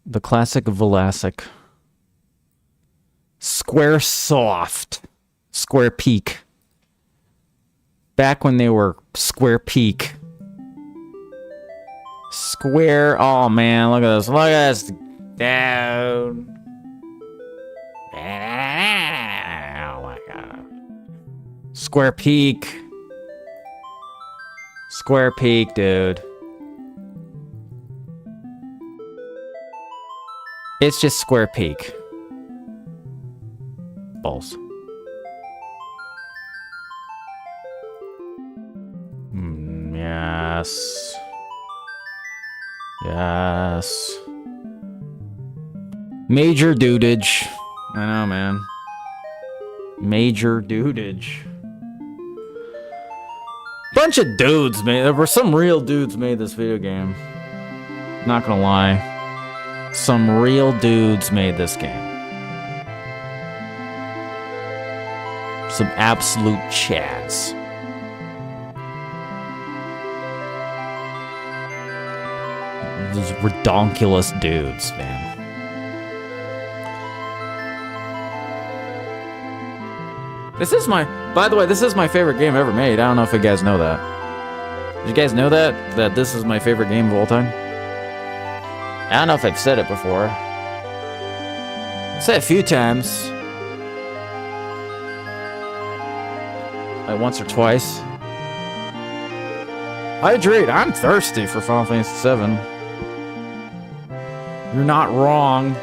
The classic Velasic. Squaresoft. Square Peak. Back when they were Square Peak. Square. Oh man, look at this. Look at this. Down. Oh my god. Square Peak. Square Peak, dude. It's just Square Peak. Balls. Yes. Yes. Major dudage. I know, man. Major dudage. Bunch of dudes made. There were some real dudes made this video game. Not gonna lie. Some real dudes made this game. Some absolute chads. Those redonkulous dudes, man. This is my, by the way, this is my favorite game ever made. I don't know if you guys know that. Did you guys know that? That this is my favorite game of all time? I don't know if I've said it before. I've said it a few times. Like once or twice. Hydrate, I'm thirsty for Final Fantasy VII. You're not wrong.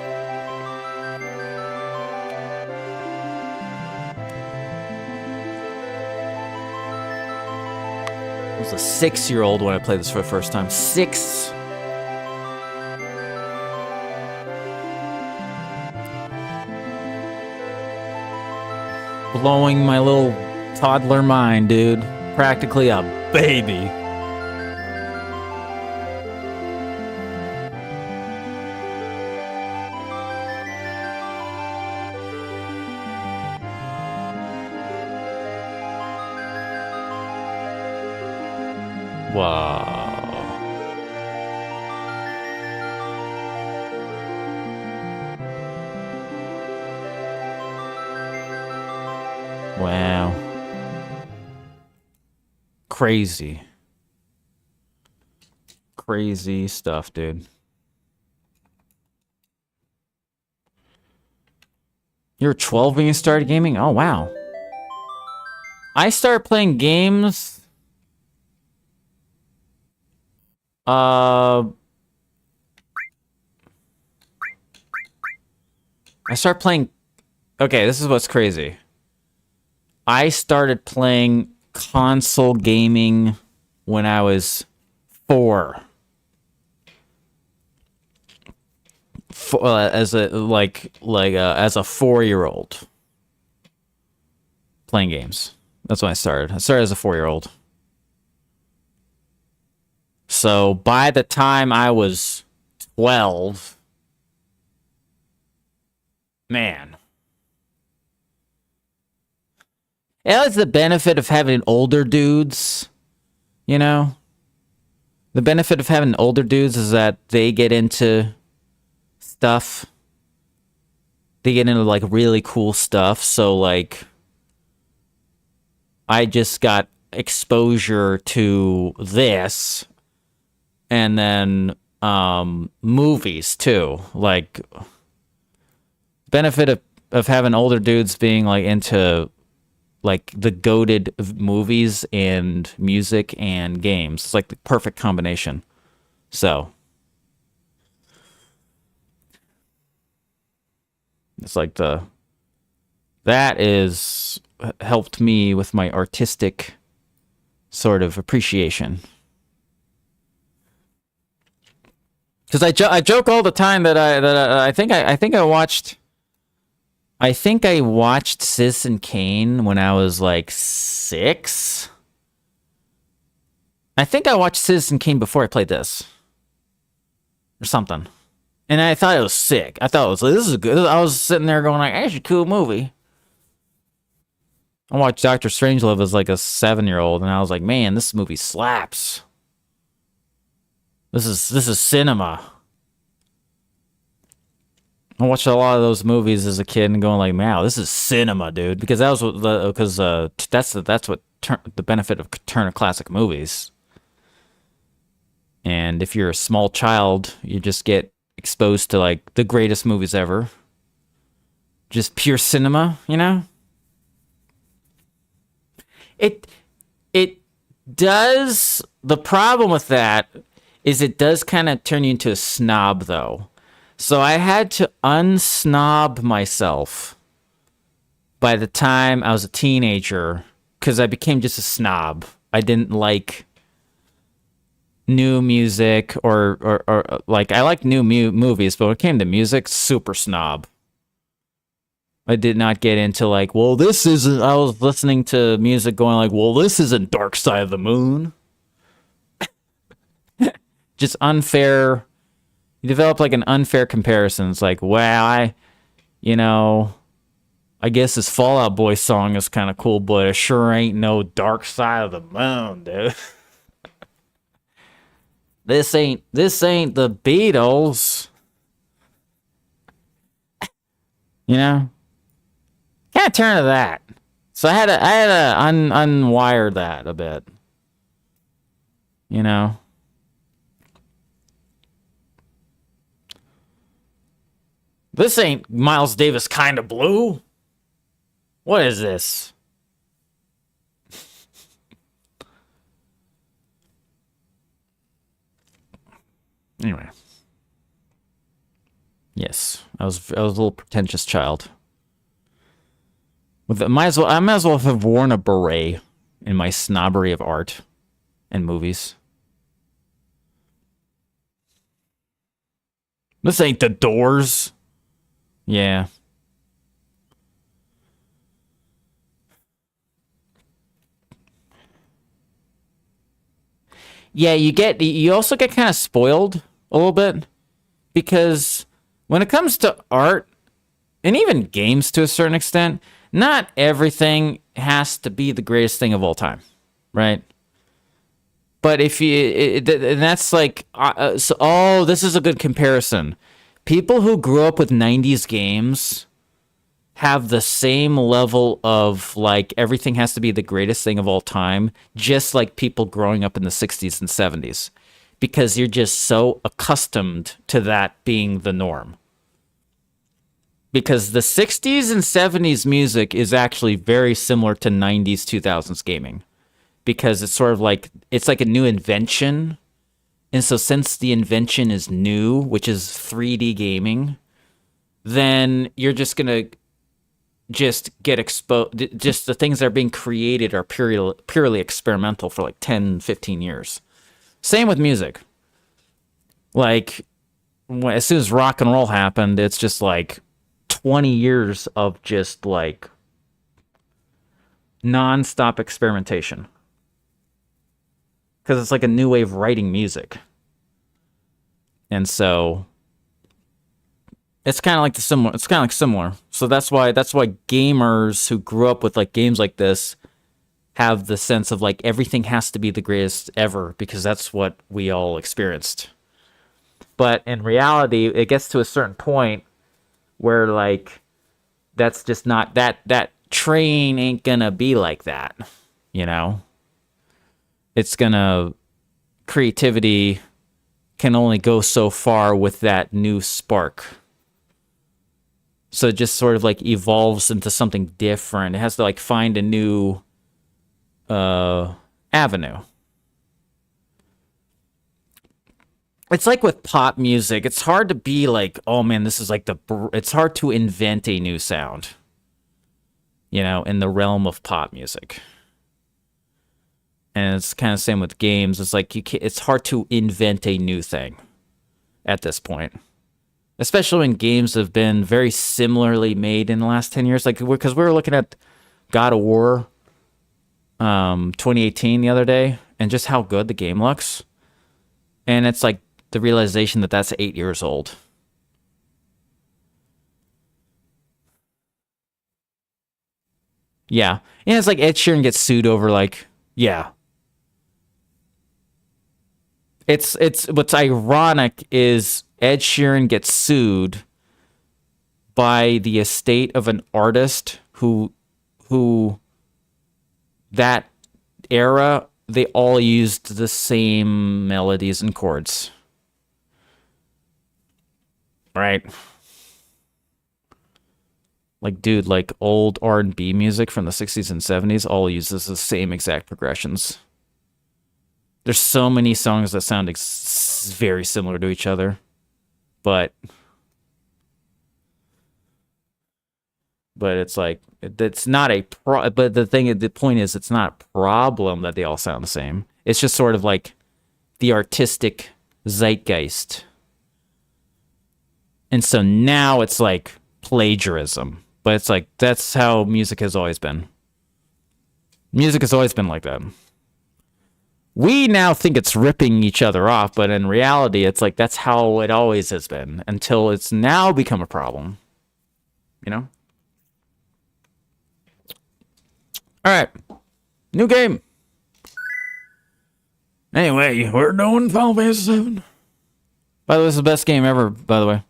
I was a 6-year-old when I played this for the first time. 6. Blowing my little toddler mind, dude. Practically a baby. Wow. Wow. Crazy. Crazy stuff, dude. You were 12 when you started gaming? Oh, wow. I started playing games... I start playing... Okay, this is what's crazy. I started playing console gaming when I was 4. As a 4-year-old. Playing games. That's when I started. I started as a 4-year-old. So by the time I was 12, man. It was the benefit of having older dudes, you know? The benefit of having older dudes is that they get into stuff. They get into, like, really cool stuff. So, like, I just got exposure to this. And then movies too, like benefit of having older dudes being like into like the goated movies and music and games. It's like the perfect combination. So it's like that is helped me with my artistic sort of appreciation. Because I joke all the time that I think I watched Citizen Kane when I was like 6. I think I watched Citizen Kane before I played this or something, and I thought it was sick. I thought it was this is good. I was sitting there going like, "That's a cool movie." I watched Doctor Strangelove as like a 7-year-old, and I was like, "Man, this movie slaps." This is cinema. I watched a lot of those movies as a kid and going like, "Wow, this is cinema, dude." Because that was what the because that's what the benefit of Turner Classic Movies. And if you're a small child, you just get exposed to like the greatest movies ever. Just pure cinema, you know? It it does the problem with that is it does kind of turn you into a snob though. So I had to unsnob myself by the time I was a teenager because I became just a snob. I didn't like new music or like I like new movies, but when it came to music, super snob. I did not get into like, well, this isn't. I was listening to music going like, well, this isn't Dark Side of the Moon. Just unfair. You develop like an unfair comparison. It's like, well, you know, I guess this Fallout Boy song is kind of cool, but it sure ain't no Dark Side of the Moon, dude. This ain't the Beatles. You know? Can't turn to that. So I had to unwire that a bit. You know? This ain't Miles Davis kind of blue. What is this? Anyway. Yes, I was a little pretentious child. I might as well have worn a beret in my snobbery of art and movies. This ain't the Doors. Yeah. Yeah, you also get kind of spoiled a little bit because when it comes to art and even games to a certain extent, not everything has to be the greatest thing of all time, right? But if you, and that's like, this is a good comparison. People who grew up with 90s games have the same level of like everything has to be the greatest thing of all time, just like people growing up in the 60s and 70s, because you're just so accustomed to that being the norm. Because the 60s and 70s music is actually very similar to 90s, 2000s gaming, because it's sort of like it's like a new invention. And so since the invention is new, which is 3D gaming, then you're just going to just get exposed. Just the things that are being created are purely experimental for like 10, 15 years. Same with music. Like, as soon as rock and roll happened, it's just like 20 years of just like non-stop experimentation. Because it's like a new way of writing music. And so it's kind of like similar. So that's why gamers who grew up with like games like this have the sense of like everything has to be the greatest ever because that's what we all experienced. But in reality, it gets to a certain point where like that's just not that train ain't gonna be like that, you know? It's gonna creativity can only go so far with that new spark. So it just sort of like evolves into something different. It has to like find a new avenue. It's like with pop music. It's hard to be like, oh man, this is like it's hard to invent a new sound, you know, in the realm of pop music. And it's kind of the same with games. It's like it's hard to invent a new thing at this point, especially when games have been very similarly made in the last 10 years. Like because we were looking at God of War 2018 the other day, and just how good the game looks. And it's like the realization that that's 8 years old. Yeah. And it's like Ed Sheeran gets sued over like, yeah. It's what's ironic is Ed Sheeran gets sued by the estate of an artist who that era, they all used the same melodies and chords. Right? Like, dude, like old R&B music from the 60s and 70s all uses the same exact progressions. There's so many songs that sound very similar to each other, but it's like, it's not a but the point is, it's not a problem that they all sound the same. It's just sort of like the artistic zeitgeist. And so now it's like plagiarism, but it's like, that's how music has always been. Music has always been like that. We now think it's ripping each other off, but in reality, it's like, that's how it always has been until it's now become a problem. You know? All right. New game. Anyway, we're doing Final Fantasy 7. By the way, this is the best game ever, by the way.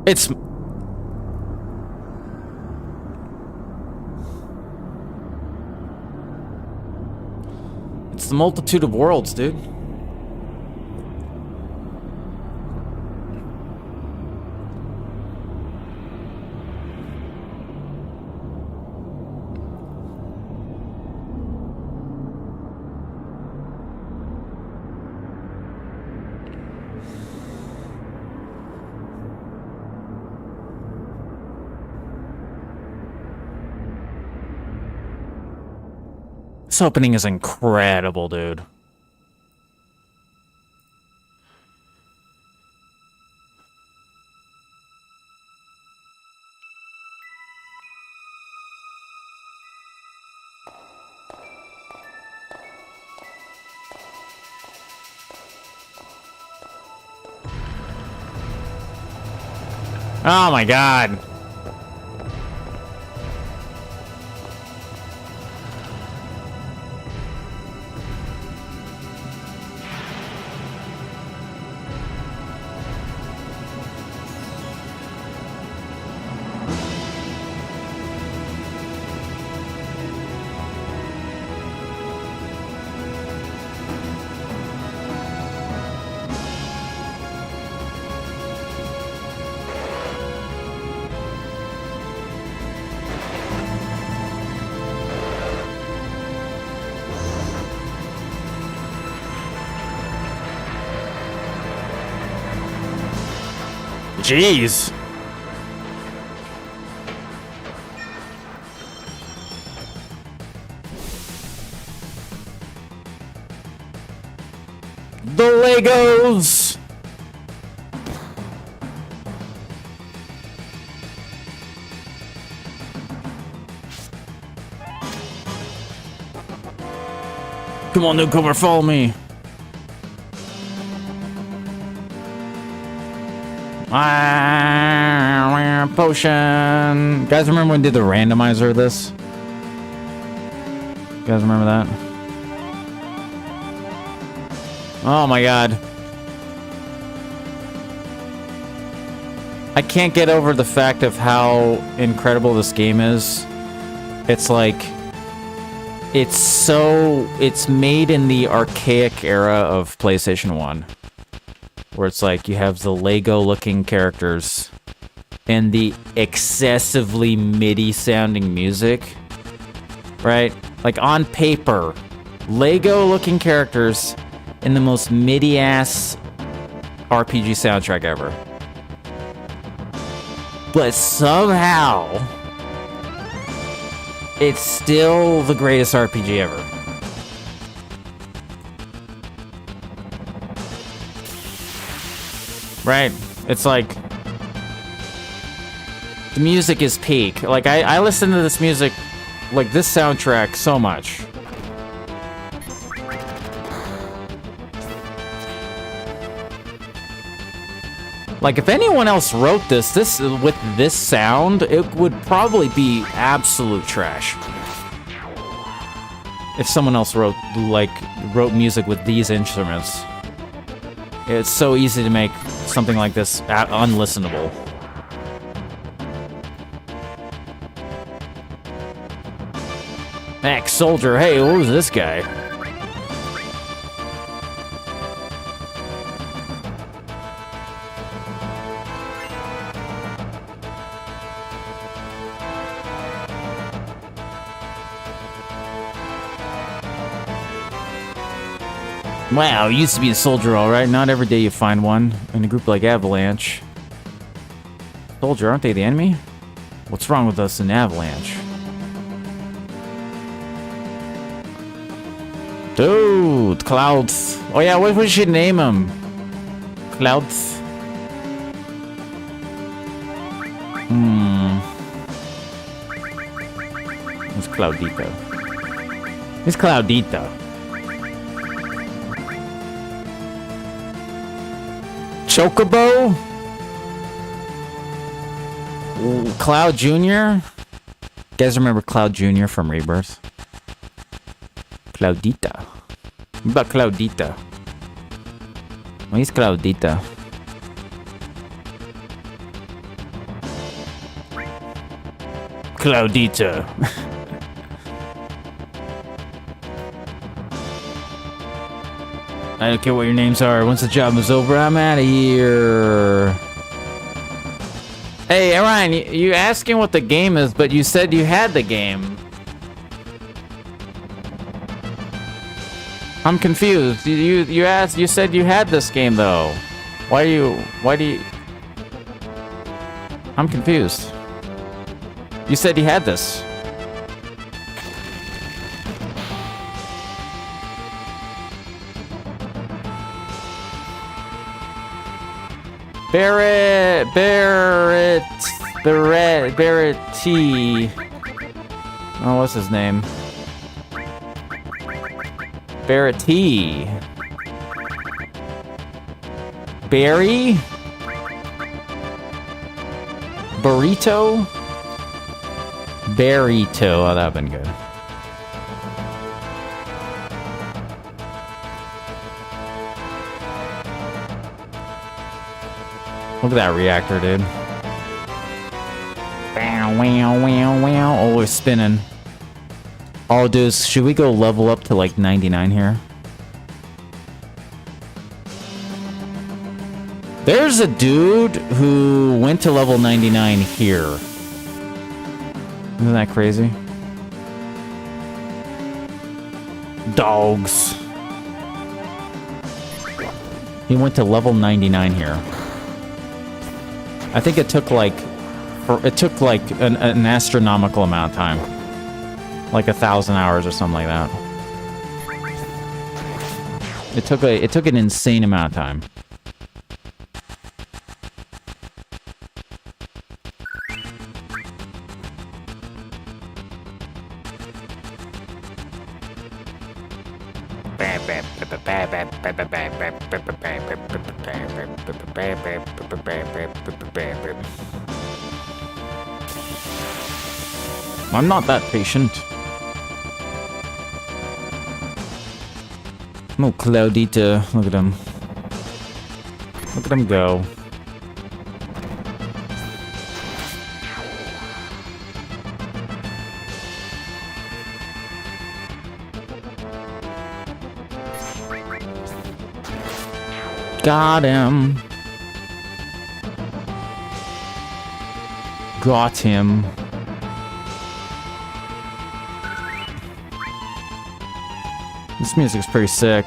It's the multitude of worlds, dude. This opening is incredible, dude. Oh my god. Jeez. The Legos. Come on, newcomer, follow me. Potion. Guys, remember when we did the randomizer of this? You guys remember that? Oh my god. I can't get over the fact of how incredible this game is. It's like, it's made in the archaic era of PlayStation 1. Where it's like, you have the Lego-looking characters and the excessively MIDI-sounding music, right? Like, on paper, Lego-looking characters and the most MIDI-ass RPG soundtrack ever. But somehow, it's still the greatest RPG ever. Right? It's like, the music is peak. Like, I listen to this music, like this soundtrack, so much. Like, if anyone else wrote this with this sound, it would probably be absolute trash. if someone else wrote music with these instruments. It's so easy to make something like this unlistenable. Max Soldier, hey, what was this guy? Wow, used to be a soldier, alright. Not every day you find one in a group like Avalanche. Soldier, aren't they the enemy? What's wrong with us in Avalanche? Dude, Clouds. Oh yeah, what should you name him? Clouds. It's Cloudito. It's Cloudito. Chocobo? Ooh, Cloud Jr.? You guys remember Cloud Jr. from Rebirth? Cloudita. What about Cloudita? Well, he's Cloudita. Cloudita. I don't care what your names are. Once the job is over, I'm out of here. Hey, Ryan, you asking what the game is, but you said you had the game. I'm confused. You asked. You said you had this game though. Why do you? I'm confused. You said you had this. Barrett-T. Oh, what's his name? Barrett-T. Barry? Burrito? Barrito. Oh, that'd been good. Look at that reactor, dude. Oh, it's spinning. Oh, dude, should we go level up to like 99 here? There's a dude who went to level 99 here. Isn't that crazy? Dogs. He went to level 99 here. I think it took like an astronomical amount of time, like 1,000 hours or something like that. It took an insane amount of time. I'm not that patient. Oh, Cloudita. Look at him. Look at him go. Got him. Got him. This music's pretty sick.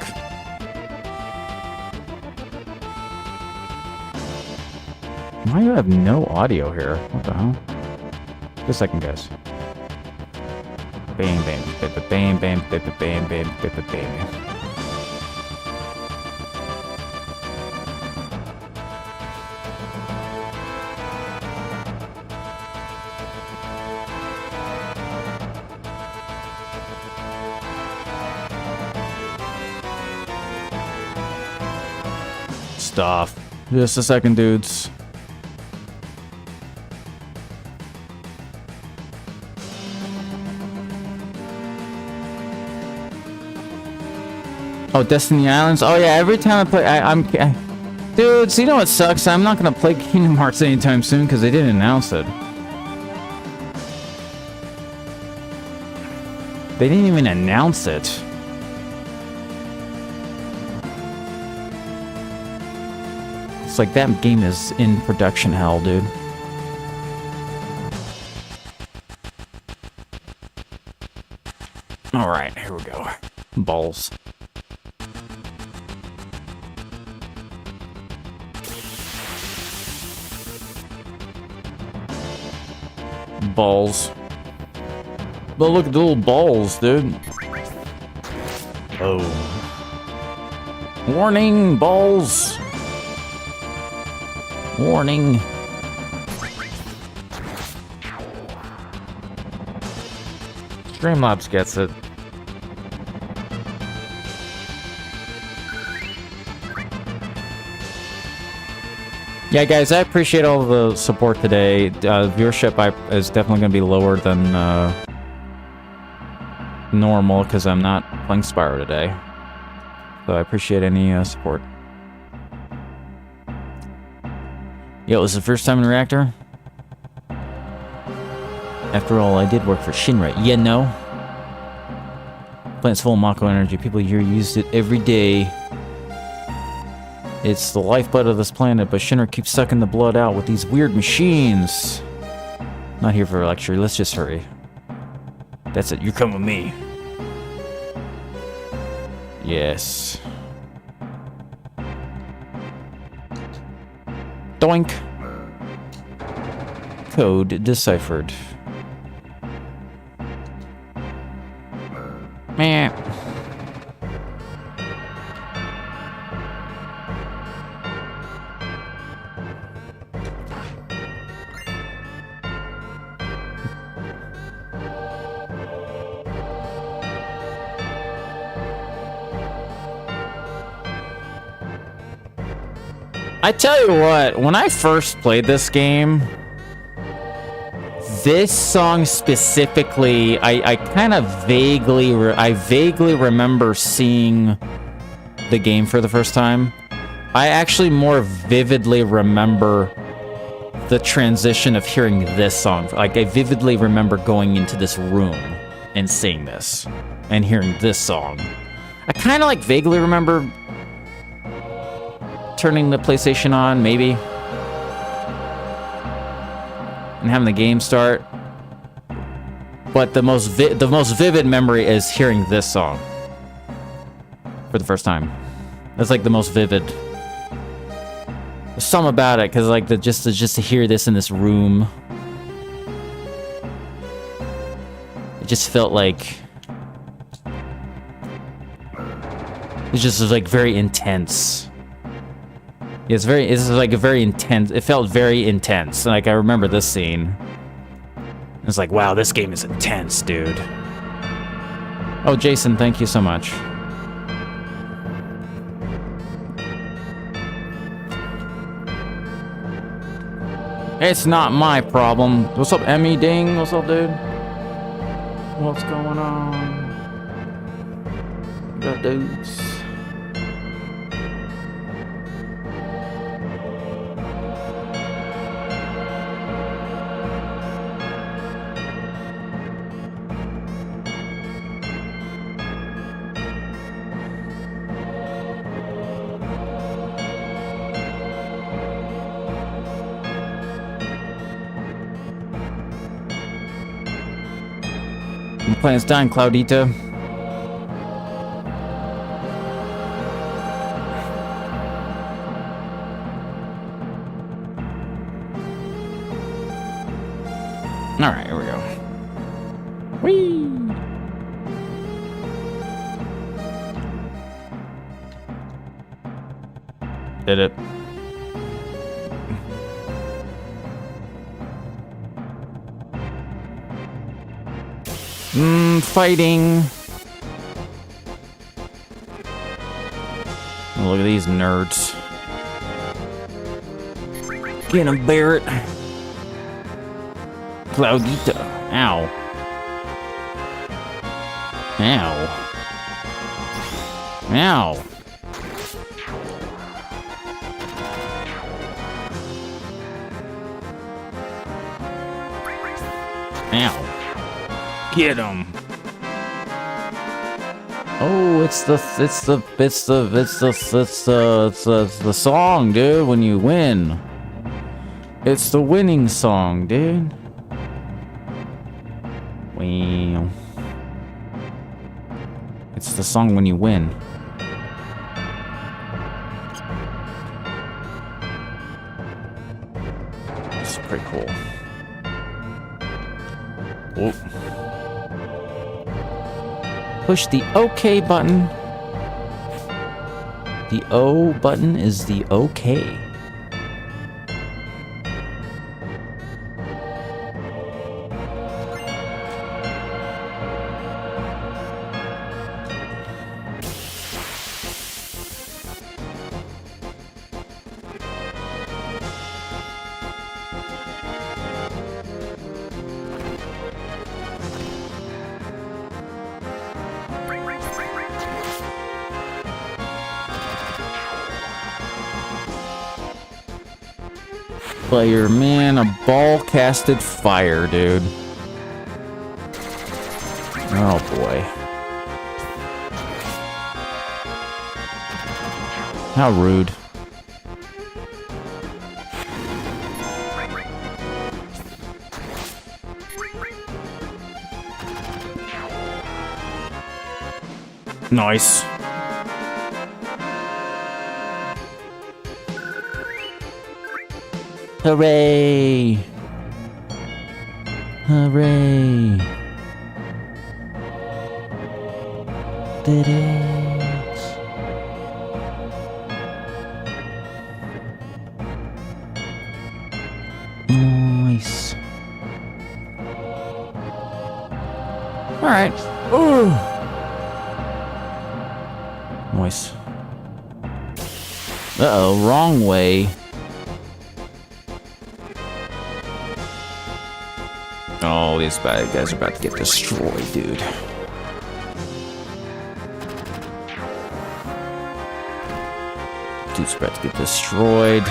Why do you have no audio here? What the hell? Just a second, guys. Bang, bang, bang, bang, bang, bang, bang, bang, bang, bang. Stuff. Just a second, dudes. Oh, Destiny Islands. Oh yeah, every time I play, dude. So you know what sucks? I'm not gonna play Kingdom Hearts anytime soon because they didn't announce it. They didn't even announce it. It's like that game is in production hell, dude. All right, here we go. Balls. Balls. But look at the little balls, dude. Oh. Warning, balls. Warning. Streamlabs gets it. Yeah, guys, I appreciate all the support today. Viewership is definitely going to be lower than normal because I'm not playing Spyro today. So I appreciate any support. Yo, it was the first time in Reactor? After all, I did work for Shinra. Yeah, no. Plant's full of Mako energy. People here used it every day. It's the lifeblood of this planet, but Shinra keeps sucking the blood out with these weird machines. Not here for a lecture. Let's just hurry. That's it. You come with me. Yes. Doink. Code deciphered. Meh. I tell you what, when I first played this game, this song specifically, I kind of vaguely remember seeing the game for the first time. I actually more vividly remember the transition of hearing this song. Like, I vividly remember going into this room and seeing this and hearing this song. I kind of like vaguely remember turning the PlayStation on, maybe, and having the game start. But the most vivid memory is hearing this song for the first time. That's like the most vivid. There's something about it, cause like just to hear this in this room, it just felt like it just was like very intense. Yeah, it's like a very intense, it felt very intense. Like, I remember this scene. It's like, wow, this game is intense, dude. Oh, Jason, thank you so much. It's not my problem. What's up, Emmy Ding? What's up, dude? What's going on? Got dudes. Planet's dying, Cloudita. Alright, here we go. Whee! Did it. Fighting. Oh, look at these nerds. Get him, Barret. Cloudita. Ow. Ow. Ow. Ow. Get him. Oh, it's the song, dude, when you win. It's the winning song, dude. Wow. It's the song when you win. It's pretty cool. Oh. Push the OK button. The O button is the OK. Fire, man, a ball casted fire, dude. Oh boy. How rude. Nice. Hooray! Hooray! Did it! Nice. All right. Ooh. Nice. Uh-oh, wrong way. Oh, these bad guys are about to get destroyed, dude. Dude's about to get destroyed.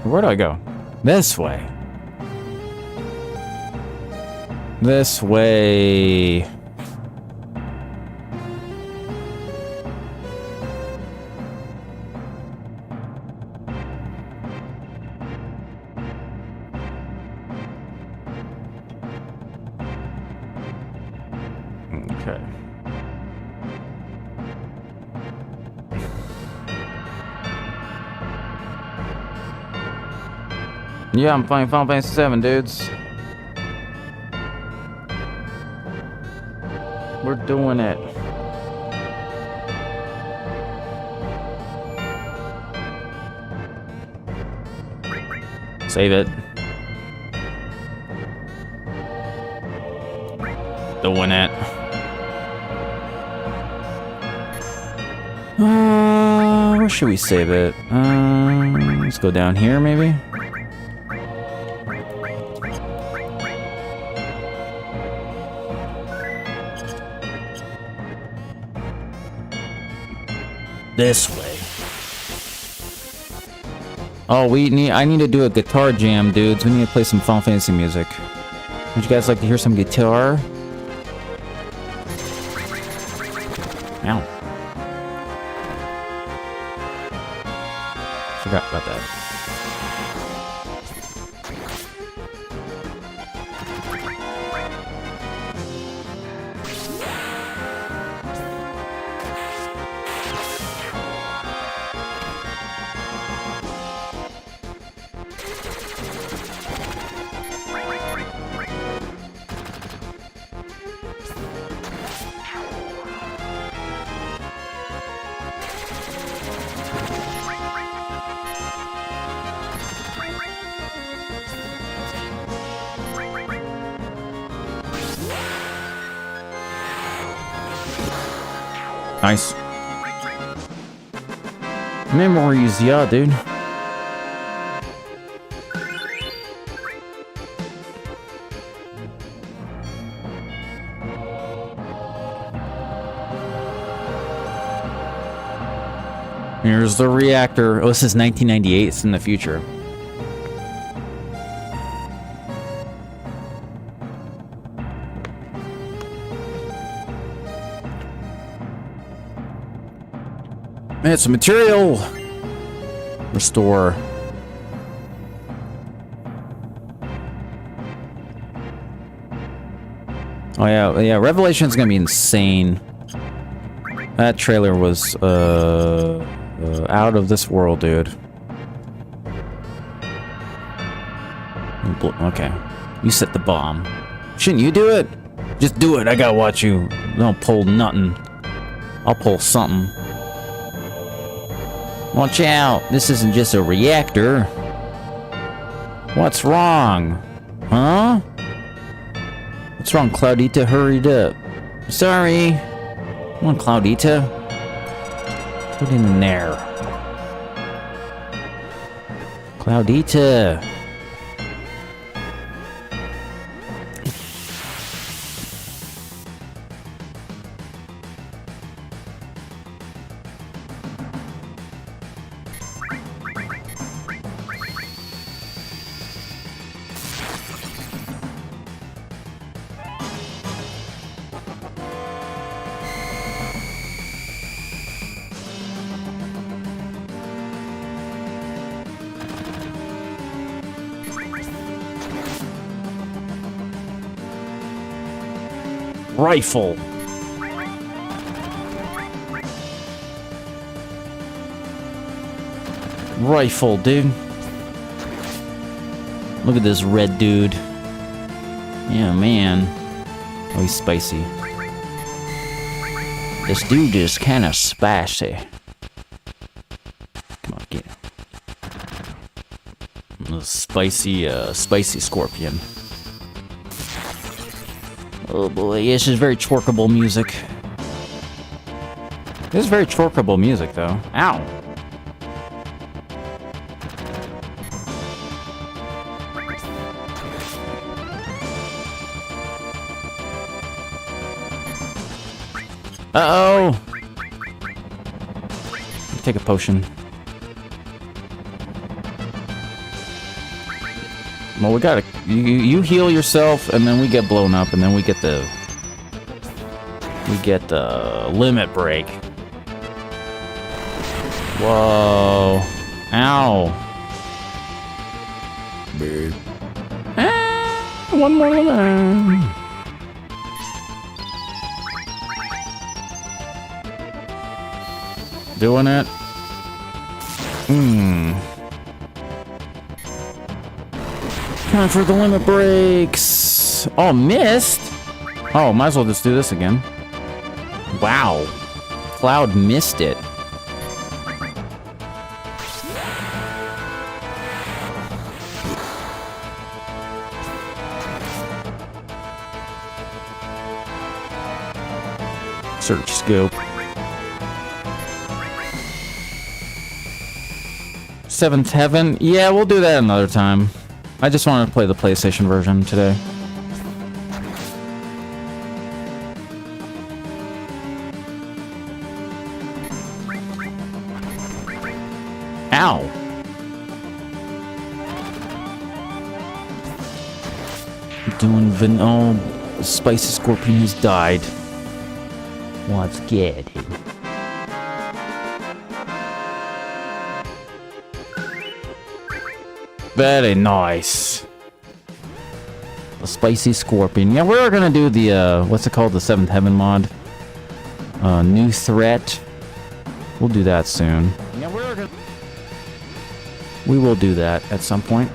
Where do I go? This way. This way. Okay. Yeah, I'm playing Final Fantasy 7, dudes. We're doing it. Save it. Doing it. Where should we save it? Let's go down here, maybe? This way. Oh, I need to do a guitar jam, dudes. We need to play some Final Fantasy music. Would you guys like to hear some guitar? Ow. Forgot about that. Nice. Memories, yeah, dude. Here's the reactor. Oh, this is 1998. It's in the future. It's a material. Restore. Oh yeah. Revelation's gonna be insane. That trailer was out of this world, dude. Okay, you set the bomb. Shouldn't you do it? Just do it. I gotta watch you. Don't pull nothing. I'll pull something. Watch out. This isn't just a reactor. What's wrong? Huh? What's wrong, Cloudita? Hurried up. Sorry. Come on, Cloudita. Put it in there. Cloudita. Rifle. Rifle, dude. Look at this red dude. Yeah, man. Oh, he's spicy. This dude is kind of spicy. Come on, get him. Spicy scorpion. Oh boy, this is very twerkable music. This is very twerkable music, though. Ow! Uh-oh! Take a potion. Well, we gotta... You heal yourself, and then we get blown up, and then we get the... limit break. Whoa. Ow. Babe. Ah, one more limit. Doing it. Time for the limit breaks. Oh, missed? Oh, might as well just do this again. Wow. Cloud missed it. Search scope. Seventh Heaven? Yeah, we'll do that another time. I just wanted to play the PlayStation version today. Ow! Doing oh, Spicy Scorpion has died. Let's get him. Very nice. The Spicy Scorpion. Yeah, we're gonna do the, what's it called? The Seventh Heaven mod. New threat. We'll do that soon. Yeah, we will do that at some point.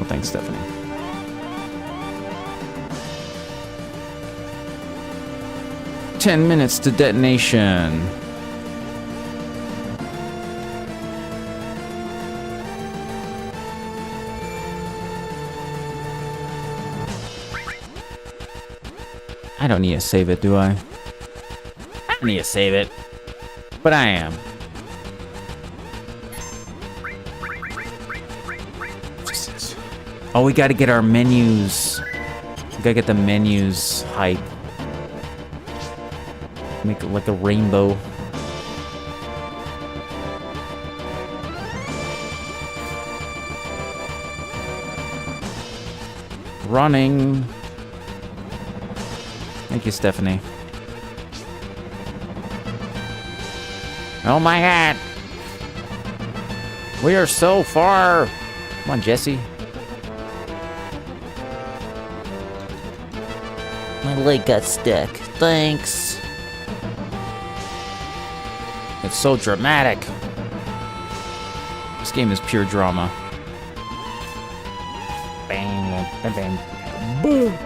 Thanks, Stephanie. 10 minutes to detonation. I don't need to save it, do I? I don't need to save it. But I am. Oh, we gotta get our menus. We gotta get the menus hype. Make it like a rainbow. Running. Thank you, Stephanie. Oh my god! We are so far! Come on, Jesse. My leg got stuck. Thanks. It's so dramatic. This game is pure drama. Bang, bang, bang. Boom.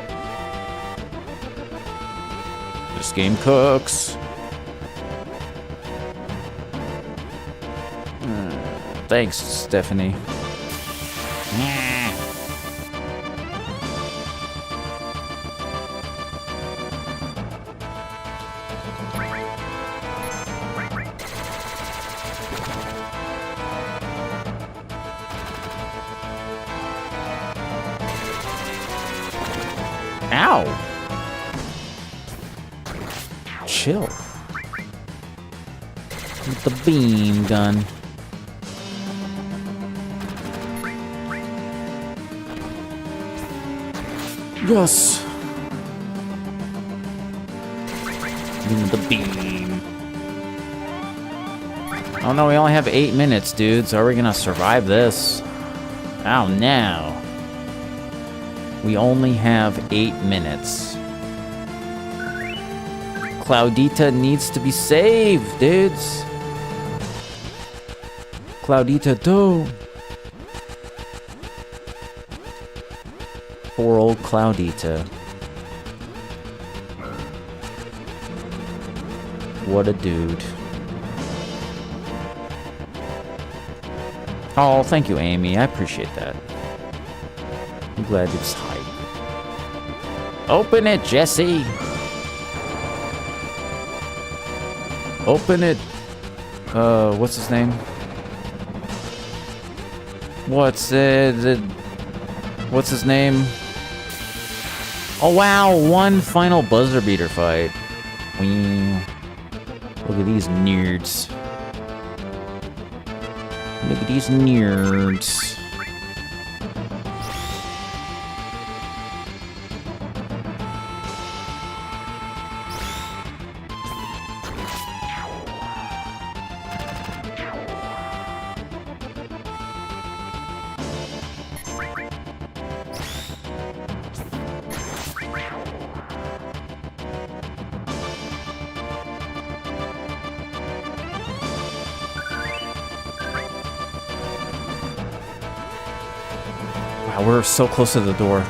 This game cooks. Thanks, Stephanie. Ow! Chill. With the beam gun. Yes! Give me the beam. Oh no, we only have 8 minutes, dudes. Are we gonna survive this? Oh no. We only have 8 minutes. Cloudita needs to be saved, dudes. Cloudita, do. Poor old Cloudita. What a dude. Oh, thank you, Amy. I appreciate that. I'm glad it's hype. Open it, Jesse! Open it. What's his name? What's his name? Oh wow, one final buzzer beater fight. Look at these nerds. Look at these nerds. Wow, we're so close to the door.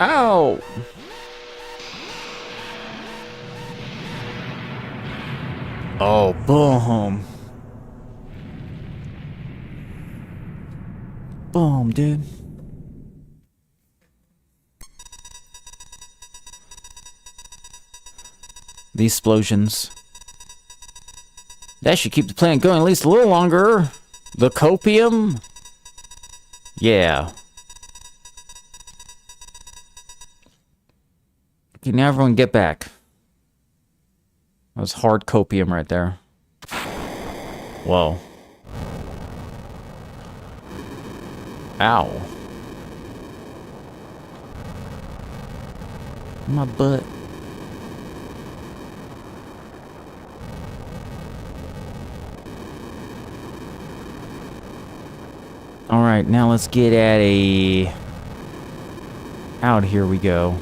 Ow! Oh, boom. Boom, dude. These explosions. That should keep the planet going at least a little longer. The copium? Yeah. Okay, now everyone get back. That was hard copium right there. Whoa. Ow. My butt. Alright, now let's get at a... Out here we go.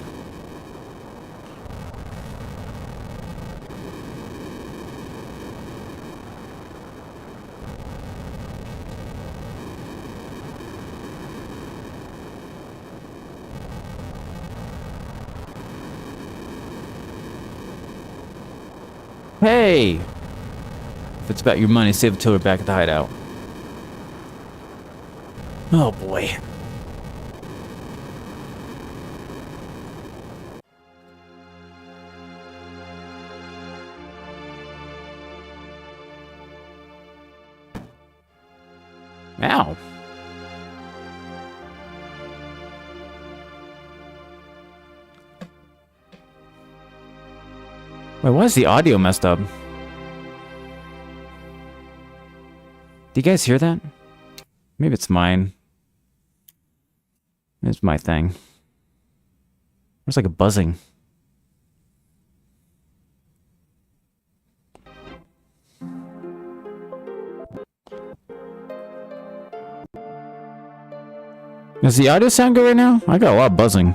Hey! If it's about your money, save it till we're back at the hideout. Oh boy. Ow. Wait, why is the audio messed up? Do you guys hear that? Maybe it's mine. It's my thing. There's like a buzzing. Does the audio sound good right now? I got a lot of buzzing.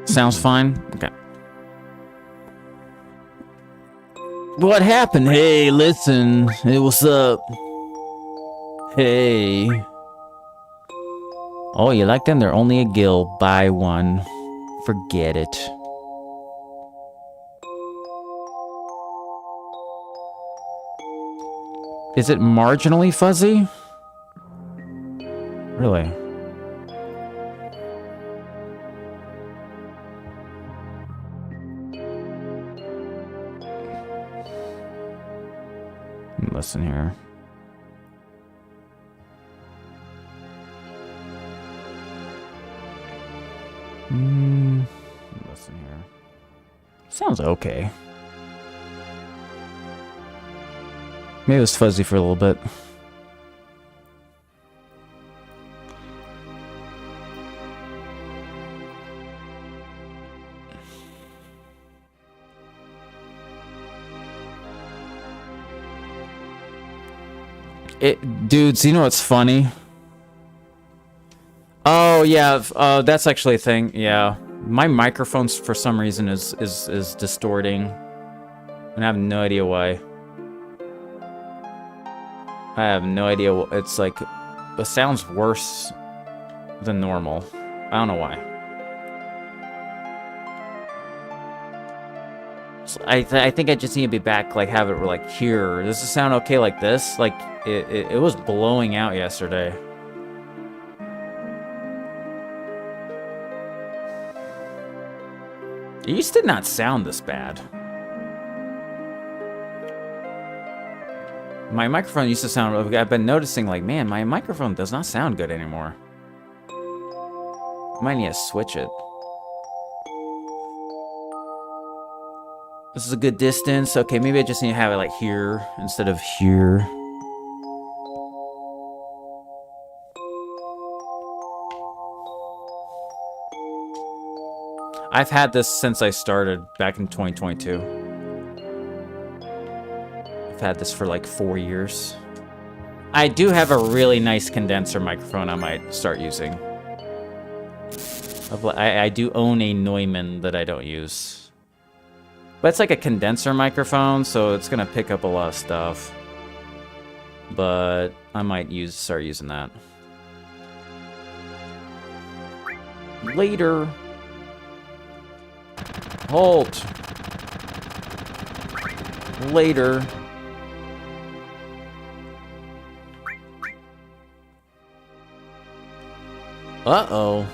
Sounds fine? Okay. What happened? Hey, listen. Hey, what's up? Hey. Oh, you like them? They're only a gill. Buy one. Forget it. Is it marginally fuzzy? Really? Listen here. Listen here. Sounds okay. Maybe it was fuzzy for a little bit. Dudes, you know what's funny? Oh yeah, that's actually a thing. Yeah, my microphone for some reason is distorting, and I have no idea why. I have no idea. It's like it sounds worse than normal. I don't know why. So I think I just need to be back, like have it like here. Does it sound okay like this? Like it was blowing out yesterday. It used to not sound this bad. My microphone used to sound... I've been noticing, like, man, my microphone does not sound good anymore. I might need to switch it. This is a good distance. Okay, maybe I just need to have it, like, here instead of here. I've had this since I started back in 2022. I've had this for like 4 years. I do have a really nice condenser microphone I might start using. I do own a Neumann that I don't use. But it's like a condenser microphone, so it's gonna pick up a lot of stuff. But I might start using that. Later. Halt. Later. Uh-oh.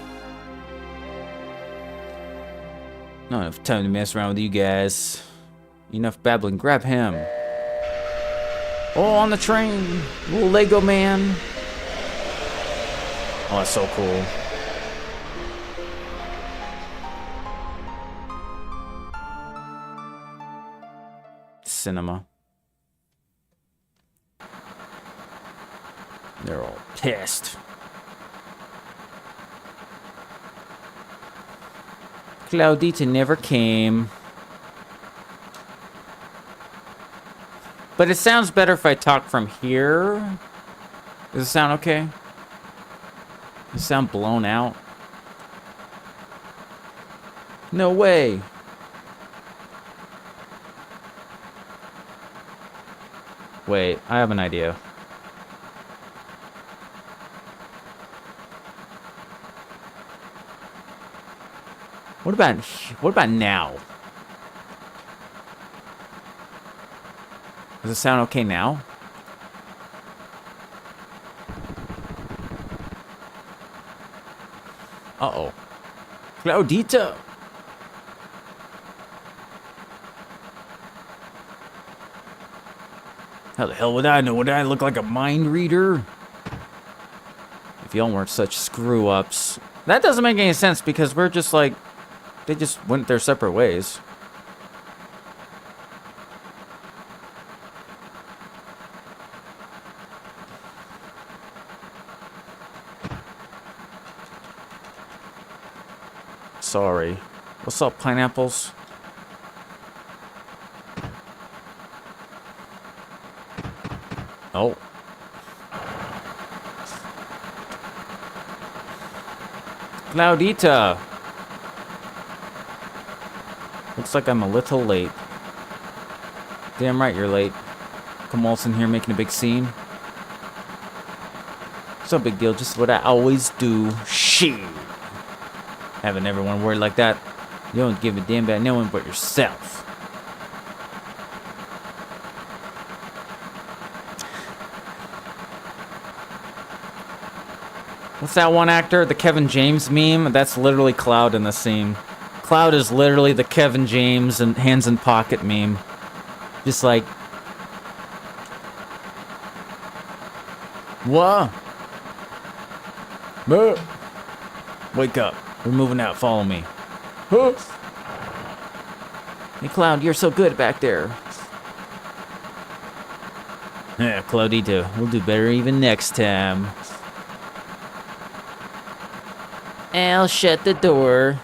Not enough time to mess around with you guys. Enough babbling. Grab him. Oh, on the train. Little Lego man. Oh, that's so cool. Cinema. They're all pissed. Claudita never came. But it sounds better if I talk from here. Does it sound okay? Does it sound blown out? No way. Wait, I have an idea. What about now? Does it sound okay now? Uh-oh. Claudita! How the hell would I know? Would I look like a mind reader? If y'all weren't such screw-ups. That doesn't make any sense because we're just like... They just went their separate ways. Sorry. What's up, pineapples? Oh. Claudita! Looks like I'm a little late. Damn right you're late. Come waltzing here making a big scene. It's no big deal, just what I always do. Shit! Having everyone worried like that. You don't give a damn about no one but yourself. What's that one actor? The Kevin James meme? That's literally Cloud in the scene. Cloud is literally the Kevin James and hands in pocket meme. Just like... What? Wake up. We're moving out. Follow me. Huh? Hey, Cloud, you're so good back there. Yeah, Claudita, we'll do better even next time. I'll shut the door.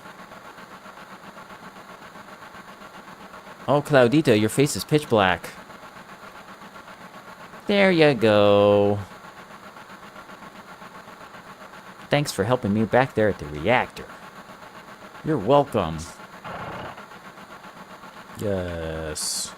Oh, Claudita, your face is pitch black. There you go. Thanks for helping me back there at the reactor. You're welcome. Yes.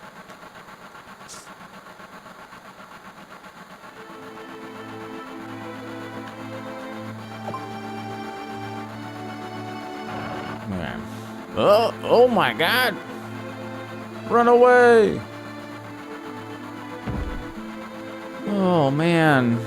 Man. Oh my God. Run away. Oh man.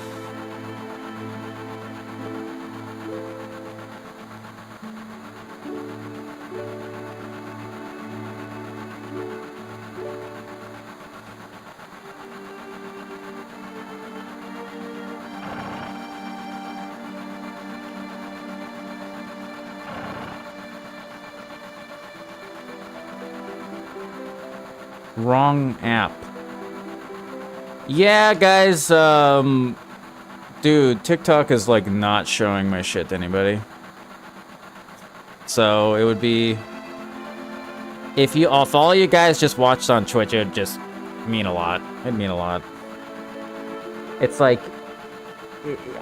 Wrong app. Yeah, guys, dude, TikTok is like not showing my shit to anybody. So it would be if all you guys just watched on Twitch, it'd just mean a lot. It'd mean a lot. It's like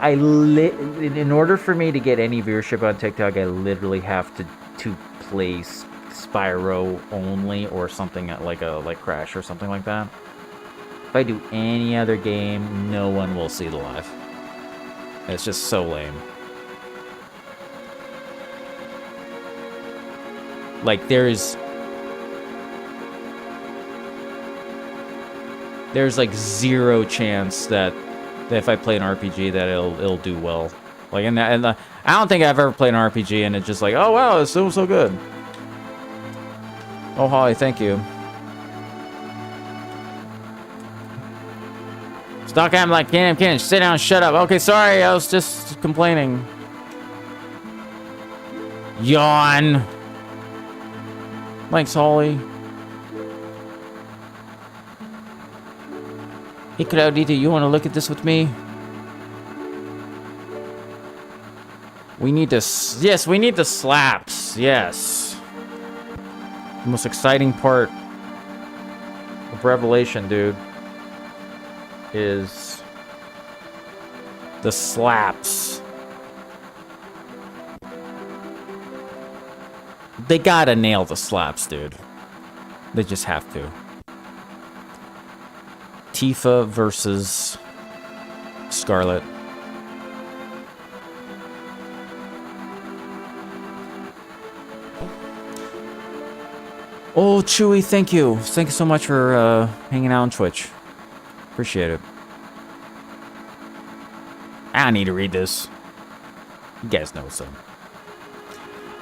in order for me to get any viewership on TikTok, I literally have to play Spyro only or something like Crash or something like that. If I do any other game, no one will see the live. It's just so lame. Like there's like zero chance that if I play an RPG that it'll do well. Like I don't think I've ever played an RPG and it's just like, oh wow, it's so good. Oh hi, thank you. Stockholm like Cannon, sit down, shut up. Okay, sorry, I was just complaining. Yawn. Thanks, Holly. Hey, Claudita, you want to look at this with me? We need to... Yes, we need the slaps. Yes. The most exciting part of Revelation, dude. is the slaps. They gotta nail the slaps, dude. They just have to. Tifa versus Scarlet. Oh, Chewy, thank you. Thank you so much for hanging out on Twitch. Appreciate it. I don't need to read this. You guys know what's up.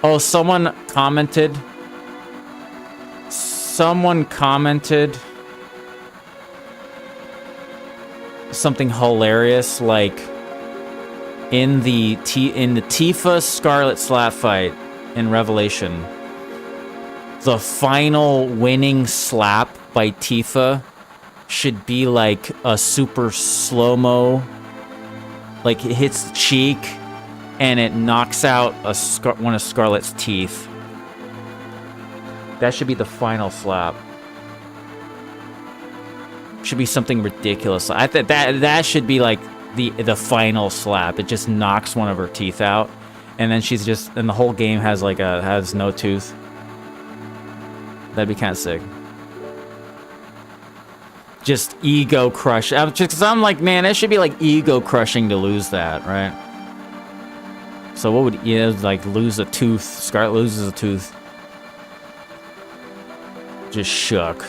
Oh, someone commented. Someone commented something hilarious, like in the Tifa Scarlet slap fight in Revelation. The final winning slap by Tifa should be like a super slow-mo. Like, it hits the cheek, and it knocks out one of Scarlet's teeth. That should be the final slap. Should be something ridiculous. I think that should be like the final slap. It just knocks one of her teeth out, and then and the whole game has no tooth. That'd be kind of sick. Just ego crush. Because I'm like, man, it should be like ego crushing to lose that, right? So what would like lose a tooth? Scarlet loses a tooth. Just shook.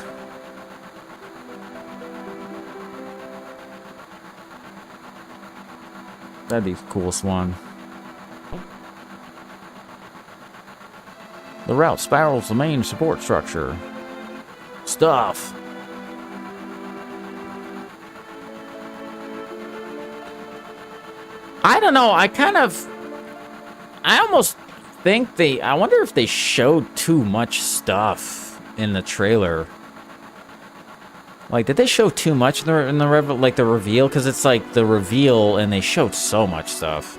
That'd be the coolest one. The route spirals the main support structure. Stuff. I don't know. I almost think I wonder if they showed too much stuff in the trailer. Like, did they show too much in the reveal? Because it's like the reveal and they showed so much stuff.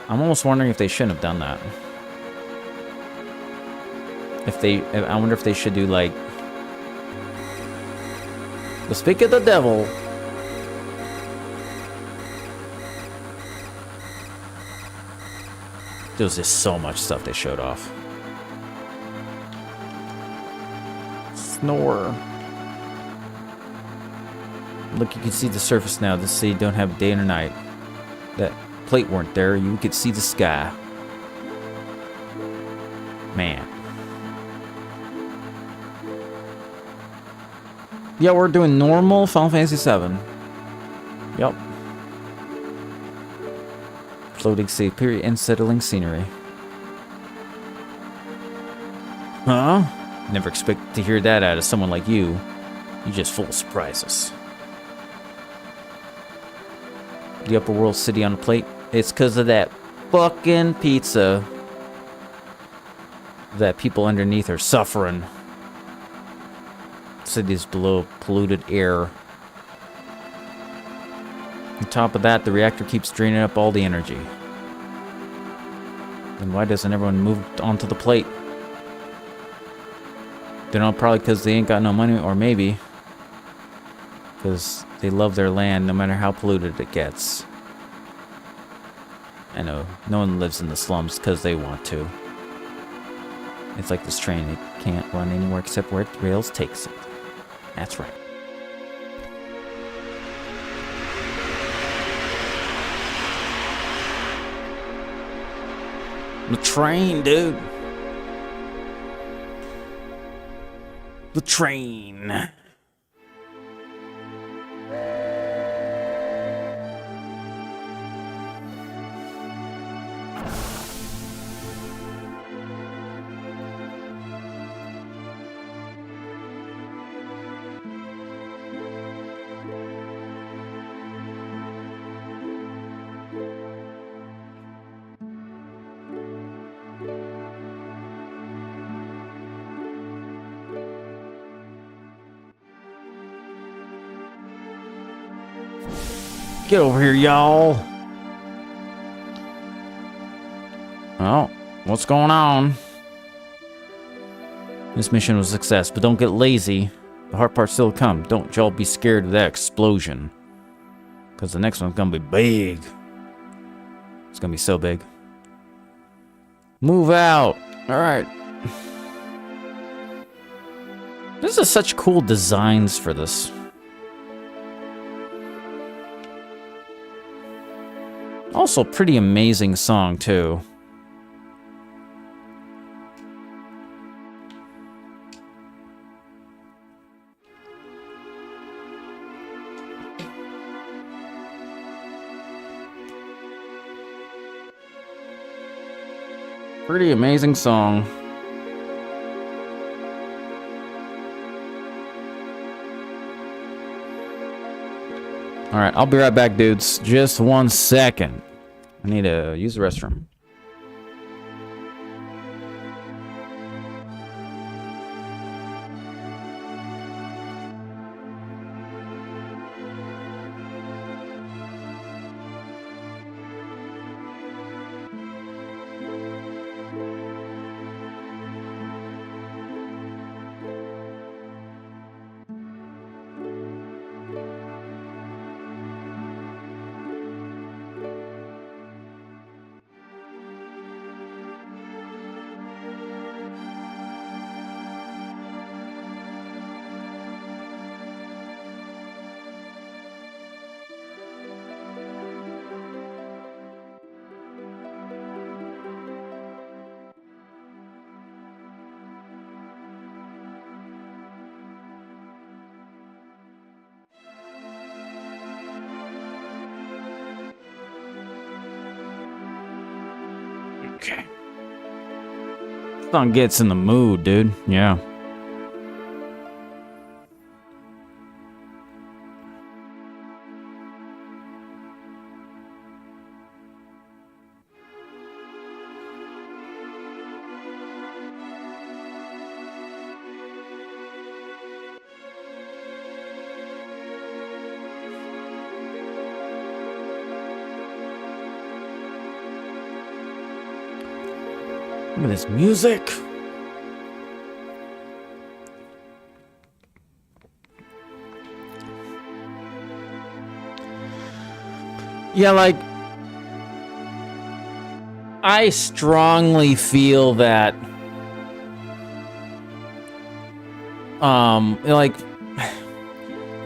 I'm almost wondering if they shouldn't have done that. I wonder if they should do like the Speak of the Devil. There was just so much stuff they showed off. Snore. Look, you can see the surface now. This city don't have day or night. That plate weren't there. You could see the sky. Man. Yeah, we're doing normal Final Fantasy VII. Yup. Floating sea period and settling scenery. Huh? Never expect to hear that out of someone like you. You're just full of surprises. The upper world city on the plate. It's because of that fucking pizza that people underneath are suffering. Cities below polluted air. On top of that, the reactor keeps draining up all the energy. Then why doesn't everyone move onto the plate? Don't know, probably because they ain't got no money, or maybe because they love their land no matter how polluted it gets. I know, no one lives in the slums because they want to. It's like this train, it can't run anywhere except where its rails takes it. That's right. The train, dude. The train. Get over here, y'all. Oh, what's going on? This mission was a success, but don't get lazy. The hard part's still to come. Don't y'all be scared of that explosion. Because the next one's gonna be big. It's gonna be so big. Move out. Alright. This is such cool designs for this. Also, pretty amazing song, too. Pretty amazing song. Alright, I'll be right back, dudes. Just 1 second. I need to use the restroom. Okay. Song gets in the mood, dude. Yeah. Look at this music. Yeah, like, I strongly feel that,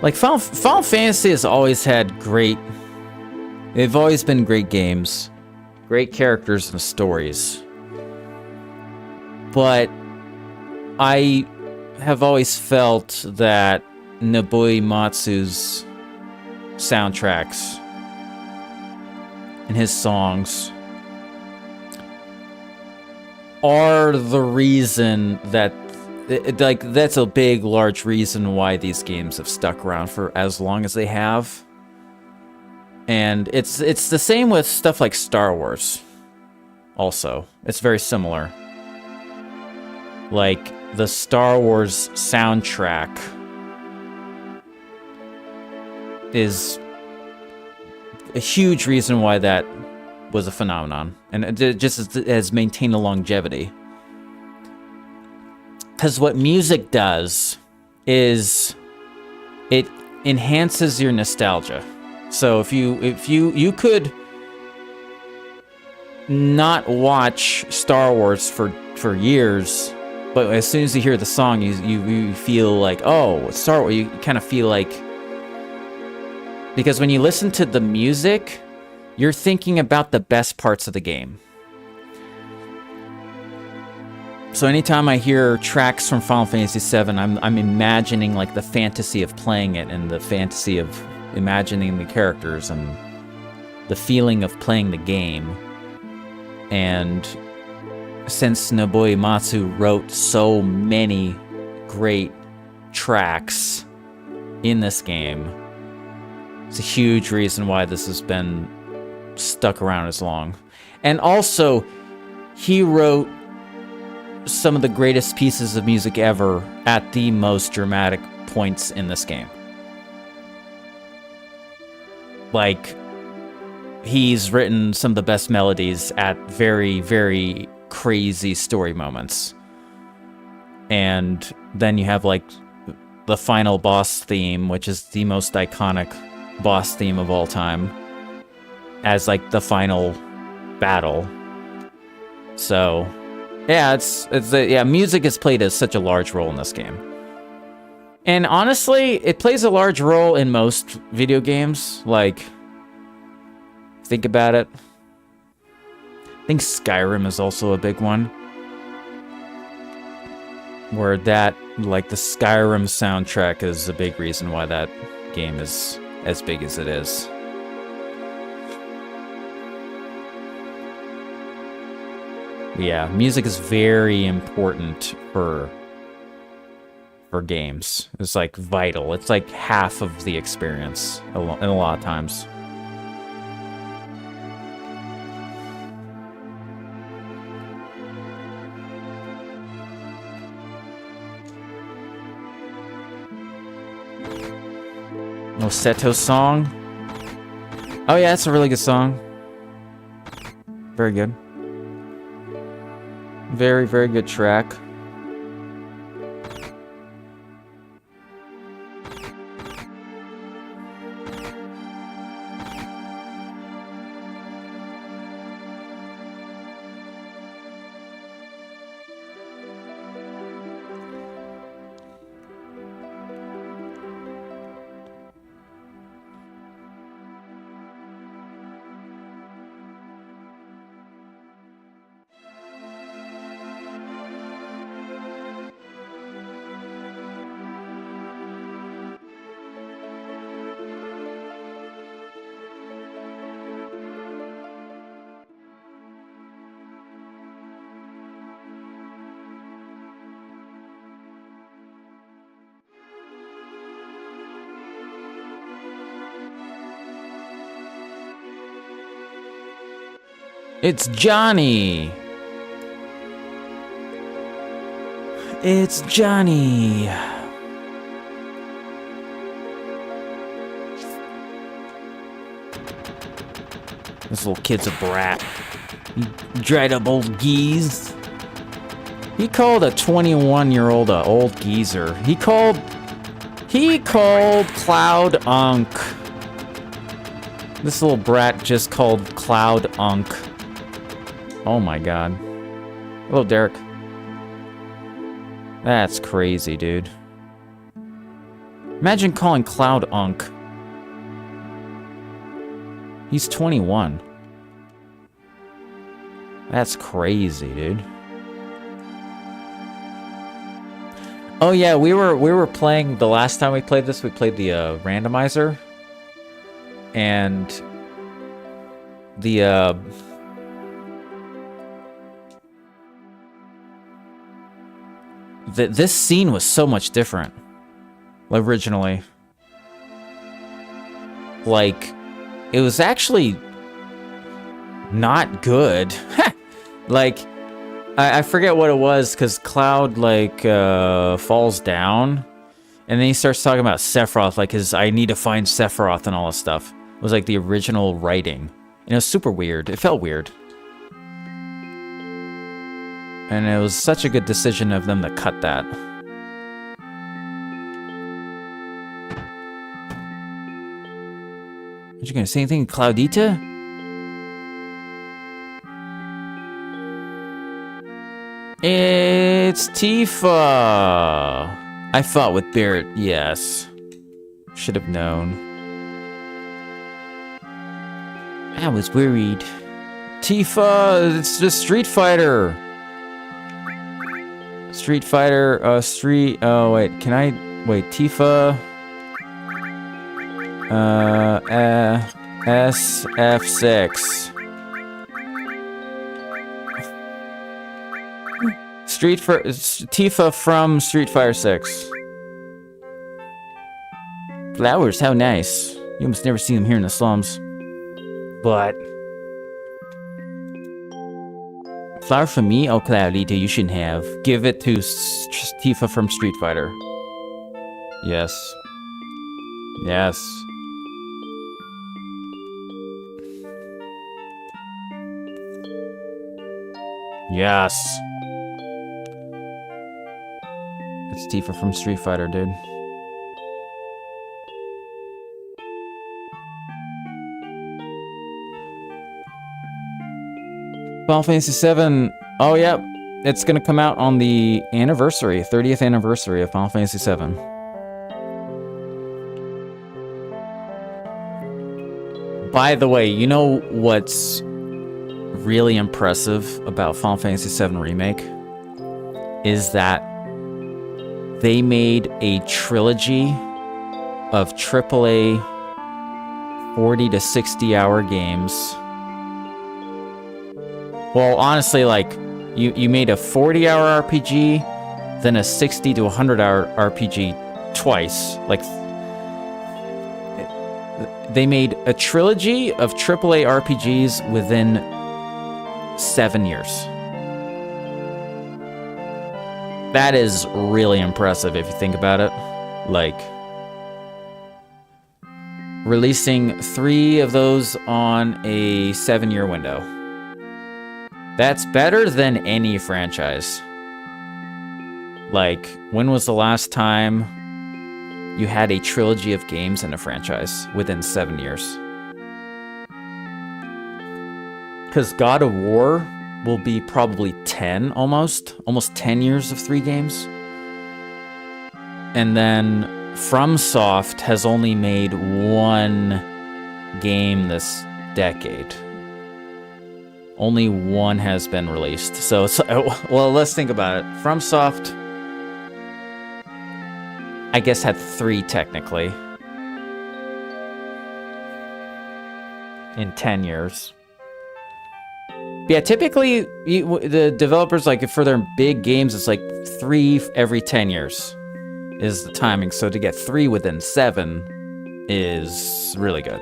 like Final Fantasy has always had they've always been great games, great characters and stories. But I have always felt that Nobuo Uematsu's soundtracks and his songs are the reason that, that's a big, large reason why these games have stuck around for as long as they have. And it's the same with stuff like Star Wars. Also, it's very similar. Like, the Star Wars soundtrack is a huge reason why that was a phenomenon. And it just has maintained a longevity. Because what music does is it enhances your nostalgia. So if you could not watch Star Wars for years, but as soon as you hear the song, you feel like, oh, Star Wars. You kind of feel like, because when you listen to the music, you're thinking about the best parts of the game. So anytime I hear tracks from Final Fantasy VII, I'm imagining like the fantasy of playing it and the fantasy of imagining the characters and the feeling of playing the game. And since Nobuo Uematsu wrote so many great tracks in this game, it's a huge reason why this has been stuck around as long. And also, he wrote some of the greatest pieces of music ever at the most dramatic points in this game. Like, he's written some of the best melodies at very, very crazy story moments. And then you have, like, the final boss theme, which is the most iconic boss theme of all time, as like the final battle. So, yeah, music has played such a large role in this game. And honestly, it plays a large role in most video games. Like, think about it. I think Skyrim is also a big one. Where that, like, the Skyrim soundtrack is a big reason why that game is as big as it is. Yeah, music is very important for games. It's like vital. It's like half of the experience in a lot of times. No Seto song. Oh yeah, it's a really good song. Very good. Very, very good track. It's Johnny! It's Johnny! This little kid's a brat. You dried up old geese. He called a 21-year-old a old geezer. He called Cloud Unk. This little brat just called Cloud Unk. Oh my god. Hello, Derek. That's crazy, dude. Imagine calling Cloud Unk. He's 21. That's crazy, dude. Oh yeah, we were playing the last time we played this. We played the randomizer, and the this scene was so much different originally. Like, it was actually not good. Like, I forget what it was, because Cloud, like, falls down, and then he starts talking about Sephiroth, like I need to find Sephiroth and all this stuff. It was like the original writing. And it was super weird. It felt weird. And it was such a good decision of them to cut that. Are you gonna say anything, Cloudita? It's Tifa! I fought with Barret, yes. Should have known. I was worried. Tifa, it's just Street Fighter! Street Fighter, oh wait, can I, wait, Tifa... SF6. Tifa from Street Fighter 6. Flowers, how nice. You almost never see them here in the slums. But... flower for me? Oh, Cloudita, you shouldn't have. Give it to Tifa from Street Fighter. Yes. Yes. Yes. It's Tifa from Street Fighter, dude. Final Fantasy VII. Oh, yeah. It's going to come out on the anniversary, 30th anniversary of Final Fantasy VII. By the way, you know what's really impressive about Final Fantasy VII Remake? Is that they made a trilogy of AAA 40 to 60 hour games. Well, honestly, like, you made a 40-hour RPG, then a 60 to 100-hour RPG twice. Like, they made a trilogy of AAA RPGs within 7 years. That is really impressive if you think about it. Like, releasing 3 of those on a 7-year window. That's better than any franchise. Like, when was the last time you had a trilogy of games in a franchise within 7 years? Because God of War will be probably 10 almost 10 years of 3 games. And then FromSoft has only made 1 game this decade. Only 1 has been released. So, well, let's think about it. FromSoft, I guess, had 3 technically in 10 years. Yeah, typically the developers, like, for their big games, it's like 3 every 10 years is the timing. So to get 3 within 7 is really good.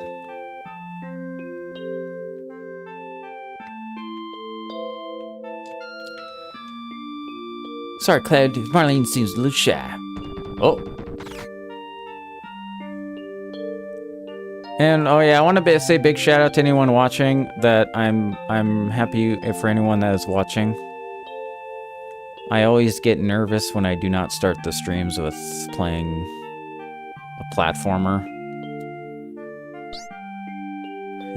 Sorry, Cloud. Marlene seems a little shy. Oh. And oh yeah, I want to say big shout out to anyone watching. That I'm happy for anyone that is watching. I always get nervous when I do not start the streams with playing a platformer.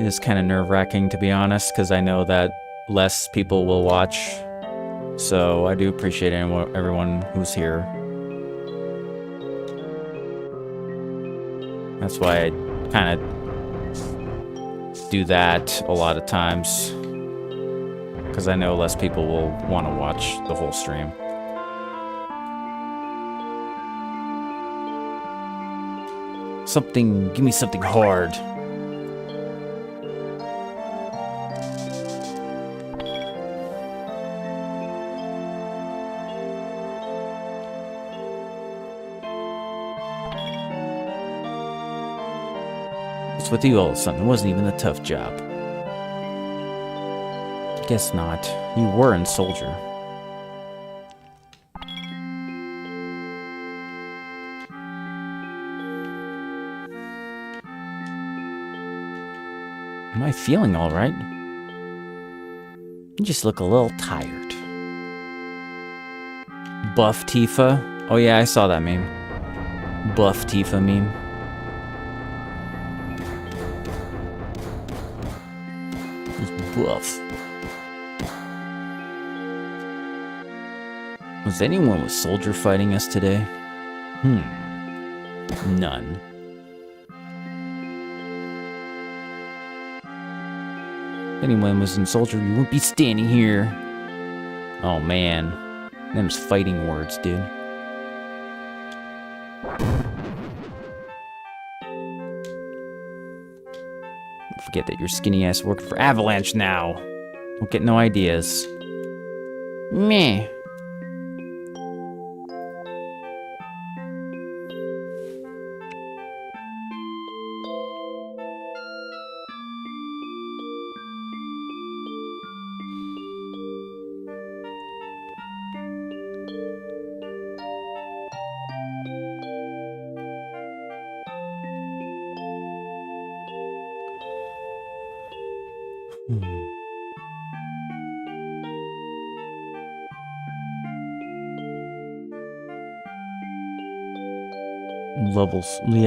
It is kind of nerve-wracking, to be honest, because I know that less people will watch. So I do appreciate everyone who's here. That's why I kind of do that a lot of times, because I know less people will want to watch the whole stream. Give me something hard. With you all of a sudden, it wasn't even a tough job. Guess not. You were in Soldier. Am I feeling all right? You just look a little tired. Buff Tifa. Oh yeah, I saw that meme. Buff Tifa meme. Buff. Was anyone with Soldier fighting us today? None. If anyone was in Soldier, you wouldn't be standing here. Oh man. Them's fighting words, dude. Forget that your skinny ass working for Avalanche now. Don't get no ideas. Meh.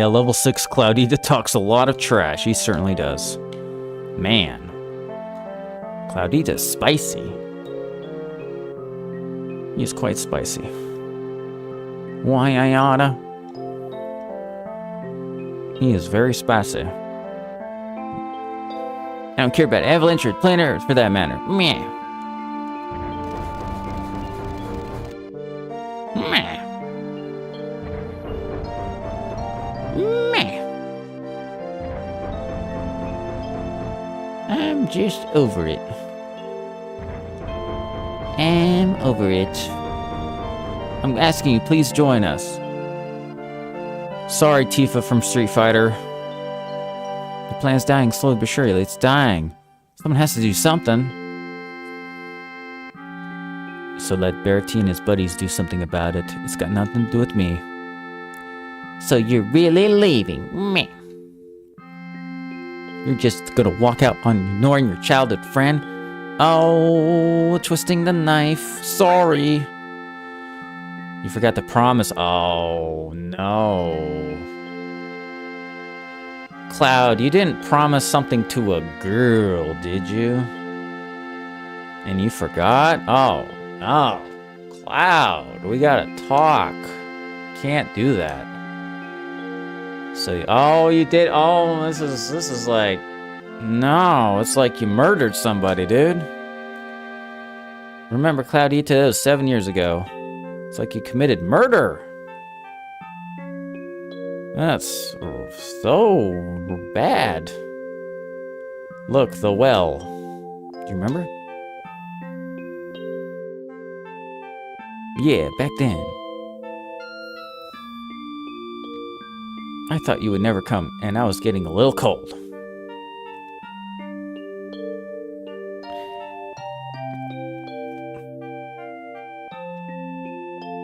Level 6 Cloudy talks a lot of trash. He certainly does. Man. Cloudita's spicy. He's quite spicy. Why, Ayana? He is very spicy. I don't care about Avalanche or Planet Earth for that matter. Meh. Meh. Meh. I'm just over it. I'm over it. I'm asking you, please join us. Sorry, Tifa from Street Fighter. The planet's dying slowly but surely. It's dying. Someone has to do something. So let Bertie and his buddies do something about it. It's got nothing to do with me. So you're really leaving? Meh. You're just gonna walk out on ignoring your childhood friend? Oh, twisting the knife. Sorry. You forgot to promise. Oh, no. Cloud, you didn't promise something to a girl, did you? And you forgot? Oh, no. Cloud, we gotta talk. Can't do that. So, oh, you did? Oh, this is like... No, it's like you murdered somebody, dude. Remember, Cloudita, it was 7 years ago. It's like you committed murder. That's so bad. Look, the well. Do you remember? Yeah, back then. I thought you would never come, and I was getting a little cold.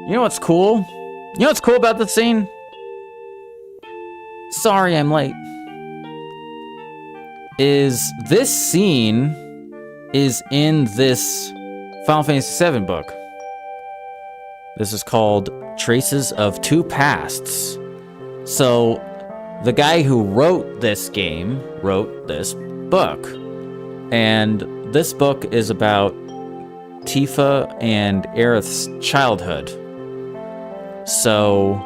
You know what's cool? You know what's cool about the scene? Sorry I'm late. Is this scene is in this Final Fantasy VII book. This is called Traces of Two Pasts. So the guy who wrote this game wrote this book. And this book is about Tifa and Aerith's childhood. So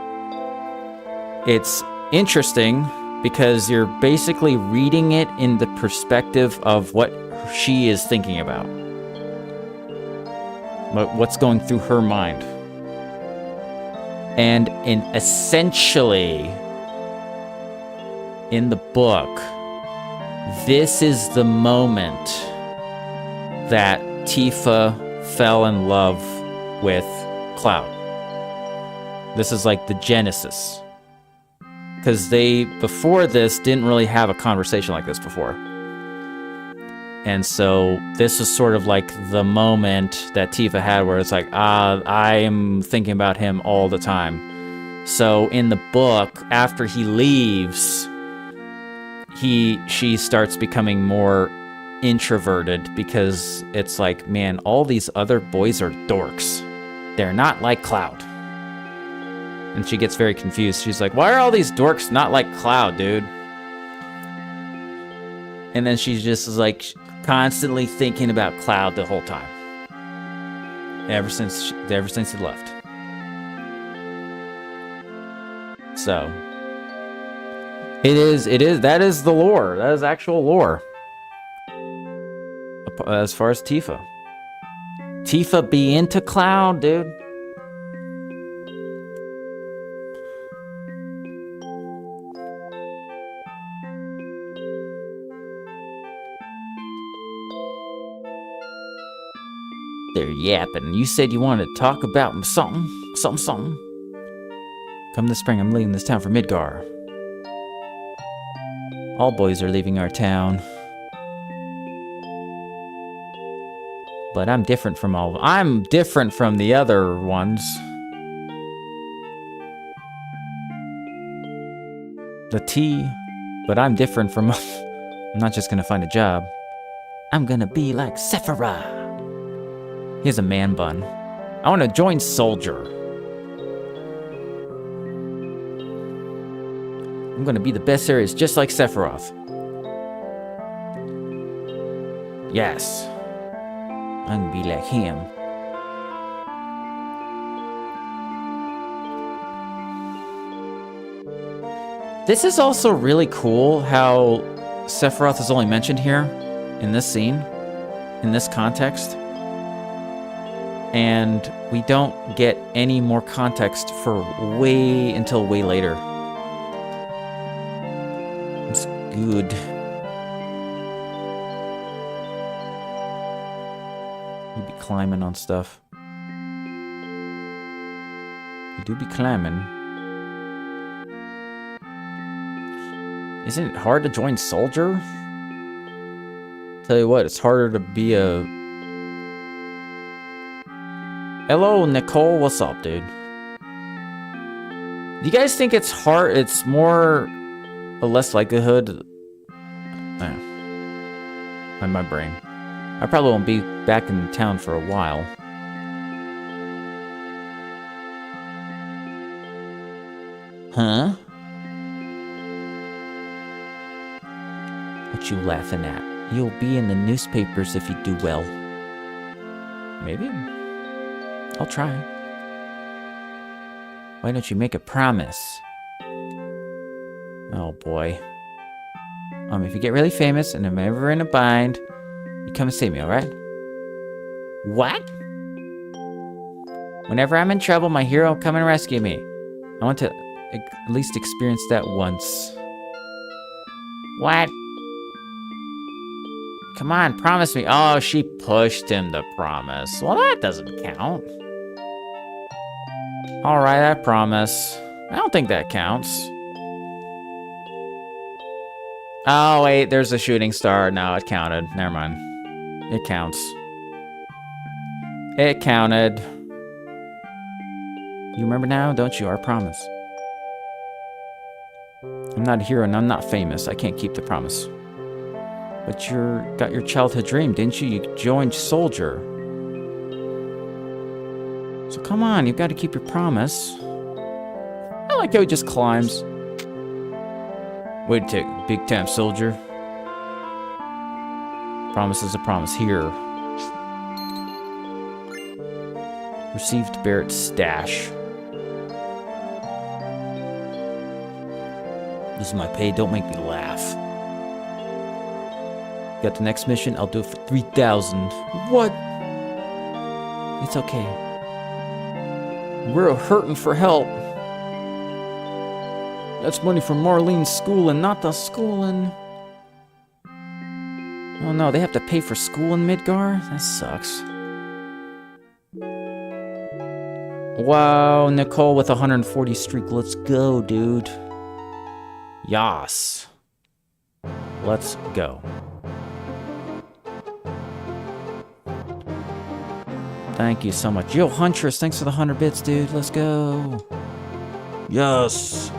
it's interesting because you're basically reading it in the perspective of what she is thinking about. What's going through her mind. And essentially, in the book, this is the moment that Tifa fell in love with Cloud. This is like the genesis. Because they, before this, didn't really have a conversation like this before. And so this is sort of like the moment that Tifa had where it's like, I am thinking about him all the time. So in the book, after he leaves, she starts becoming more introverted because it's like, man, all these other boys are dorks. They're not like Cloud. And she gets very confused. She's like, why are all these dorks not like Cloud, dude? And then she just is like constantly thinking about Cloud the whole time. Ever since he left. So that is the lore. That is actual lore. As far as Tifa. Tifa be into Cloud, dude. They're yapping. You said you wanted to talk about something. Come this spring, I'm leaving this town for Midgar. All boys are leaving our town. But I'm different from all of them. I'm different from the other ones. The T, but I'm different from... I'm not just gonna find a job. I'm gonna be like Sephiroth. He has a man bun. I want to join Soldier. I'm going to be the best series, just like Sephiroth. Yes. I'm gonna be like him. This is also really cool how Sephiroth is only mentioned here in this scene, in this context. And we don't get any more context for until way later. It's good. You be climbing on stuff. You do be climbing. Isn't it hard to join Soldier? Tell you what, it's harder to be a... Hello, Nicole. What's up, dude? Do you guys think it's hard? It's more or less likelihood... my brain. I probably won't be back in town for a while. Huh? What you laughing at? You'll be in the newspapers if you do well. Maybe. I'll try. Why don't you make a promise? Oh boy. If you get really famous and I'm ever in a bind, you come and see me, alright? What? Whenever I'm in trouble, my hero will come and rescue me. I want to at least experience that once. What? Come on, promise me. Oh, she pushed him to promise. Well, that doesn't count. Alright, I promise. I don't think that counts. Oh, wait, there's a shooting star. No, it counted. Never mind. It counts. It counted. You remember now, don't you? Our promise. I'm not a hero and I'm not famous. I can't keep the promise. But you got your childhood dream, didn't you? You joined Soldier. So come on, you've got to keep your promise. I like how he just climbs. Wait a tick, big time soldier. Promise is a promise. Here. Received Barrett's stash. This is my pay, don't make me laugh. Got the next mission, I'll do it for 3,000. What? It's okay. We're hurting for help. That's money for Marlene's schooling, not the schooling. Oh no, they have to pay for school in Midgar? That sucks. Wow, Nicole with 140 streak. Let's go, dude. Yas. Let's go. Thank you so much. Yo, Huntress, thanks for the 100 bits, dude. Let's go. Yes.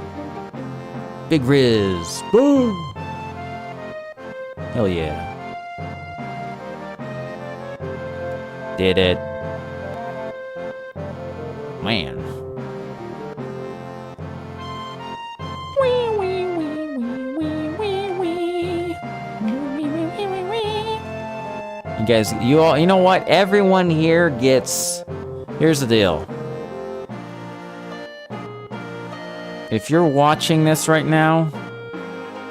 Big Riz. Boom. Hell yeah. Did it. Man. You guys, you know what? Everyone here gets... Here's the deal. If you're watching this right now,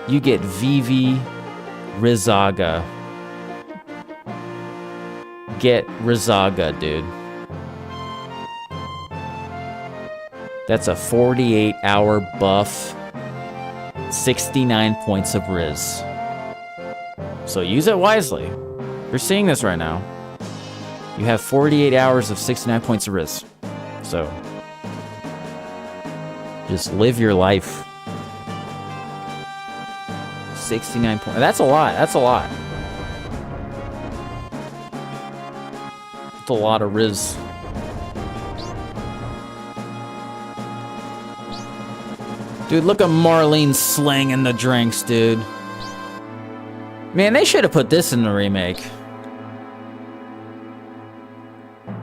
you get Vivi Rizaga. Get Rizaga, dude. That's a 48-hour buff. 69 points of Riz. So use it wisely. You're seeing this right now. You have 48 hours of 69 points of Riz. So just live your life. 69 points. That's a lot. That's a lot. That's a lot of Riz. Dude, look at Marlene slanging the drinks, dude. Man, they should have put this in the remake.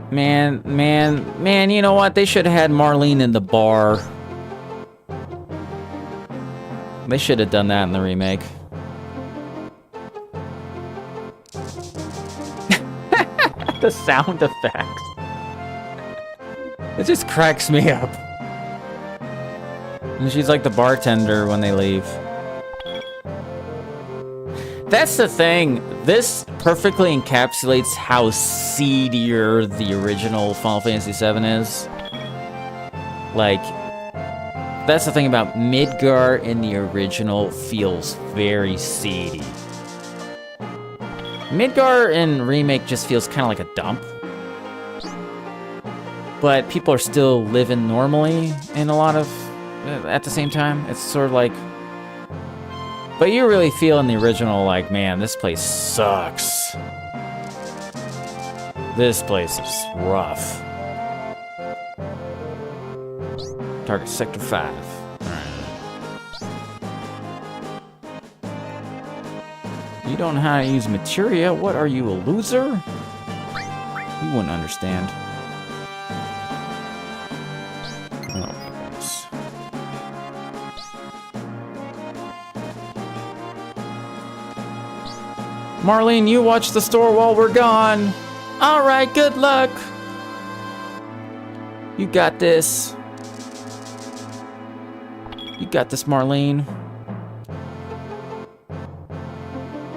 Man, you know what? They should have had Marlene in the bar. They should have done that in the remake. the sound effects. It just cracks me up. And she's like the bartender when they leave. That's the thing. This perfectly encapsulates how seedier the original Final Fantasy VII is. Like, that's the thing about Midgar in the original feels very seedy. Midgar in Remake just feels kind of like a dump. But people are still living normally in a lot of... at the same time. It's sort of like... But you really feel in the original like, man, this place sucks. This place is rough. Target Sector 5. Alright. You don't know how to use materia? What are you, a loser? You wouldn't understand. Oh my goodness. Marlene, you watch the store while we're gone. Alright, good luck. You got this. You got this, Marlene.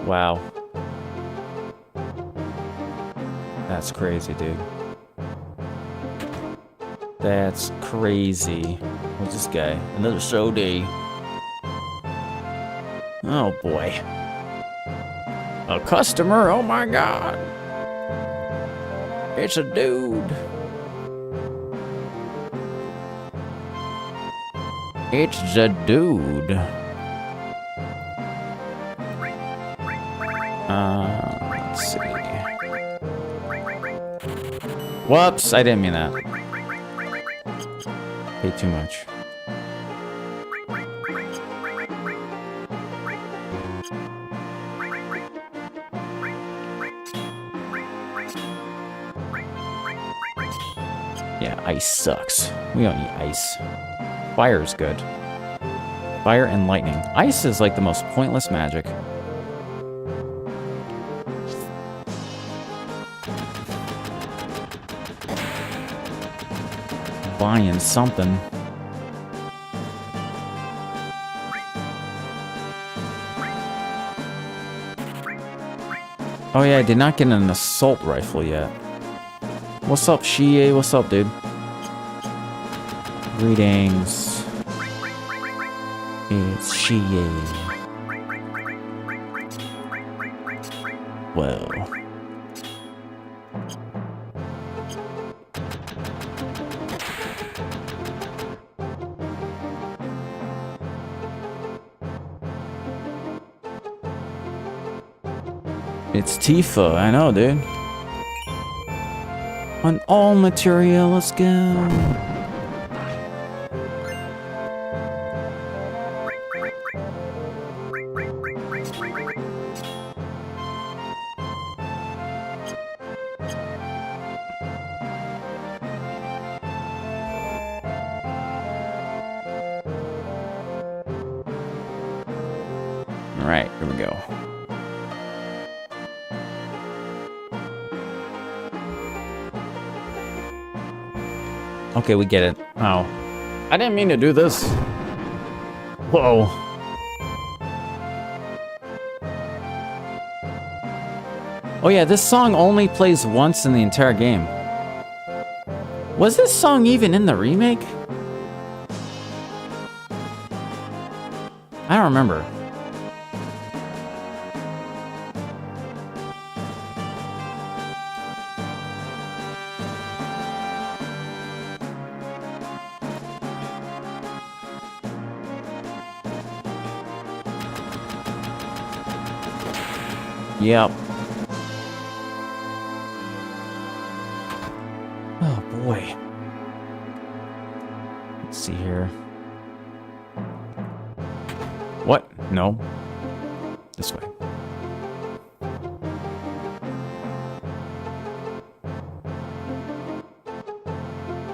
Wow. That's crazy, dude. That's crazy. What's this guy? Another Sode. Oh boy. A customer? Oh my god. It's a dude. It's the dude. Let's see. Whoops, I didn't mean that. Paid too much. Yeah, ice sucks. We don't eat ice. Fire's good. Fire and lightning. Ice is like the most pointless magic. Buying something. Oh yeah, I did not get an assault rifle yet. What's up, Shie? What's up, dude? Greetings. It's Shie. Whoa. It's Tifa, I know, dude. On all material, let's go. All right, here we go. Okay, we get it. Oh. I didn't mean to do this. Whoa. Oh yeah, this song only plays once in the entire game. Was this song even in the remake? I don't remember. Yep. Oh boy. Let's see here. What? No. This way.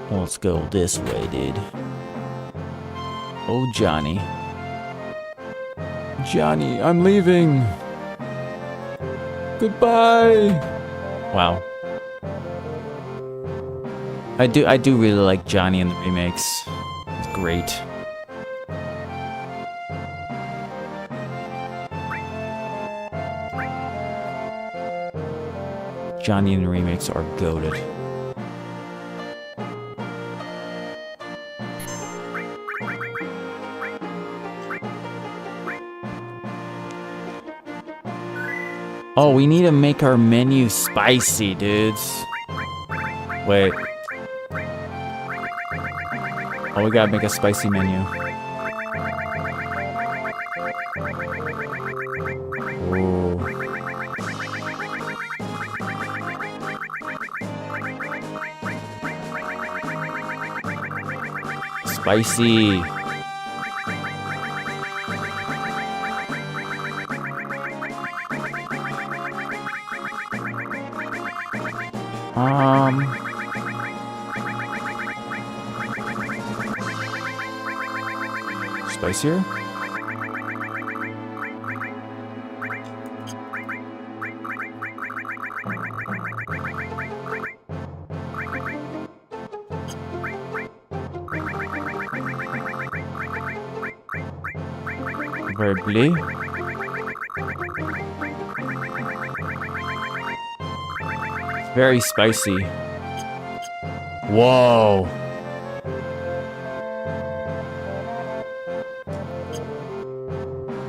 Let's go this way, dude. Oh, Johnny. Johnny, I'm leaving. Goodbye. Wow. I do really like Johnny in the remakes. It's great. Johnny in the remakes are goated. Oh, we need to make our menu spicy, dudes. Wait. Oh, we gotta make a spicy menu. Ooh. Spicy. Spicier? Very blue. Very spicy. Whoa.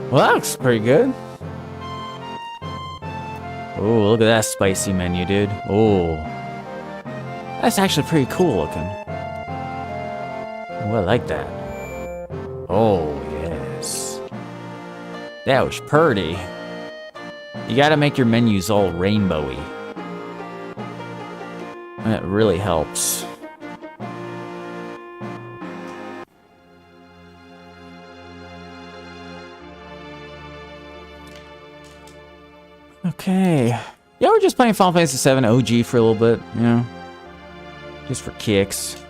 Well, that looks pretty good. Oh, look at that spicy menu, dude. Oh. That's actually pretty cool looking. Oh, I like that. Oh, yes. That was pretty. You gotta make your menus all rainbowy. That really helps. Okay. Yeah, we're just playing Final Fantasy VII OG for a little bit, you know? Just for kicks.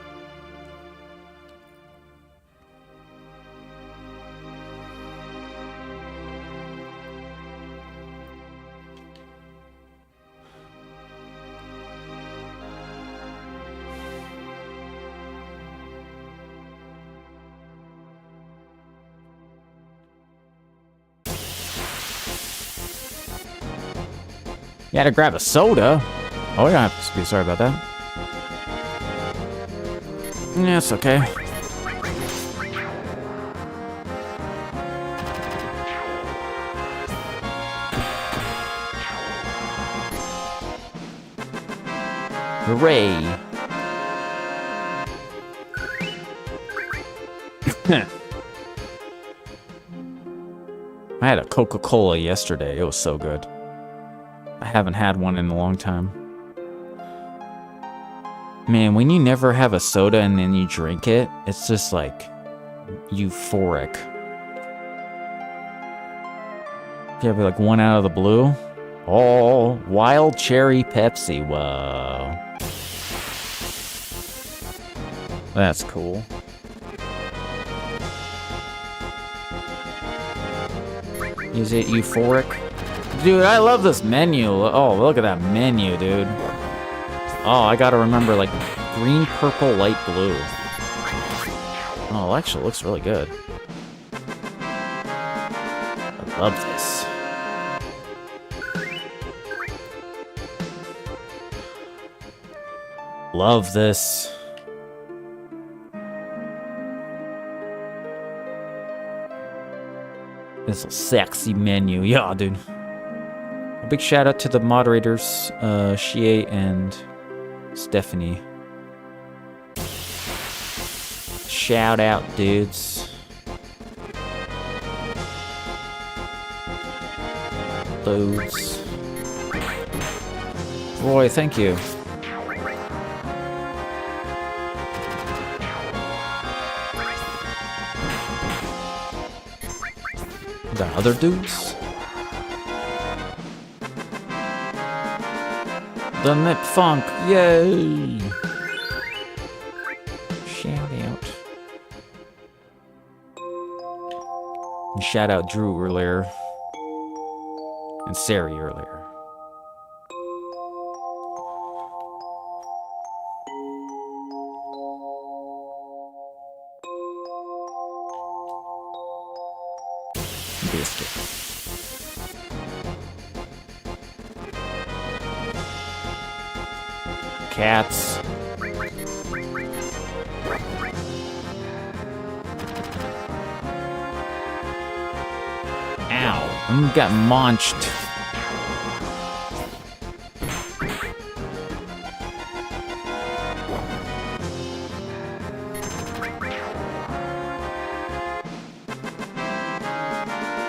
You had to grab a soda. Oh, you don't have to be sorry about that. Yeah, it's okay. Hooray. I had a Coca-Cola yesterday. It was so good. I haven't had one in a long time. Man, when you never have a soda and then you drink it, it's just like euphoric. You have like one out of the blue. Oh, wild cherry Pepsi. Whoa. That's cool. Is it euphoric? Dude, I love this menu. Oh, look at that menu, dude. Oh, I gotta remember, like, green, purple, light blue. Oh, it actually looks really good. I love this. Love this. It's a sexy menu. Yeah, dude. A big shout out to the moderators, Shie and Stephanie. Shout out, dudes. Dudes. Roy, thank you. The other dudes? The Nip Funk, yay! Shout out. And shout out Drew earlier. And Sari earlier. biscuit. Cats. Ow. I got launched.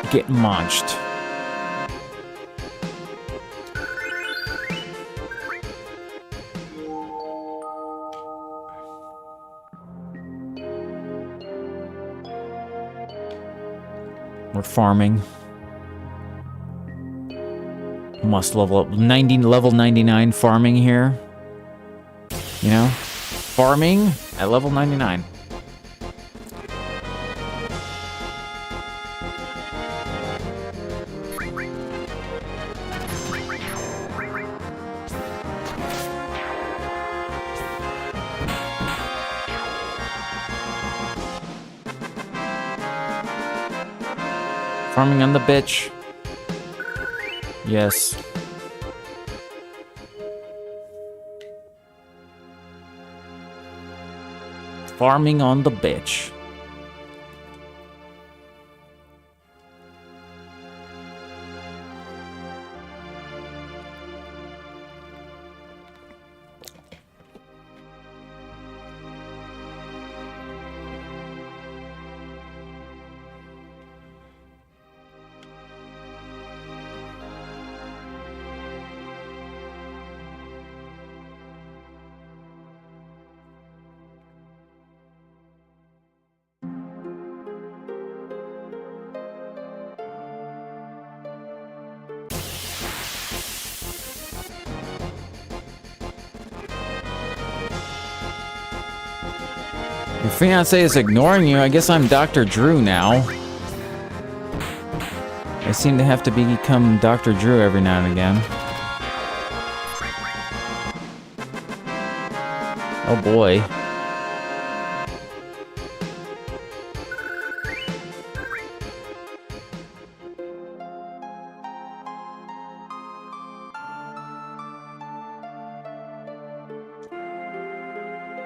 Get launched. We're farming. Must level up. Level 99 farming here. You know? Farming at level 99. Farming on the bitch. Yes. Farming on the bitch. Your fiancé is ignoring you. I guess I'm Dr. Drew now. I seem to have to become Dr. Drew every now and again. Oh boy.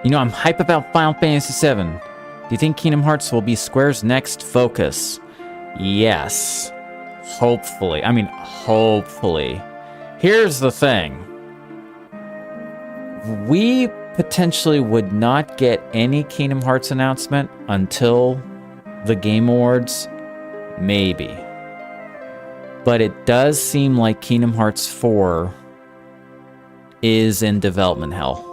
You know, I'm hype about Final Fantasy VII. Do you think Kingdom Hearts will be Square's next focus? Yes. Hopefully. I mean, hopefully. Here's the thing. We potentially would not get any Kingdom Hearts announcement until the Game Awards. Maybe. But it does seem like Kingdom Hearts 4 is in development hell.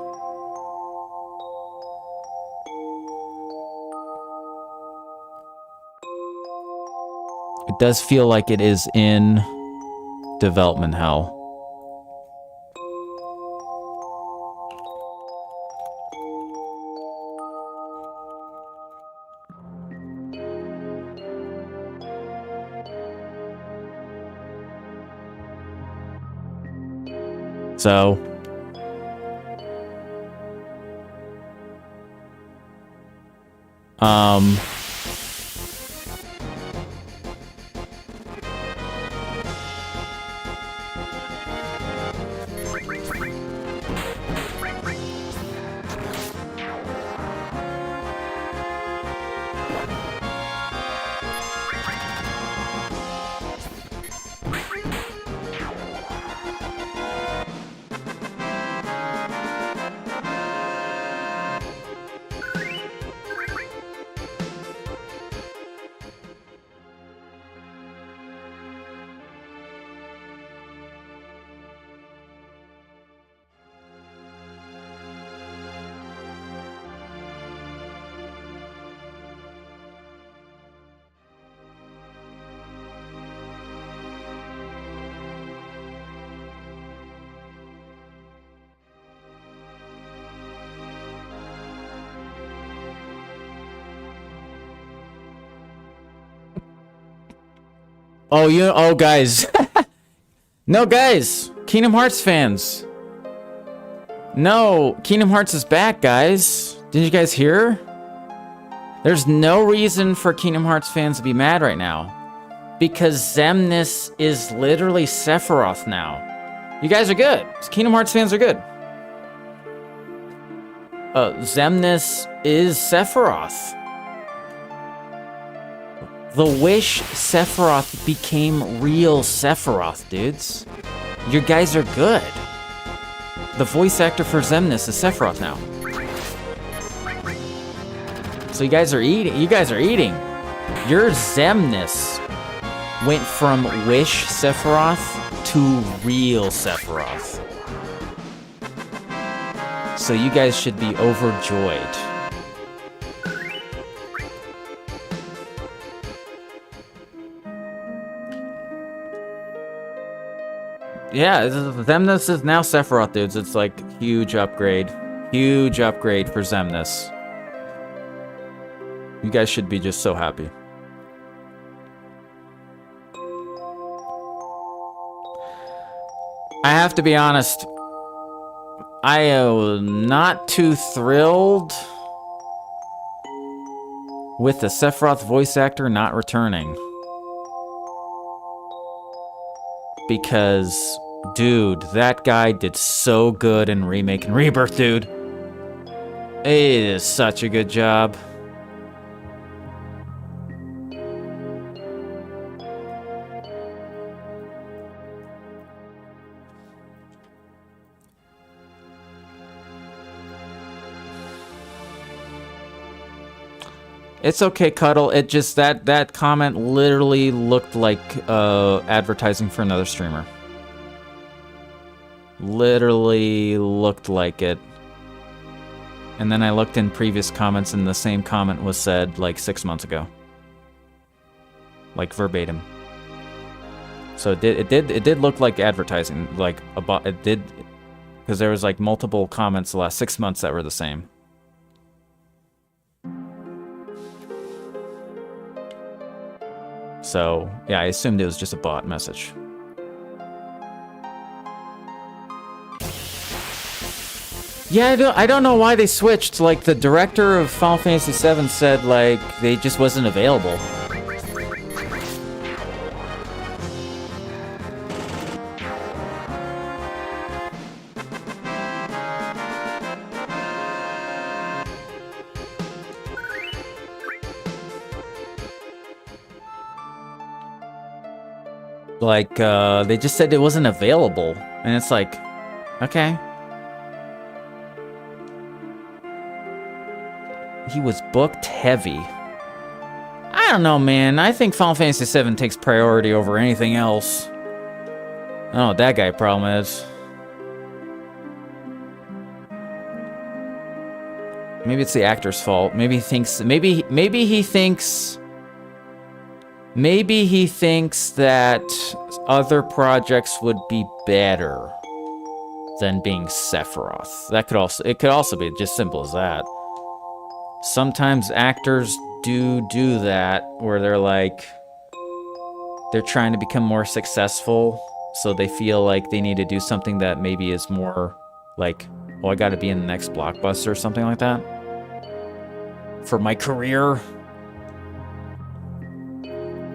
It does feel like it is in development hell. So oh, guys. No, guys. Kingdom Hearts fans. No, Kingdom Hearts is back, guys. Didn't you guys hear? There's no reason for Kingdom Hearts fans to be mad right now. Because Xemnas is literally Sephiroth now. You guys are good. Kingdom Hearts fans are good. Xemnas is Sephiroth. The Wish Sephiroth became real Sephiroth, dudes. You guys are good. The voice actor for Xemnas is Sephiroth now. So you guys are eating. Your Xemnas went from Wish Sephiroth to real Sephiroth. So you guys should be overjoyed. Yeah, Xemnas is now Sephiroth, dudes. It's like huge upgrade. Huge upgrade for Xemnas. You guys should be just so happy. I have to be honest. I am not too thrilled with the Sephiroth voice actor not returning. Because, dude, that guy did so good in Remake and Rebirth, dude. It is such a good job. It's okay, Cuddle. It just that comment literally looked like advertising for another streamer. Literally looked like it. And then I looked in previous comments and the same comment was said like 6 months ago. Like verbatim. So it did look like advertising, like it did, because there was like multiple comments the last 6 months that were the same. So, yeah, I assumed it was just a bot message. Yeah, I don't know why they switched. Like, the director of Final Fantasy VII said, like, they just wasn't available. Like, they just said it wasn't available. And it's like, okay. He was booked heavy. I don't know, man. I think Final Fantasy VII takes priority over anything else. I don't know what that guy's problem is. Maybe it's the actor's fault. Maybe he thinks... Maybe he thinks that other projects would be better than being Sephiroth. It could also be just simple as that. Sometimes actors do that, where they're trying to become more successful, so they feel like they need to do something that maybe is more like, oh, I gotta be in the next blockbuster or something like that for my career.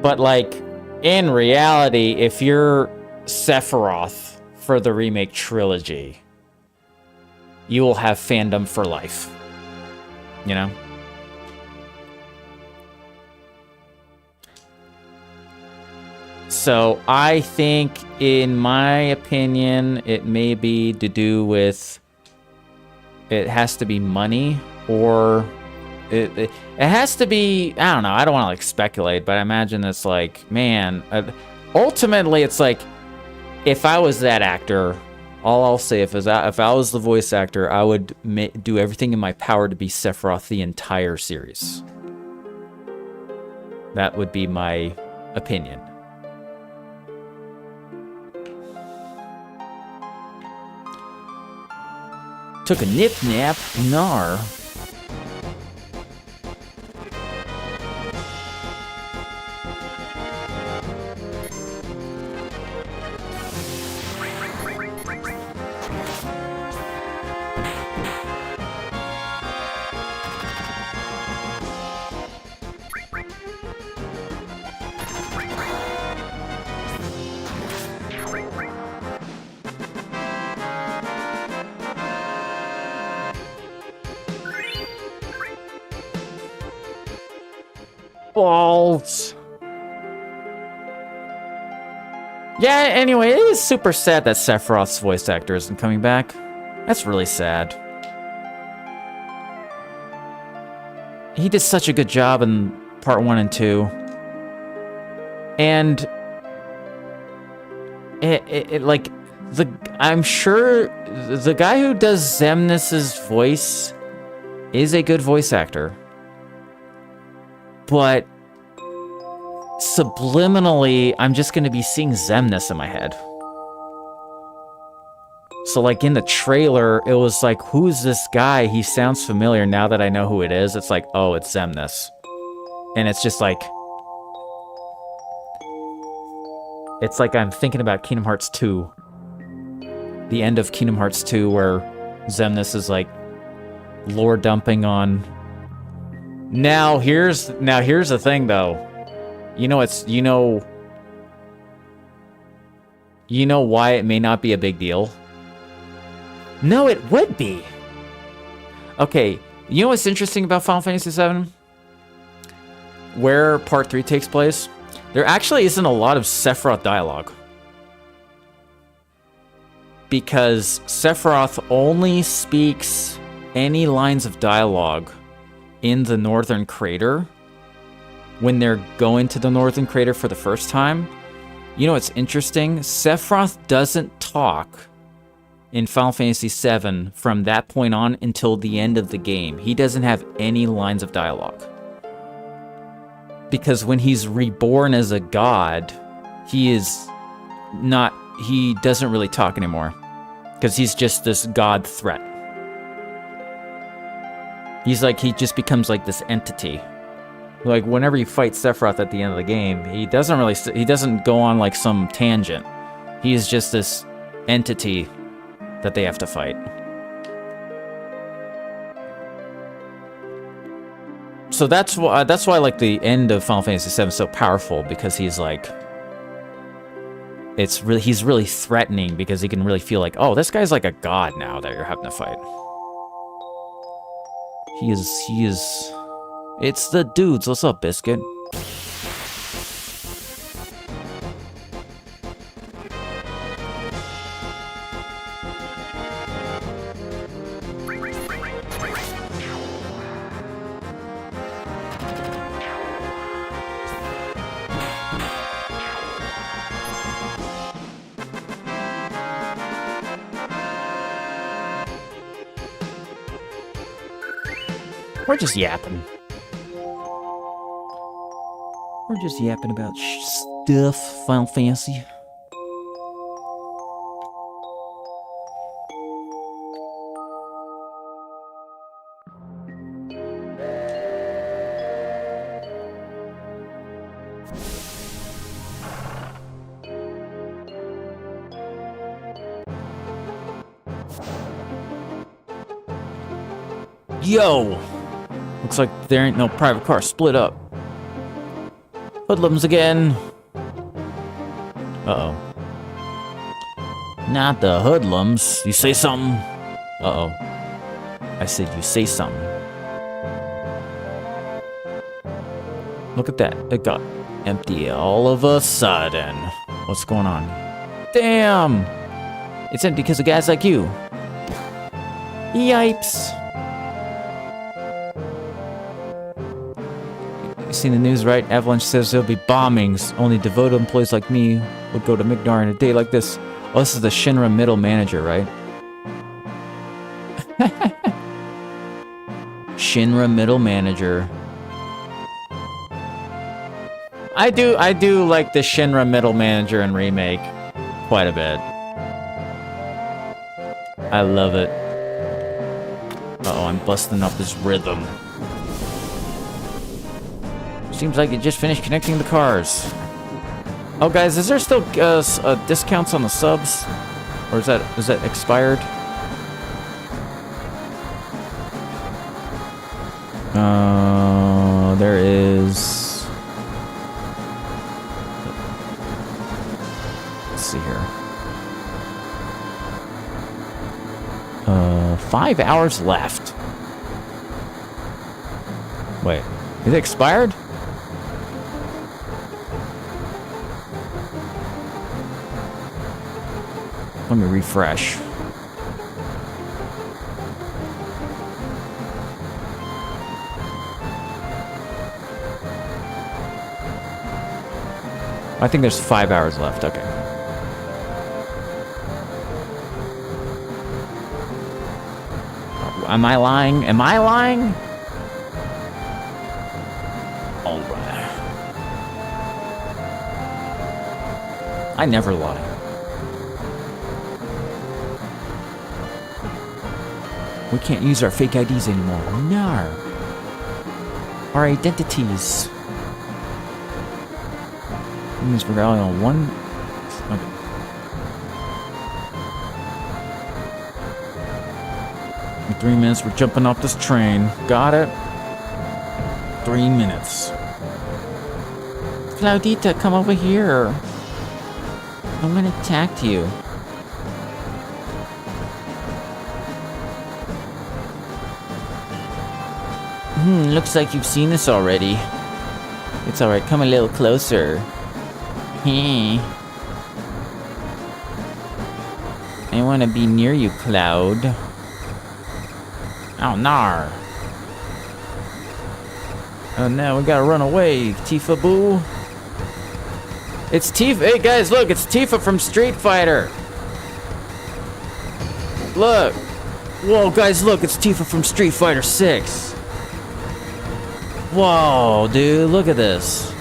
But, like, in reality, if you're Sephiroth for the remake trilogy, you will have fandom for life. You know? So, I think, in my opinion, it may be to do with... It has to be money, or... It has to be, I don't know, I don't want to like speculate, but I imagine it's like, man, ultimately it's like, if I was that actor, all I'll say, if I was the voice actor, I would do everything in my power to be Sephiroth the entire series. That would be my opinion. Took a nip-nap, nar. Balls. Yeah, anyway, it is super sad that Sephiroth's voice actor isn't coming back. That's really sad. He did such a good job in part 1 and 2. And I'm sure the guy who does Xemnas's voice is a good voice actor. But subliminally, I'm just going to be seeing Xemnas in my head. So, like, in the trailer, it was like, who's this guy? He sounds familiar. Now that I know who it is, it's like, oh, it's Xemnas. And it's just like... It's like I'm thinking about Kingdom Hearts 2. The end of Kingdom Hearts 2, where Xemnas is, like, lore dumping on... Now here's the thing, though. You know why it may not be a big deal? No, it would be. Okay, you know what's interesting about Final Fantasy VII? Where Part 3 takes place? There actually isn't a lot of Sephiroth dialogue. Because Sephiroth only speaks any lines of dialogue in the Northern Crater when they're going to the Northern Crater for the first time. You know what's interesting? Sephiroth doesn't talk in Final Fantasy VII from that point on until the end of the game. He doesn't have any lines of dialogue. Because when he's reborn as a god, he doesn't really talk anymore. Because he's just this god threat. He just becomes like this entity. Like, whenever you fight Sephiroth at the end of the game, he doesn't go on like some tangent. He is just this entity that they have to fight. So that's why like the end of Final Fantasy VII is so powerful, because he's like, he's really threatening, because he can really feel like, oh, this guy's like a god now that you're having to fight. He is. It's the dudes. What's up, Biscuit? We're just yapping. We're just yapping about stuff, Final Fantasy. Yo! Looks like there ain't no private car. Split up. Hoodlums again. Uh-oh. Not the hoodlums. You say something? Uh-oh. I said you say something. Look at that. It got empty all of a sudden. What's going on? Damn! It's empty because of guys like you. Yipes. Seen the news, right? Avalanche says there'll be bombings. Only devoted employees like me would go to Mignar in a day like this. Oh, this is the Shinra middle manager, right? Shinra middle manager. I do like the Shinra middle manager and remake quite a bit. I love it. Uh-oh, I'm busting up this rhythm. Seems like it just finished connecting the cars. Oh, guys, is there still discounts on the subs? Or is that expired? There is... Let's see here. 5 hours left. Wait, is it expired? Let me refresh. I think there's 5 hours left. Okay. Am I lying? Am I lying? All right. I never lie. We can't use our fake IDs anymore. No. Our identities. Means we're only on one. Okay. In 3 minutes, we're jumping off this train. Got it? 3 minutes. Claudita, come over here. I'm gonna attack you. Looks like you've seen this already. It's alright, come a little closer. I want to be near you, Cloud. Oh, nar. Oh, no, we gotta run away, Tifa Boo. It's Tifa. Hey, guys, look, it's Tifa from Street Fighter. Look. Whoa, guys, look, it's Tifa from Street Fighter 6. Whoa, dude, look at this.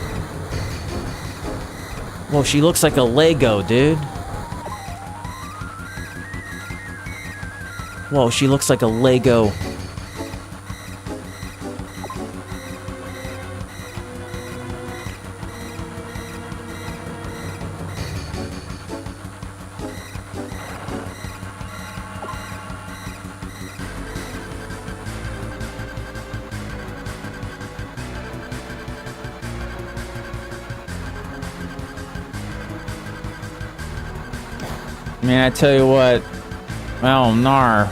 Whoa, she looks like a Lego, dude. Whoa, she looks like a Lego. Man, I tell you what. Oh, nar.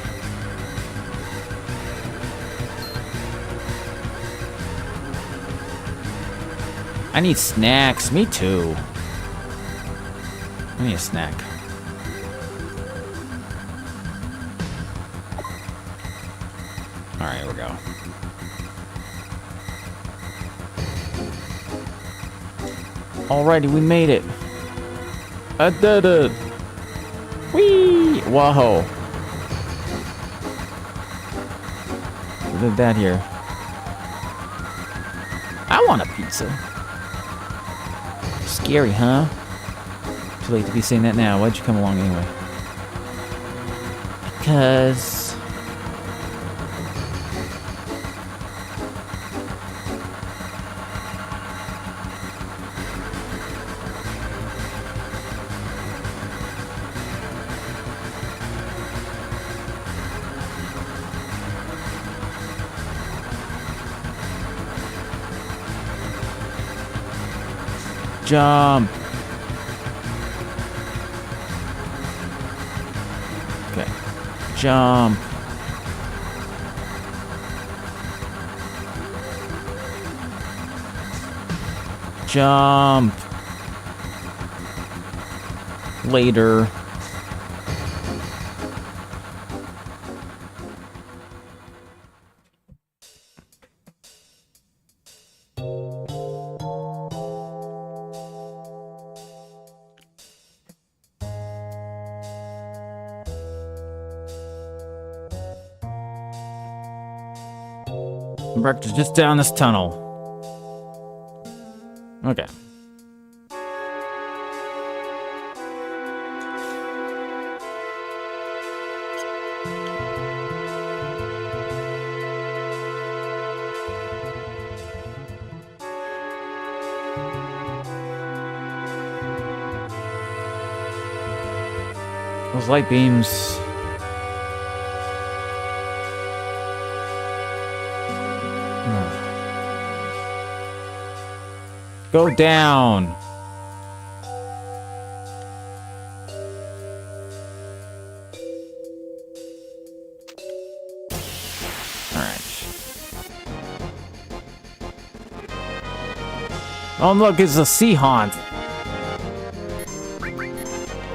I need snacks. Me too. I need a snack. Alright, here we go. Alrighty, we made it. I did it. Whee! Whoa. Look at that here. I want a pizza. Scary, huh? Too late to be saying that now. Why'd you come along anyway? Because... Jump. Okay. Jump. Jump. Later. Breakfast just down this tunnel. Okay. Those light beams. Go down. Alright. Oh, look, it's a sea haunt.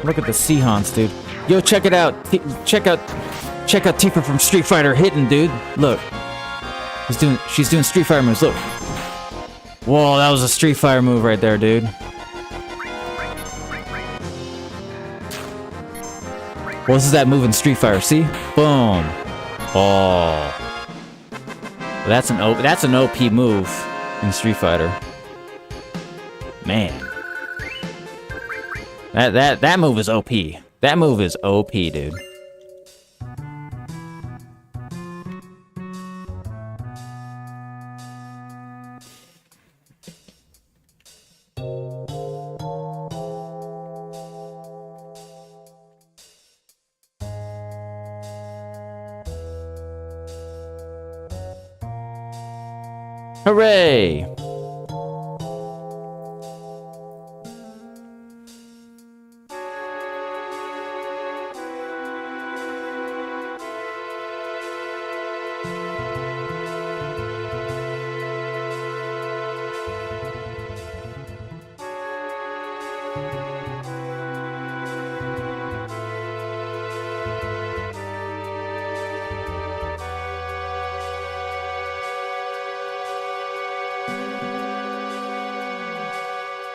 Look at the sea haunts, dude. Yo, check it out. Check out Tifa from Street Fighter hitting, dude. Look. She's doing Street Fighter moves. Look. Whoa, that was a Street Fighter move right there, dude. Well, this is that move in Street Fighter. See? Boom. Oh. That's an OP move in Street Fighter. Man. That move is OP. That move is OP, dude. Hooray!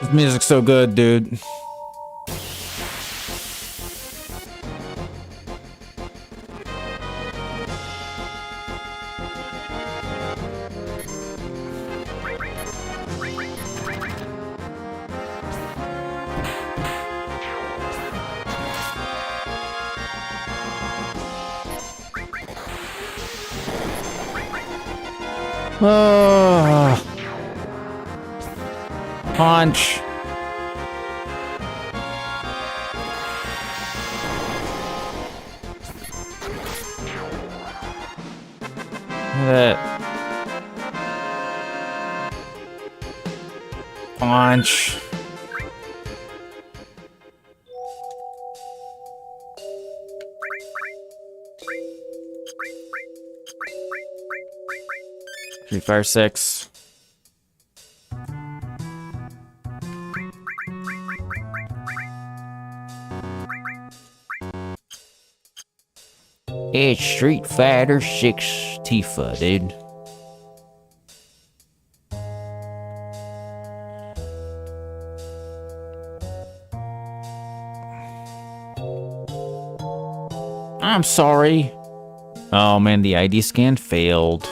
This music's so good, dude. Oh. Punch. Look at that. Punch. Street Fighter 6. It's Street Fighter 6 Tifa, dude. I'm sorry. Oh man, the ID scan failed.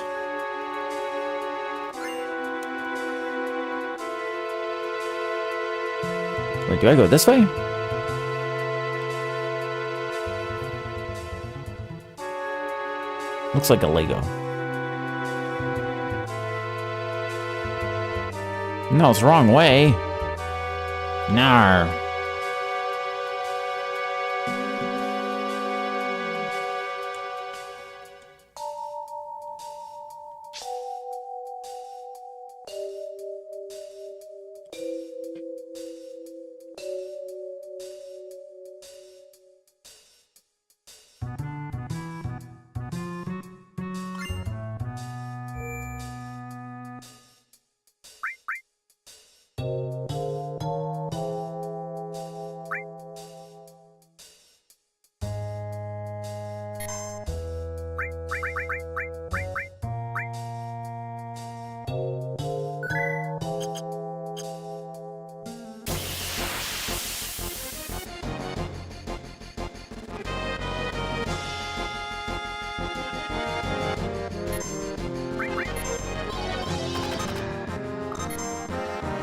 Wait, do I go this way? Looks like a Lego. No, it's the wrong way. Nar.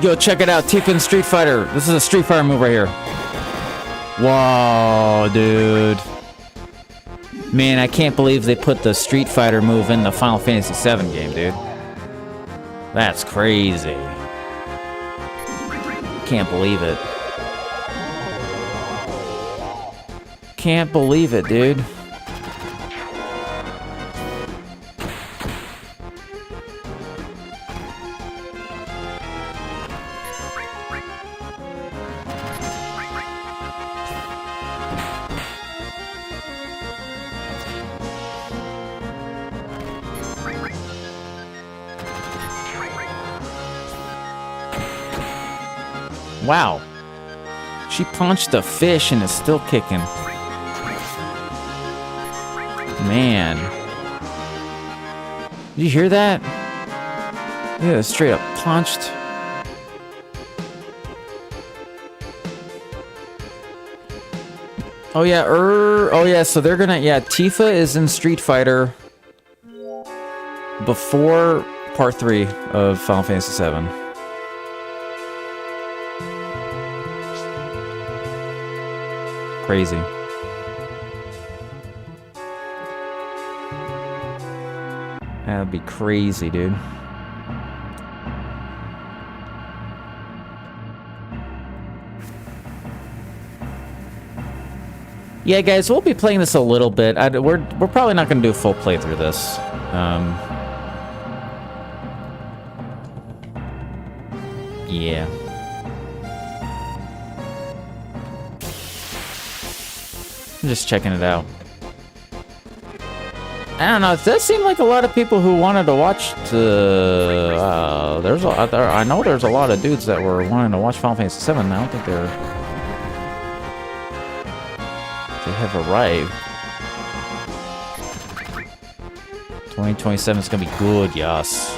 Yo, check it out. Tifa in Street Fighter. This is a Street Fighter move right here. Whoa, dude. Man, I can't believe they put the Street Fighter move in the Final Fantasy VII game, dude. That's crazy. Can't believe it. Can't believe it, dude. Wow. She punched a fish and is still kicking. man. Did you hear that? Yeah, straight up punched. Oh yeah, oh yeah, so they're gonna, yeah, Tifa is in Street Fighter before Part 3 of Final Fantasy VII. Crazy. That'd be crazy, dude. Yeah, guys, we'll be playing this a little bit. We're probably not going to do a full playthrough of this. Yeah. I'm just checking it out. I don't know. It does seem like a lot of people who wanted to watch the. I know there's a lot of dudes that were wanting to watch Final Fantasy VII. I don't think they have arrived. 2027 is gonna be good, yes.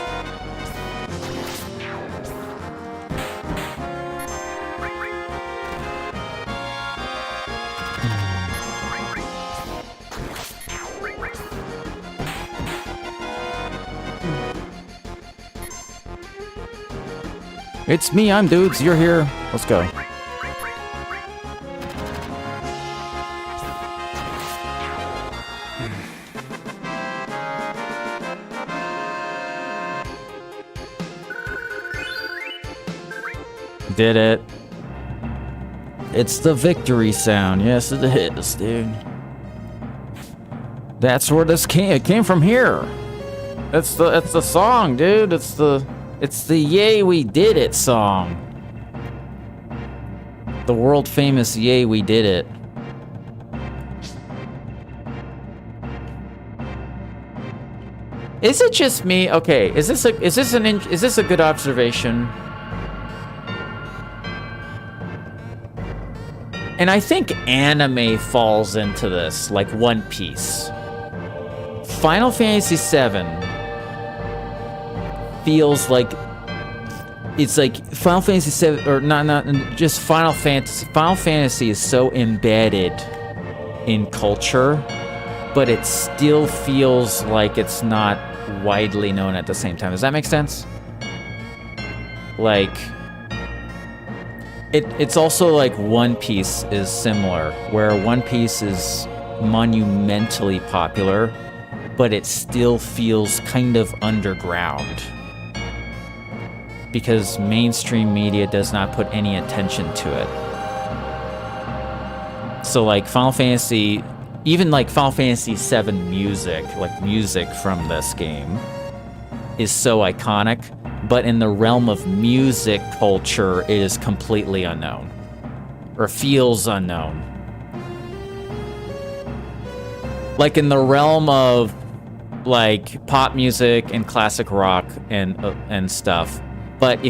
It's me, I'm Dudes, you're here. Let's go. Did it. It's the victory sound. Yes, it is, dude. That's where this came. It came from here. It's the song, dude. It's the Yay We Did It song. The world famous Yay We Did It. Is it just me? Okay, is this a good observation? And I think anime falls into this, like One Piece. Final Fantasy VII feels like it's like Final Fantasy VII, or not just Final Fantasy. Final Fantasy is so embedded in culture, but it still feels like it's not widely known at the same time. Does that make sense? Like, it's also like One Piece is similar, where One Piece is monumentally popular, but it still feels kind of underground because mainstream media does not put any attention to it. So like Final Fantasy, even like Final Fantasy VII music, like music from this game, is so iconic, but in the realm of music culture, it is completely unknown, or feels unknown. Like in the realm of like pop music and classic rock and stuff, but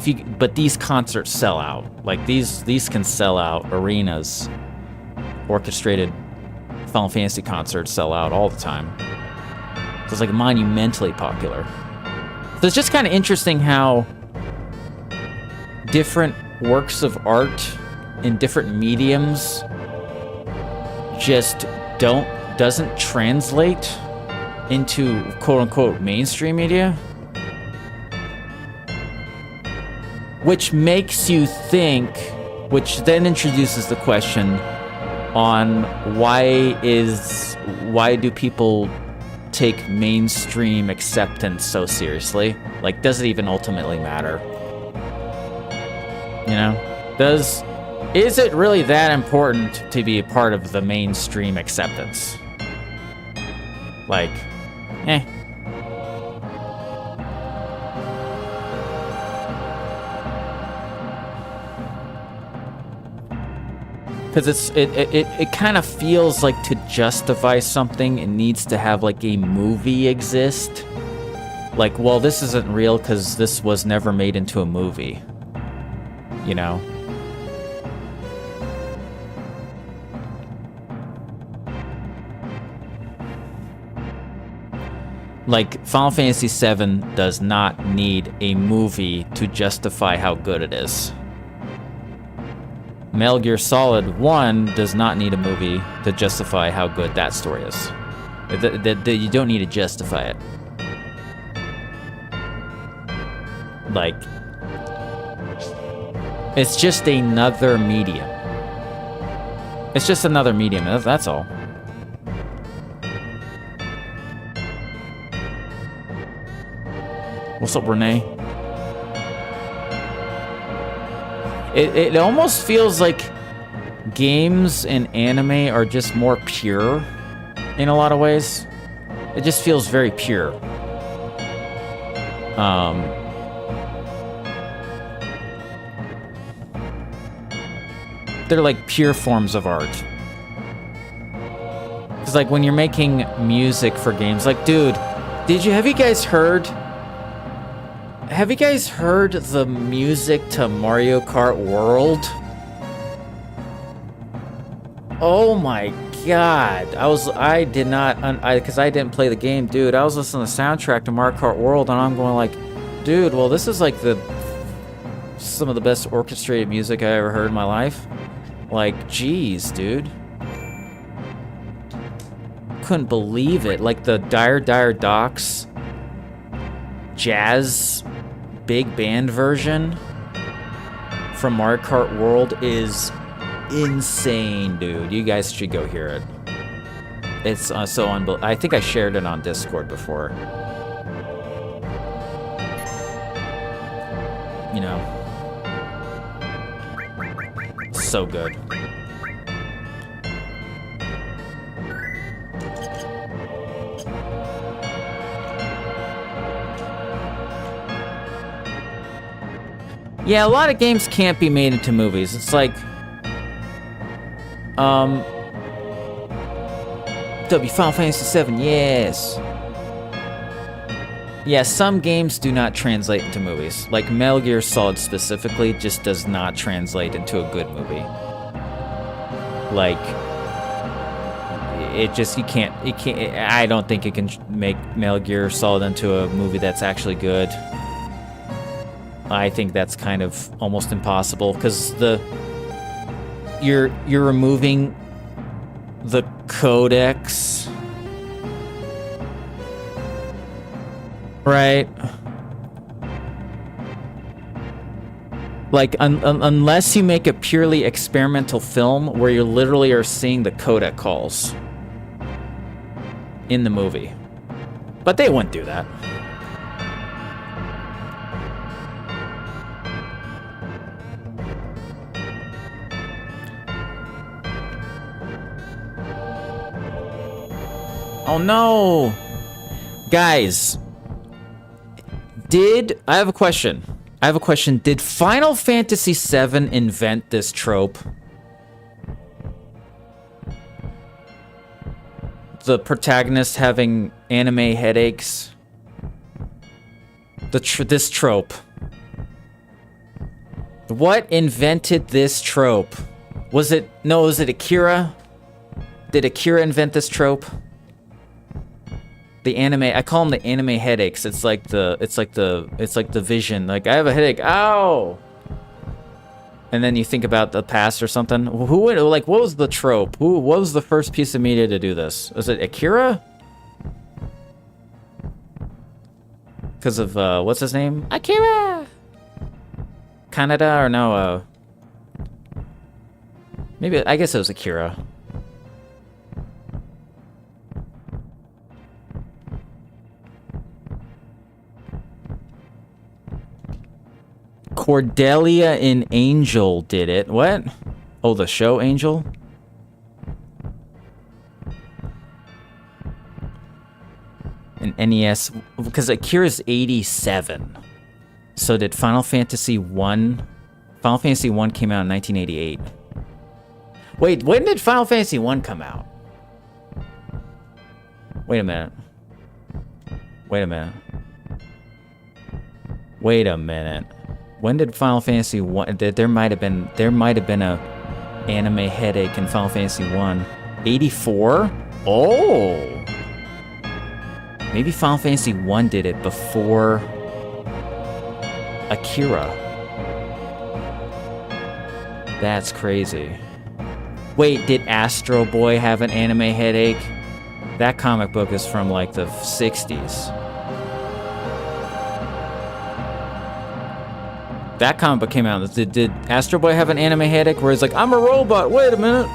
these concerts sell out. Like these can sell out arenas. Orchestrated Final Fantasy concerts sell out all the time. So it's like monumentally popular. So it's just kind of interesting how different works of art in different mediums just doesn't translate into quote-unquote mainstream media. Which makes you think, which then introduces the question on why do people take mainstream acceptance so seriously? Like, does it even ultimately matter? You know? Is it really that important to be a part of the mainstream acceptance? Like, Because it kind of feels like to justify something, it needs to have like a movie exist. Like, well, this isn't real because this was never made into a movie. You know? Like, Final Fantasy VII does not need a movie to justify how good it is. Metal Gear Solid 1 does not need a movie to justify how good that story is. You don't need to justify it. Like, it's just another medium. It's just another medium, that's all. What's up, Renee? It almost feels like games and anime are just more pure in a lot of ways. It just feels very pure. They're like pure forms of art. Because like when you're making music for games, like, dude, have you guys heard the music to Mario Kart World? Oh my god. I did not, because I didn't play the game, dude. I was listening to the soundtrack to Mario Kart World, and I'm going like, dude, well, this is like some of the best orchestrated music I ever heard in my life. Like, geez, dude. Couldn't believe it. Like the Dire Docks jazz big band version from Mario Kart World is insane, dude. You guys should go hear it. It's so unbelievable. I think I shared it on Discord before. You know. So good. Yeah, a lot of games can't be made into movies. It's like, Final Fantasy VII, yes. Yeah, some games do not translate into movies. Like Metal Gear Solid specifically just does not translate into a good movie. Like, you can't, I don't think it can make Metal Gear Solid into a movie that's actually good. I think that's kind of almost impossible, because you're removing the codex, right? Like, unless you make a purely experimental film where you literally are seeing the codec calls in the movie, but they wouldn't do that. Oh no! Guys, I have a question. Did Final Fantasy VII invent this trope? The protagonist having anime headaches? This trope. What invented this trope? Was it Akira? Did Akira invent this trope? The anime, I call them the anime headaches. It's like the vision. Like, I have a headache. Ow! And then you think about the past or something. What was the trope? What was the first piece of media to do this? Was it Akira? Because of, what's his name? Akira! Kaneda, or no, maybe, I guess it was Akira. Cordelia and Angel did it. What? Oh, the show Angel? An NES, because Akira's 87. So did Final Fantasy 1? Final Fantasy 1 came out in 1988. Wait, when did Final Fantasy 1 come out? Wait a minute. When did Final Fantasy 1? There might have been a anime headache in Final Fantasy 1. 84? Oh! Maybe Final Fantasy 1 did it before Akira. That's crazy. Wait, did Astro Boy have an anime headache? That comic book is from like the 60s. That comic book came out. Did Astro Boy have an anime headache where he's like, I'm a robot, wait a minute.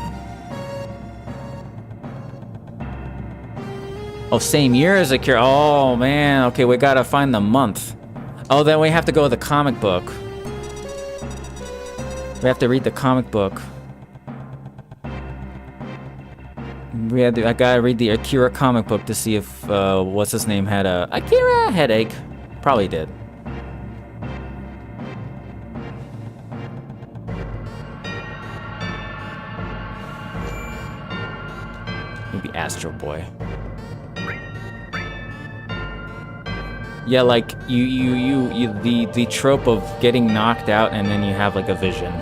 Oh, same year as Akira. Oh, man. Okay, we gotta find the month. Oh, then we have to go with the comic book. We have to read the comic book. I gotta read the Akira comic book to see if, what's his name had a Akira headache. Probably did. Maybe Astro Boy. Yeah, like the trope of getting knocked out and then you have like a vision.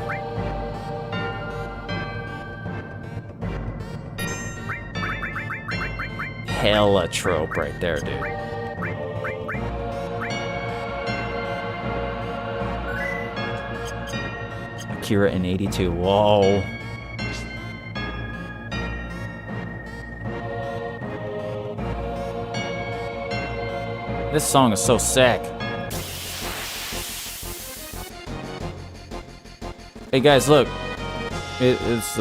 Hella trope right there, dude. Akira in '82. Whoa. This song is so sick. Hey guys, look. It's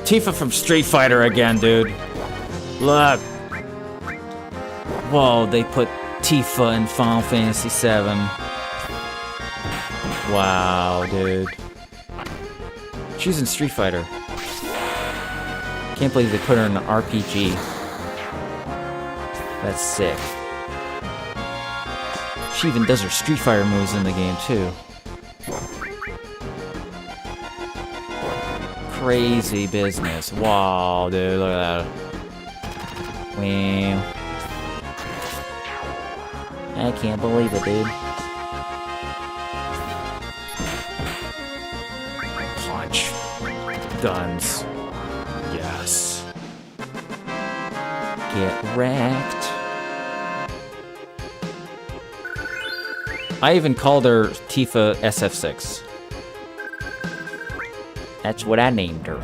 Tifa from Street Fighter again, dude. Look. Whoa, they put Tifa in Final Fantasy VII. Wow, dude. She's in Street Fighter. Can't believe they put her in an RPG. That's sick. She even does her Street Fighter moves in the game, too. Crazy business. Wow, dude, look at that. Wow. I can't believe it, dude. Punch. Guns. Yes. Get wrecked. I even called her Tifa SF6. That's what I named her.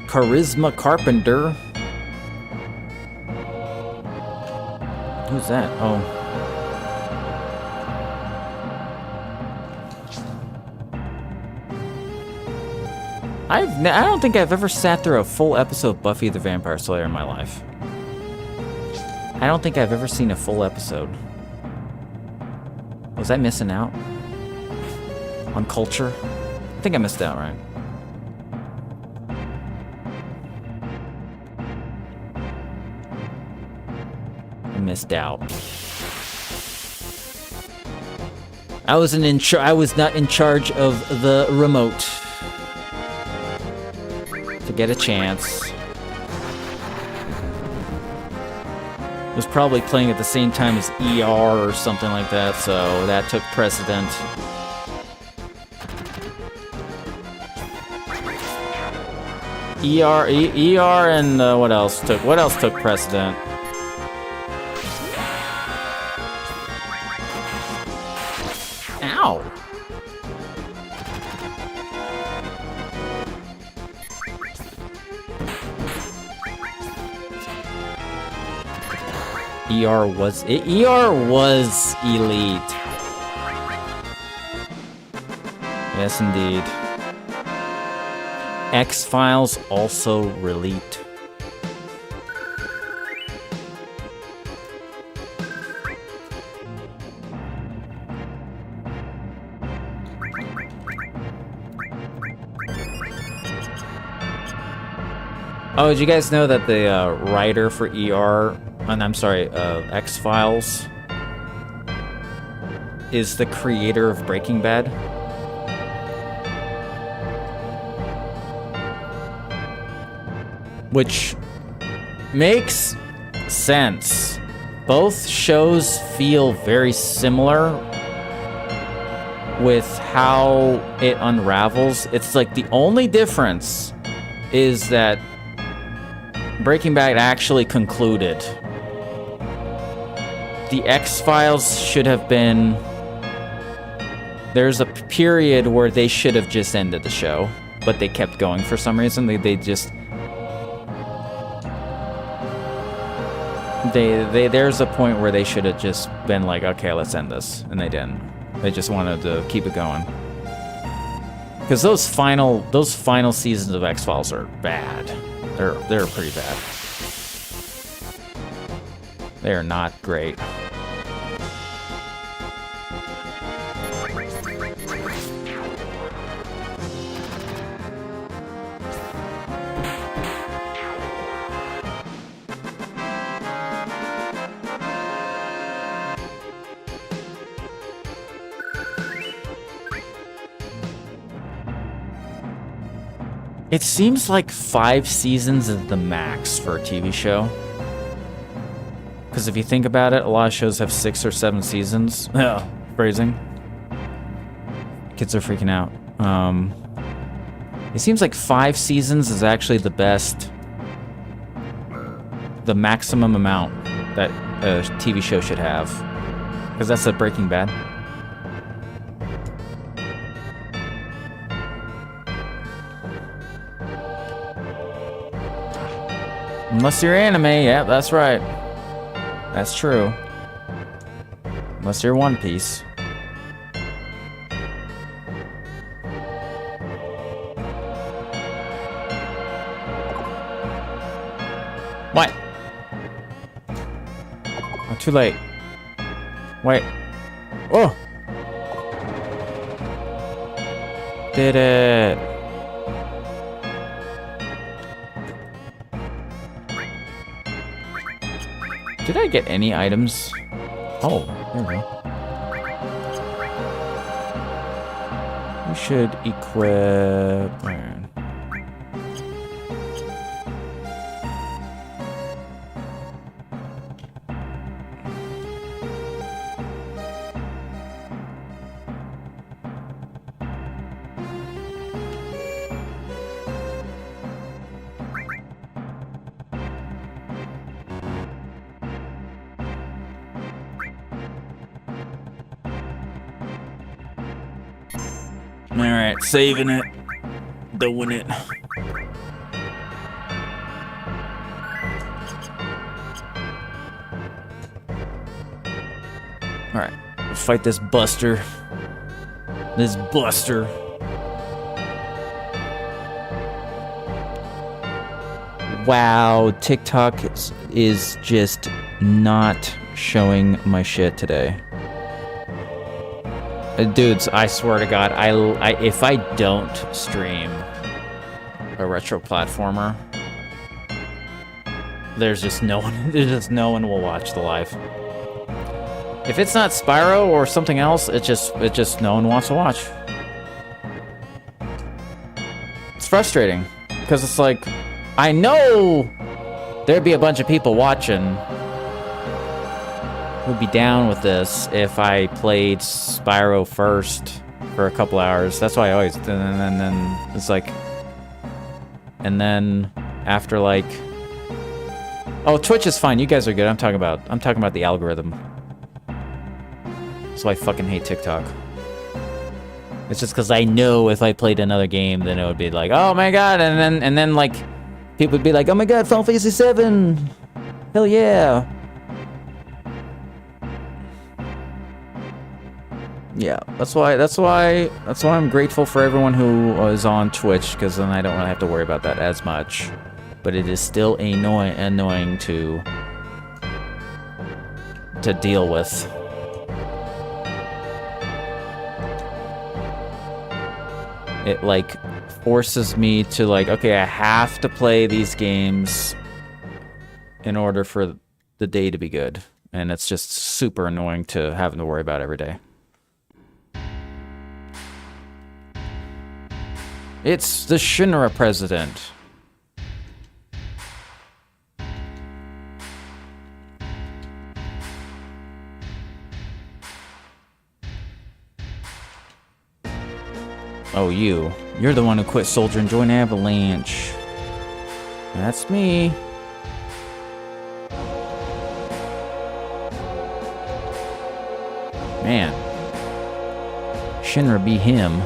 Charisma Carpenter. Who's that? Oh. I don't think I've ever sat through a full episode of Buffy the Vampire Slayer in my life. I don't think I've ever seen a full episode. Was I missing out on culture? I think I missed out, right? I missed out. I was not in charge of the remote to get a chance. It was probably playing at the same time as ER or something like that, so that took precedent. ER and what else took precedent? Ow! ER was elite. Yes, indeed. X-Files also elite. Oh, did you guys know that the writer for X-Files is the creator of Breaking Bad? Which makes sense. Both shows feel very similar with how it unravels. It's like the only difference is that Breaking Bad actually concluded. The X-Files should have been... There's a period where they should have just ended the show, but they kept going for some reason. They just... There's a point where they should have just been like, okay, let's end this, and they didn't. They just wanted to keep it going. Because those final seasons of X-Files are bad. They're pretty bad. They are not great. It seems like 5 seasons is the max for a TV show. Because if you think about it, a lot of shows have 6 or 7 seasons. Oh, phrasing. Kids are freaking out. It seems like 5 seasons is actually the best, the maximum amount that a TV show should have. Because that's a Breaking Bad. Unless you're anime, yeah, that's right. That's true. Unless you're One Piece. What? Oh, too late. Wait. Oh! Did it. Did I get any items? Oh, there we go. We should equip... Alright, saving it. Doing it. Alright, let's fight this Buster. This Buster. Wow, TikTok is just not showing my shit today. Dudes, I swear to God, if I don't stream a retro platformer, there's just no one will watch the live. If it's not Spyro or something else, it just no one wants to watch. It's frustrating because it's like, I know there'd be a bunch of people watching who'd be down with this if I played Spyro first for a couple hours. That's why I always, and then it's like, and then after like, oh, Twitch is fine. You guys are good. I'm talking about the algorithm. That's why I fucking hate TikTok. It's just because I know if I played another game, then it would be like, oh my god, and then like, people would be like, oh my god, Final Fantasy 7, hell yeah. Yeah, that's why I'm grateful for everyone who is on Twitch, because then I don't really have to worry about that as much. But it is still annoying to deal with. It like forces me to like, okay, I have to play these games in order for the day to be good, and it's just super annoying to having to worry about every day. It's the Shinra president. Oh, you're the one who quit Soldier and joined Avalanche. That's me. Man. Shinra be him.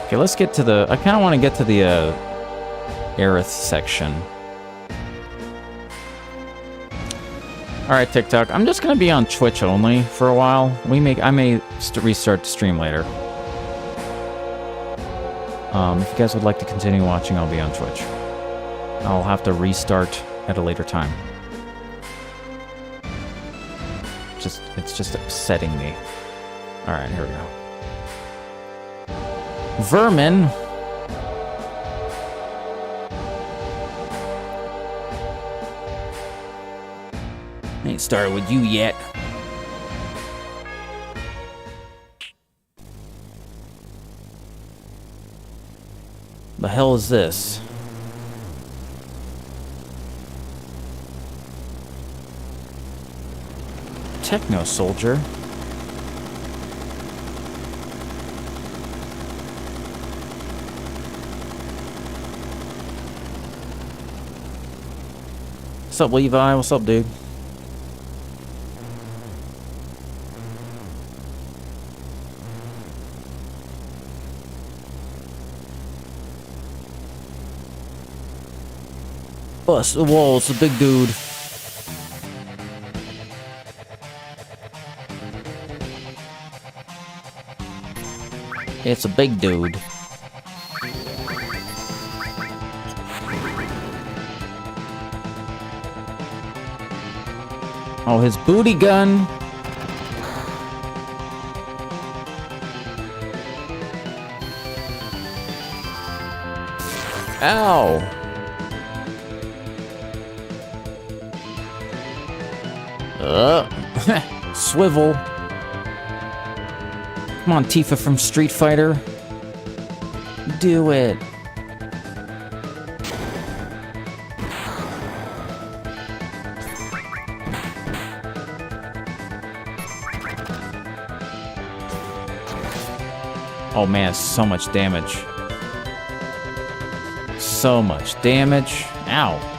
Okay, let's get to the... I kind of want to get to the Aerith section. Alright, TikTok. I'm just going to be on Twitch only for a while. I may restart the stream later. If you guys would like to continue watching, I'll be on Twitch. I'll have to restart at a later time. It's just upsetting me. Alright, here we go. Vermin. Ain't started with you yet. The hell is this? Techno Soldier. What's up, Levi? What's up, dude? Bust the wall, it's a big dude. It's a big dude. Oh, his booty gun. Ow. Swivel. Come on, Tifa from Street Fighter. Do it. Oh man, so much damage. So much damage. Ow.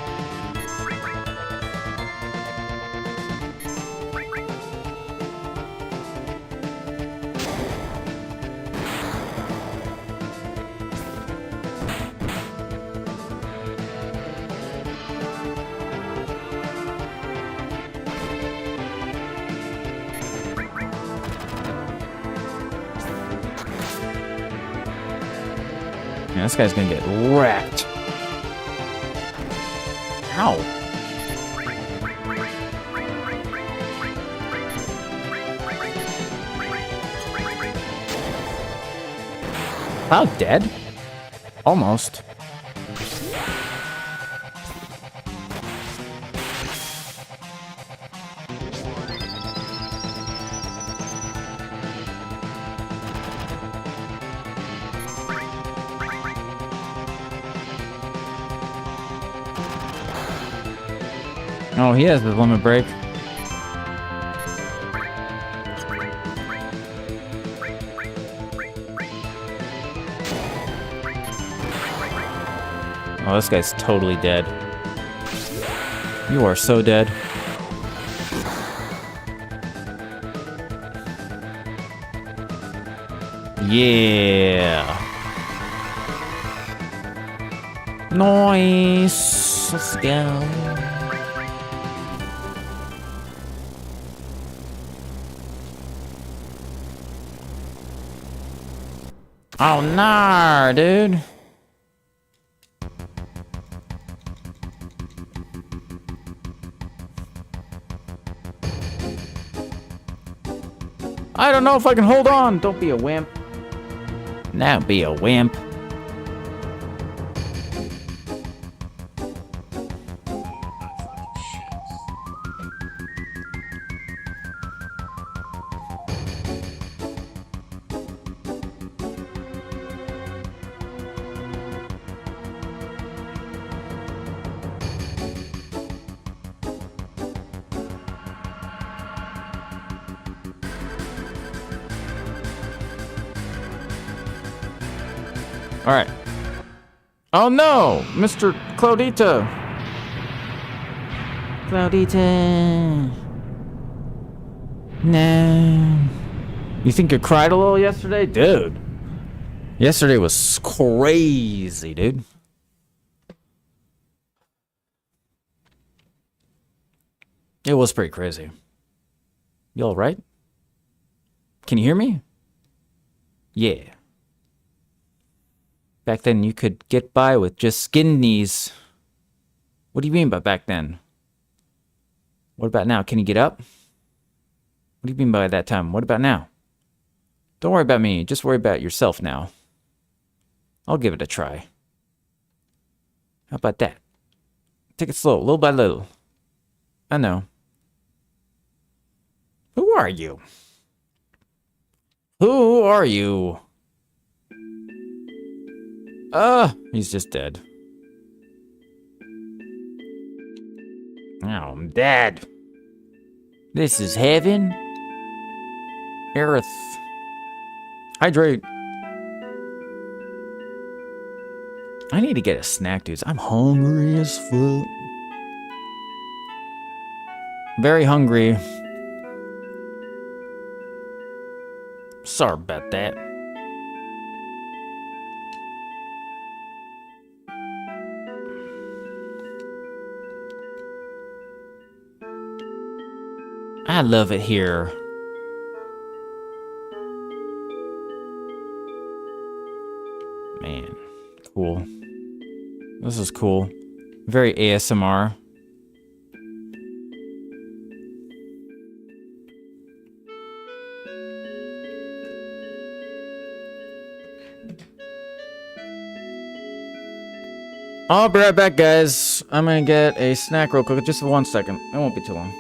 Man, this guy's gonna get wrecked. Ow. Cloud dead? Almost. Oh, he has the limit break. Oh, this guy's totally dead. You are so dead. Yeah. Nice. Let's go. Oh, nah, dude. I don't know if I can hold on. Don't be a wimp. Now be a wimp. All right. Oh no, Mr. Claudita. Claudita. No. You think you cried a little yesterday? Dude. Yesterday was crazy, dude. It was pretty crazy. You all right? Can you hear me? Yeah. Back then you could get by with just skin knees. What do you mean by back then? What about now? Can you get up? What do you mean by that time? What about now? Don't worry about me. Just worry about yourself now. I'll give it a try. How about that? Take it slow, little by little. I know. Who are you? Who are you? He's just dead. Oh, I'm dead. This is heaven. Earth. Hydrate. I need to get a snack, dudes. I'm hungry as fuck. Very hungry. Sorry about that. I love it here. Man, cool. This is cool. Very ASMR. I'll be right back, guys. I'm gonna get a snack real quick. Just 1 second. It won't be too long.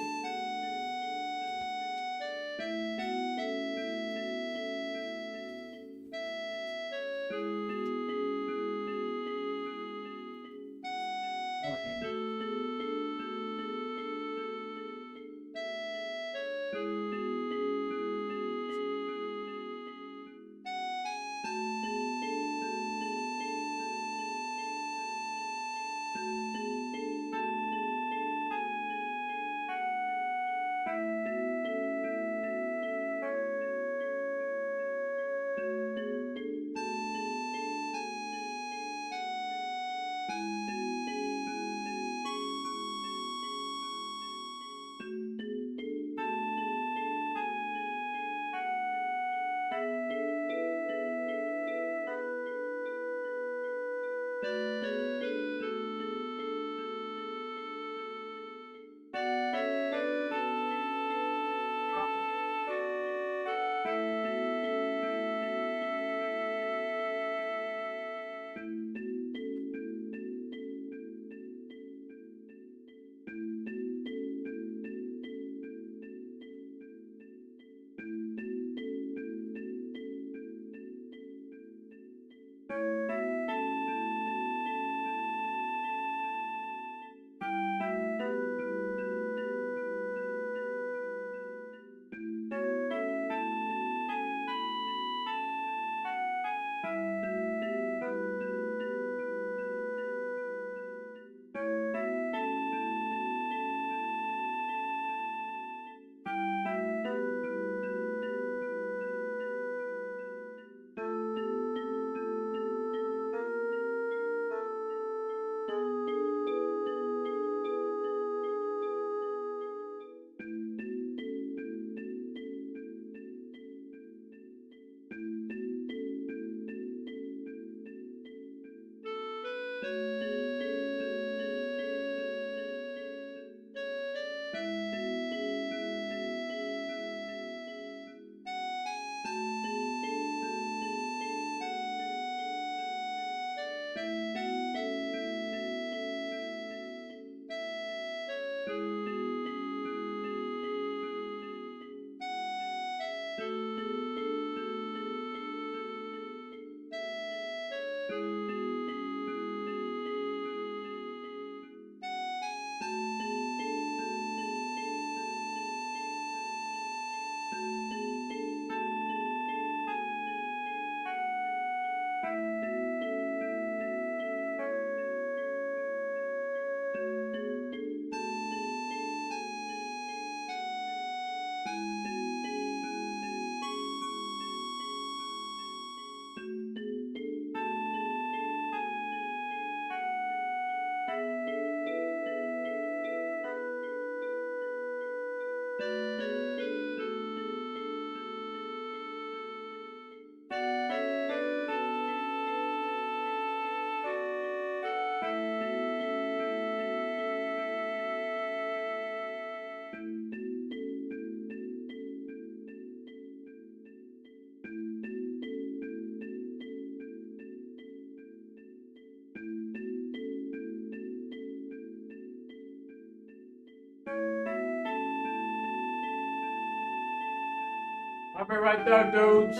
I'll be right there, dudes.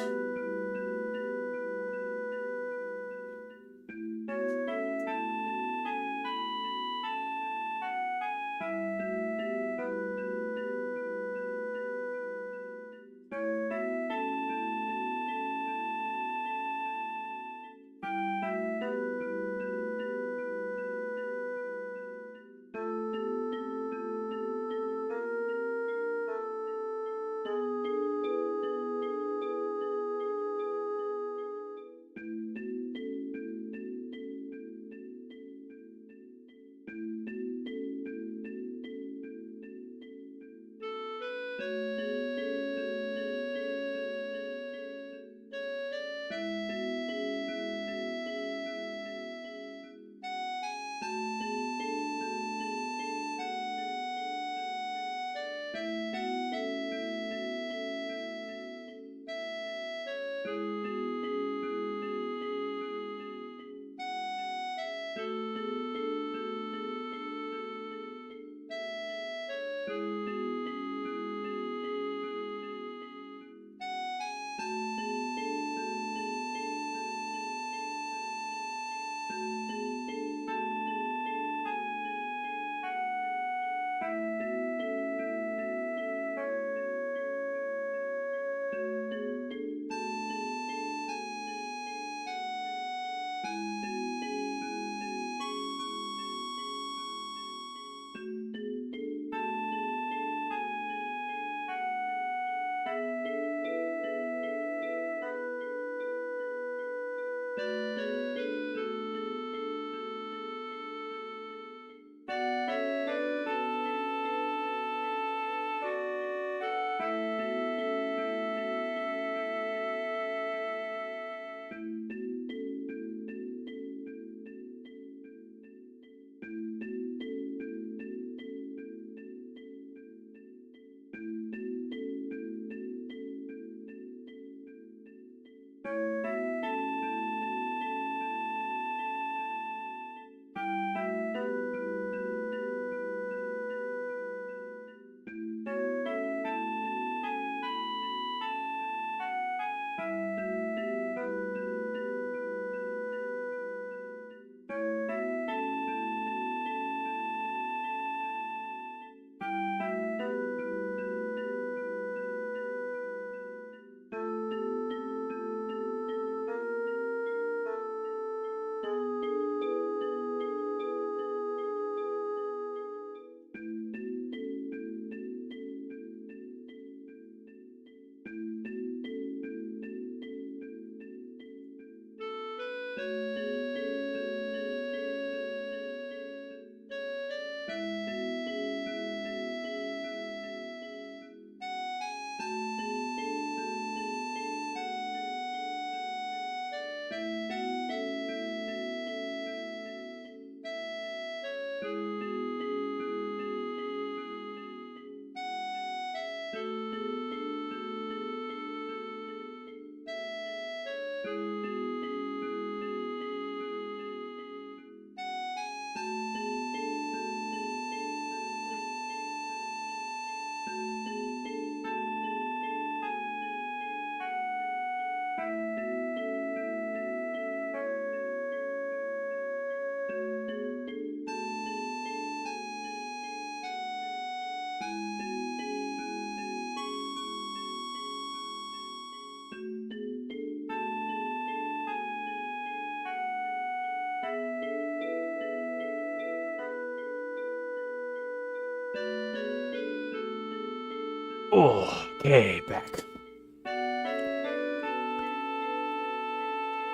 Oh, okay, back.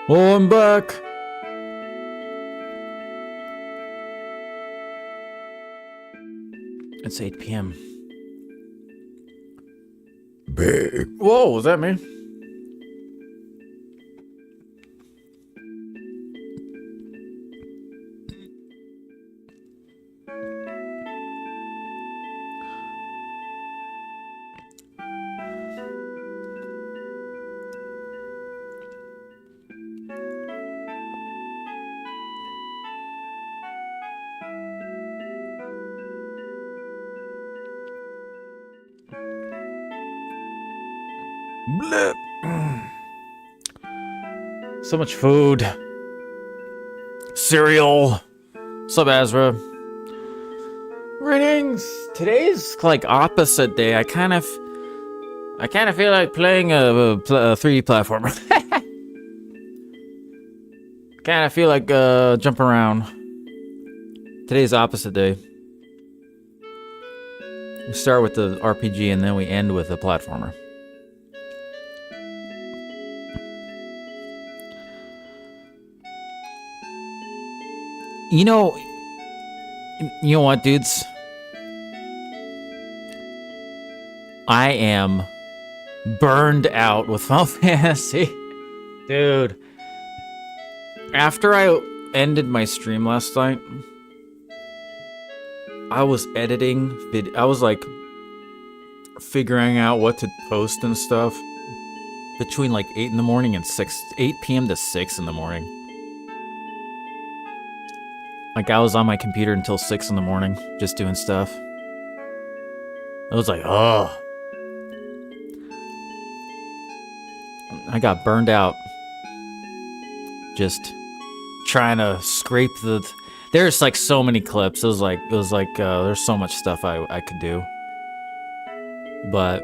Oh, I'm back. It's 8 p.m. Big. Whoa, was that me? Blip. So much food. Cereal. Sup, Azra? Greetings. Today's like opposite day. I kind of feel like playing a 3D platformer. Kind of feel like jumping around. Today's opposite day. We start with the RPG and then we end with the platformer. You know what, dudes? I am burned out with Final Fantasy. Dude. After I ended my stream last night, I was editing I was like figuring out what to post and stuff between like 8 in the morning and 8 p.m. to 6 in the morning. Like, I was on my computer until 6 in the morning, just doing stuff. I was like, oh. I got burned out. Just trying to scrape the... There's like so many clips. It was like there's so much stuff I could do. But...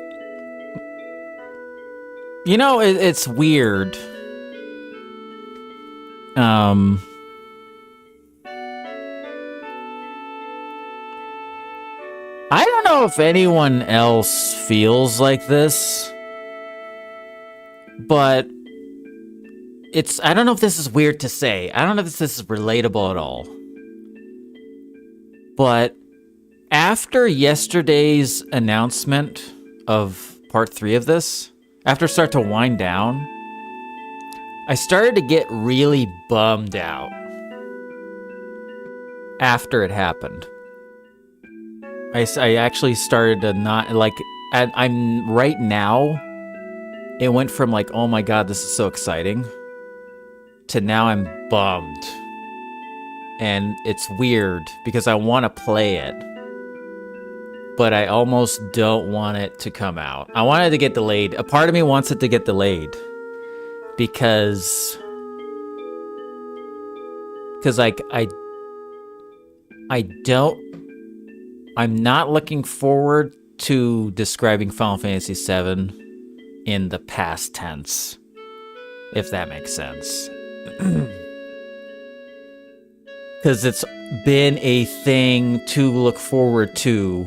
You know, it's weird. I don't know if anyone else feels like this, but I don't know if this is weird to say. I don't know if this is relatable at all. But after yesterday's announcement of part 3 of this, after it started to wind down, I started to get really bummed out after it happened. I actually started to not, like, I'm right now, it went from like, oh my god, this is so exciting, to now I'm bummed. And it's weird, because I want to play it, but I almost don't want it to come out. I want it to get delayed. A part of me wants it to get delayed, because like, I'm not looking forward to describing Final Fantasy VII in the past tense, if that makes sense. Because it's been a thing to look forward to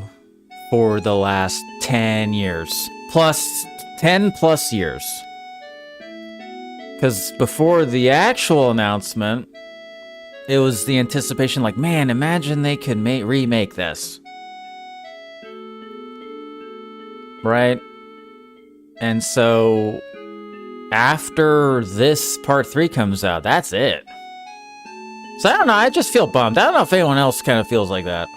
for the last 10 years. 10 plus years. Because before the actual announcement, it was the anticipation like, man, imagine they could remake this. Right? And so, after this part 3 comes out, that's it. So I don't know, I just feel bummed. I don't know if anyone else kind of feels like that.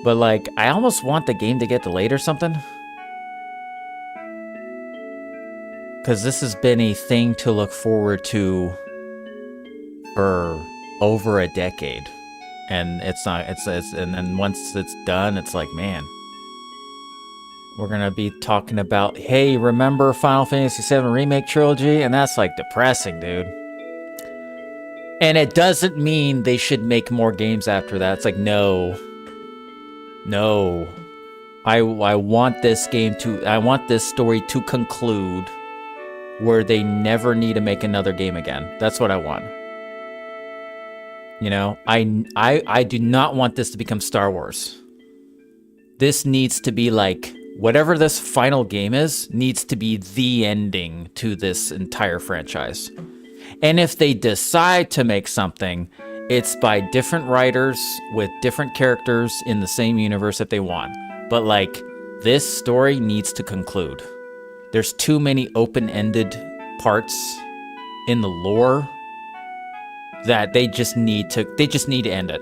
But like, I almost want the game to get delayed or something. Because this has been a thing to look forward to for over a decade. And it's not, and then once it's done, it's like, man. We're gonna be talking about, hey, remember Final Fantasy VII Remake Trilogy? And that's like depressing, dude. And it doesn't mean they should make more games after that. It's like, no. No. I want this game to, I want this story to conclude where they never need to make another game again. That's what I want. You know, I do not want this to become Star Wars. This needs to be like, whatever this final game is, needs to be the ending to this entire franchise. And if they decide to make something, it's by different writers with different characters in the same universe if they want. But like, this story needs to conclude. There's too many open-ended parts in the lore that they just need to end it.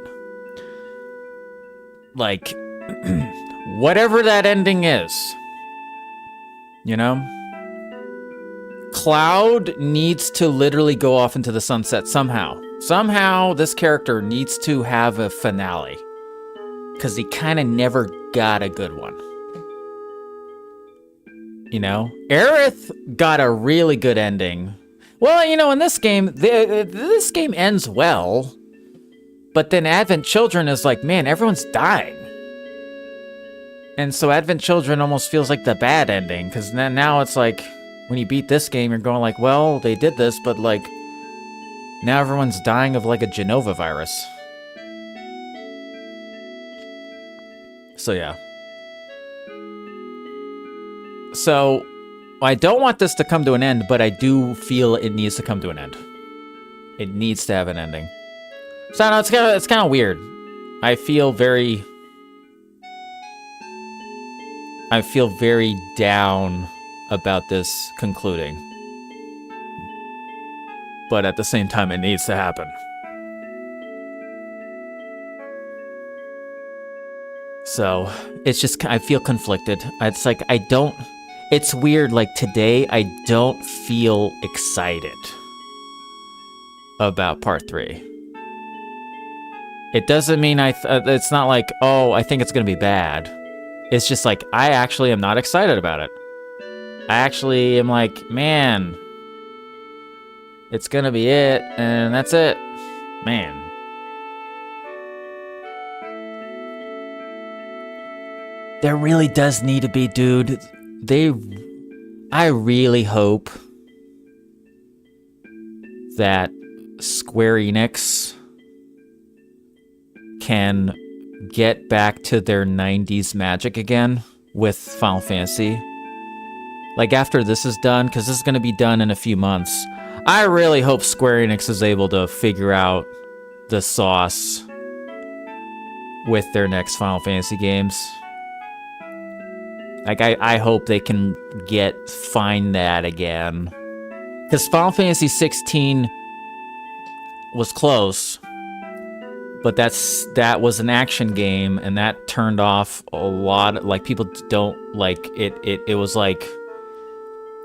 Like, whatever that ending is, you know? Cloud needs to literally go off into the sunset somehow. Somehow, this character needs to have a finale. Because he kind of never got a good one. You know, Aerith got a really good ending. Well, you know, in this game, this game ends well, but then Advent Children is like, man, everyone's dying. And so Advent Children almost feels like the bad ending, because now it's like, when you beat this game, you're going like, well, they did this, but like, now everyone's dying of like a Genova virus. So yeah. So, I don't want this to come to an end, but I do feel it needs to come to an end. It needs to have an ending. So I don't know, it's kind of weird. I feel very down about this concluding. But at the same time, it needs to happen. So, it's just, I feel conflicted. It's like, it's weird, like today, I don't feel excited about part 3. It doesn't mean it's not like, oh, I think it's gonna be bad. It's just like, I actually am not excited about it. I actually am like, man, it's gonna be it, and that's it. Man. There really does need to be, dude. I really hope that Square Enix can get back to their 90s magic again with Final Fantasy. Like, after this is done, because this is going to be done in a few months, I really hope Square Enix is able to figure out the sauce with their next Final Fantasy games. Like, I hope they can find that again. Because Final Fantasy 16 was close, but that was an action game, and that turned off a lot. Like, people don't like it. It was like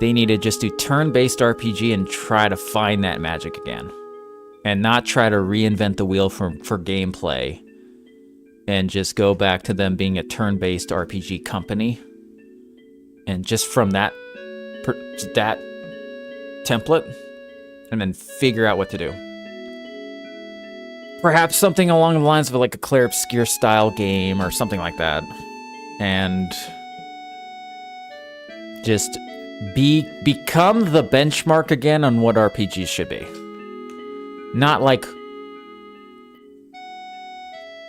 they need to just do turn-based RPG and try to find that magic again, and not try to reinvent the wheel for gameplay, and just go back to them being a turn-based RPG company. And just from that template, and then figure out what to do. Perhaps something along the lines of like a Claire Obscure style game or something like that. And just become the benchmark again on what RPGs should be. Not like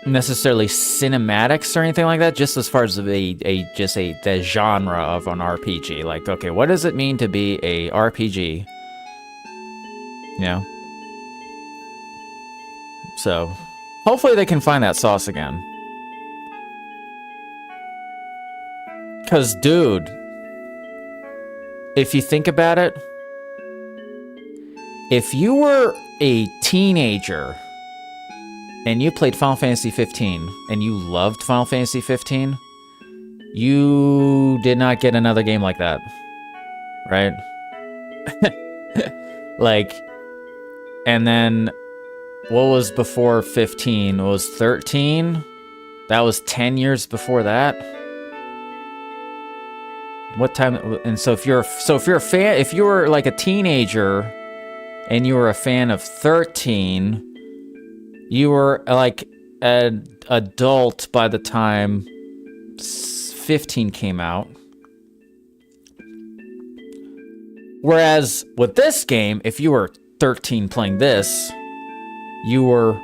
necessarily cinematics or anything like that, just as far as the genre of an RPG. Like, okay, what does it mean to be a RPG? You know? So, hopefully they can find that sauce again. Cause, dude, if you think about it, if you were a teenager and you played Final Fantasy 15, and you loved Final Fantasy 15, you did not get another game like that, right? Like, and then, what was before 15? It was 13? That was 10 years before that? What time? And so if you're a fan, if you were like a teenager, and you were a fan of 13, you were like an adult by the time 15 came out. Whereas with this game, if you were 13 playing this, you were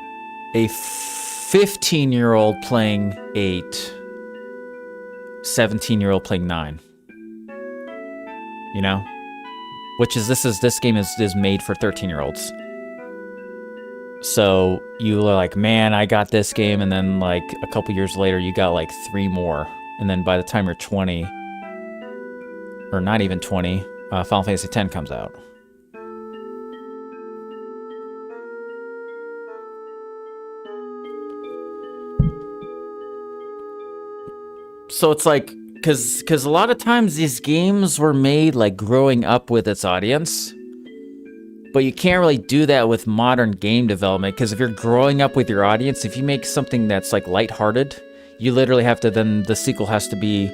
a 15-year-old playing 8, 17-year-old playing 9. You know? Which is, this game is made for 13-year-olds. So you were like, man, I got this game, and then like a couple years later, you got like 3 more, and then by the time you're 20, or not even 20, Final Fantasy X comes out. So it's like, because a lot of times these games were made like growing up with its audience. But you can't really do that with modern game development, because if you're growing up with your audience, if you make something that's like lighthearted, you literally have to, then the sequel has to be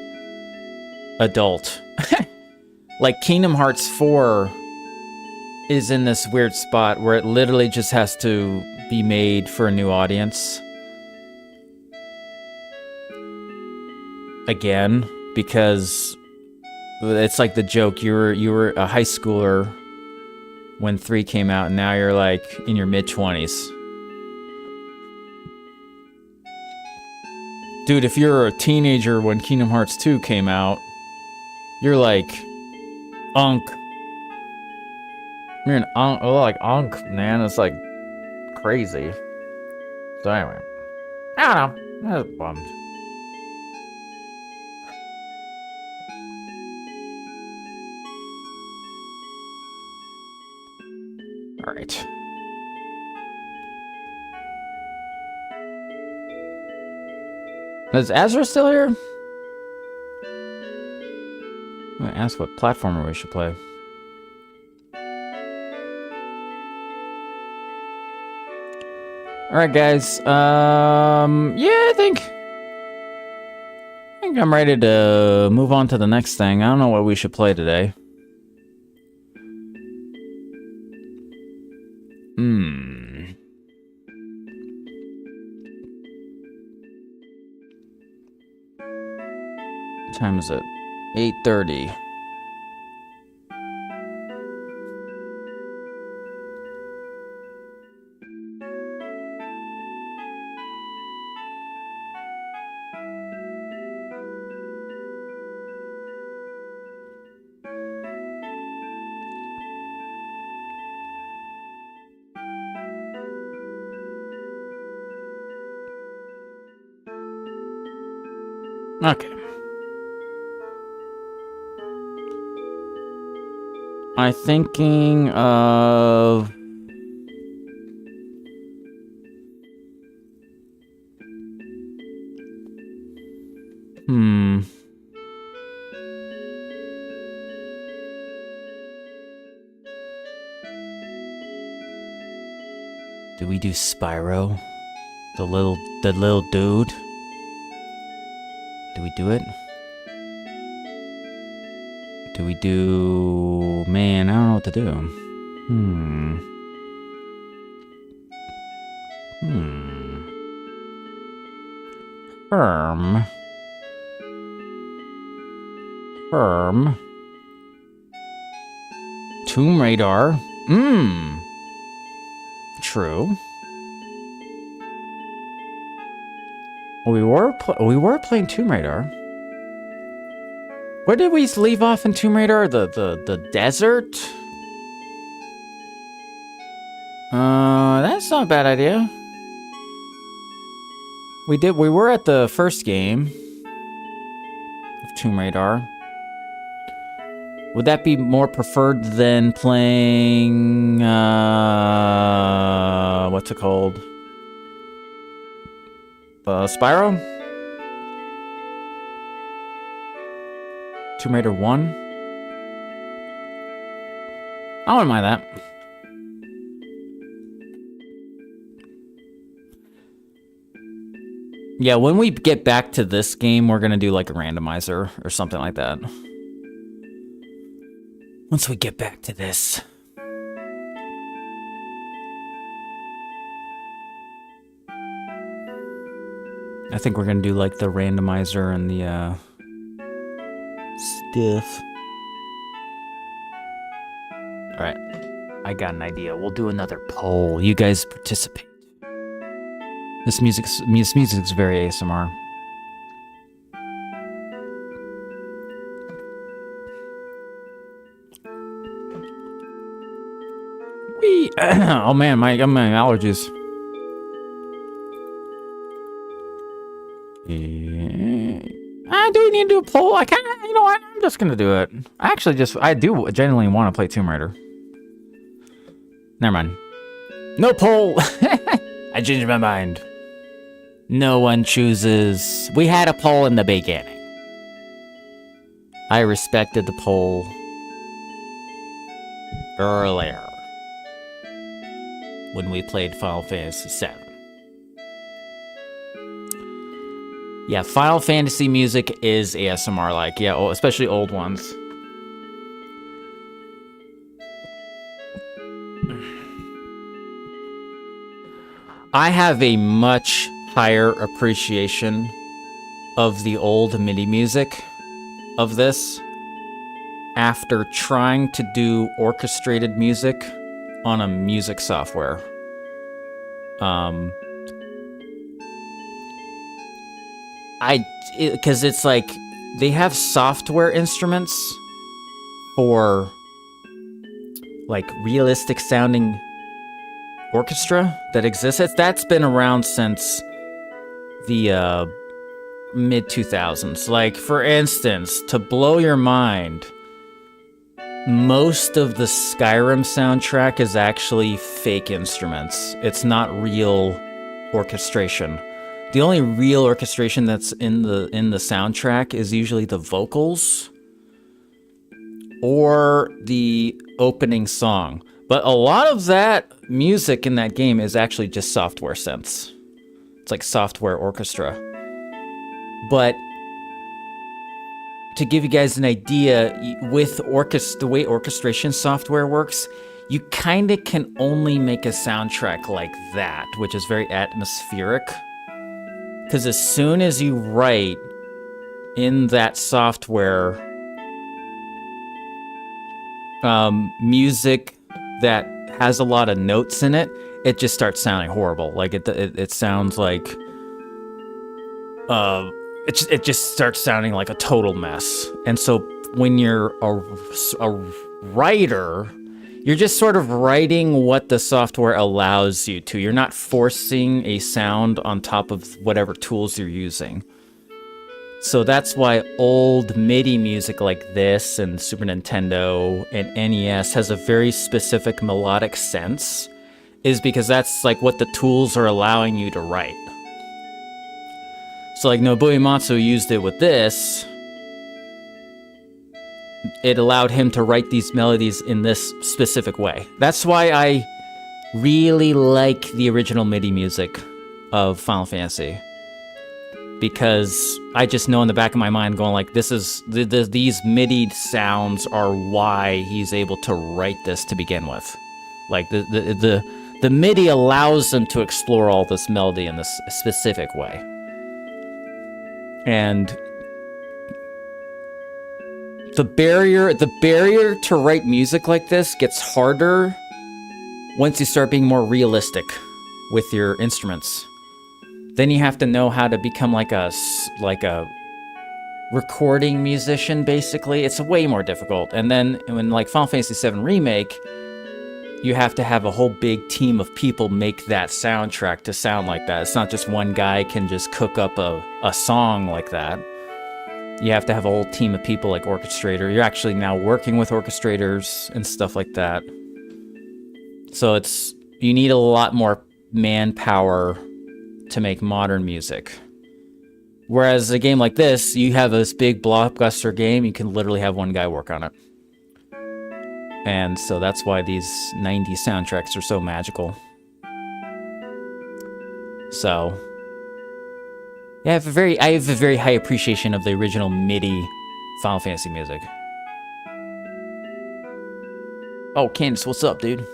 adult. Like Kingdom Hearts 4 is in this weird spot where it literally just has to be made for a new audience. Again, because it's like the joke, you were a high schooler when 3 came out, and now you're like in your mid-20s. Dude, if you're a teenager when Kingdom Hearts 2 came out, you're like Unk. You're an Unk, like Unk, man. It's like crazy. So anyway, I don't know. I was bummed. All right. Is Azra still here? I'm gonna ask what platformer we should play. All right, guys. Yeah, I think I'm ready to move on to the next thing. I don't know what we should play today. What time is it? 8:30. Okay. I'm thinking of... Do we do Spyro? The little dude? Do we do it? Do we do... Man, I don't know what to do. Herm. Tomb Radar. True. We were playing Tomb Radar. Where did we leave off in Tomb Raider? The desert? That's not a bad idea. We were at the first game of Tomb Raider. Would that be more preferred than playing, what's it called? Spyro? Tomb Raider 1? I wouldn't mind that. Yeah, when we get back to this game, we're gonna do like a randomizer or something like that. Once we get back to this. I think we're gonna do like the randomizer and the stuff. Alright. I got an idea. We'll do another poll. You guys participate. This music's very ASMR. Oh man, my allergies. I do need to do a poll. I kind of, you know what? I'm just gonna do it. I do genuinely want to play Tomb Raider. Never mind. No poll. I changed my mind. No one chooses. We had a poll in the beginning. I respected the poll earlier when we played Final Fantasy VII. Yeah, Final Fantasy music is ASMR like. Yeah, especially old ones. I have a much higher appreciation of the old MIDI music of this after trying to do orchestrated music on a music software. Because it's like they have software instruments for like realistic sounding orchestra that exists. That's been around since the mid 2000s. Like, for instance, to blow your mind, most of the Skyrim soundtrack is actually fake instruments. It's not real orchestration. The only real orchestration that's in the soundtrack is usually the vocals or the opening song. But a lot of that music in that game is actually just software synths. It's like software orchestra. But to give you guys an idea, with the way orchestration software works, you kind of can only make a soundtrack like that, which is very atmospheric. Because as soon as you write in that software music that has a lot of notes in it, it just starts sounding horrible. Like it sounds like it just starts sounding like a total mess. And so when you're a writer, you're just sort of writing what the software allows you to. You're not forcing a sound on top of whatever tools you're using. So that's why old MIDI music like this and Super Nintendo and NES has a very specific melodic sense, is because that's like what the tools are allowing you to write. So like Nobuo Uematsu used it with this. It allowed him to write these melodies in this specific way. That's why I really like the original MIDI music of Final Fantasy. Because I just know in the back of my mind going like, this is these MIDI sounds are why he's able to write this to begin with. Like the MIDI allows him to explore all this melody in this specific way. And the barrier to write music like this gets harder once you start being more realistic with your instruments. Then you have to know how to become like a recording musician, basically. It's way more difficult. And then when like Final Fantasy VII Remake, you have to have a whole big team of people make that soundtrack to sound like that. It's not just one guy can just cook up a song like that. You have to have a whole team of people like orchestrator. You're actually now working with orchestrators and stuff like that. So you need a lot more manpower to make modern music. Whereas a game like this, you have this big blockbuster game, you can literally have one guy work on it. And so that's why these 90s soundtracks are so magical. So yeah, I have a very high appreciation of the original MIDI Final Fantasy music. Oh, Candace, what's up, dude?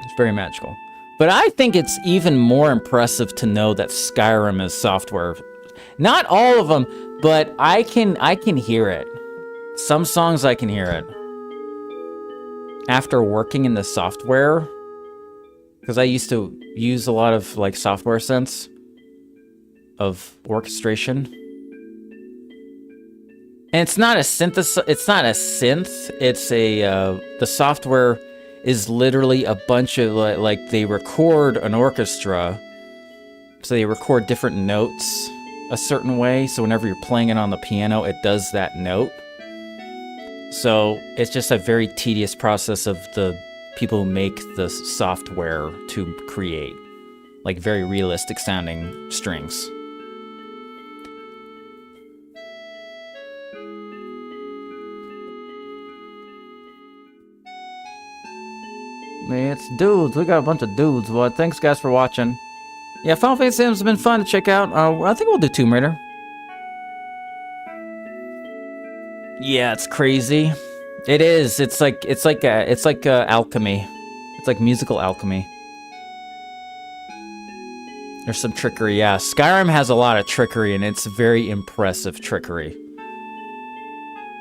It's very magical. But I think it's even more impressive to know that Skyrim is software. Not all of them, but I can hear it. Some songs I can hear it. After working in the software, because I used to use a lot of like software sense of orchestration. And it's not a synth. It's the software is literally a bunch of like they record an orchestra, so they record different notes a certain way, so whenever you're playing it on the piano, it does that note. So it's just a very tedious process of the people who make the software to create like very realistic sounding strings. Man, it's dudes. We got a bunch of dudes. Well, thanks guys for watching. Yeah, Final Fantasy VII has been fun to check out. I think we'll do Tomb Raider. Yeah, it's crazy. It is. It's like alchemy. It's like musical alchemy. There's some trickery, yeah. Skyrim has a lot of trickery, and it's very impressive trickery.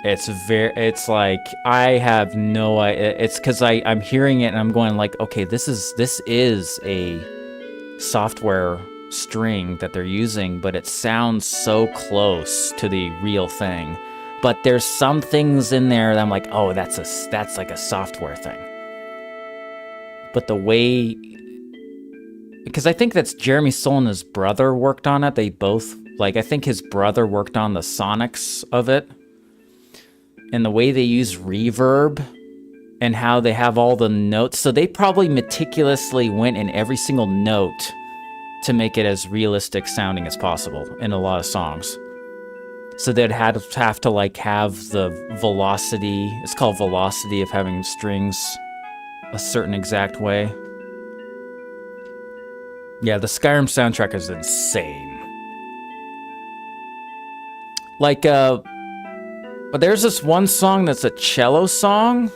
It's like, I have no idea. It's because I'm hearing it and I'm going like, okay, this is a software string that they're using, but it sounds so close to the real thing. But there's some things in there that I'm like, oh, that's like a software thing. But the way, because I think that's Jeremy Soule and his brother worked on it. They both, like, I think his brother worked on the sonics of it. And the way they use reverb and how they have all the notes. So they probably meticulously went in every single note to make it as realistic sounding as possible in a lot of songs. So they'd have to like have the velocity. It's called velocity of having strings a certain exact way. Yeah, the Skyrim soundtrack is insane. Like, but there's this one song that's a cello song.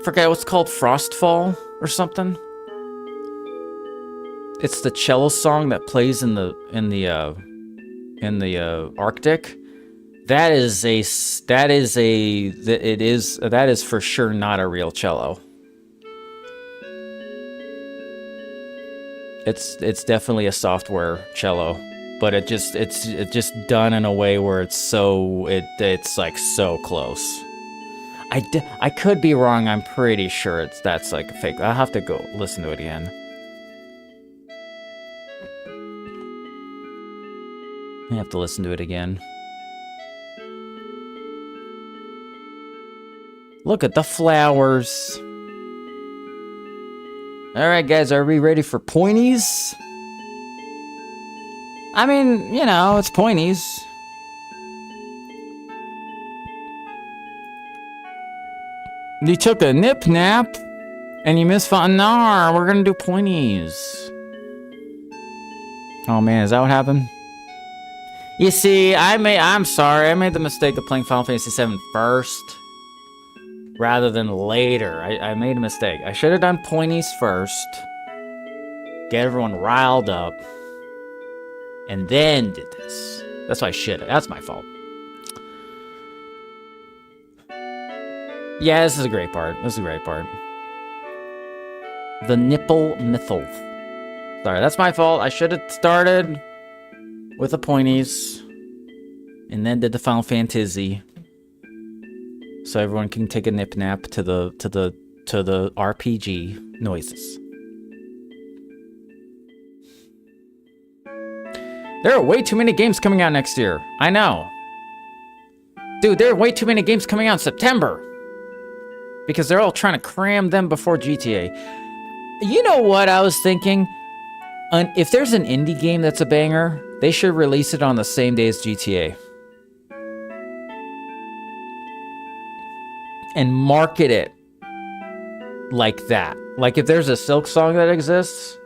Forget what's called, Frostfall or something. It's the cello song that plays in the Arctic. That is for sure not a real cello. It's definitely a software cello. But it's just done in a way where it's like so close. I could be wrong. I'm pretty sure that's like a fake. I'll have to go listen to it again. I have to listen to it again. Look at the flowers. All right, guys, are we ready for pointies? I mean, you know, it's pointies. You took a nip nap and you missed fun. No, we're gonna do pointies. Oh man, is that what happened? You see, I'm sorry, I made the mistake of playing Final Fantasy VII first rather than later. I made a mistake. I should have done pointies first. Get everyone riled up. And then did this. That's why I should have. That's my fault. Yeah, this is a great part. This is a great part. The nipple mythal. Sorry, that's my fault. I should have started with the pointies and then did the Final Fantasy, so everyone can take a nip nap to the RPG noises. There are way too many games coming out next year. I know. Dude, there are way too many games coming out in September. Because they're all trying to cram them before GTA. You know what I was thinking? If there's an indie game that's a banger, they should release it on the same day as GTA. And market it like that. Like if there's a Silk song that exists,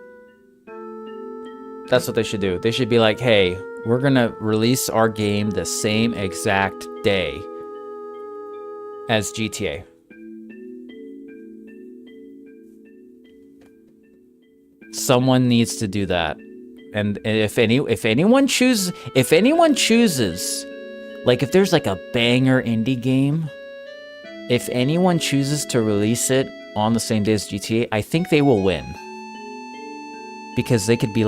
that's what they should do. They should be like, hey, we're gonna release our game the same exact day as GTA. Someone needs to do that. And if anyone chooses, like if there's like a banger indie game, if anyone chooses to release it on the same day as GTA, I think they will win. Because they could be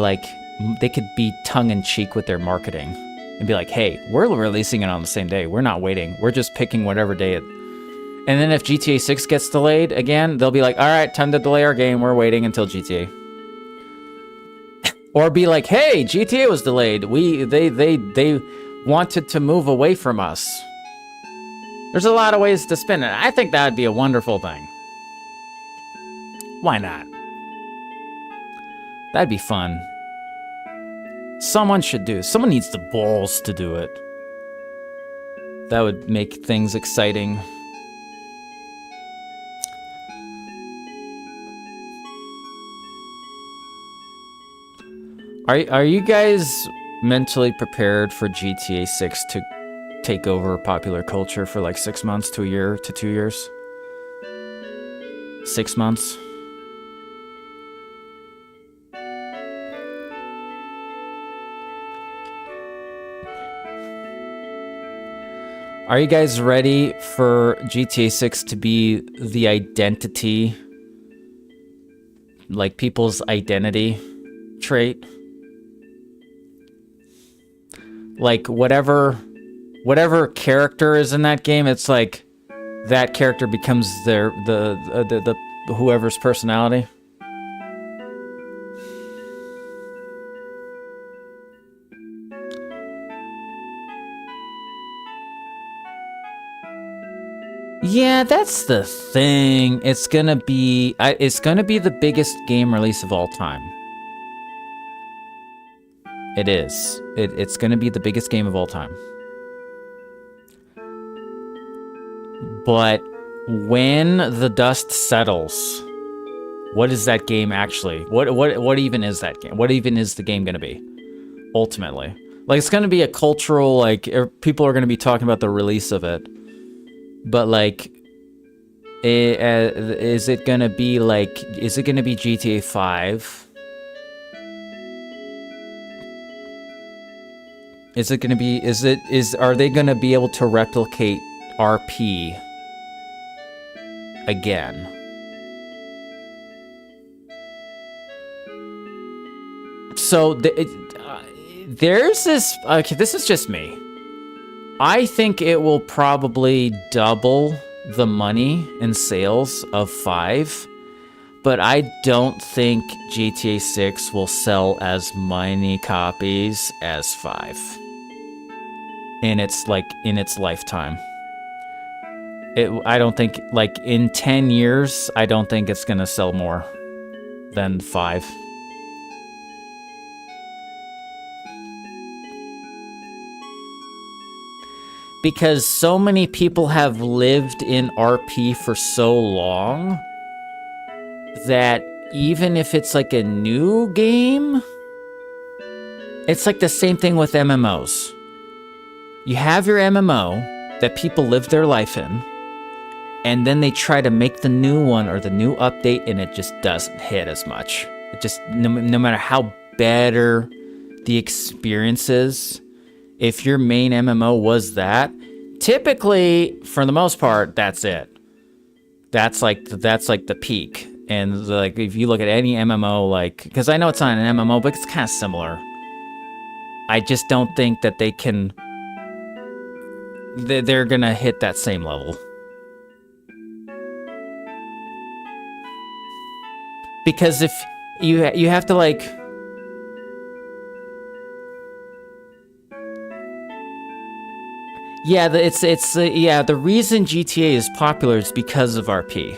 tongue-in-cheek with their marketing and be like, hey, we're releasing it on the same day. We're not waiting. We're just picking whatever day it... And then if GTA 6 gets delayed again, they'll be like, all right, time to delay our game. We're waiting until GTA. Or be like, hey, GTA was delayed. They wanted to move away from us. There's a lot of ways to spin it. I think that would be a wonderful thing. Why not? That'd be fun. Someone should do it. Someone needs the balls to do it. That would make things exciting. Are you guys mentally prepared for GTA 6 to take over popular culture for like 6 months to a year to 2 years? 6 months. Are you guys ready for GTA 6 to be the identity, like people's identity trait? Like whatever character is in that game, it's like that character becomes the whoever's personality. Yeah, that's the thing. It's gonna be the biggest game release of all time. It is. It's gonna be the biggest game of all time. But when the dust settles, what is that game actually? What even is that game? What even is the game gonna be? Ultimately, like it's gonna be a cultural, like people are gonna be talking about the release of it. But like, is it gonna be GTA 5? Are they gonna be able to replicate RP again? So there's this, okay, this is just me. I think it will probably double the money in sales of 5, but I don't think GTA 6 will sell as many copies as 5 in its lifetime. I don't think, like, in 10 years, I don't think it's gonna sell more than 5. Because so many people have lived in RP for so long that even if it's like a new game, it's like the same thing with MMOs. You have your MMO that people live their life in, and then they try to make the new one or the new update, and it just doesn't hit as much. It just, no matter how better the experience is, if your main MMO was that, typically, for the most part, that's it. That's like the peak. And like, if you look at any MMO, like, because I know it's not an MMO, but it's kind of similar. I just don't think that they can. They're gonna hit that same level. Because if you have to, like. Yeah, the reason GTA is popular is because of RP.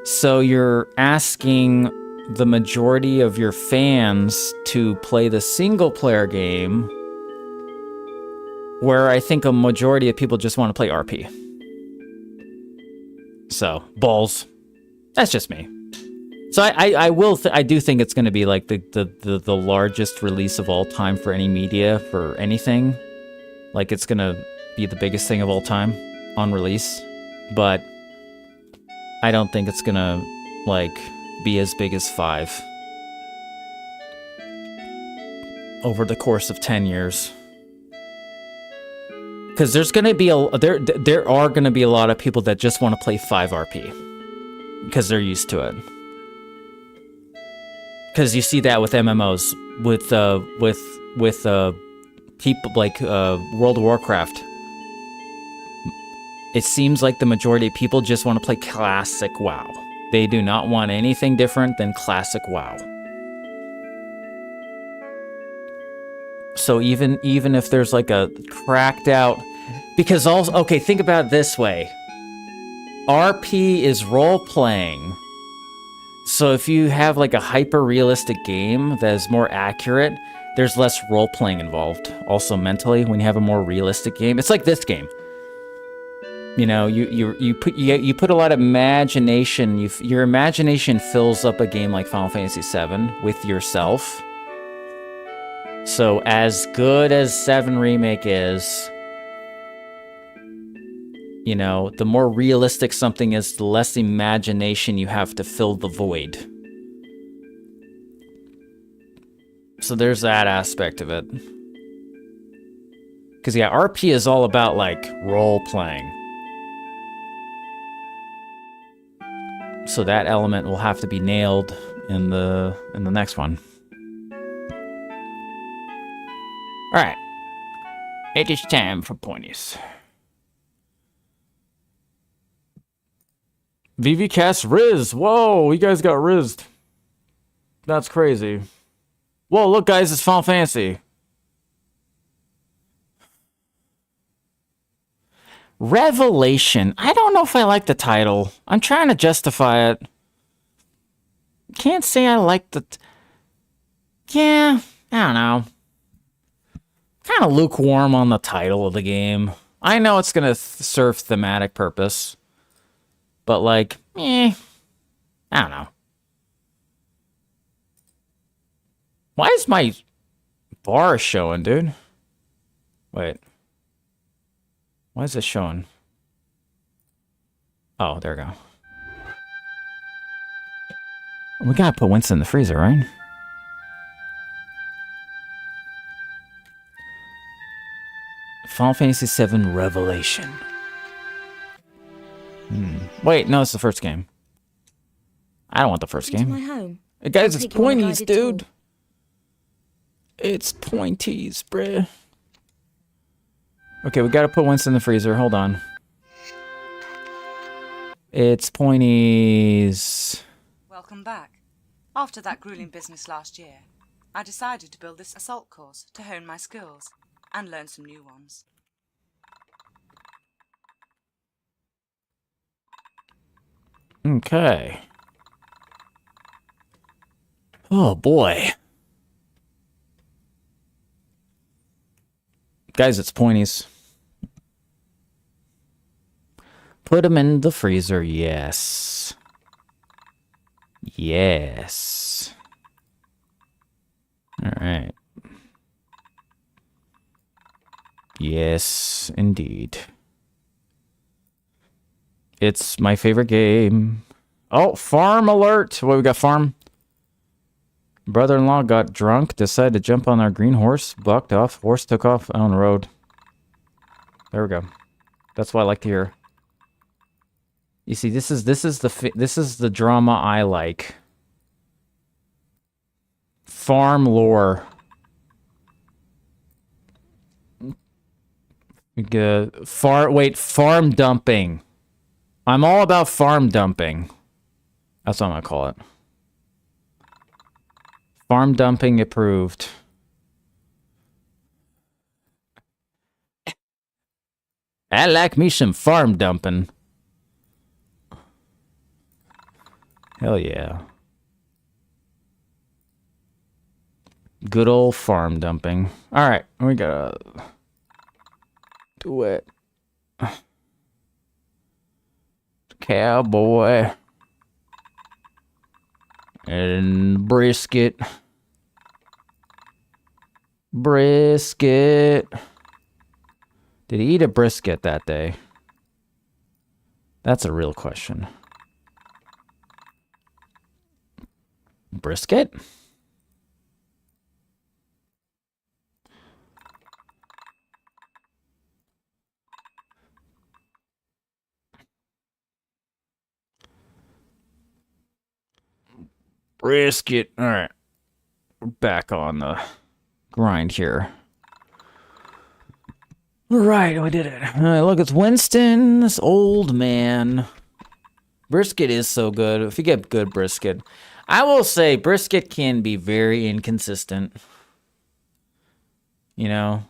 So you're asking the majority of your fans to play the single player game, where I think a majority of people just want to play RP. So, balls. That's just me. So I do think it's going to be like the largest release of all time for any media, for anything. Like, it's gonna be the biggest thing of all time on release, but I don't think it's gonna, like, be as big as 5 over the course of 10 years. Because there's gonna be there are gonna be a lot of people that just want to play 5 RP because they're used to it. Because you see that with MMOs, with people like World of Warcraft. It seems like the majority of people just want to play classic WoW. They do not want anything different than classic WoW. So even if there's like a cracked out, because also, okay, think about it this way. RP is role playing. So if you have like a hyper realistic game that is more accurate, there's less role-playing involved. Also mentally, when you have a more realistic game, it's like this game. You know, you put a lot of imagination. Your imagination fills up a game like Final Fantasy VII with yourself. So as good as 7 Remake is, You know, the more realistic something is, the less imagination you have to fill the void. So there's that aspect of it. Because, yeah, RP is all about, like, role-playing. So that element will have to be nailed in the next one. Alright. It is time for pointies. VVCast Riz. Whoa, you guys got rizzed. That's crazy. Whoa, look guys, it's Final Fantasy. Revelation. I don't know if I like the title. I'm trying to justify it. Can't say I like the... Yeah, I don't know. Kind of lukewarm on the title of the game. I know it's going to serve thematic purpose. But like, I don't know. Why is my bar showing, dude? Wait. Why is this showing? Oh, there we go. We gotta put Winston in the freezer, right? Final Fantasy VII Revelation. Wait, no, it's the first game. I don't want the first game. My home. Hey, guys, it's Take you on a pointies, guided dude. tour. It's pointies, bruh. Okay, we gotta put Winston in the freezer. Hold on. It's pointies. Welcome back. After that grueling business last year, I decided to build this assault course to hone my skills and learn some new ones. Okay. Oh boy. Guys, it's pointies. Put them in the freezer, yes. Yes. Alright. Yes, indeed. It's my favorite game. Oh, farm alert! What, we got farm? Brother-in-law got drunk, decided to jump on our green horse, bucked off, horse took off on the road. There we go. That's what I like to hear. You see, this is the drama I like. Farm lore. Farm dumping. I'm all about farm dumping. That's what I'm gonna call it. Farm dumping approved. I like me some farm dumping. Hell yeah. Good old farm dumping. Alright, we gotta do it. Cowboy. And brisket. Brisket. Did he eat a brisket that day? That's a real question. Brisket? Brisket. All right. We're back on the grind here. All right, we did it. All right, look, it's Winston, this old man. Brisket is so good. If you get good brisket. I will say brisket can be very inconsistent. You know?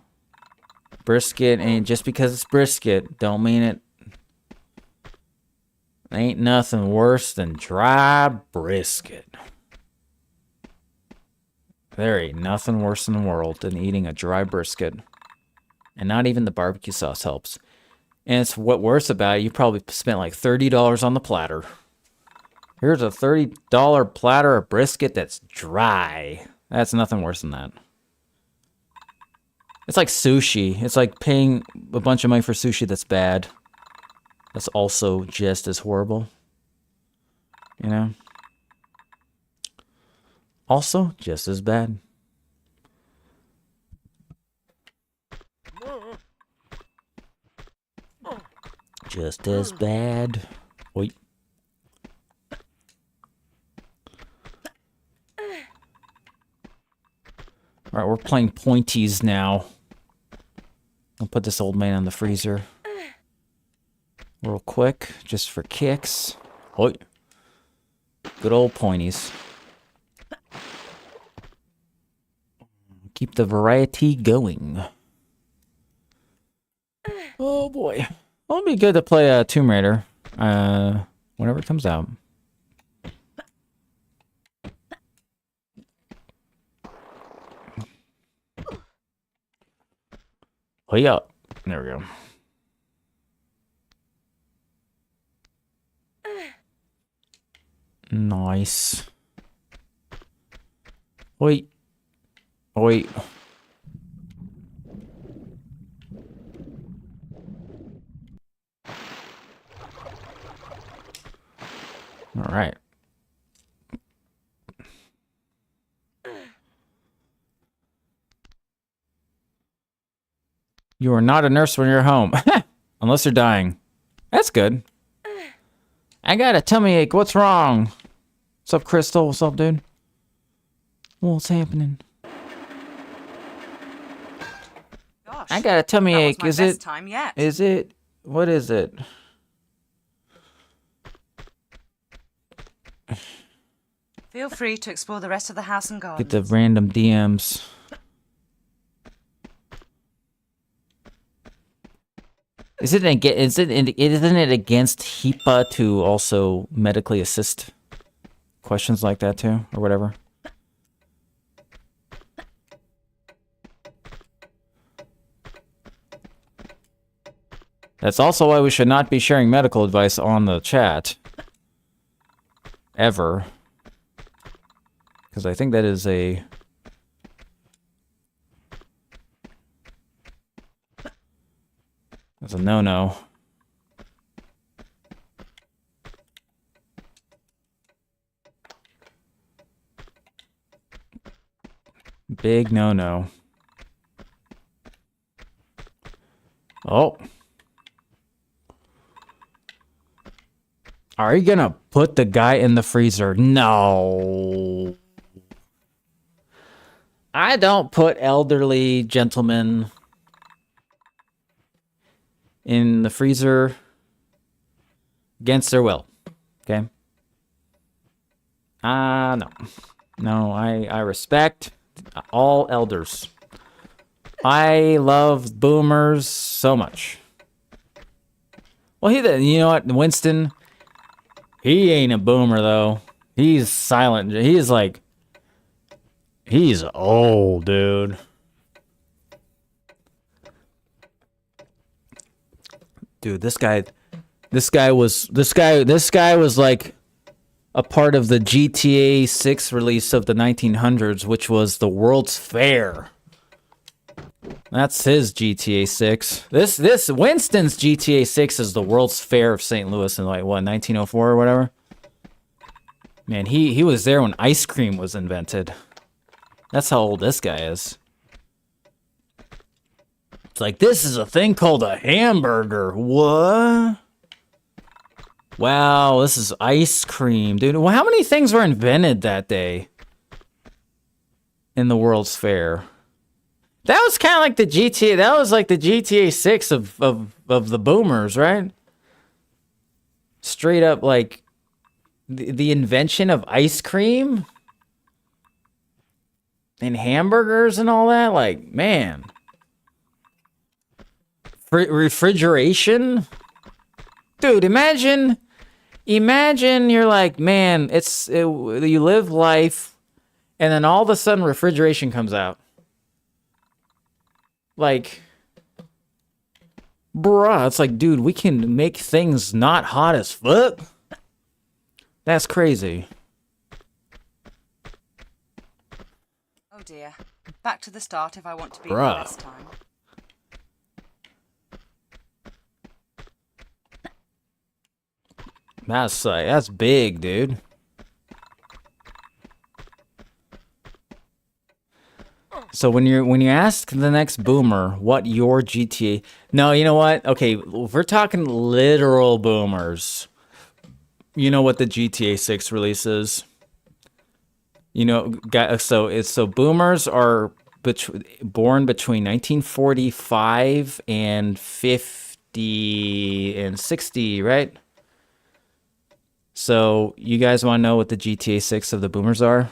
Brisket ain't just because it's brisket, don't mean it ain't nothing worse than dry brisket. There ain't nothing worse in the world than eating a dry brisket. And not even the barbecue sauce helps. And it's what worse about it, you probably spent like $30 on the platter. Here's a $30 platter of brisket that's dry. That's nothing worse than that. It's like sushi. It's like paying a bunch of money for sushi that's bad. That's also just as horrible. You know? Also, just as bad. Just as bad. Wait. Alright, we're playing pointies now. I'll put this old man in the freezer. Real quick, just for kicks. Oi. Good old pointies. Keep the variety going. Oh boy. Well, it'll be good to play Tomb Raider. Whenever it comes out. Oh yeah. There we go. Nice. Wait. Wait. All right. You are not a nurse when you're home. Unless you're dying. That's good. I got a tummy ache. What's wrong? What's up, Crystal? What's up, dude? What's happening? Gosh, I got a tummy that ache. was my Is best it? time yet. Is it? What is it? Feel free to explore the rest of the house and garden. Get the random DMs. Isn't it against HIPAA to also medically assist questions like that too, or whatever? That's also why we should not be sharing medical advice on the chat. Ever. Because I think that is a... That's a no-no. Big no-no. Oh. Are you gonna put the guy in the freezer? No. I don't put elderly gentlemen in the freezer against their will. Okay? No. No, I respect all elders. I love boomers so much. Well, you know what, Winston, he ain't a boomer though. He's silent. He's like, he's old, dude. Dude, this guy was like a part of the GTA 6 release of the 1900s, which was the World's Fair. That's his GTA 6. This Winston's GTA 6 is the World's Fair of St. Louis in like what, 1904 or whatever. Man, he was there when ice cream was invented. That's how old this guy is. It's like, this is a thing called a hamburger. What? Wow, this is ice cream, dude. Well, how many things were invented that day in the World's Fair? That was kind of like the GTA. That was like the GTA 6 of the boomers, right? Straight up, like the invention of ice cream and hamburgers and all that. Like, man. Refrigeration, dude. Imagine you're like, man, you live life, and then all of a sudden refrigeration comes out. Like, bruh, it's like, dude, we can make things not hot as fuck. That's crazy. Oh dear. Back to the start if I want to be Bruh. here this time. That's big, dude. So when you ask the next boomer what your GTA, no, you know what? Okay, if we're talking literal boomers, you know what the GTA 6 release is? You know, so boomers are born between 1945 and 50 and 60, right? So you guys want to know what the GTA 6 of the boomers are?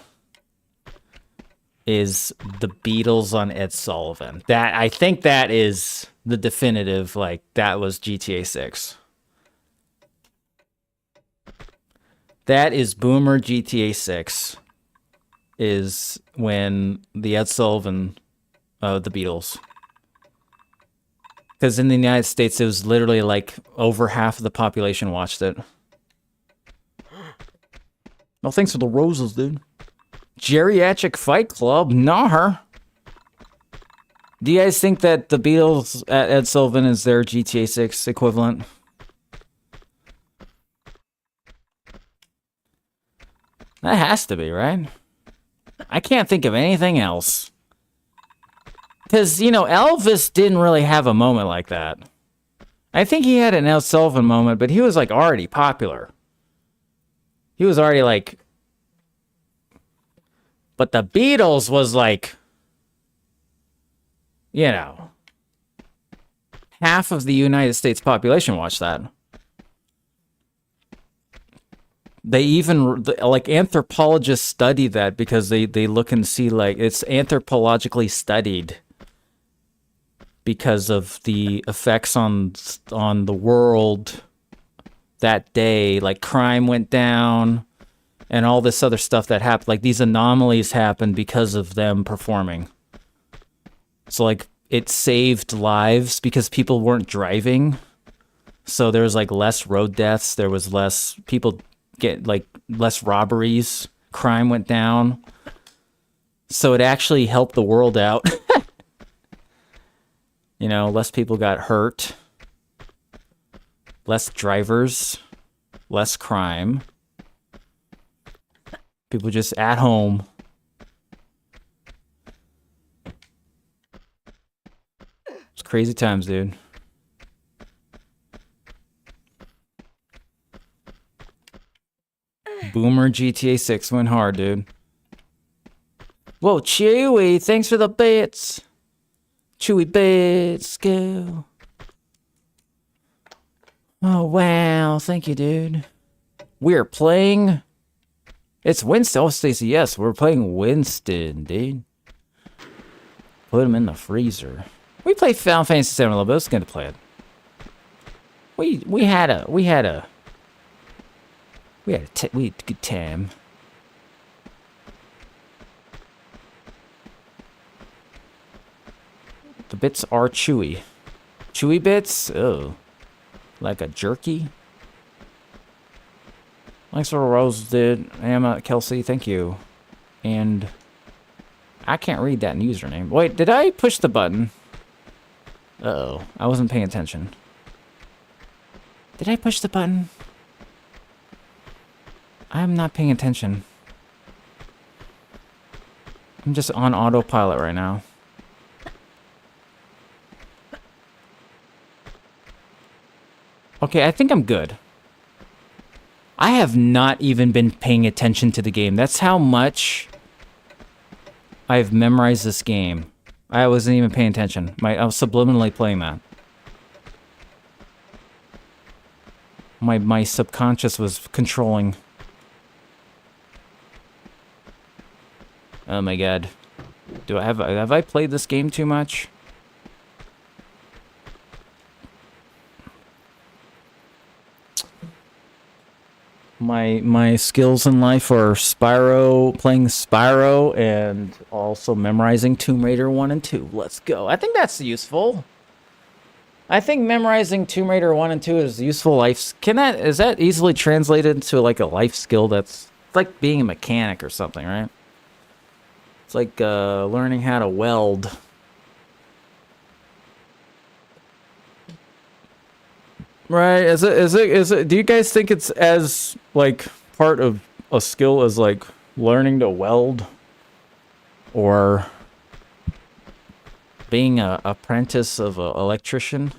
Is the Beatles on Ed Sullivan. That, I think that is the definitive, like, that was GTA 6. That is boomer GTA 6. Is when the Ed Sullivan of the Beatles. Because in the United States, it was literally like over half of the population watched it. Well, thanks for the roses, dude. Geriatric Fight Club? Nah. Do you guys think that the Beatles at Ed Sullivan is their GTA 6 equivalent? That has to be, right? I can't think of anything else. Because, you know, Elvis didn't really have a moment like that. I think he had an Ed Sullivan moment, but he was, like, already popular. He was already, like... But the Beatles was, like... You know... half of the United States population watched that. They even, like, anthropologists study that because they look and see, like, it's anthropologically studied because of the effects on the world that day. Like, crime went down and all this other stuff that happened. Like, these anomalies happened because of them performing. So, like, it saved lives because people weren't driving. So there was, like, less road deaths. There was less people... get like less robberies, crime went down, so it actually helped the world out. You know, less people got hurt, less drivers, less crime, people just at home. It's crazy times, dude. Boomer GTA 6 went hard, dude. Whoa, Chewy, thanks for the bits. Chewy bits, go. Oh, wow, thank you, dude. We're playing... It's Winston. Oh, Stacy, yes, we're playing Winston, dude. Put him in the freezer. We played Final Fantasy 7 a little bit. It's good to play it. We had a good time. The bits are chewy. Chewy bits? Oh. Like a jerky? Thanks for a rose, dude. Emma, Kelsey, thank you. And I can't read that username. Wait, did I push the button? Uh-oh. I wasn't paying attention. Did I push the button? I'm not paying attention. I'm just on autopilot right now. Okay, I think I'm good. I have not even been paying attention to the game. That's how much I've memorized this game. I wasn't even paying attention. I was subliminally playing that. My subconscious was controlling. Oh my god. Have I played this game too much? My skills in life are Spyro, playing Spyro, and also memorizing Tomb Raider 1 and 2. Let's go. I think that's useful. I think memorizing Tomb Raider 1 and 2 is useful life. Is that easily translated to like a life skill that's like being a mechanic or something, right? It's like learning how to weld. Right? Is it? Do you guys think it's as like part of a skill as like learning to weld or being a apprentice of an electrician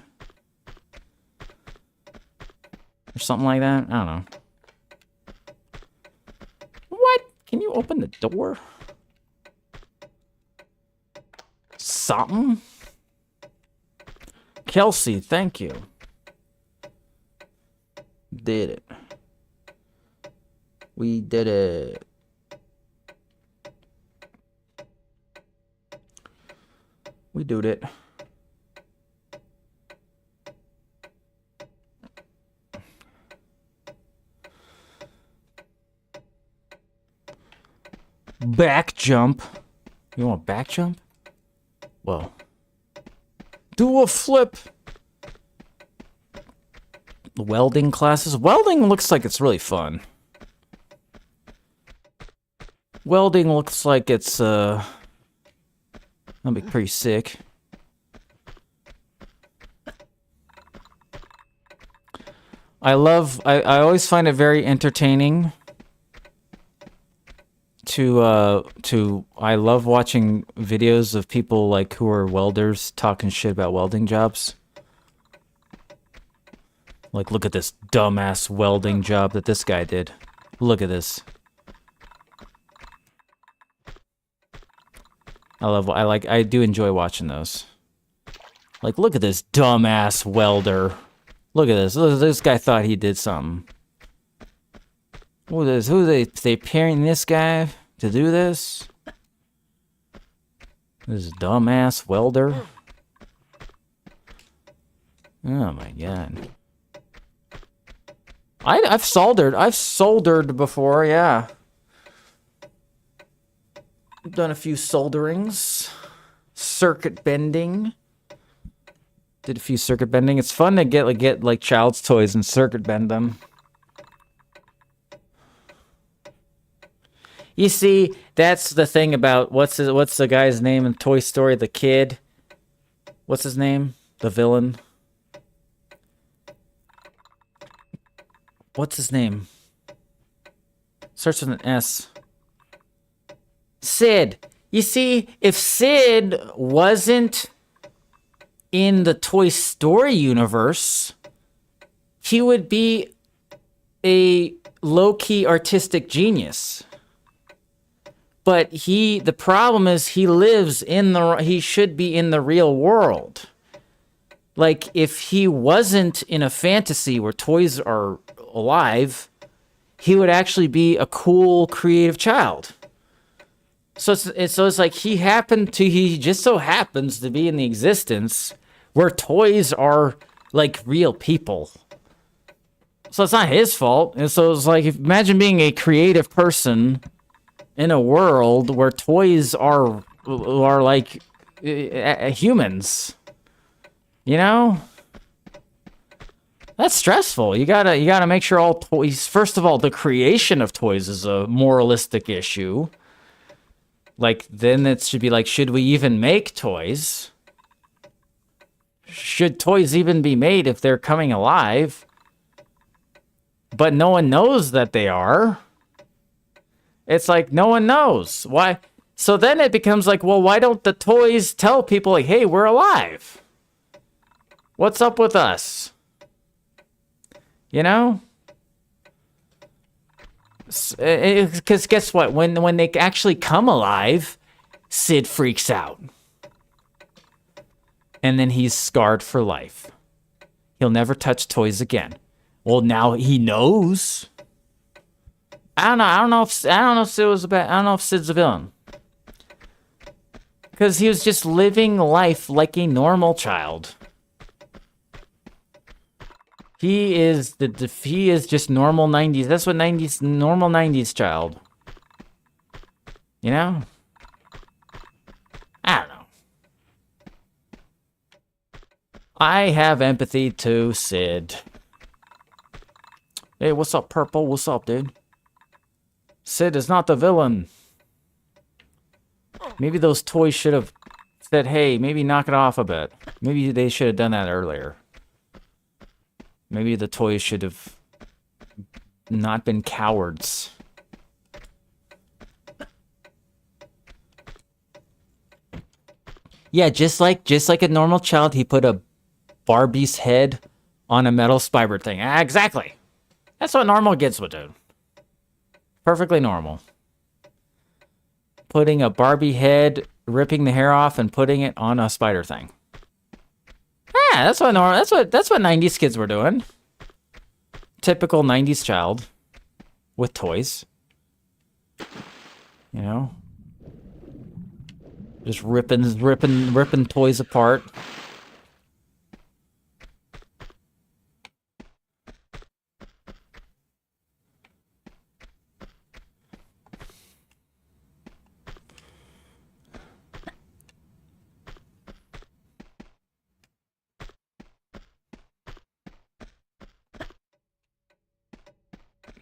or something like that? I don't know. What? Can you open the door? Something? Kelsey, thank you. Did it. We did it. We did it. Back jump. You want back jump? Well, do a flip. Welding classes. Welding looks like it's really fun. Welding looks like it's that'll be pretty sick. I always find it very entertaining I love watching videos of people like who are welders talking shit about welding jobs. Like, look at this dumbass welding job that this guy did. Look at this. I do enjoy watching those. Like, look at this dumbass welder. Look at this. This guy thought he did something. Who they pairing this guy to do this? This dumbass welder. Oh my god. I've soldered before, yeah. Done a few solderings. Circuit bending. Did a few circuit bending. It's fun to get like child's toys and circuit bend them. You see, that's the thing about what's the guy's name in Toy Story? The kid. What's his name? The villain. What's his name? Starts with an S. Sid. You see, if Sid wasn't in the Toy Story universe, he would be a low-key artistic genius. But the problem is he should be in the real world. Like, if he wasn't in a fantasy where toys are alive, he would actually be a cool, creative child. So it's like he just so happens to be in the existence where toys are like real people. So it's not his fault. And so it's like, imagine being a creative person in a world where toys are like humans. You know? That's stressful. You gotta make sure all toys. First of all, the creation of toys is a moralistic issue. Like, then it should be like, should we even make toys? Should toys even be made if they're coming alive? But no one knows that they are. It's like, no one knows. Why? So then it becomes like, well, why don't the toys tell people, like, hey, we're alive? What's up with us? You know? Because guess what? When they actually come alive, Sid freaks out. And then he's scarred for life. He'll never touch toys again. Well, now he knows. I don't know if Sid's a villain. Because he was just living life like a normal child. He is just normal 90s. That's what normal 90s child. You know? I don't know. I have empathy to Sid. Hey, what's up, Purple? What's up, dude? Sid is not the villain. Maybe those toys should have said, hey, maybe knock it off a bit. Maybe they should have done that earlier. Maybe the toys should have not been cowards. Yeah, just like a normal child, he put a Barbie's head on a metal spider thing. Ah, exactly. That's what normal kids would do. Perfectly normal. Putting a Barbie head, ripping the hair off, and putting it on a spider thing. Yeah, that's what normal. That's what 90s kids were doing. Typical 90s child with toys. You know, just ripping toys apart.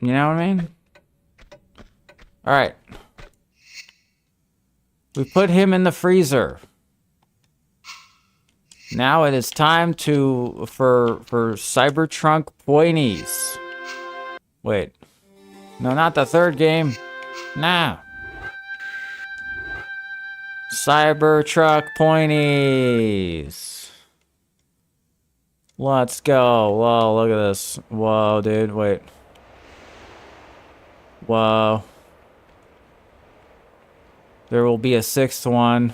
You know what I mean? All right. We put him in the freezer. Now it is time for Cybertrunk Poinies. Wait. No, not the third game. Nah. Cybertruck Poinies. Let's go. Whoa, look at this. Whoa, dude, wait. Whoa. There will be a sixth one.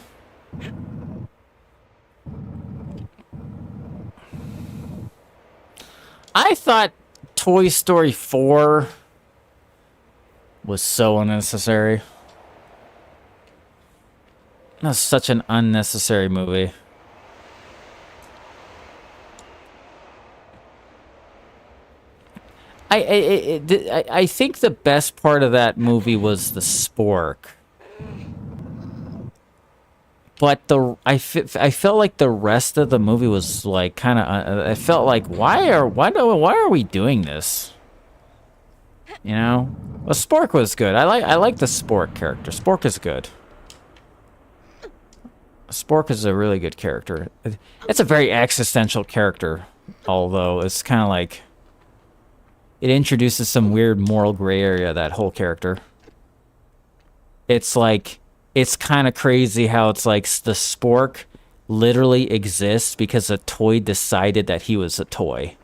I thought Toy Story 4 was so unnecessary. That's such an unnecessary movie. I think the best part of that movie was the spork. But I felt like the rest of the movie was like kind of. I felt like why are we doing this? You know, well, Spork was good. I like the Spork character. Spork is good. Spork is a really good character. It's a very existential character, although it's kind of like it introduces some weird moral gray area. That whole character. It's like. It's kind of crazy how it's like the Spork literally exists because a toy decided that he was a toy.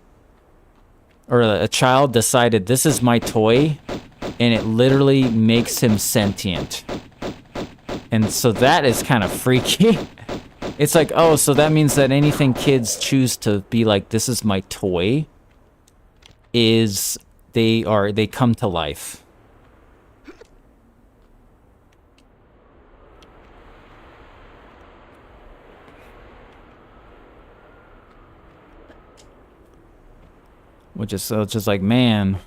Or a child decided this is my toy, and it literally makes him sentient. And so that is kind of freaky. It's like, oh, so that means that anything kids choose to be like, this is my toy, is they come to life. Which is so it's just like, man.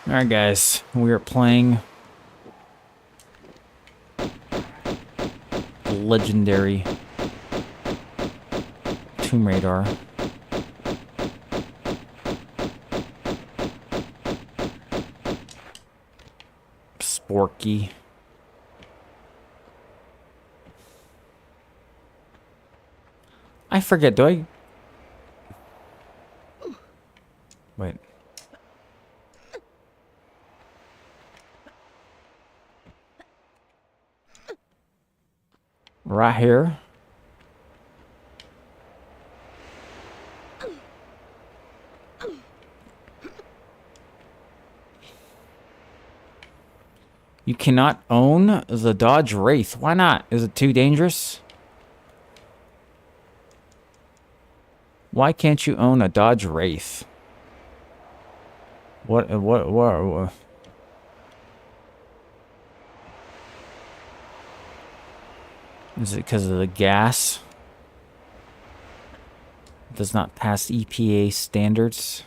All right, guys, we are playing legendary Tomb Raider. Sporky. I forget, do I? Wait. Right here. You cannot own the Dodge Wraith. Why not? Is it too dangerous? Why can't you own a Dodge Wraith? What? Is it because of the gas? Does not pass EPA standards.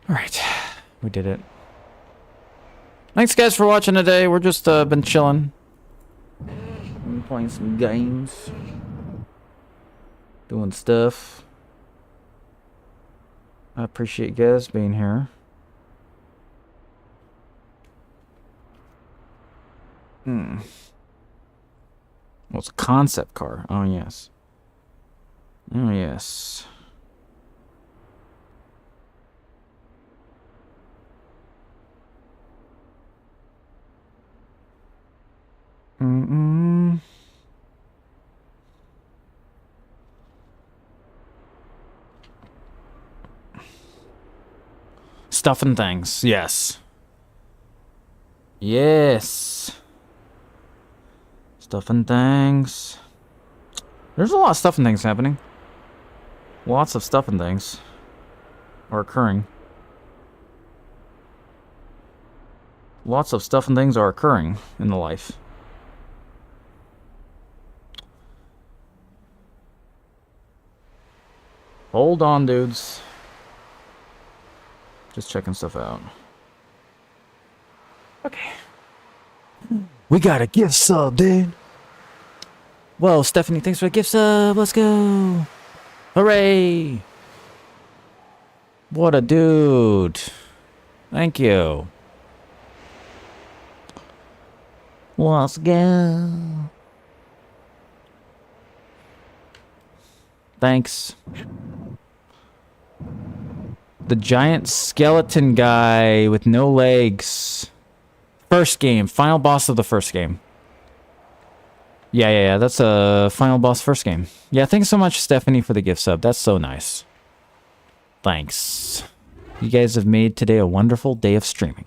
All We did it. Thanks, guys, for watching today. We're just been chilling. Been playing some games. Doing stuff. I appreciate you guys being here. Well, it's a concept car. Oh, yes. Oh, yes. Stuff and things. Yes. Yes. Stuff and things. There's a lot of stuff and things happening. Lots of stuff and things are occurring. Lots of stuff and things are occurring in the life. Hold on, dudes. Just checking stuff out. Okay. We got a gift sub, dude. Whoa, Stephanie, thanks for the gift sub. Let's go. Hooray. What a dude. Thank you. Let's go. Thanks. The giant skeleton guy with no legs. First game. Final boss of the first game. Yeah. That's a final boss first game. Yeah, thanks so much, Stephanie, for the gift sub. That's so nice. Thanks. You guys have made today a wonderful day of streaming.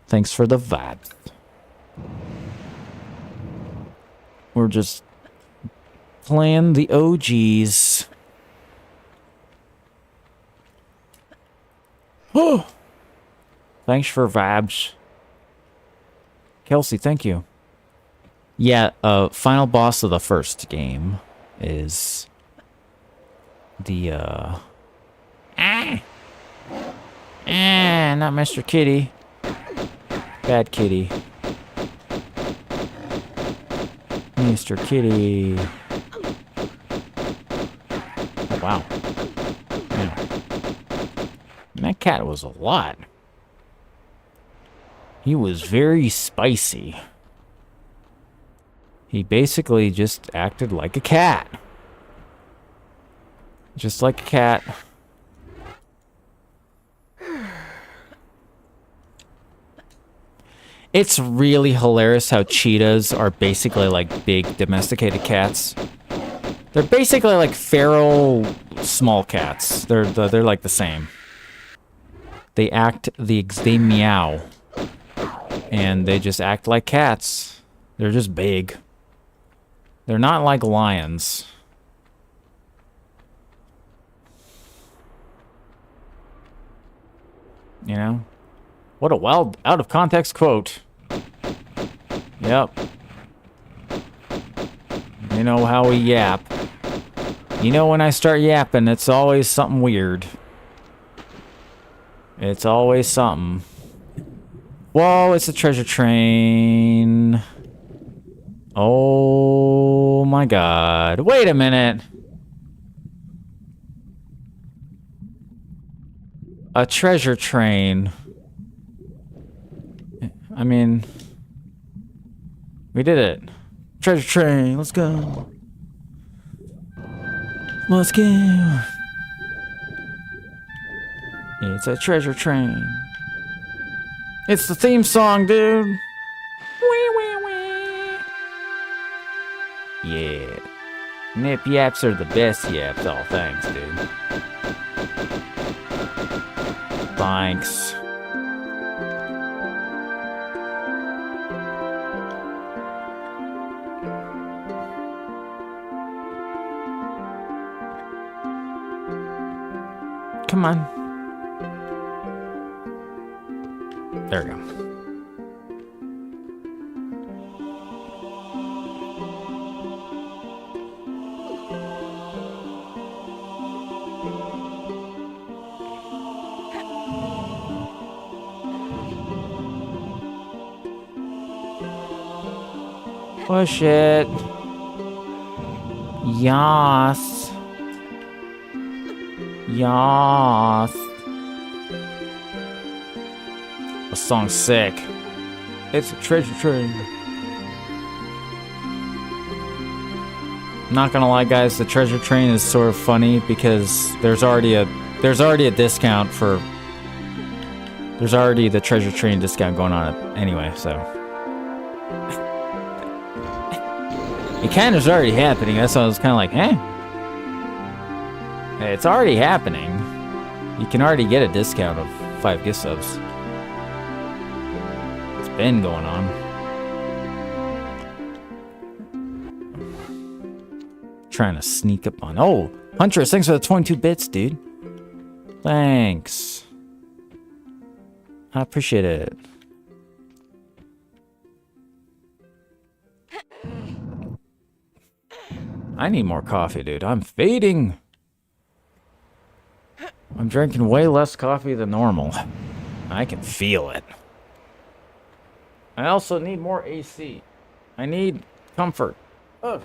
Thanks for the vibes. We're just playing the OGs. Oh! Thanks for vibes. Kelsey, thank you. Yeah, final boss of the first game is the, not Mr. Kitty. Bad Kitty. Mr. Kitty. Oh, wow. Yeah. That cat was a lot. He was very spicy. He basically just acted like a cat. Just like a cat. It's really hilarious how cheetahs are basically like big domesticated cats. They're basically like feral small cats. They're like the same. They they meow. And they just act like cats. They're just big. They're not like lions. You know? What a wild, out of context quote. Yep. You know how we yap. You know when I start yapping, it's always something weird. It's always something. Whoa, it's a treasure train. Oh my god. Wait a minute. A treasure train. I mean, we did it. Treasure train, let's go. Let's go. It's a treasure train. It's the theme song, dude. Wee, wee, wee. Yeah. Nip yaps are the best yaps. Oh, thanks, dude. Thanks. Come on. There we go. Push it. Yas. Yas. The song's sick. It's a treasure train. Not gonna lie, guys, the treasure train is sort of funny because there's already a discount for. There's already the treasure train discount going on anyway, so. It kind of is already happening. That's why I was kind of like, eh? Hey, it's already happening. You can already get a discount of 5 gift subs. It's been going on. Trying to sneak up on. Oh, Huntress, thanks for the 22 bits, dude. Thanks. I appreciate it. I need more coffee, dude. I'm fading. I'm drinking way less coffee than normal. I can feel it. I also need more AC. I need comfort. Ugh.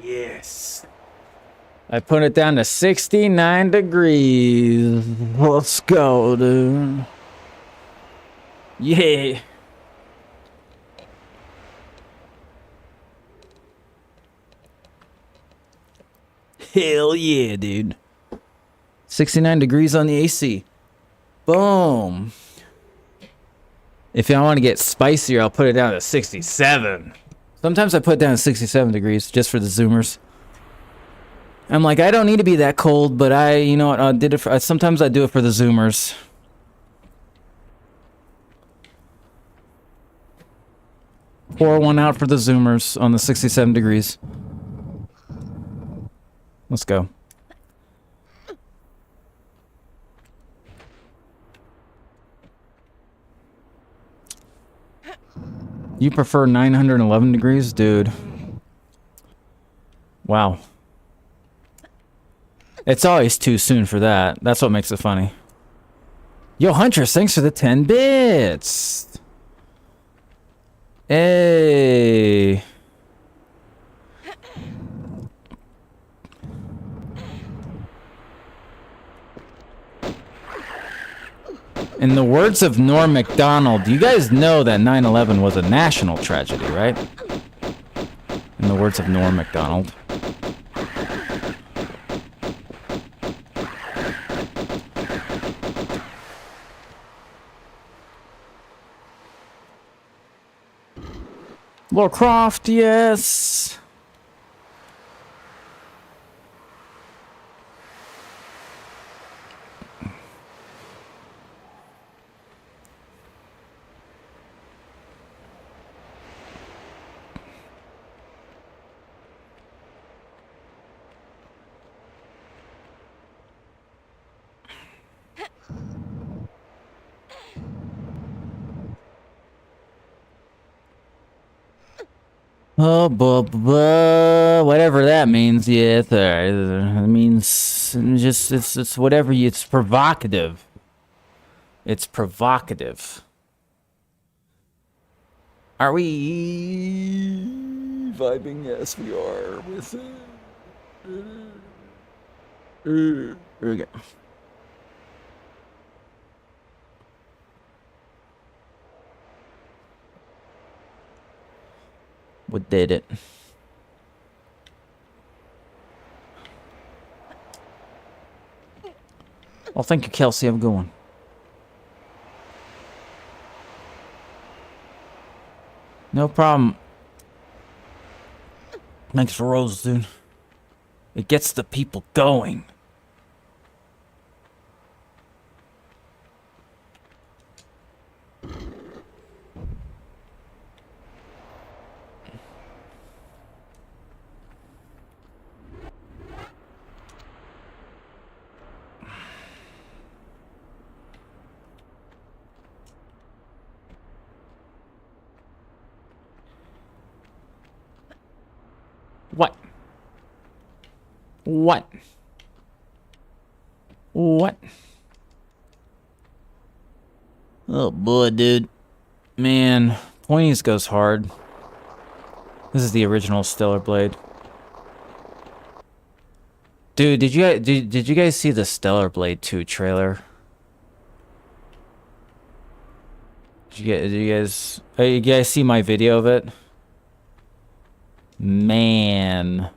Yes. I put it down to 69 degrees. Let's go, dude. Yeah. Hell yeah, dude. 69 degrees on the AC. Boom. If I want to get spicier, I'll put it down to 67. Sometimes I put it down to 67 degrees just for the zoomers. I'm like, I don't need to be that cold, but you know what, I did it for, sometimes I do it for the zoomers. Pour one out for the zoomers on the 67 degrees. Let's go. You prefer 911 degrees? Dude. Wow. It's always too soon for that. That's what makes it funny. Yo, Huntress, thanks for the 10 bits. Hey. In the words of Norm Macdonald, you guys know that 9/11 was a national tragedy, right? In the words of Norm Macdonald. Lord Croft, yes. Oh, whatever that means, yeah, it's alright. It means just it's whatever it's provocative. It's provocative. Are we vibing? Yes, we are with it. Here we go. What did it? Well, thank you, Kelsey. Have a good one. No problem. Thanks for Rose, dude. It gets the people going. What? What? What? Oh boy, dude. Man, Pointies goes hard. This is the original Stellar Blade. Dude, did you guys see the Stellar Blade 2 trailer? Did you guys see my video of it? Man.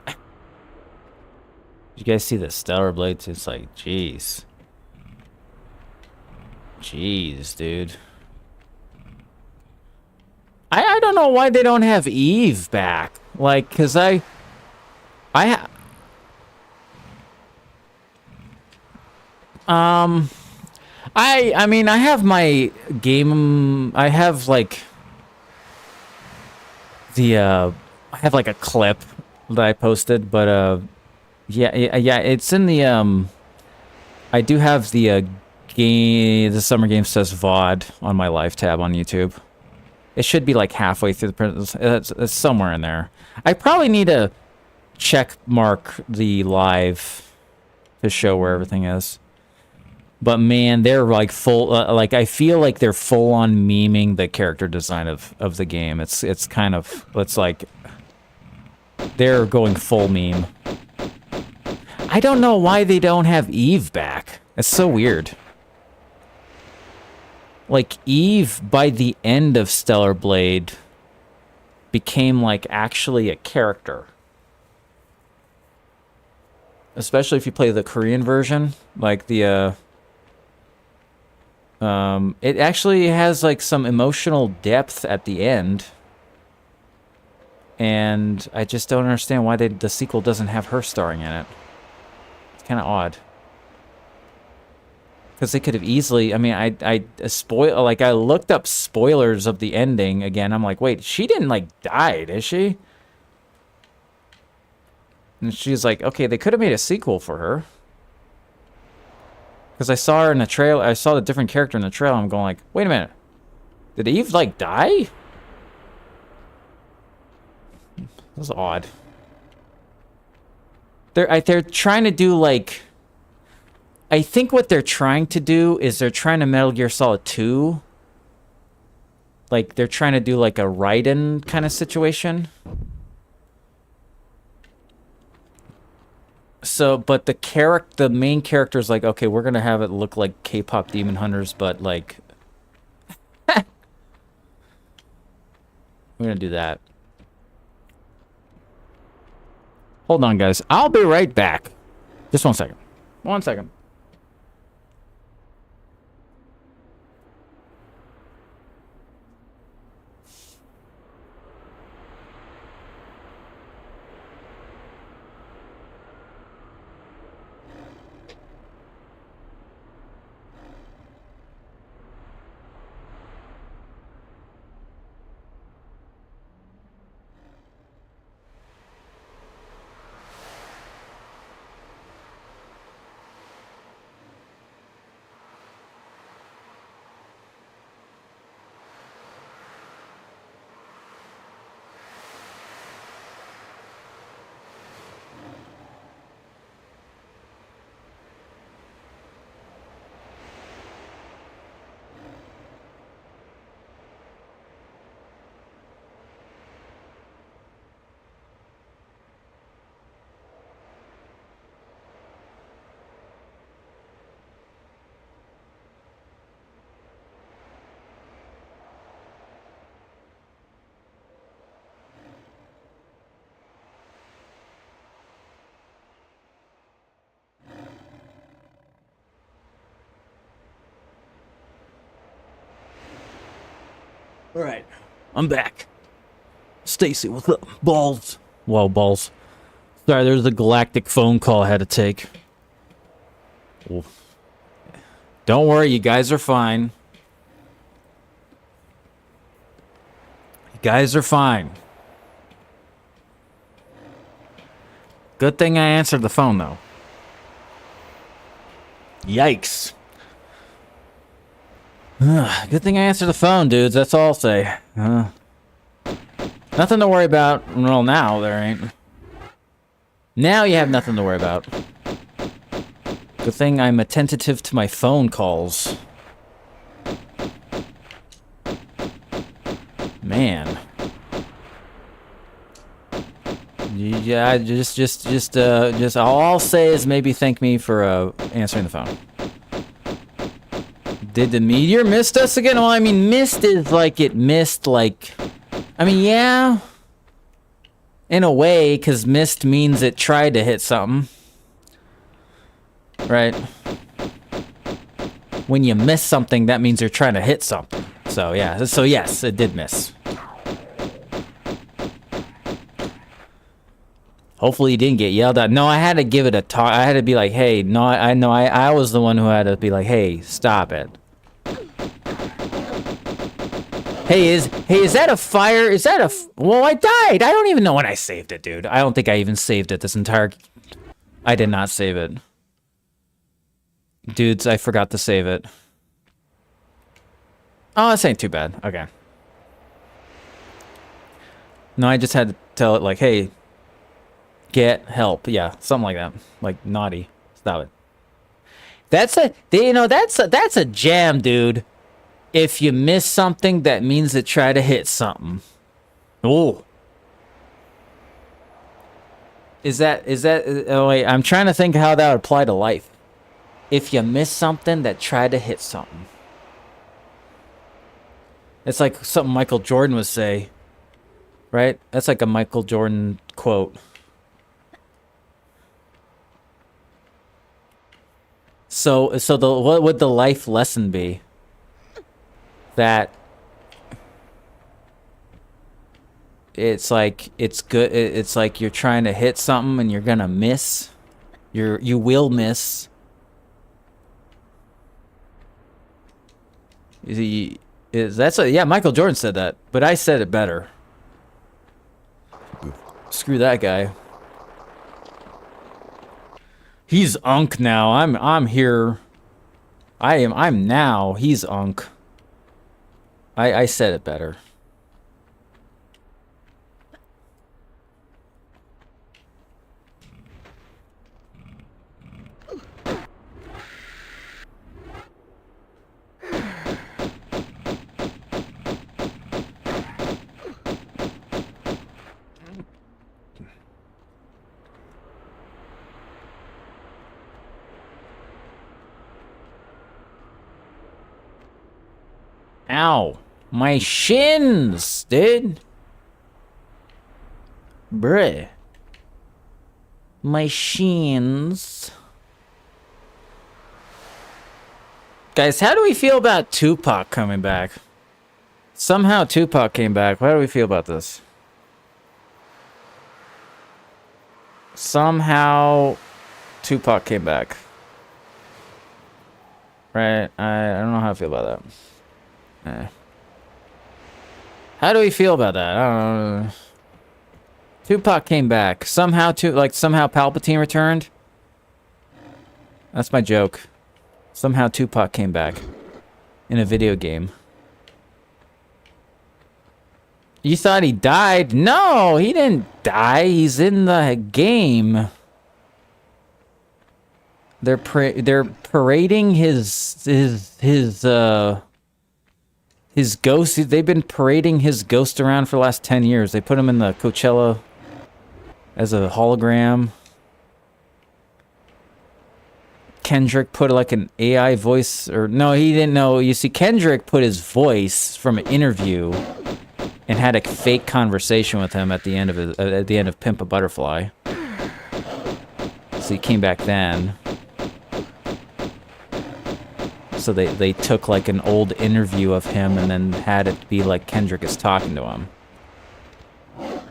Did you guys see the Stellar Blades? It's like, jeez. Jeez, dude. I don't know why they don't have Eve back. Like, cause I mean, I have my game. I have like the I have like a clip that I posted, but yeah, it's in the I do have the the Summer Game Says VOD on my live tab on YouTube. It should be like halfway through the it's somewhere in there. I probably need to check mark the live to show where everything is. But man, they're like full. Like I feel like they're full on memeing the character design of the game. It's kind of like they're going full meme. I don't know why they don't have Eve back. It's so weird. Like Eve by the end of Stellar Blade became like actually a character. Especially if you play the Korean version, like the it actually has like some emotional depth at the end. And I just don't understand why the sequel doesn't have her starring in it. It's kind of odd. Because they could have easily, I mean, I looked up spoilers of the ending again. I'm like, wait, she didn't like die, did she? And she's like, okay, they could have made a sequel for her. Because I saw her in the trailer, I saw the different character in the trailer. I'm going like, wait a minute, did Eve like die? That was odd. They're trying to do like. I think what they're trying to do is they're trying to Metal Gear Solid 2. Like, they're trying to do, like, a Raiden kind of situation. So, but the main character is like, okay, we're going to have it look like K-pop Demon Hunters, but, like... we're going to do that. Hold on, guys. I'll be right back. Just 1 second. 1 second. All right, I'm back. Stacy, what's up? Balls. Well, balls. Sorry, there's a galactic phone call I had to take. Oof. Don't worry, you guys are fine. You guys are fine. Good thing I answered the phone, though. Yikes. Good thing I answered the phone, dudes. That's all I'll say. Nothing to worry about. Well, now there ain't. Now you have nothing to worry about. Good thing I'm attentive to my phone calls. Man. Yeah, just all I'll say is maybe thank me for answering the phone. Did the meteor missed us again? Well, I mean, missed is like it missed, like... I mean, yeah. In a way, because missed means it tried to hit something. Right? When you miss something, that means you're trying to hit something. So, yeah. So, yes, it did miss. Hopefully you didn't get yelled at. No, I had to give it a talk. I had to be like, hey, no, I was the one who had to be like, hey, stop it. Hey, is that a fire? Is that a... Well, I died. I don't even know when I saved it, dude. I don't think I even saved it this entire... I did not save it. Dudes, I forgot to save it. Oh, this ain't too bad. Okay. No, I just had to tell it, like, hey... Get help. Yeah, something like that. Like, naughty. Stop it. That's a jam, dude. If you miss something, that means it try to hit something. Oh. Is that, oh wait, I'm trying to think how that would apply to life. If you miss something, that try to hit something. It's like something Michael Jordan would say. Right? That's like a Michael Jordan quote. So what would the life lesson be? That it's like it's good. It's like you're trying to hit something and you're gonna miss. You will miss. Yeah, Michael Jordan said that, but I said it better. Screw that guy. He's Unk now. I'm here. I'm now. He's Unk. I said it better. Ow. My shins, dude. Bruh. My shins. Guys, how do we feel about Tupac coming back? Somehow Tupac came back. How do we feel about this? Somehow Tupac came back. Right? I don't know how I feel about that. How do we feel about that? I don't know. Tupac came back. Somehow somehow Palpatine returned. That's my joke. Somehow Tupac came back. In a video game. You thought he died? No, he didn't die. He's in the game. They're parading his ghost. They've been parading his ghost around for the last 10 years. They put him in the Coachella as a hologram. Kendrick put like an AI voice, or no, he didn't know. You see, Kendrick put his voice from an interview and had a fake conversation with him at the end of Pimp a Butterfly. So he came back then. So they took like an old interview of him and then had it be like Kendrick is talking to him.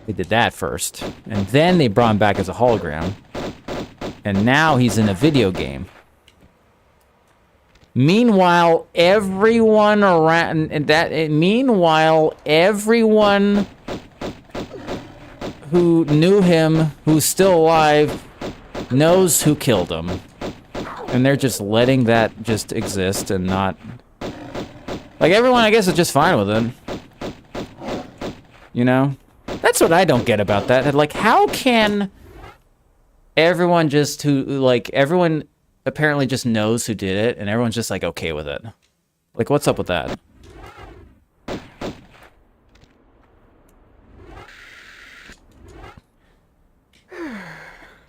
They did that first. And then they brought him back as a hologram. And now he's in a video game. Meanwhile, everyone who knew him, who's still alive, knows who killed him. And they're just letting that just exist and not... Like, everyone, I guess, is just fine with it. You know? That's what I don't get about that. Like, how can everyone just everyone apparently just knows who did it, and everyone's just, like, okay with it? Like, what's up with that?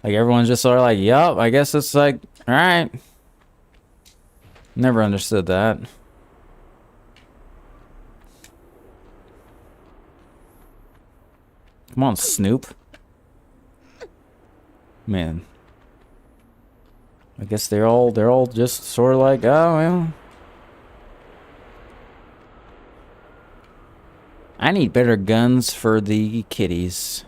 Like, everyone's just sort of like, yup, I guess it's like, alright. Never understood that. Come on, Snoop. Man. I guess they're all just sort of like, oh, well. I need better guns for the kitties.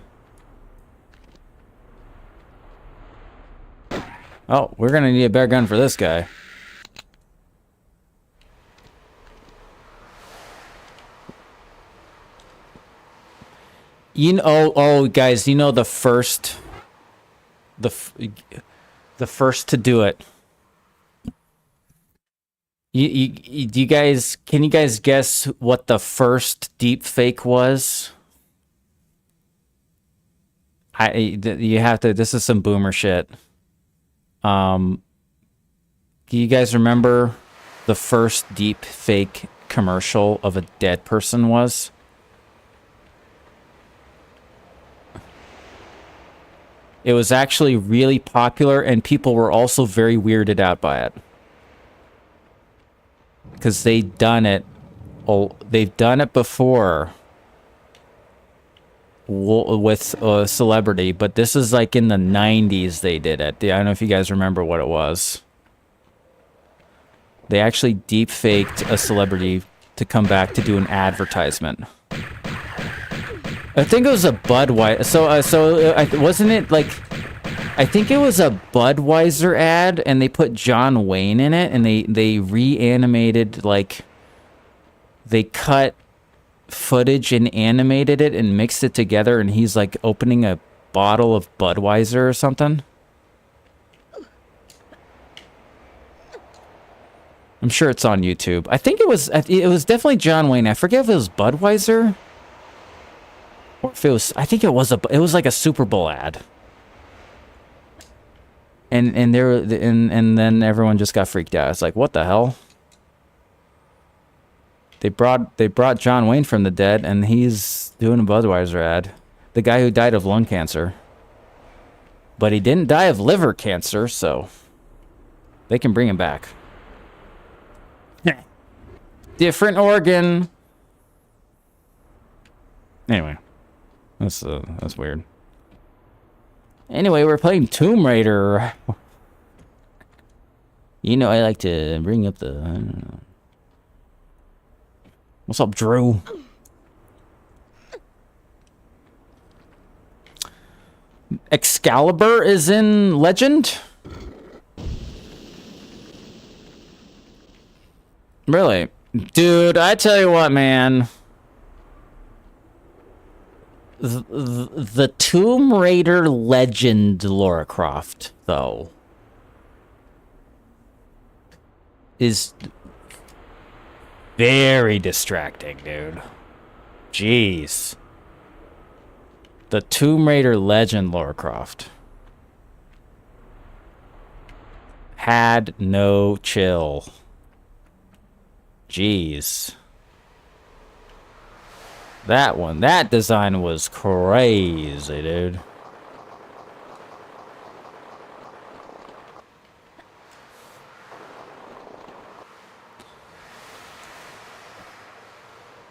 Oh, we're gonna need a better gun for this guy. You know, oh, guys, you know the first to do it. You guys, can you guys guess what the first deep fake was? You have to, this is some boomer shit. Do you guys remember the first deep fake commercial of a dead person was? It was actually really popular, and people were also very weirded out by it. Because they've done it before with a celebrity, but this is like in the 90s they did it. I don't know if you guys remember what it was. They actually deep faked a celebrity to come back to do an advertisement. I think it was a Budweiser. Wasn't it like? I think it was a Budweiser ad, and they put John Wayne in it, and they reanimated, like, they cut footage and animated it and mixed it together, and he's like opening a bottle of Budweiser or something. I'm sure it's on YouTube. I think it was definitely John Wayne. I forget if it was Budweiser. Or if it was, I think it was like a Super Bowl ad. And then everyone just got freaked out. It's like, what the hell? They brought John Wayne from the dead, and he's doing a Budweiser ad. The guy who died of lung cancer. But he didn't die of liver cancer, so they can bring him back. Different organ. Anyway. That's weird. Anyway, we're playing Tomb Raider. You know, I like to bring up the... I don't know. What's up, Drew? Excalibur is in Legend? Really? Dude, I tell you what, man. The Tomb Raider Legend Lara Croft, though, is very distracting, dude. Jeez. The Tomb Raider Legend Lara Croft had no chill. Jeez. That design was crazy, dude.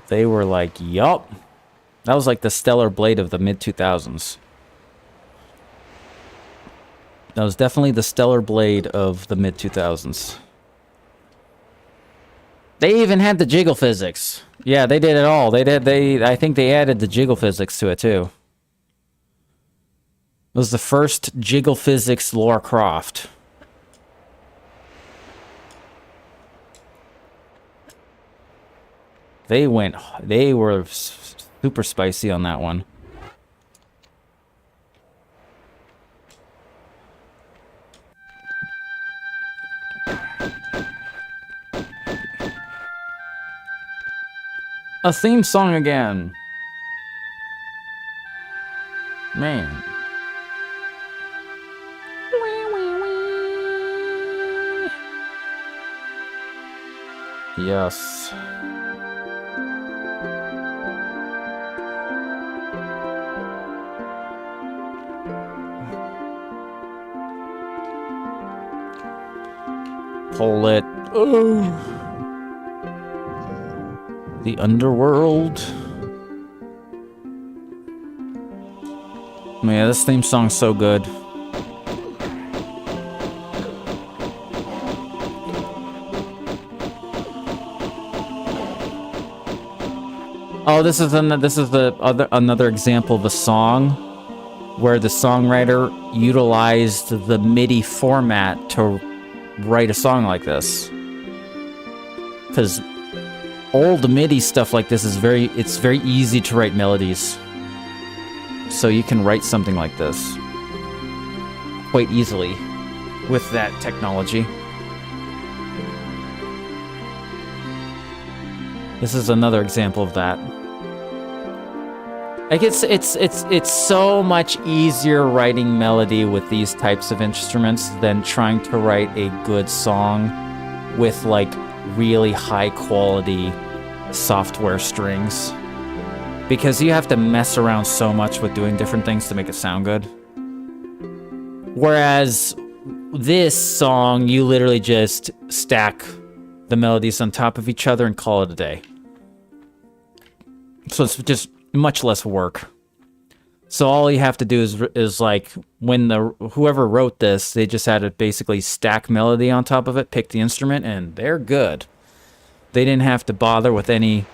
They were like, yup. That was like the Stellar Blade of the mid-2000s. That was definitely the Stellar Blade of the mid-2000s. They even had the jiggle physics. Yeah, they did it all. I think they added the jiggle physics to it, too. It was the first jiggle physics Lara Croft. They were super spicy on that one. A theme song again. Man. Yes. Pull it. Oh. The underworld. Man, this theme song's so good. Oh, this is another example of a song where the songwriter utilized the MIDI format to write a song like this. Because old MIDI stuff like this is very easy to write melodies. So you can write something like this quite easily with that technology. This is another example of that. Like it's so much easier writing melody with these types of instruments than trying to write a good song with like really high quality software strings. Because you have to mess around so much with doing different things to make it sound good. Whereas this song, you literally just stack the melodies on top of each other and call it a day. So it's just much less work. So all you have to do is like when whoever wrote this, they just had to basically stack melody on top of it, pick the instrument, and they're good. They didn't have to bother with anything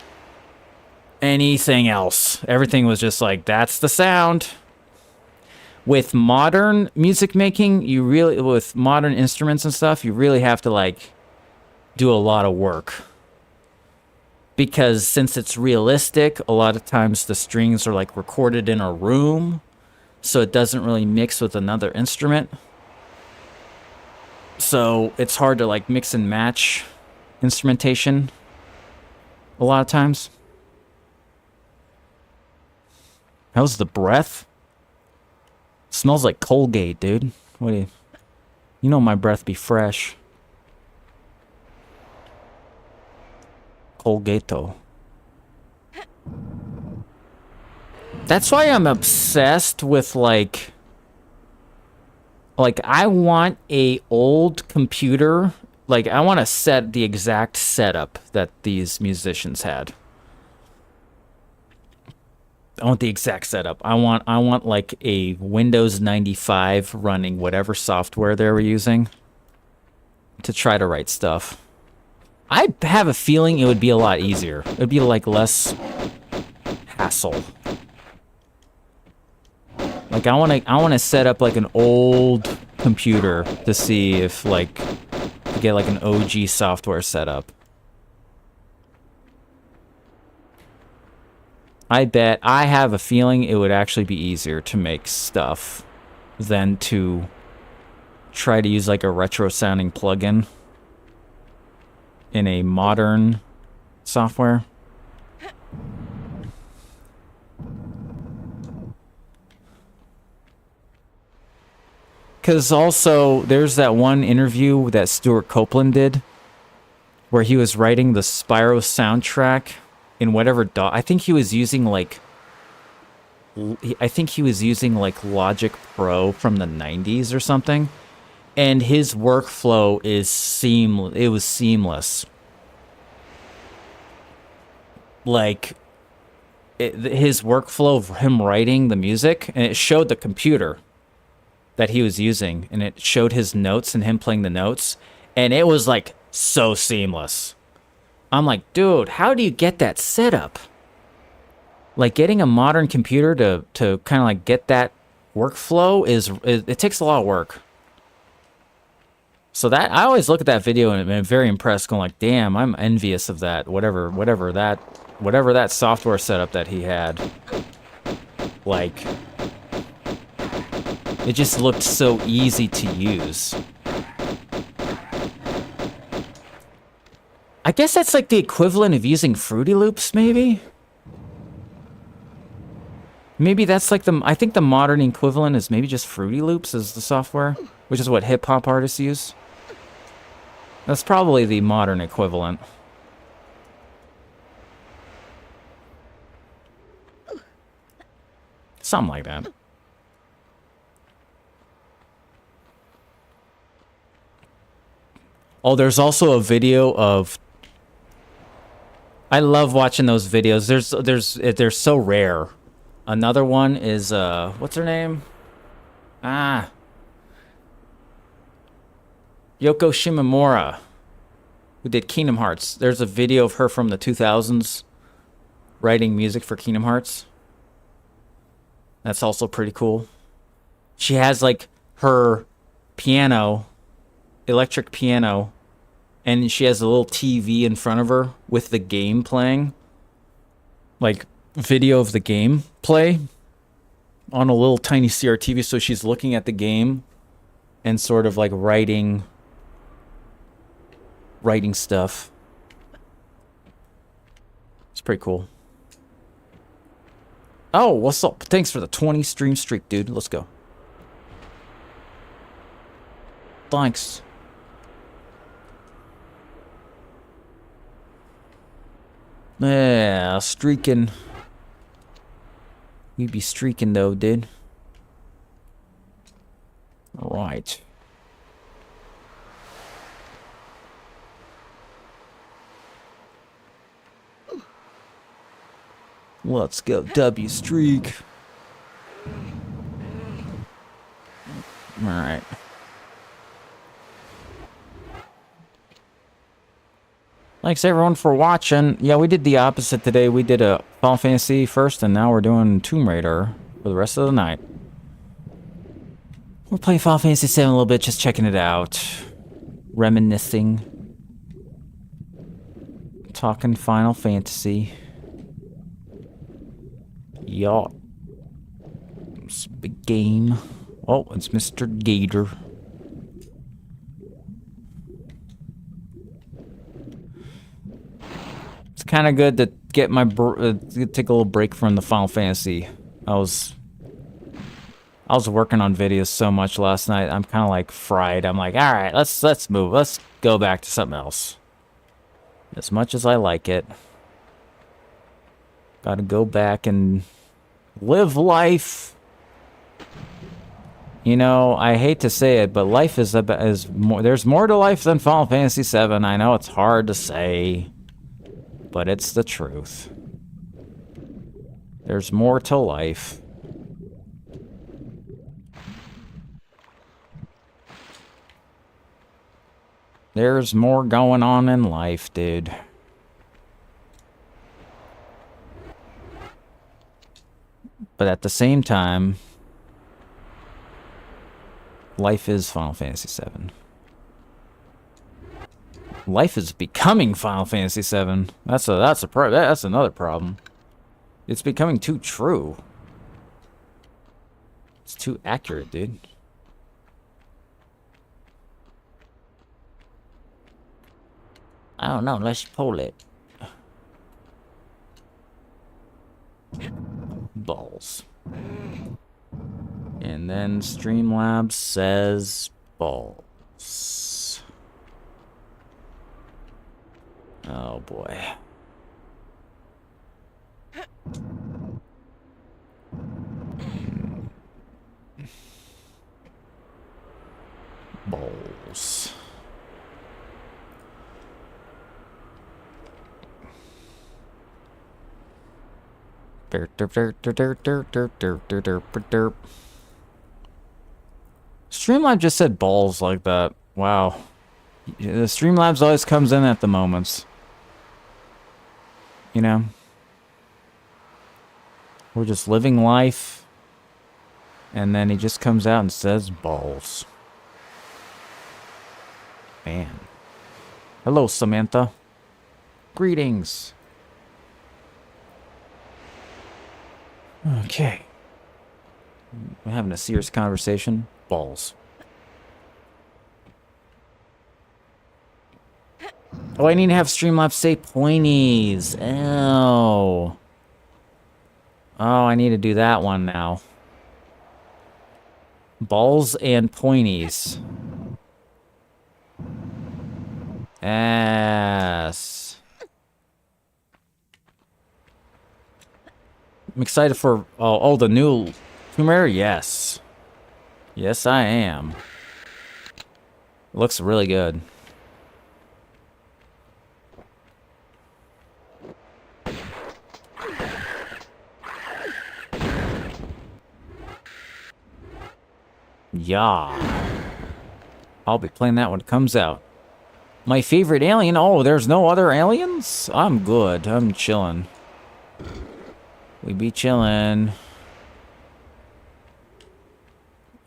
else. Everything was just like, that's the sound. With modern music making, with modern instruments and stuff, you really have to like do a lot of work. Because since it's realistic, a lot of times the strings are like recorded in a room, so it doesn't really mix with another instrument. So it's hard to like mix and match instrumentation a lot of times. How's the breath? Smells like Colgate, dude. What do you know my breath be fresh. Colgato. That's why I'm obsessed with like I want a old computer. Like I want to set the exact setup that these musicians had. I want the exact setup. I want like a Windows 95 running whatever software they were using to try to write stuff. I have a feeling it would be a lot easier. It would be like less hassle. Like I want to set up like an old computer to see if like to get like an OG software setup. I have a feeling it would actually be easier to make stuff than to try to use like a retro sounding plugin in a modern software. Because also, there's that one interview that Stuart Copeland did where he was writing the Spyro soundtrack in whatever I think he was using like Logic Pro from the 90s or something, and his workflow is seamless. It was seamless. Like his workflow of him writing the music, and it showed the computer that he was using, and it showed his notes and him playing the notes, and it was like so seamless. I'm like, dude, how do you get that set up? Like getting a modern computer to kind of like get that workflow it takes a lot of work. So that I always look at that video and I'm very impressed, going like, damn, I'm envious of that. Whatever that software setup that he had. Like, it just looked so easy to use. I guess that's like the equivalent of using Fruity Loops, maybe? Maybe that's like I think the modern equivalent is maybe just Fruity Loops as the software, which is what hip-hop artists use. That's probably the modern equivalent. Something like that. Oh, there's also a video of... I love watching those videos. They're so rare. Another one is, what's her name? Yoko Shimomura, who did Kingdom Hearts. There's a video of her from the 2000s writing music for Kingdom Hearts. That's also pretty cool. She has, like, her piano, electric piano, and she has a little TV in front of her with the game playing. Like, video of the game play on a little tiny CRTV, so she's looking at the game and sort of, like, writing stuff. It's pretty cool. Oh, what's up? Thanks for the 20 stream streak, dude. Let's go. Thanks. Yeah, streaking. We be streaking though, dude. Right. Let's go, W streak. Alright. Thanks everyone for watching. Yeah, we did the opposite today. We did a Final Fantasy first, and now we're doing Tomb Raider for the rest of the night. We're playing Final Fantasy 7 a little bit, just checking it out. Reminiscing. Talking Final Fantasy. Yeah. It's a big game. Oh, it's Mr. Gator. It's kind of good to get my take a little break from the Final Fantasy. I was working on videos so much last night. I'm kind of like fried. I'm like, all right, let's move. Let's go back to something else. As much as I like it, got to go back and live life. You know, I hate to say it, but life is more. There's more to life than Final Fantasy 7. I know it's hard to say, but it's the truth. There's more to life. There's more going on in life, dude. But at the same time, life is Final Fantasy 7. Life is becoming Final Fantasy 7. That's another problem. It's becoming too true. It's too accurate, dude. I don't know, let's pull it. Balls. And then Streamlabs says balls. Oh boy. Balls. Streamlabs just said balls like that. Wow. The Streamlabs always comes in at the moments. You know? We're just living life. And then he just comes out and says balls. Man. Hello, Samantha. Greetings. Okay. We're having a serious conversation. Balls. Oh, I need to have Streamlabs say pointies. Oh. Oh, I need to do that one now. Balls and pointies. Yes. I'm excited for the new Tomb Raider. Yes. Yes, I am. Looks really good. Yeah. I'll be playing that when it comes out. My favorite alien? Oh, there's no other aliens? I'm good. I'm chilling. We be chilling.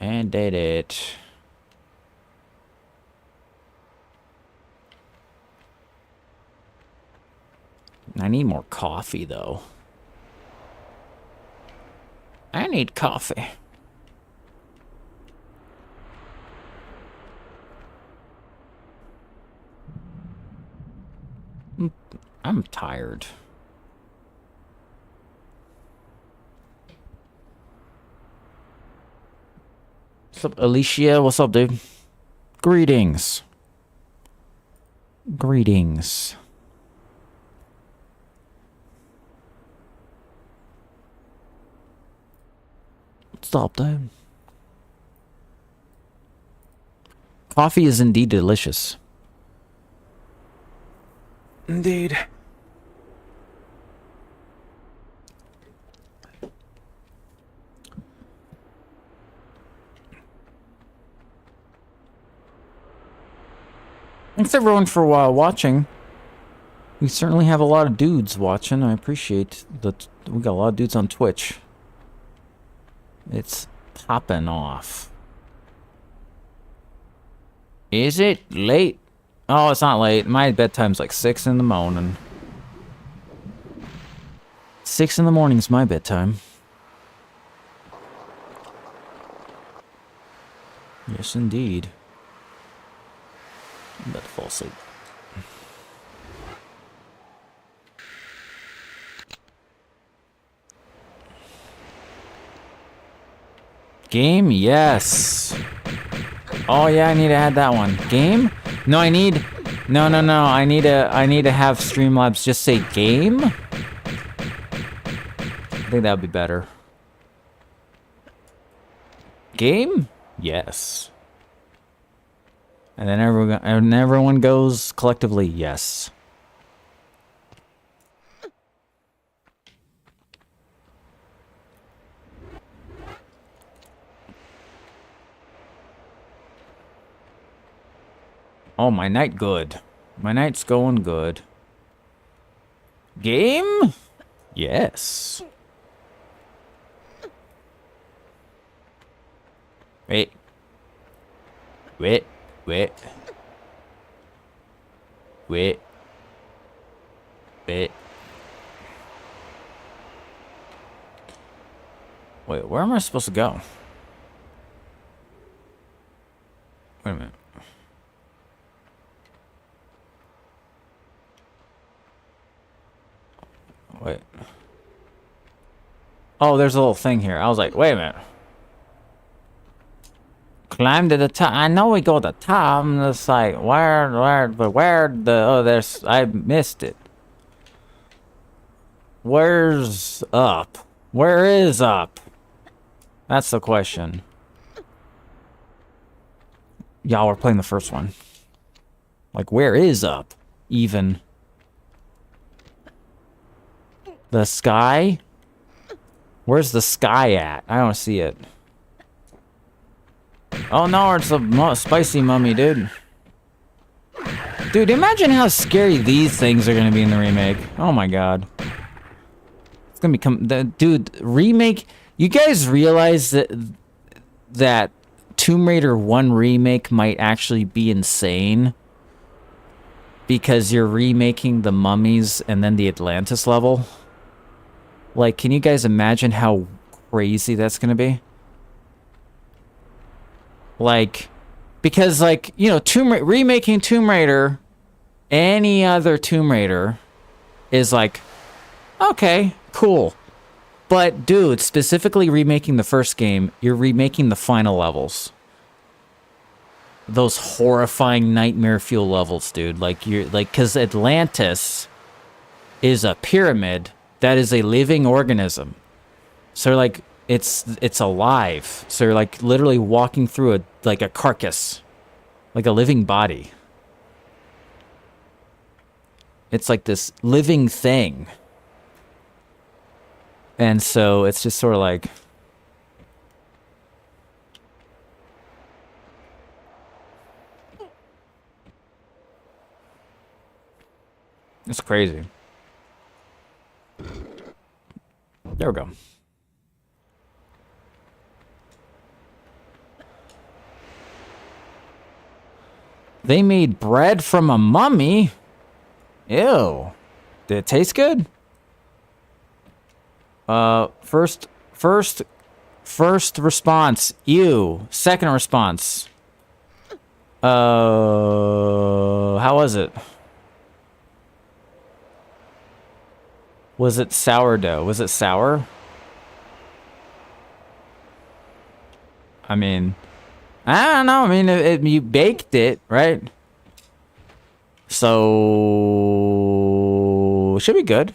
And did it. I need more coffee, though. I need coffee. I'm tired. What's up, Alicia? What's up, dude? Greetings. Greetings. What's up, dude? Coffee is indeed delicious. Indeed. Thanks everyone for watching. We certainly have a lot of dudes watching. I appreciate that. We got a lot of dudes on Twitch. It's popping off. Is it late? Oh, it's not late. My bedtime's like 6 in the morning. 6 in the morning is my bedtime. Yes, indeed. I'm about to fall asleep. Game? Yes. Oh yeah, I need to add that one. Game? No, I need... No. I need to have Streamlabs just say game? I think that would be better. Game? Yes. And then everyone goes collectively, yes. Oh, my night good. My night's going good. Game? Yes. Wait. Wait. Wait. Wait. Wait. Wait, where am I supposed to go? Wait a minute. Wait. Oh, there's a little thing here. I was like, wait a minute. Climb to the top. I know we go to the top. I'm just like, where the, oh, there's, I missed it. Where's up? Where is up? That's the question. Y'all are playing the first one. Like, where is up? Even. The sky? Where's the sky at? I don't see it. Oh no, it's a spicy mummy, dude. Dude, imagine how scary these things are gonna be in the remake. Oh my god. It's gonna become... Dude, remake... You guys realize that Tomb Raider 1 remake might actually be insane? Because you're remaking the mummies and then the Atlantis level? Like, can you guys imagine how crazy that's gonna be? Like, because, like, you know, remaking Tomb Raider Any other Tomb Raider is like, okay, cool. But dude, specifically remaking the first game, you're remaking the final levels. Those horrifying nightmare fuel levels, dude. Like you're like, cause Atlantis is a pyramid that is a living organism. So like it's alive. So you're like literally walking through a carcass. Like a living body. It's like this living thing. And so it's just sort of like, it's crazy. There we go. They made bread from a mummy? Ew. Did it taste good? First response, ew. Second response, how was it? Was it sourdough? Was it sour? I mean, I don't know. I mean, you baked it, right? So, should be good.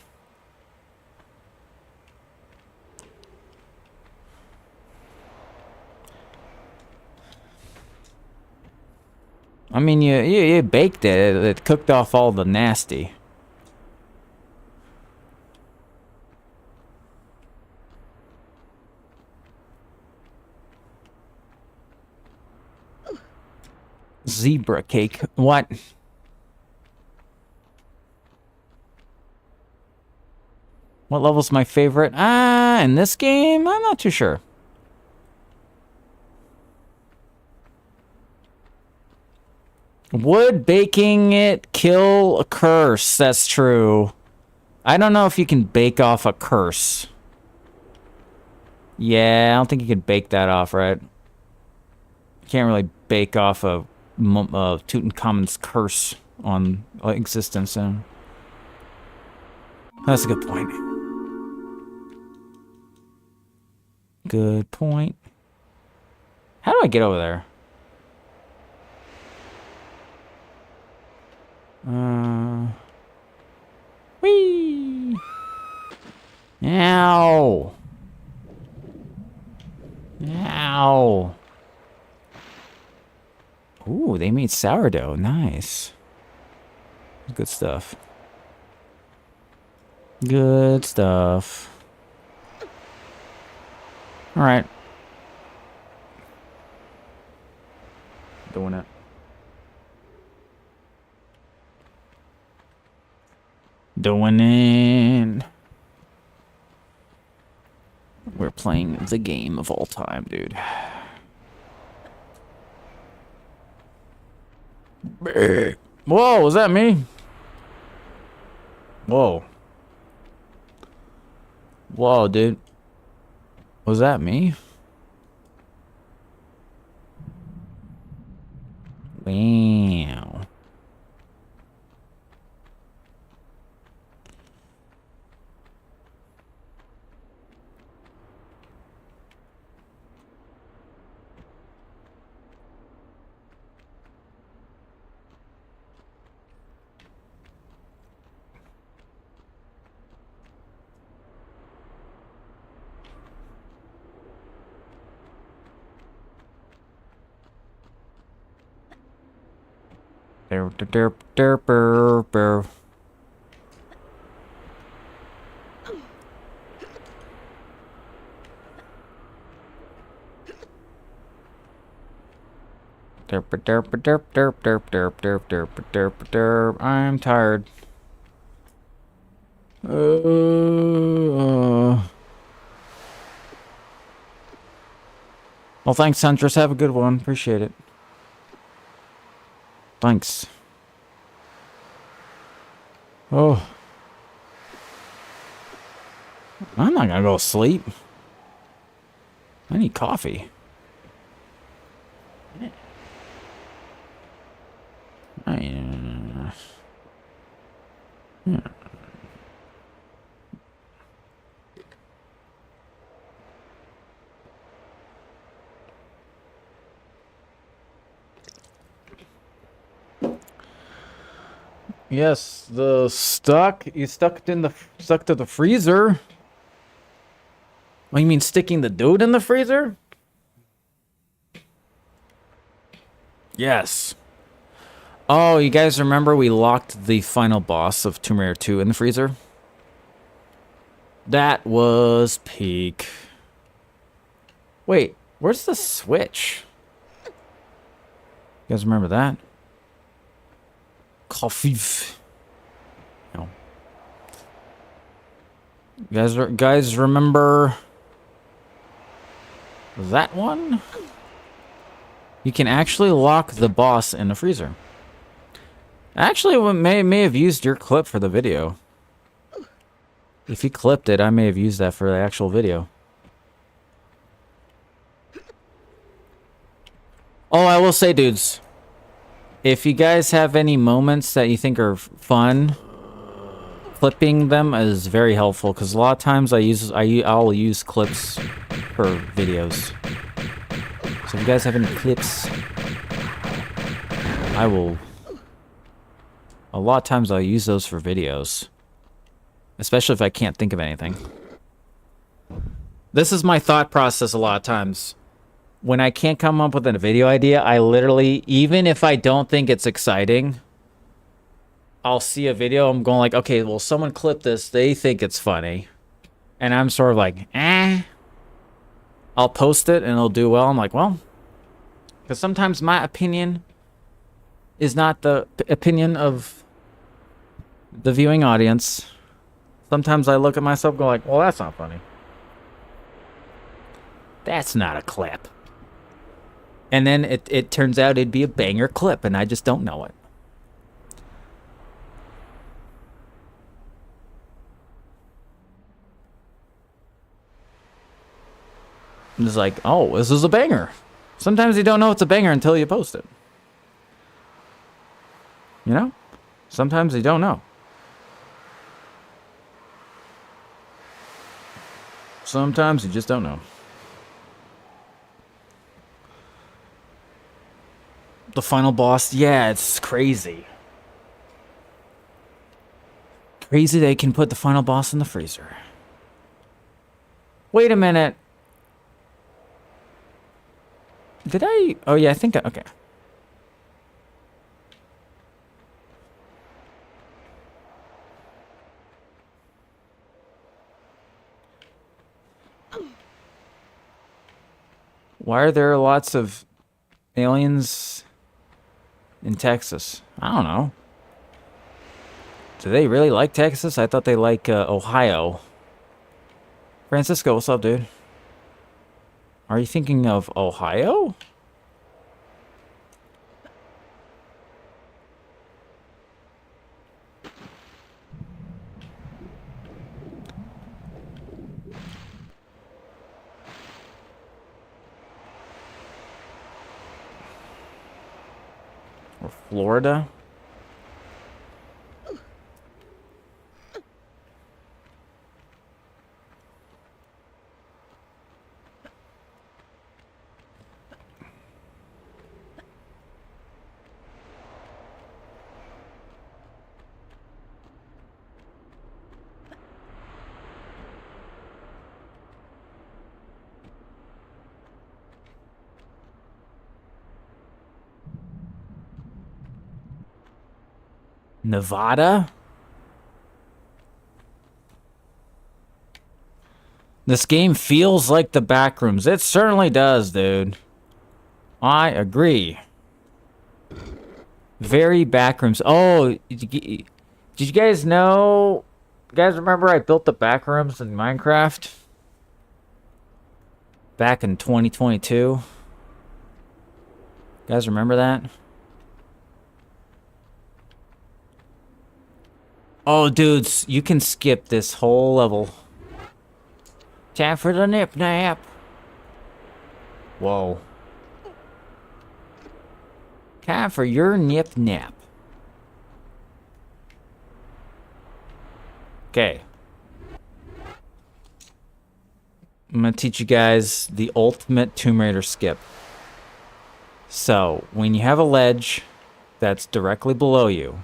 I mean, you baked it. It cooked off all the nasty. Zebra cake. What? What level's my favorite? In this game? I'm not too sure. Would baking it kill a curse? That's true. I don't know if you can bake off a curse. Yeah, I don't think you can bake that off, right? You can't really bake off a Tutankhamun's curse on existence. That's a good point. Good point. How do I get over there? Whee! Ow! Ow! Ooh, they made sourdough. Nice. Good stuff. Good stuff. Alright. Doing it. Doing it. We're playing the game of all time, dude. Whoa, was that me? Whoa. Whoa, dude. Was that me? Wow. Derp. I'm tired. Well, thanks, Huntress. Have a good one. Appreciate it. Thanks. Oh. I'm not gonna go sleep. I need coffee. Yes, the stuck. You stuck to the freezer. Oh, you mean sticking the dude in the freezer? Yes. Oh, you guys remember we locked the final boss of Tomb Raider 2 in the freezer? That was peak. Wait, where's the switch? You guys remember that? Coffee. No. You guys remember that one? You can actually lock the boss in the freezer. Actually, we may have used your clip for the video. If you clipped it, I may have used that for the actual video. Oh, I will say, dudes, if you guys have any moments that you think are fun, clipping them is very helpful because a lot of times I'll use clips for videos. So if you guys have any clips, I will. A lot of times I'll use those for videos, especially if I can't think of anything. This is my thought process a lot of times. When I can't come up with a video idea, I literally, even if I don't think it's exciting, I'll see a video, I'm going like, okay, well, someone clipped this, they think it's funny. And I'm sort of like, eh. I'll post it and it'll do well. I'm like, well, because sometimes my opinion is not the opinion of the viewing audience. Sometimes I look at myself and go like, well, that's not funny. That's not a clip. And then it turns out it'd be a banger clip, and I just don't know it. It's like, oh, this is a banger. Sometimes you don't know it's a banger until you post it. You know? Sometimes you don't know. Sometimes you just don't know. The final boss, yeah, it's crazy. Crazy they can put the final boss in the freezer. Wait a minute. Did I? Oh, yeah, I think okay. Why are there lots of aliens in Texas? I don't know. Do they really like Texas? I thought they like Ohio. Francisco, what's up, dude? Are you thinking of Ohio? Or Florida? Nevada? This game feels like the Backrooms. It certainly does, dude. I agree. Very Backrooms. Oh, did you guys know? You guys remember I built the Backrooms in Minecraft? Back in 2022? You guys remember that? Oh, dudes, you can skip this whole level. Time for the nip nap. Whoa. Time for your nip nap. Okay. I'm gonna teach you guys the ultimate Tomb Raider skip. So, when you have a ledge that's directly below you,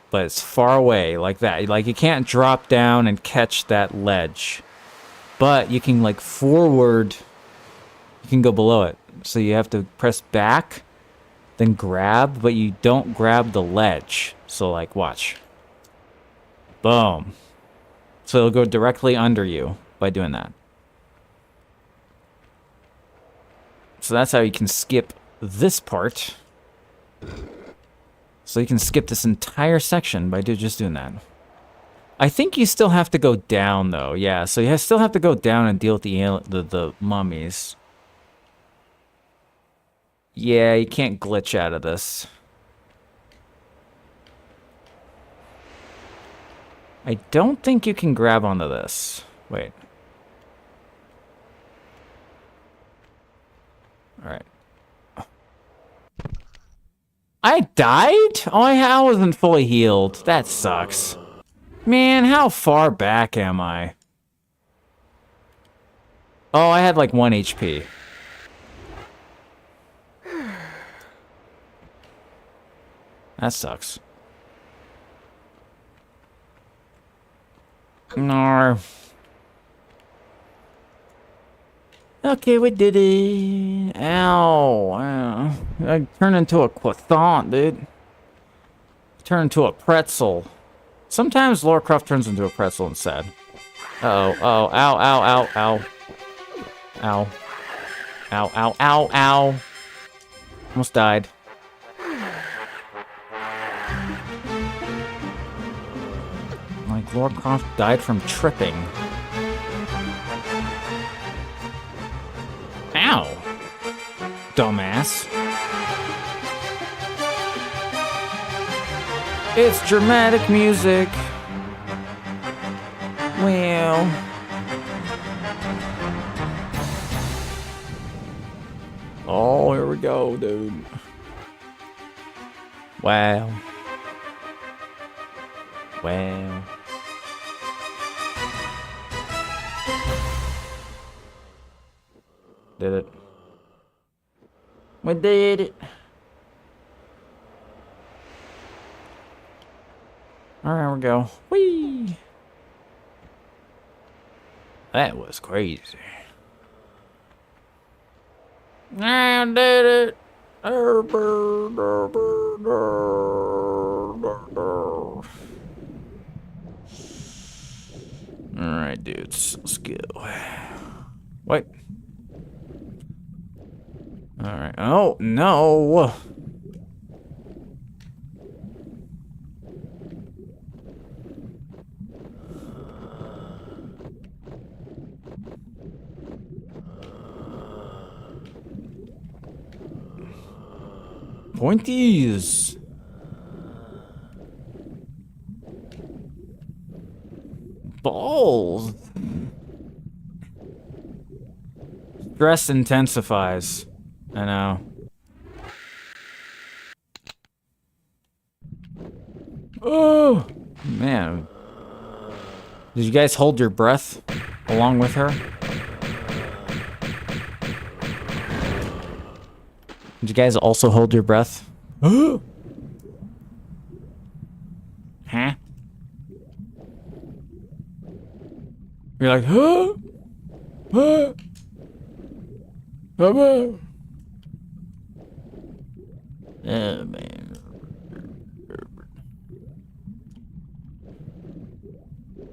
but it's far away, like that, like you can't drop down and catch that ledge, but you can, like, forward, you can go below it. So you have to press back, then grab, but you don't grab the ledge. So, like, watch. Boom. So it'll go directly under you by doing that. So that's how you can skip this part. So you can skip this entire section by just doing that. I think you still have to go down, though. Yeah, so you still have to go down and deal with the mummies. Yeah, you can't glitch out of this. I don't think you can grab onto this. Wait. Alright. I died? Oh, I wasn't fully healed. That sucks. Man, how far back am I? Oh, I had like 1 HP. That sucks. No. Okay, we did it. Ow. I turned into a croissant, dude. Turned into a pretzel. Sometimes Lara Croft turns into a pretzel instead. Uh-oh. Oh, ow, ow, ow, ow. Ow. Ow, ow, ow, ow. Almost died. Like, Lara Croft died from tripping. Ow! Dumbass. It's dramatic music. Well... Oh, here we go, dude. Wow. Wow. Did it. We did it. Alright, here we go. Whee! That was crazy. I did it. Alright, dudes. Let's go. What? Alright. Oh, no! Pointies! Balls! Stress intensifies. I know. Oh! Man. Did you guys hold your breath along with her? Did you guys also hold your breath? Huh? You're like, huh? Huh? Oh, man.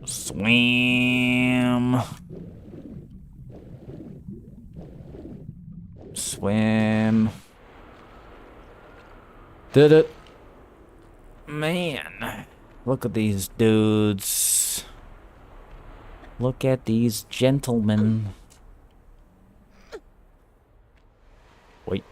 Swim. Swim. Did it. Man. Look at these dudes. Look at these gentlemen. Wait.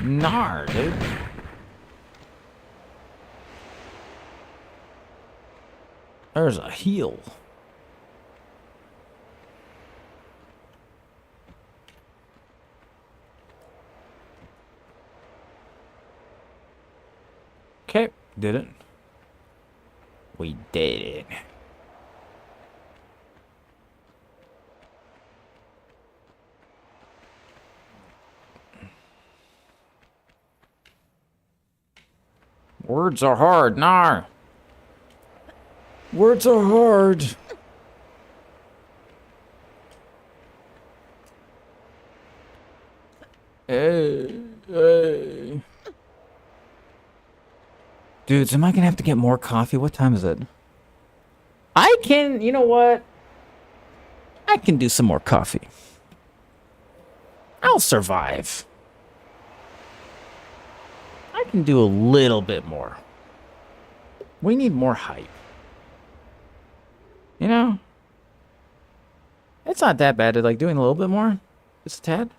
Nar, dude. There's a heel. Okay, did it. We did it. Words are hard, nar. Words are hard. Hey, hey. Dudes, am I gonna have to get more coffee? What time is it? I can, you know what? I can do some more coffee. I'll survive. I can do a little bit more. We need more hype. You know? It's not that bad. Like doing a little bit more. Just a tad.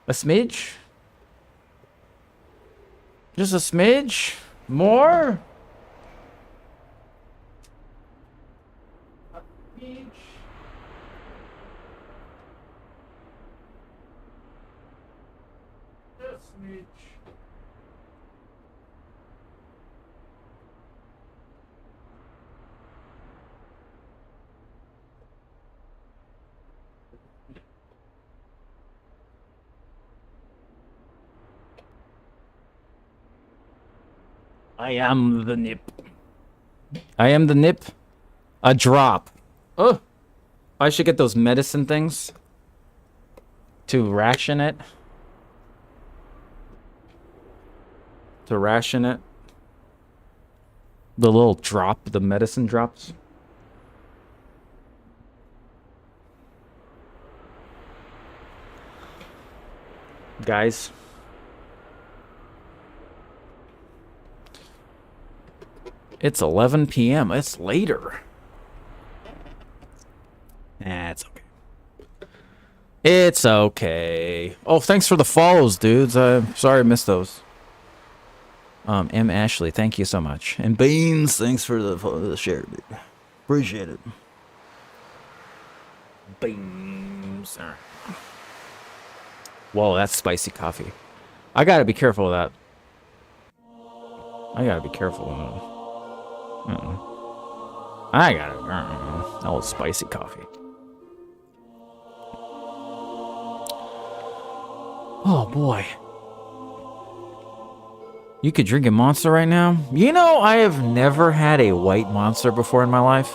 A smidge. Just a smidge. More. A smidge. Just a smidge. I am the nip. I am the nip. A drop. Oh, I should get those medicine things to ration it. To ration it. The little drop, the medicine drops. Guys. It's 11 p.m. It's later. Nah, it's okay. It's okay. Oh, thanks for the follows, dudes. Sorry I missed those. M. Ashley, thank you so much. And Beans, thanks for the share, dude. Appreciate it. Beans. Whoa, that's spicy coffee. I gotta be careful with that. I gotta be careful with that. I got it. That was spicy coffee. Oh boy. You could drink a Monster right now? You know, I have never had a white Monster before in my life.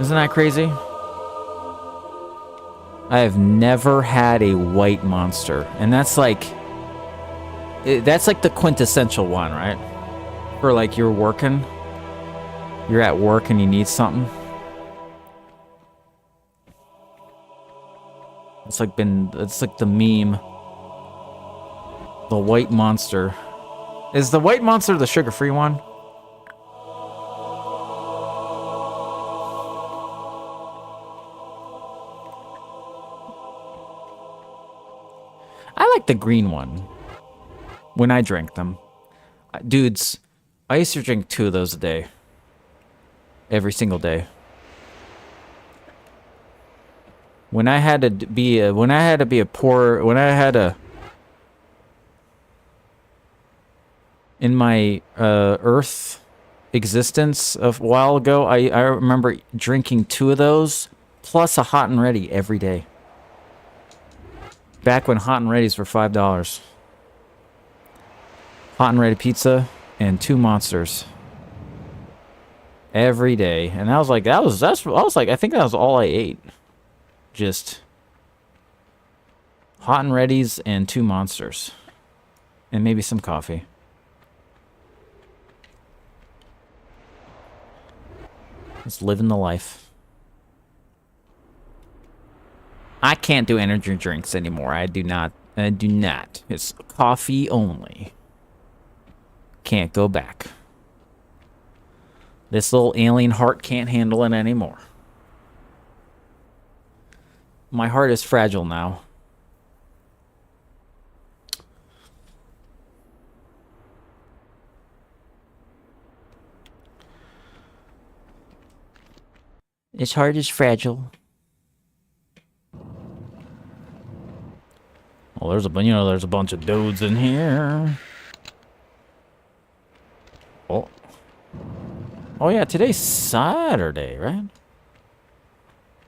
Isn't that crazy? I have never had a white Monster. And that's like the quintessential one, right? For like you're working. You're at work and you need something. It's like the meme. The white Monster. Is the white Monster the sugar-free one? I like the green one. When I drank them. Dudes, I used to drink 2 of those a day. Every single day. When I had to be a in my Earth existence of a while ago, I remember drinking 2 of those plus a Hot and Ready every day. Back when Hot and Ready's were $5. Hot and Ready pizza and 2 Monsters. Every day. And I was like, I think that was all I ate. Just Hot and Ready's and 2 Monsters. And maybe some coffee. Just living the life. I can't do energy drinks anymore. I do not. It's coffee only. Can't go back. This little alien heart can't handle it anymore. My heart is fragile now. His heart is fragile. Well, there's a bunch of dudes in here. Oh. Oh yeah, today's Saturday, right?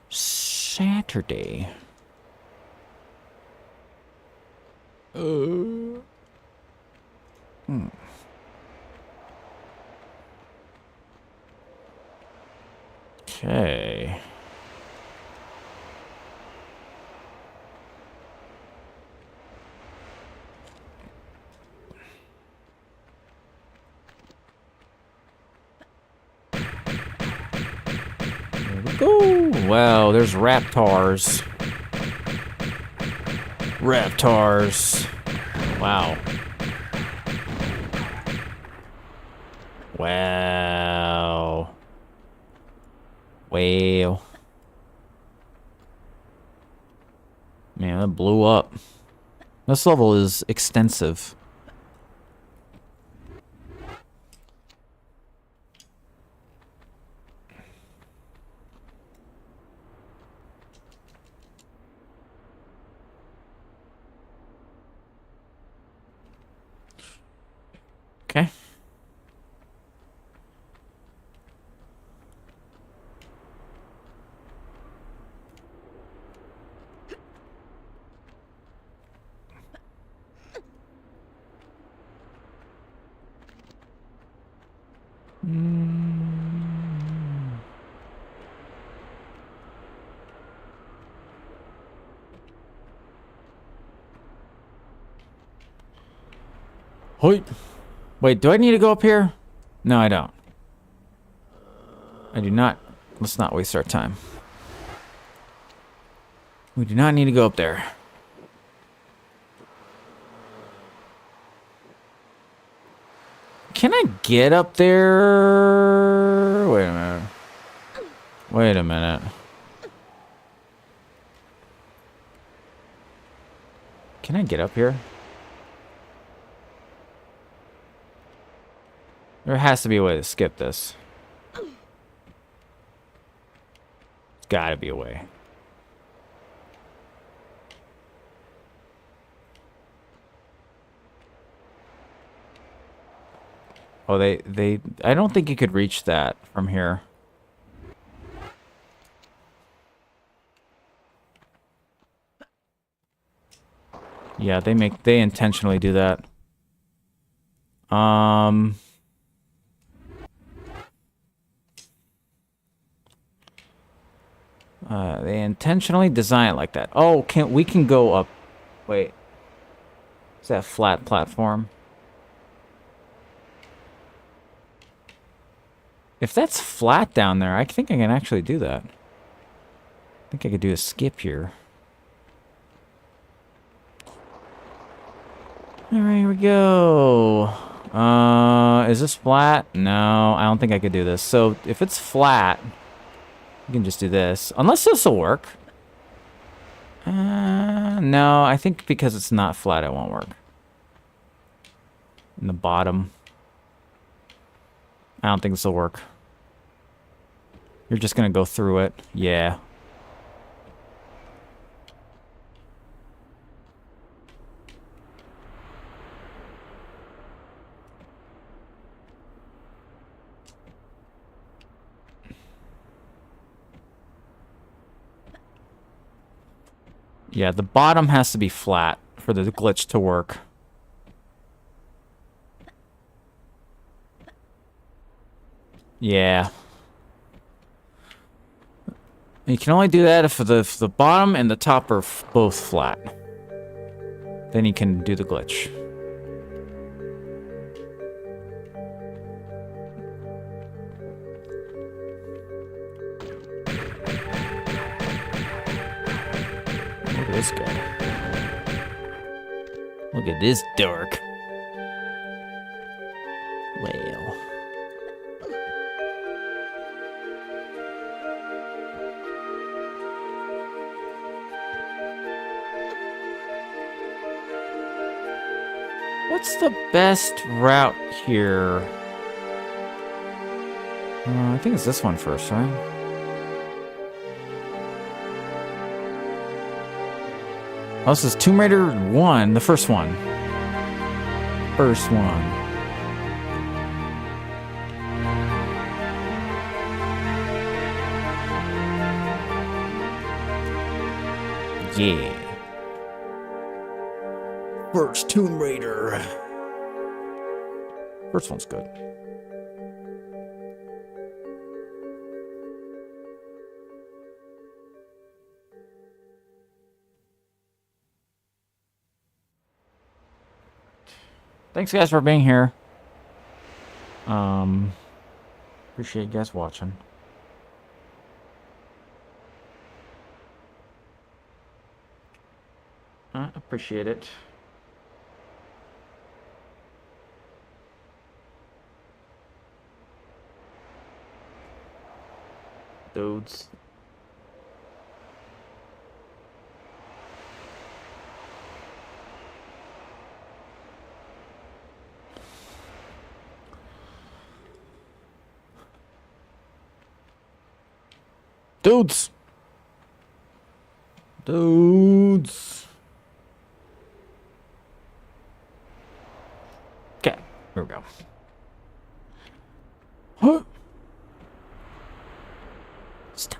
Saturday. Okay. There we go. Wow, there's Raptors. Raptors. Wow. Wow. Wow. Man, that blew up. This level is extensive. Okay. Wait. Wait, do I need to go up here? No, I don't. I do not. Let's not waste our time. We do not need to go up there. Can I get up there? Wait a minute. Wait a minute. Can I get up here? There has to be a way to skip this. There's gotta be a way. Oh, I don't think you could reach that from here. Yeah, they intentionally do that. They intentionally design it like that. Oh, we can go up. Wait. Is that a flat platform? If that's flat down there, I think I can actually do that. I think I could do a skip here. Alright, here we go. Is this flat? No, I don't think I could do this. So, if it's flat, you can just do this. Unless this will work. No, I think because it's not flat, it won't work. In the bottom. I don't think this will work. You're just gonna go through it. Yeah. Yeah, the bottom has to be flat for the glitch to work. Yeah. You can only do that if the bottom and the top are both flat. Then you can do the glitch. Look at this guy. Look at this dork. Well. What's the best route here? I think it's this one first, right? Oh, this is Tomb Raider 1, the first one. First one. Yeah. First Tomb Raider. First one's good. Thanks guys for being here. Appreciate you guys watching. Appreciate it. Dudes. Dudes. Dudes. Okay, here we go. Huh? Stop.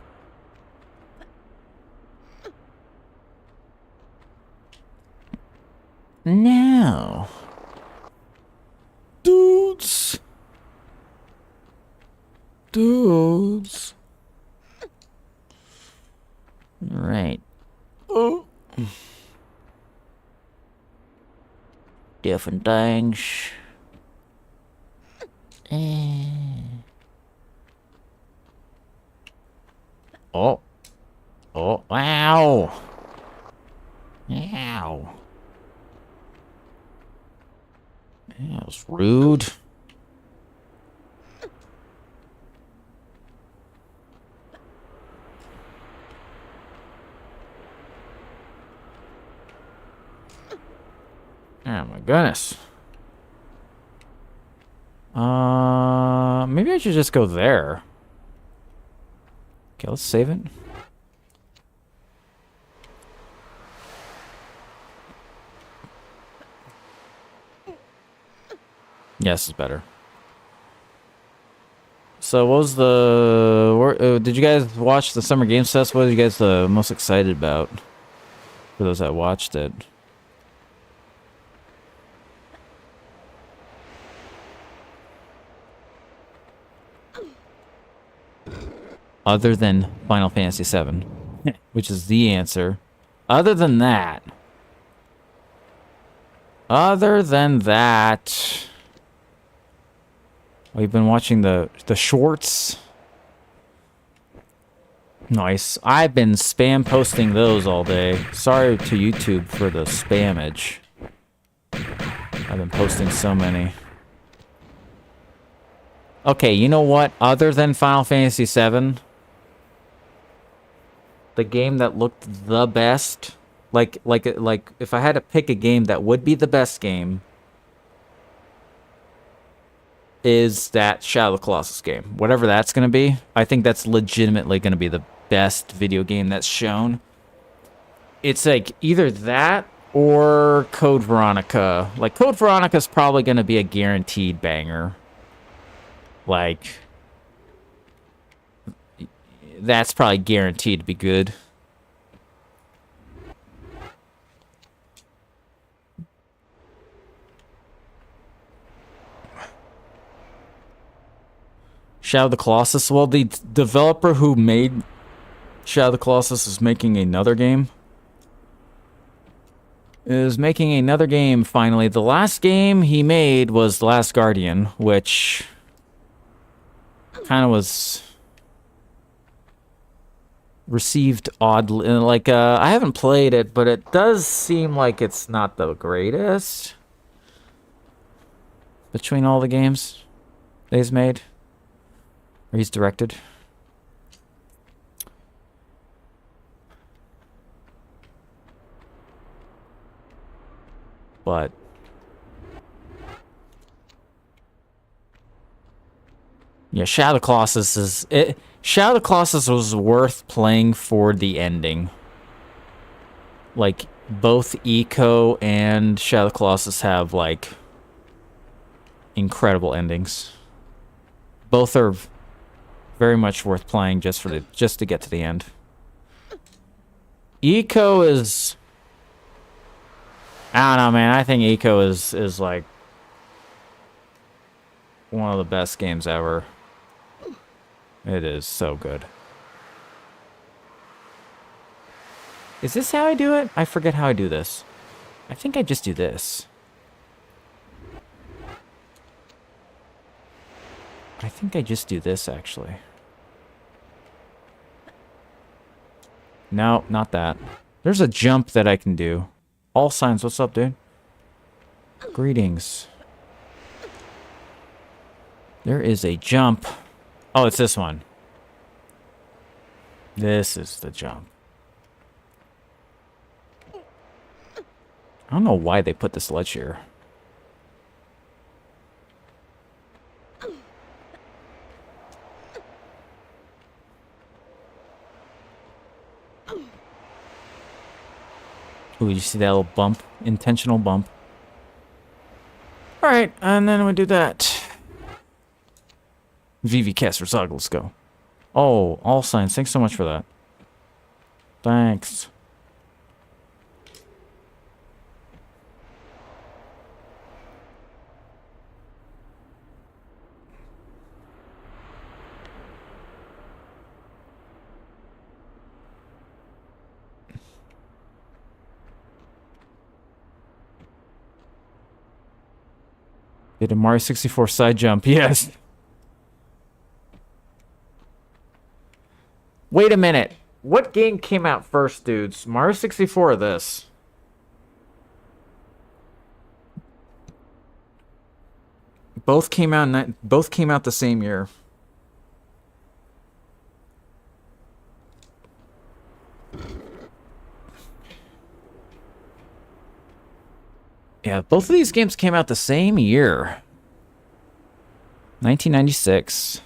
Now. Dudes. Dudes. All right. Oh. Different things. Oh. Oh, wow. Ow. That was rude. Oh my goodness. Maybe I should just go there. Okay, let's save it. Yes, it's better. So what was the... did you guys watch the Summer Games Fest? What are you guys the most excited about? For those that watched it. Other than Final Fantasy VII, which is the answer. Other than that, we've been watching the shorts. Nice. I've been spam posting those all day. Sorry to YouTube for the spamage. I've been posting so many. Okay, you know what? Other than Final Fantasy VII, the game that looked the best, like if I had to pick a game that would be the best game, is that Shadow of the Colossus game. Whatever that's going to be, I think that's legitimately going to be the best video game that's shown. It's like either that or Code Veronica. Like, Code Veronica is probably going to be a guaranteed banger. Like, that's probably guaranteed to be good. Shadow of the Colossus. Well, the developer who made Shadow of the Colossus is making another game. Finally. The last game he made was The Last Guardian, which kind of was received oddly. Like, I haven't played it, but it does seem like it's not the greatest between all the games that he's made. Or he's directed. But yeah, Shadow of the Colossus is it. Shadow of the Colossus was worth playing for the ending. Like, both Eco and Shadow of the Colossus have like incredible endings. Both are very much worth playing just to get to the end. Eco is, I don't know, man. I think Eco is like one of the best games ever. It is so good. Is this how I do it? I forget how I do this. I think I just do this. I think I just do this, actually. No, not that. There's a jump that I can do. All signs, what's up, dude? Greetings. There is a jump. Oh, it's this one. This is the jump. I don't know why they put this ledge here. Ooh, you see that little bump? Intentional bump. Alright, and then we do that. VV Cast for Zog, let's go. Oh, all signs. Thanks so much for that. Thanks. Did a Mario 64 side jump? Yes. Wait a minute. What game came out first, dudes? Mario 64 or this? Both came out the same year. Yeah, both of these games came out the same year. 1996.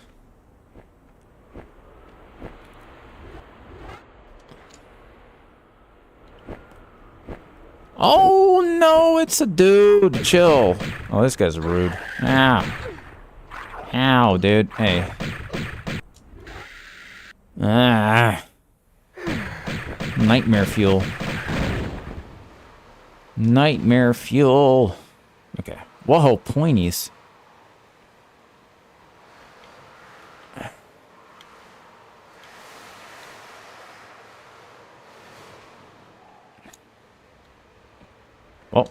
Oh no, it's a dude. Chill. Oh, this guy's rude. Ow. Ow, dude. Hey. Ah. Nightmare fuel. Nightmare fuel. Okay. Whoa, pointies. Oh.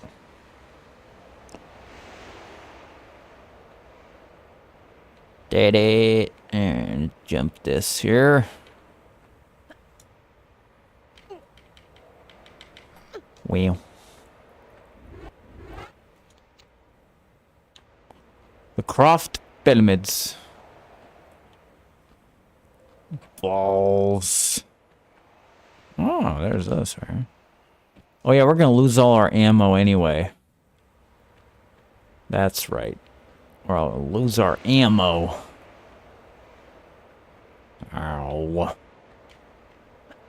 Did it. And jump this here. Wow. The Croft Pyramids. Balls. Oh, there's us, right? Oh yeah, we're gonna lose all our ammo anyway. That's right. We'll lose our ammo. Ow.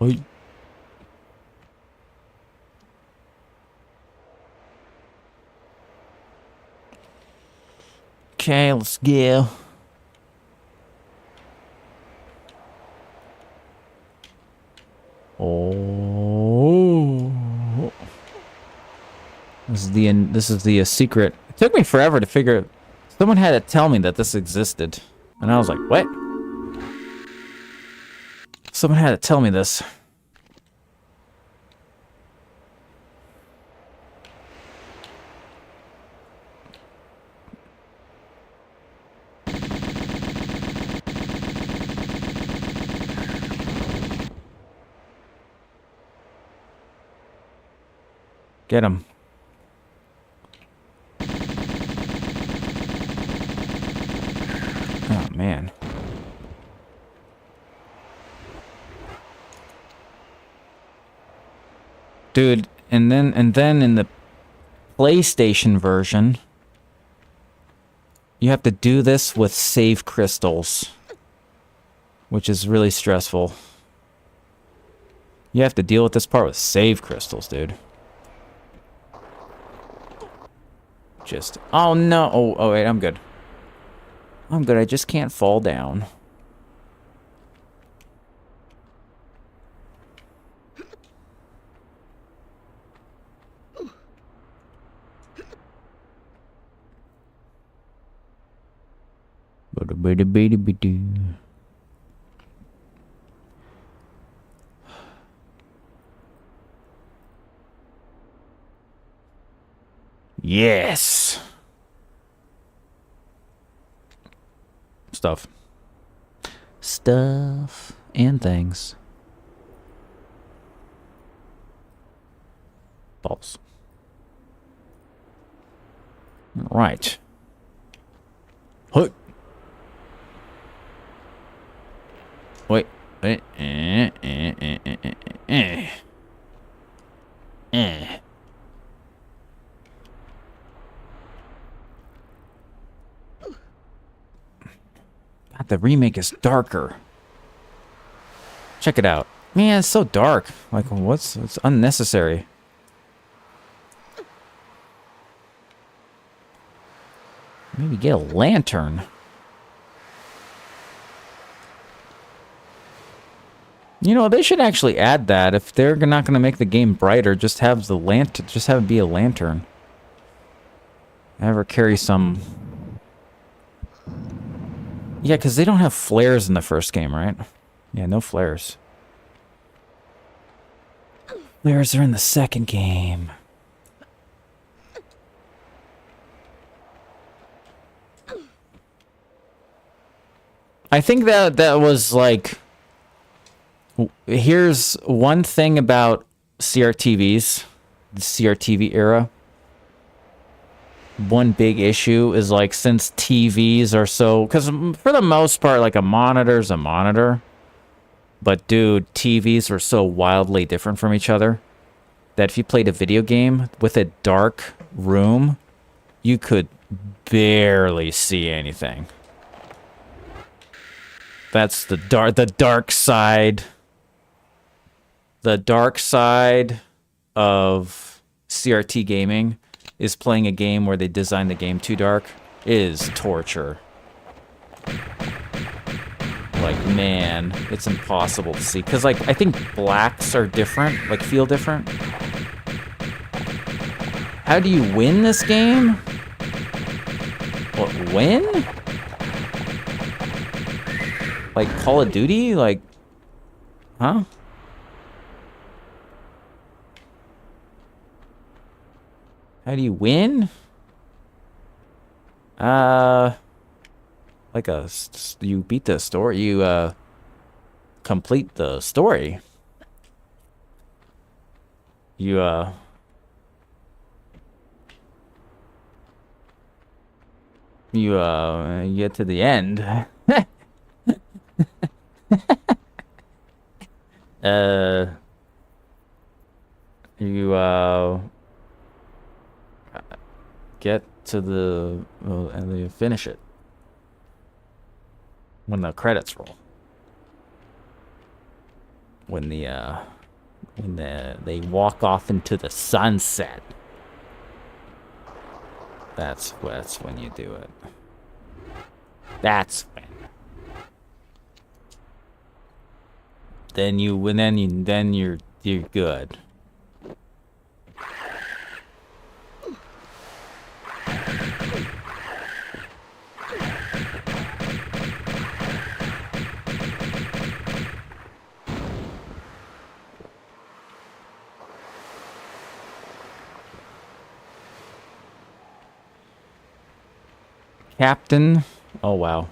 Oi. Okay, let's go. Oh. This is the secret. It took me forever to figure. Someone had to tell me that this existed, and I was like, "What?" Someone had to tell me this. Get him. Oh man. Dude, and then in the PlayStation version, you have to do this with save crystals, which is really stressful. You have to deal with this part with save crystals, dude. Just... Oh, no. Oh, wait, I'm good. I'm good. I just can't fall down. Yes. Stuff and things. Balls. Right. Hey. Wait. God, the remake is darker. Check it out. Man, it's so dark. Like, it's unnecessary. Maybe get a lantern. You know, they should actually add that. If they're not going to make the game brighter, just have it be a lantern. Ever carry some... Yeah, because they don't have flares in the first game, right? Yeah, no flares. Flares are in the second game. I think that was like... Here's one thing about CRTVs, the CRTV era. One big issue is, like, since TVs are so... Because for the most part, like, a monitor's a monitor. But, dude, TVs were so wildly different from each other that if you played a video game with a dark room, you could barely see anything. That's the dark side. The dark side of CRT gaming is playing a game where they designed the game too dark is torture. Like, man, it's impossible to see. Because, like, I think blacks are different, like, feel different. How do you win this game? What, win? Like, Call of Duty? Like, huh? How do you win? Like you beat the story, you, complete the story. You get to the end. You, get to the... and you finish it. When the credits roll. When they walk off into the sunset. That's when you do it. That's when. Then you're good. Captain. Oh wow.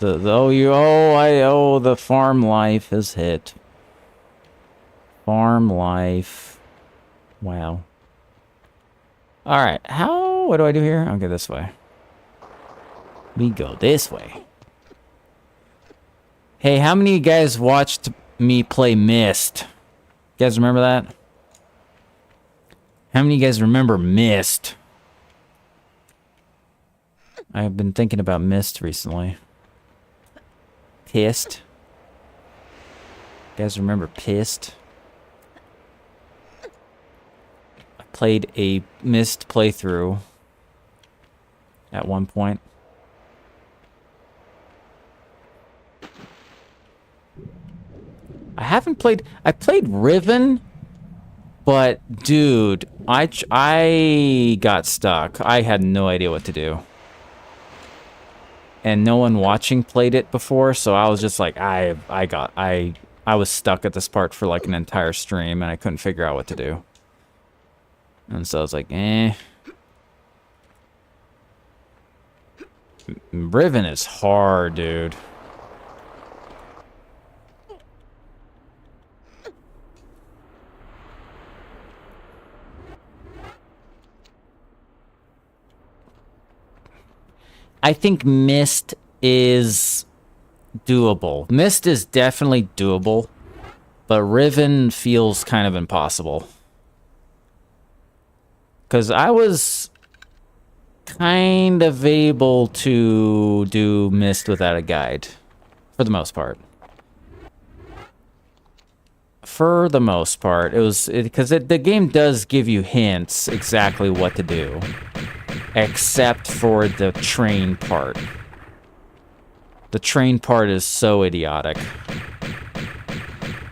The farm life has hit. Farm life. Wow. Alright, what do I do here? Okay, this way. We go this way. Hey, how many of you guys watched me play Myst? You guys remember that? How many of you guys remember Myst? I've been thinking about Myst recently. Pissed. You guys remember Pissed? I played a Myst playthrough at one point. I played Riven, but dude, I got stuck. I had no idea what to do. And no one watching played it before, so I was just like, I was stuck at this part for like an entire stream, and I couldn't figure out what to do. And so I was like, Riven is hard, dude. I think Mist is doable. Mist is definitely doable, but Riven feels kind of impossible. Because I was kind of able to do Mist without a guide, for the most part. For the most part, it was because the game does give you hints exactly what to do, except for the train part. The train part is so idiotic.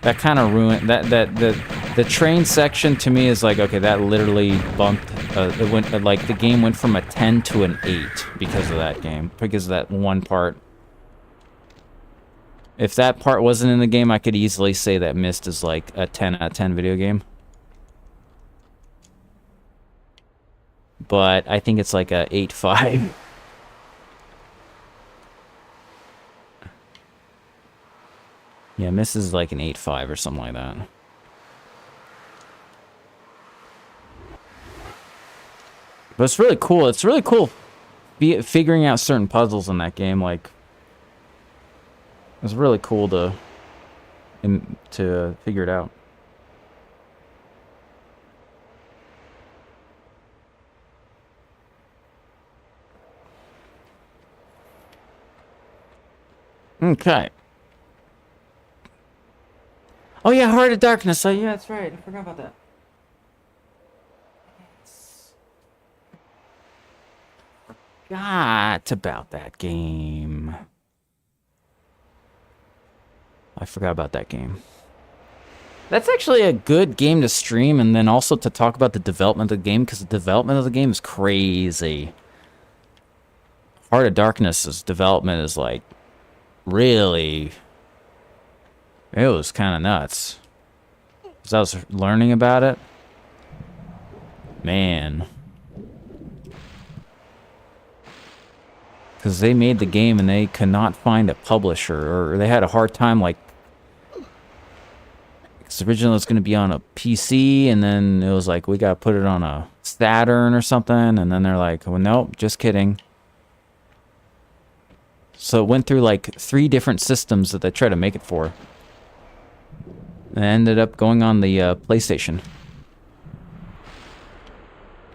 That kind of ruined the train section to me is like, okay, that literally bumped. It went like the game went from a 10 to an 8 because of that game, because of that one part. If that part wasn't in the game, I could easily say that Myst is like a 10 out of 10 video game. But I think it's like a 8.5. Yeah, Myst is like an 8.5 or something like that. But it's really cool. It's really cool figuring out certain puzzles in that game. Like, it's really cool to figure it out. Okay. Oh yeah, Heart of Darkness. Oh yeah, that's right. I forgot about that. Forgot about that game. I forgot about that game. That's actually a good game to stream, and then also to talk about the development of the game, because the development of the game is crazy. Heart of Darkness's development is like really, it was kind of nuts. As I was learning about it, man, because they made the game and they could not find a publisher, or they had a hard time, like, because originally it was going to be on a PC, and then it was like, we got to put it on a Saturn or something, and then they're like, well, nope, just kidding. So it went through like 3 different systems that they tried to make it for. And it ended up going on the PlayStation.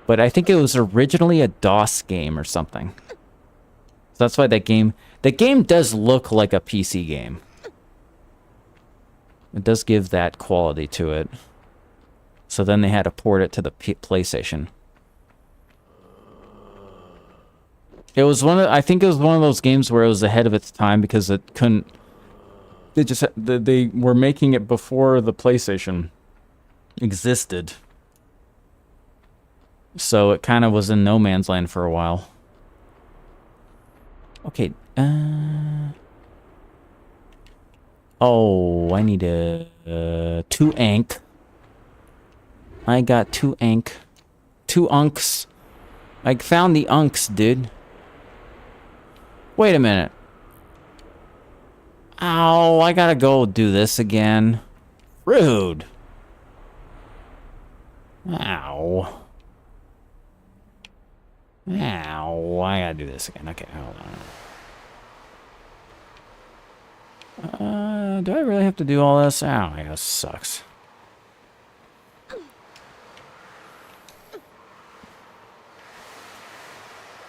But I think it was originally a DOS game or something. So that's why that game does look like a PC game. It does give that quality to it. So then they had to port it to the PlayStation. It was I think it was one of those games where it was ahead of its time because it couldn't. They were making it before the PlayStation existed. So it kind of was in no man's land for a while. Okay. Oh, I need 2 Ankh. I got 2 Ankh. 2 Unks. I found the Unks, dude. Wait a minute. Ow, I gotta go do this again. Rude. Ow. Ow, I gotta do this again. Okay, hold on. Do I really have to do all this? Ow, yeah, this sucks.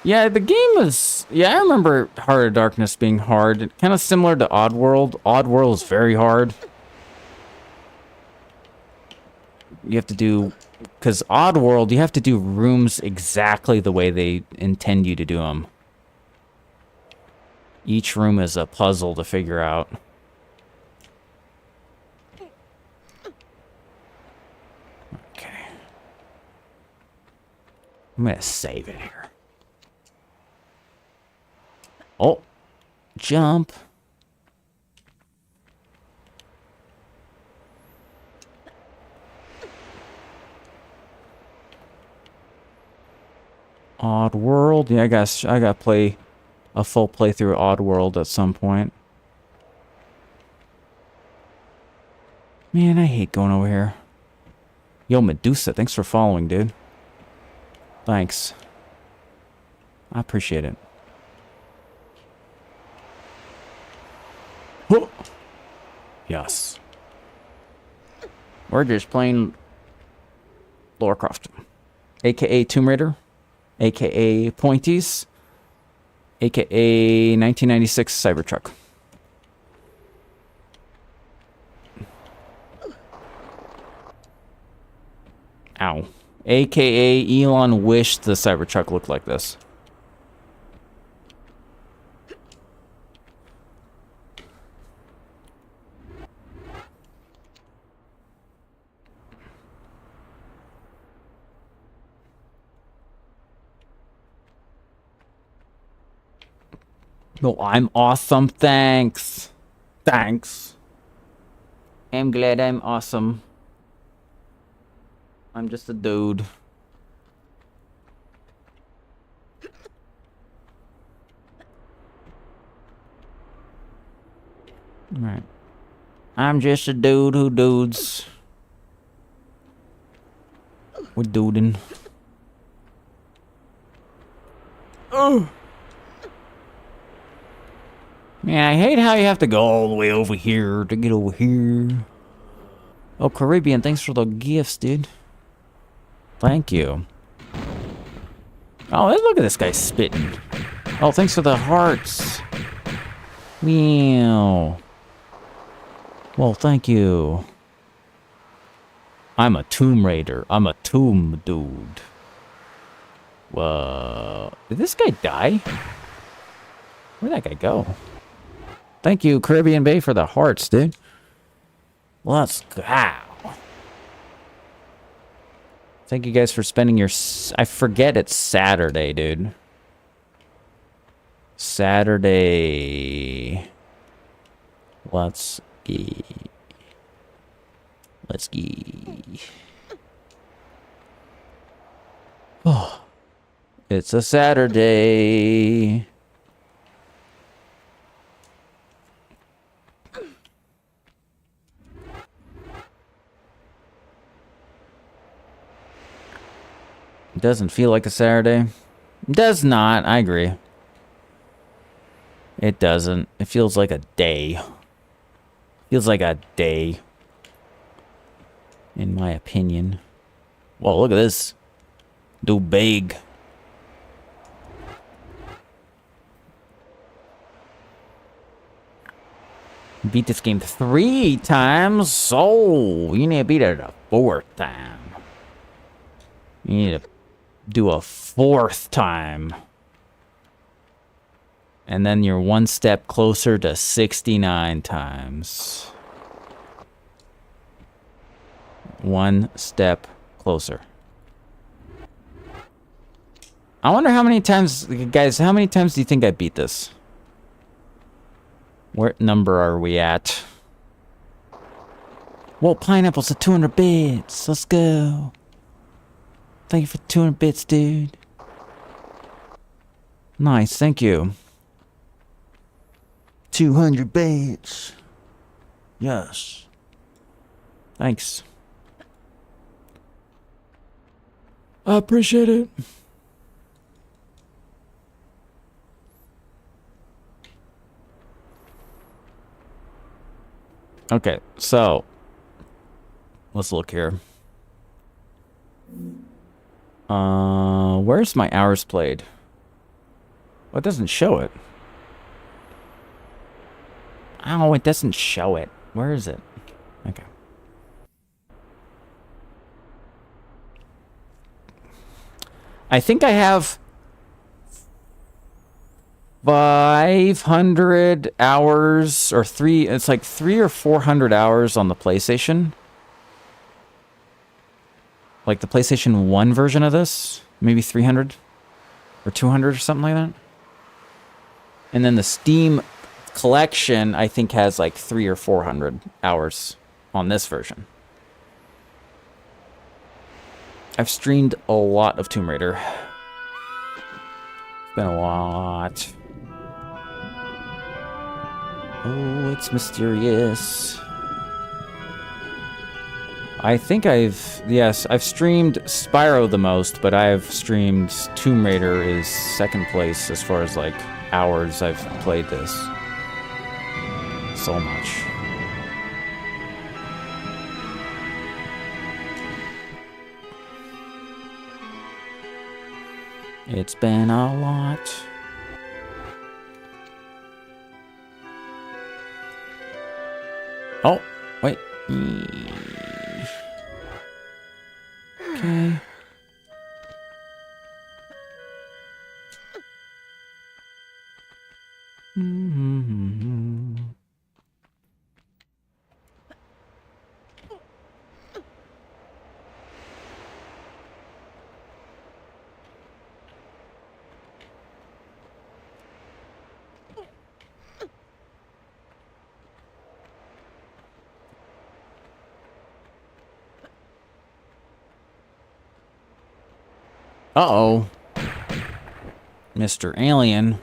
Yeah, the game was... Yeah, I remember Heart of Darkness being hard. Kind of similar to Oddworld. Oddworld is very hard. You have to do... Because Oddworld, you have to do rooms exactly the way they intend you to do them. Each room is a puzzle to figure out. Okay. I'm gonna save it here. Oh. Jump. Oddworld. Yeah, I gotta play a full playthrough of Oddworld at some point. Man, I hate going over here. Yo, Medusa, thanks for following, dude. Thanks. I appreciate it. Oh. Yes. We're just playing Lara Croft. AKA Tomb Raider. AKA Pointies. AKA 1996 Cybertruck. Ow. AKA Elon wished the Cybertruck looked like this. No, I'm awesome. Thanks. Thanks. I'm glad I'm awesome. I'm just a dude. Right. I'm just a dude who dudes. We're duding. Oh. Man, I hate how you have to go all the way over here to get over here. Oh, Caribbean, thanks for the gifts, dude. Thank you. Oh, look at this guy spitting. Oh, thanks for the hearts. Meow. Well, thank you. I'm a Tomb Raider. I'm a tomb dude. Whoa. Did this guy die? Where'd that guy go? Thank you, Caribbean Bay, for the hearts, dude. Let's go. Thank you guys for spending your... I forget it's Saturday, dude. Saturday. Let's ski. Let's ski. Oh. It's a Saturday. It doesn't feel like a Saturday. It does not. I agree. It doesn't. It feels like a day. Feels like a day. In my opinion. Whoa, look at this. Dude big. Beat this game 3 times. So, you need to beat it a 4th time. You need to do a 4th time. And then you're 1 step closer to 69 times. 1 step closer. I wonder how many times, guys, how many times do you think I beat this? What number are we at? Whoa, pineapples at 200 bits. Let's go. Thank you for 200 bits, dude. Nice, thank you. 200 bits. Yes. Thanks. I appreciate it. Okay, so let's look here. Where's my hours played? Well, it doesn't show it. Oh, it doesn't show it. Where is it? Okay. I think I have 500 hours or it's like 300 or 400 hours on the PlayStation. Like the PlayStation 1 version of this, maybe 300 or 200 or something like that. And then the Steam collection, I think, has like 300 or 400 hours on this version. I've streamed a lot of Tomb Raider. It's been a lot. Oh, it's mysterious. I think I've streamed Spyro the most, but I've streamed Tomb Raider is second place as far as like hours I've played this. So much. It's been a lot. Oh, wait. Okay. Uh-oh. Mr. Alien.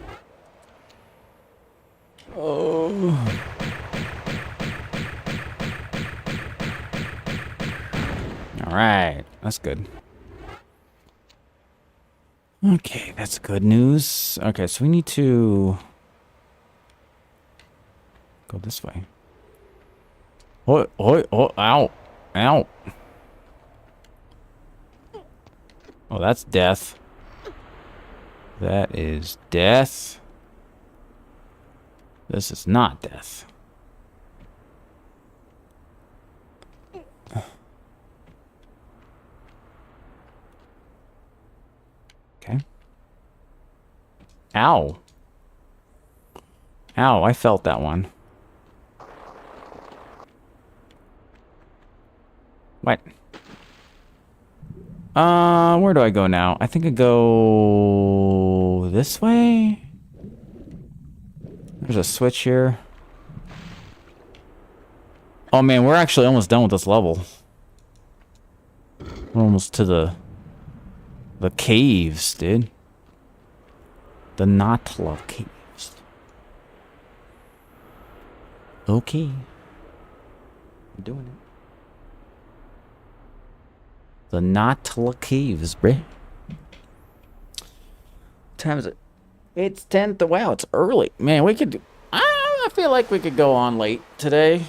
Oh. Alright, that's good. Okay, that's good news. Okay, so we need to go this way. Oh, ow. Ow. Oh, that's death. That is death. This is not death. Okay. Ow. Ow, I felt that one. What? Where do I go now? I think I go this way. There's a switch here. Oh man, we're actually almost done with this level. We're almost to the caves, dude. The Natla caves. Okay. I'm doing it. The Natla caves, bruh. What time is it? It's 10. Wow, it's early. Man, we could... I feel like we could go on late today.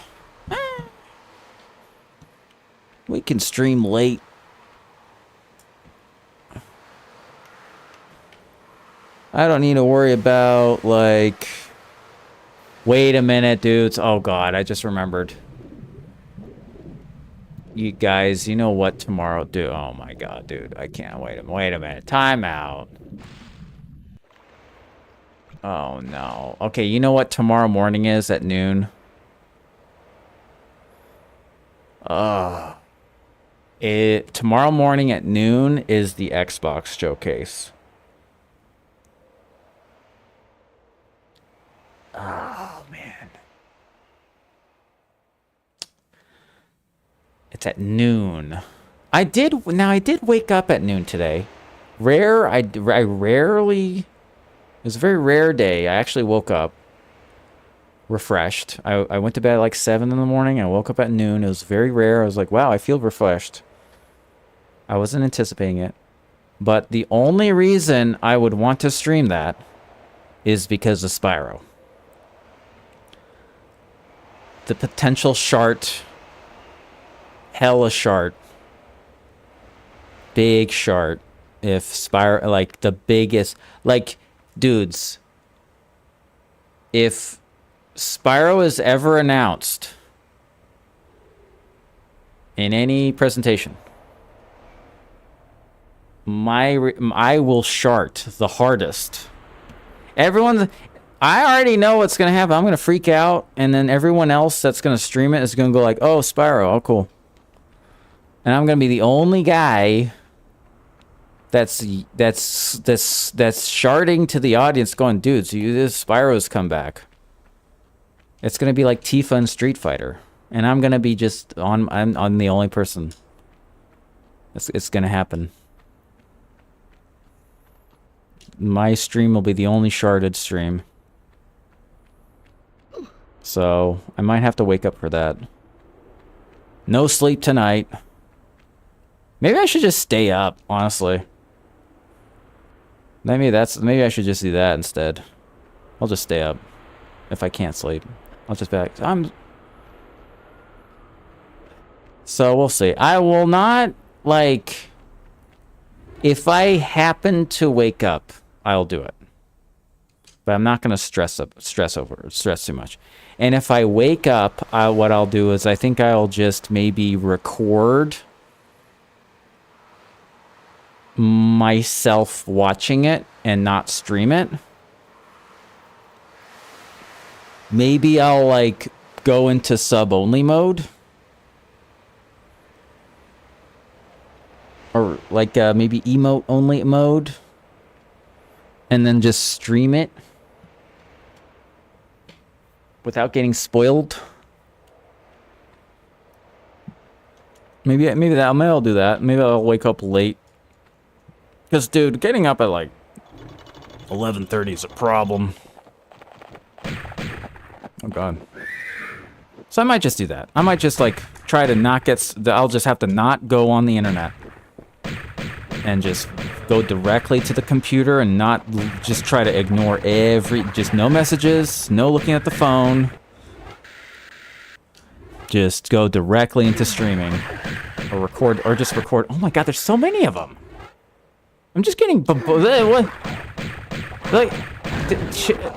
We can stream late. I don't need to worry about, like... Wait a minute, dudes. Oh, God, I just remembered. You guys, you know what tomorrow do? Oh, my God, dude. I can't wait a minute. Time out. Oh, no. Okay, you know what tomorrow morning is at noon? Tomorrow morning at noon is the Xbox showcase. Oh, man. It's at noon. I did wake up at noon today. I rarely... It was a very rare day. I actually woke up refreshed. I went to bed at like 7 in the morning. I woke up at noon. It was very rare. I was like, wow, I feel refreshed. I wasn't anticipating it. But the only reason I would want to stream that is because of Spyro. The potential shart. Hella shart. Big shart. If Spyro, like the biggest, like, dudes, if Spyro is ever announced in any presentation, I will shart the hardest. Everyone's. I already know what's gonna happen. I'm gonna freak out, and then everyone else that's gonna stream it is gonna go like, "Oh, Spyro, oh cool," and I'm gonna be the only guy that's sharding to the audience, going, "Dudes, this Spyro's come back." It's gonna be like Tifa in Street Fighter, and I'm gonna be just on. I'm the only person. It's gonna happen. My stream will be the only sharded stream. So, I might have to wake up for that. No sleep tonight. Maybe I should just stay up, honestly. Maybe I should just do that instead. I'll just stay up. If I can't sleep. I'll just be like, So, we'll see. I will not, like... If I happen to wake up, I'll do it. But I'm not going to stress too much. And if I wake up, what I'll do is I think I'll just maybe record myself watching it and not stream it. Maybe I'll like go into sub-only mode. Or like maybe emote-only mode. And then just stream it. Without getting spoiled. Maybe I'll do that. Maybe I'll wake up late. Because, dude, getting up at like 11:30 is a problem. Oh, God. So I might just do that. I might just like try to not get... I'll just have to not go on the internet. And just go directly to the computer and not just try to ignore just no messages, no looking at the phone. Just go directly into streaming. Or just record. Oh my God, there's so many of them. I'm just getting... What? Like...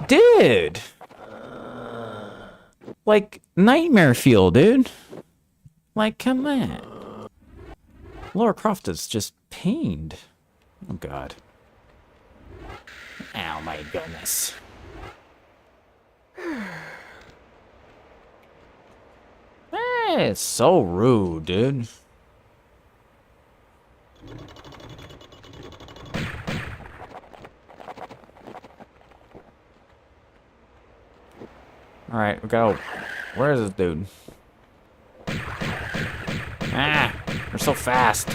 Dude. Like, nightmare fuel, dude. Like, come on. Lara Croft is just pained. Oh, God. Oh, my goodness. It's so rude, dude. Alright, we go. Where is this dude? Ah! They're so fast.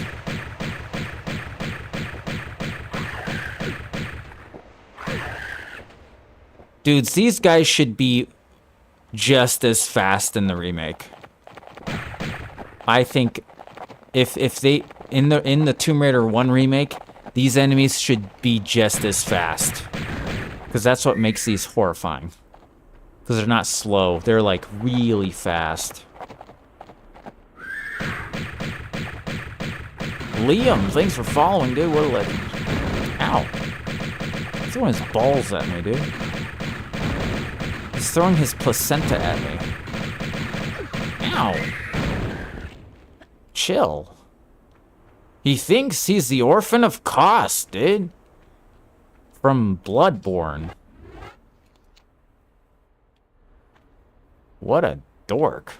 Dudes, these guys should be just as fast in the remake. I think if they in the Tomb Raider 1 remake, these enemies should be just as fast. Cuz that's what makes these horrifying. Cuz they're not slow, they're like really fast. Liam, thanks for following, dude. What a legend. Ow. He's throwing his balls at me, dude. He's throwing his placenta at me. Ow. Chill. He thinks he's the orphan of Kos, dude. From Bloodborne. What a dork.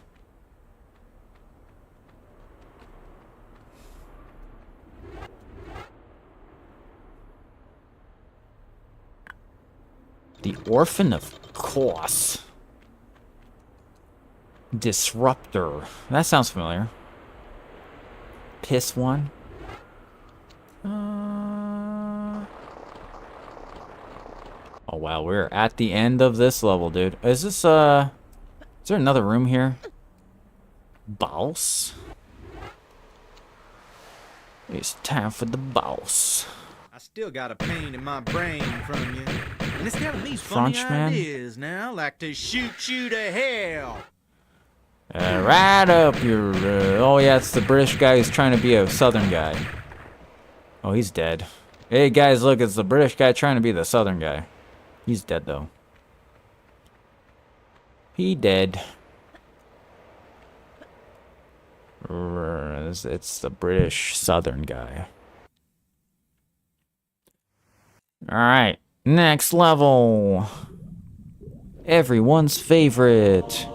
The Orphan of Kos. Disruptor. That sounds familiar. Piss one. Oh wow, we're at the end of this level, dude. Is this is there another room here? Boss. It's time for the boss. I still got a pain in my brain from you. And it's telling me funny ideas now, like to shoot you to hell. Right up your... oh yeah, it's the British guy who's trying to be a Southern guy. Oh, he's dead. Hey guys, look, it's the British guy trying to be the Southern guy. He's dead though. He dead. It's the British Southern guy. Alright, next level. Everyone's favorite.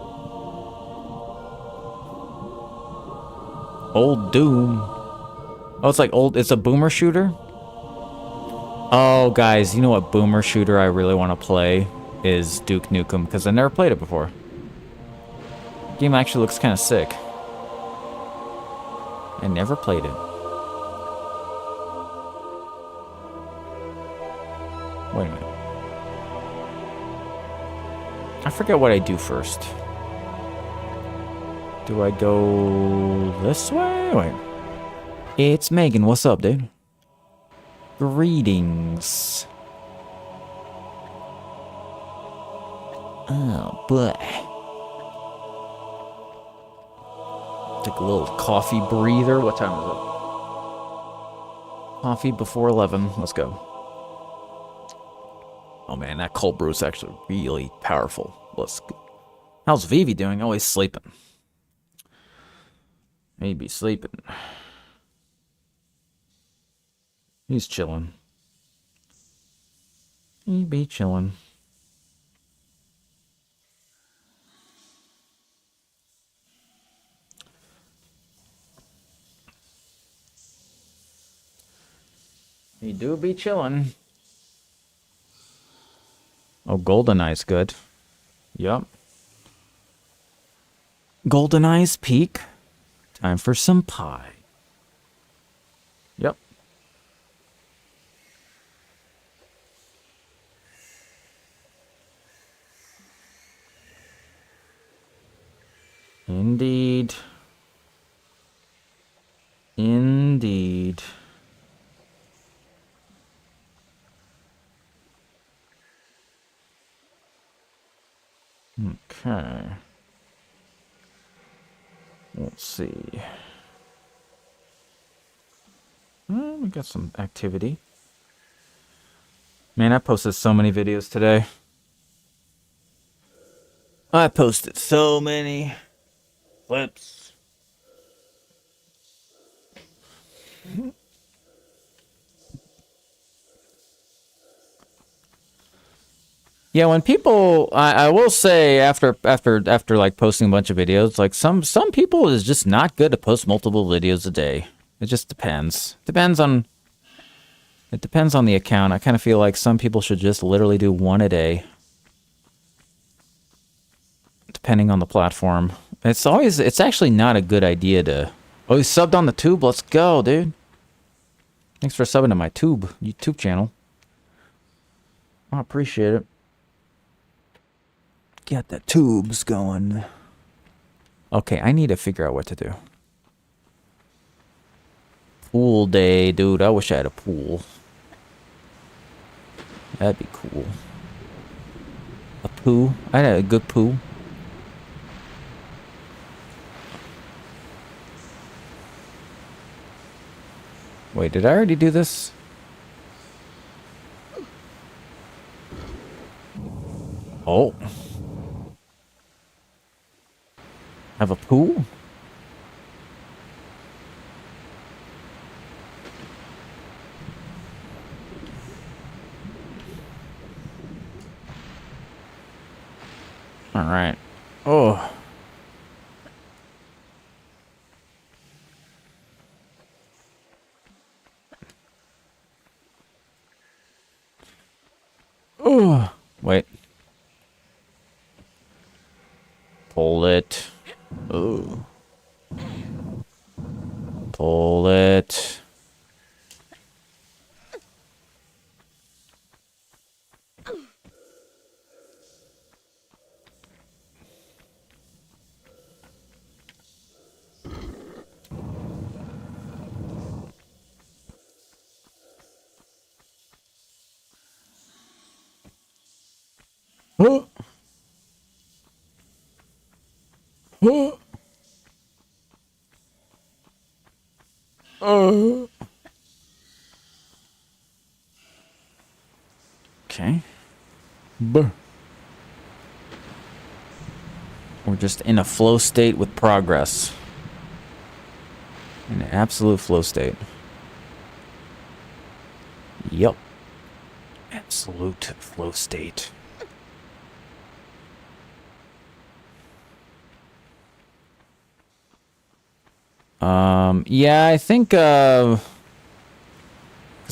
Old Doom. Oh, it's like it's a boomer shooter? Oh, guys, you know what boomer shooter I really want to play is Duke Nukem, because I never played it before. Game actually looks kind of sick. I never played it. Wait a minute. I forget what I do first. Do I go this way? Wait. It's Megan. What's up, dude? Greetings. Oh, boy. Take a little coffee breather. What time is it? Coffee before 11. Let's go. Oh, man, that cold brew is actually really powerful. Let's go. How's Vivi doing? Oh, he's sleeping. Maybe sleeping. He's chilling. He be chilling. He do be chilling. Oh, GoldenEye's good. Yup. GoldenEye's peak. Time for some pie. Yep. Indeed. Indeed. Okay. Let's see. Well, we got some activity. Man, I posted so many videos today. I posted so many clips. Yeah, when people, I will say after like posting a bunch of videos, like some people is just not good to post multiple videos a day. It just depends. It depends on the account. I kind of feel like some people should just literally do one a day, depending on the platform. It's actually not a good idea to. Oh, you subbed on the tube. Let's go, dude. Thanks for subbing to my YouTube channel. I appreciate it. Get the tubes going. Okay, I need to figure out what to do. Pool day, dude. I wish I had a pool. That'd be cool. A poo? I had a good poo. Wait, did I already do this? Oh. Have a pool? All right. Oh. Oh. Wait. Pull it. Oh. Pull it. Oh. Oh. Okay. We're just in a flow state with progress. In an absolute flow state. Yep. absolute flow state. Yeah, I think, because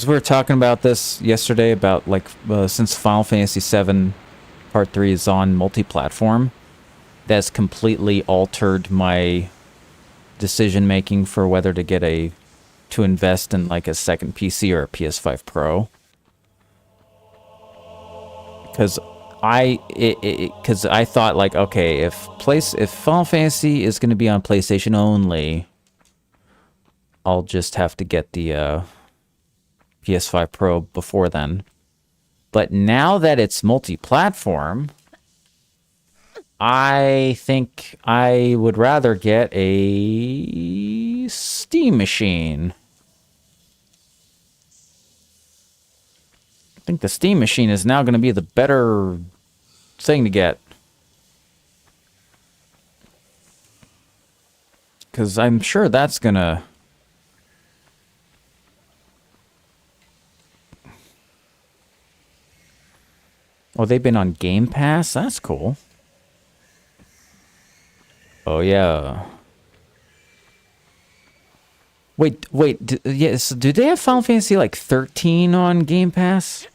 we were talking about this yesterday about, like, since Final Fantasy VII Part 3 is on multi-platform, that's completely altered my decision-making for whether to get to invest in, like, a second PC or a PS5 Pro. Because I thought, like, okay, if Final Fantasy is going to be on PlayStation only, I'll just have to get the PS5 Pro before then. But now that it's multi-platform, I think I would rather get a Steam machine. I think the Steam machine is now going to be the better thing to get. Because I'm sure that's going to... Oh, they've been on Game Pass? That's cool. Oh, yeah. Wait, yes, do they have Final Fantasy, like, 13 on Game Pass?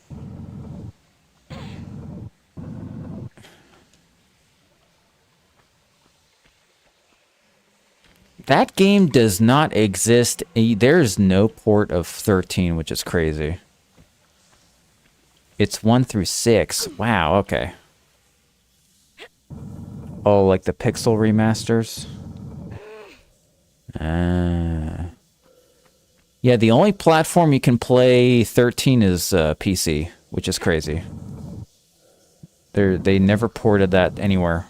That game does not exist. There's no port of 13, which is crazy. It's 1 through 6. Wow, okay. Oh, like the pixel remasters? Yeah, the only platform you can play 13 is PC, which is crazy. They never ported that anywhere.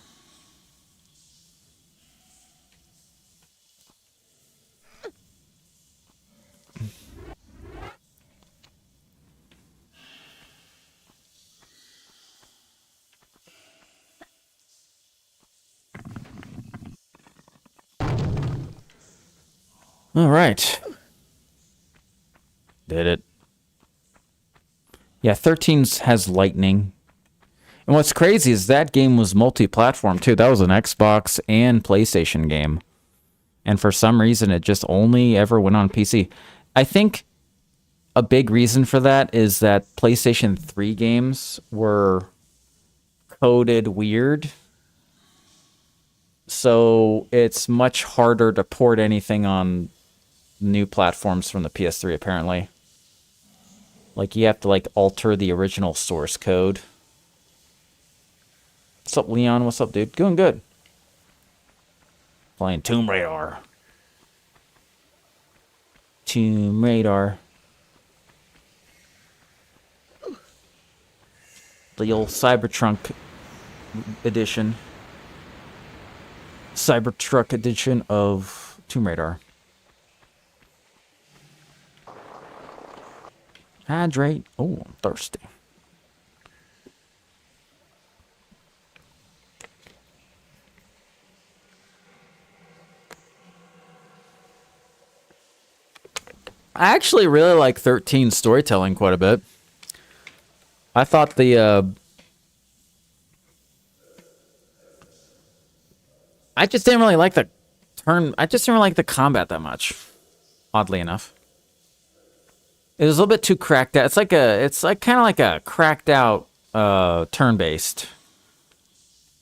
All right. Did it. Yeah, 13 has lightning. And what's crazy is that game was multi-platform too. That was an Xbox and PlayStation game. And for some reason, it just only ever went on PC. I think a big reason for that is that PlayStation 3 games were coded weird. So it's much harder to port anything on new platforms from the PS3, apparently. Like, you have to, like, alter the original source code. What's up, Leon? What's up, dude? Doing good. Playing Tomb Raider. Tomb Raider. The old Cybertruck edition. Cybertruck edition of Tomb Raider. Hydrate. Oh, I'm thirsty. I actually really like 13 storytelling quite a bit. I thought I just didn't really like the I just didn't really like the combat that much, oddly enough. It was a little bit too cracked out. It's like kind of like a cracked out turn-based.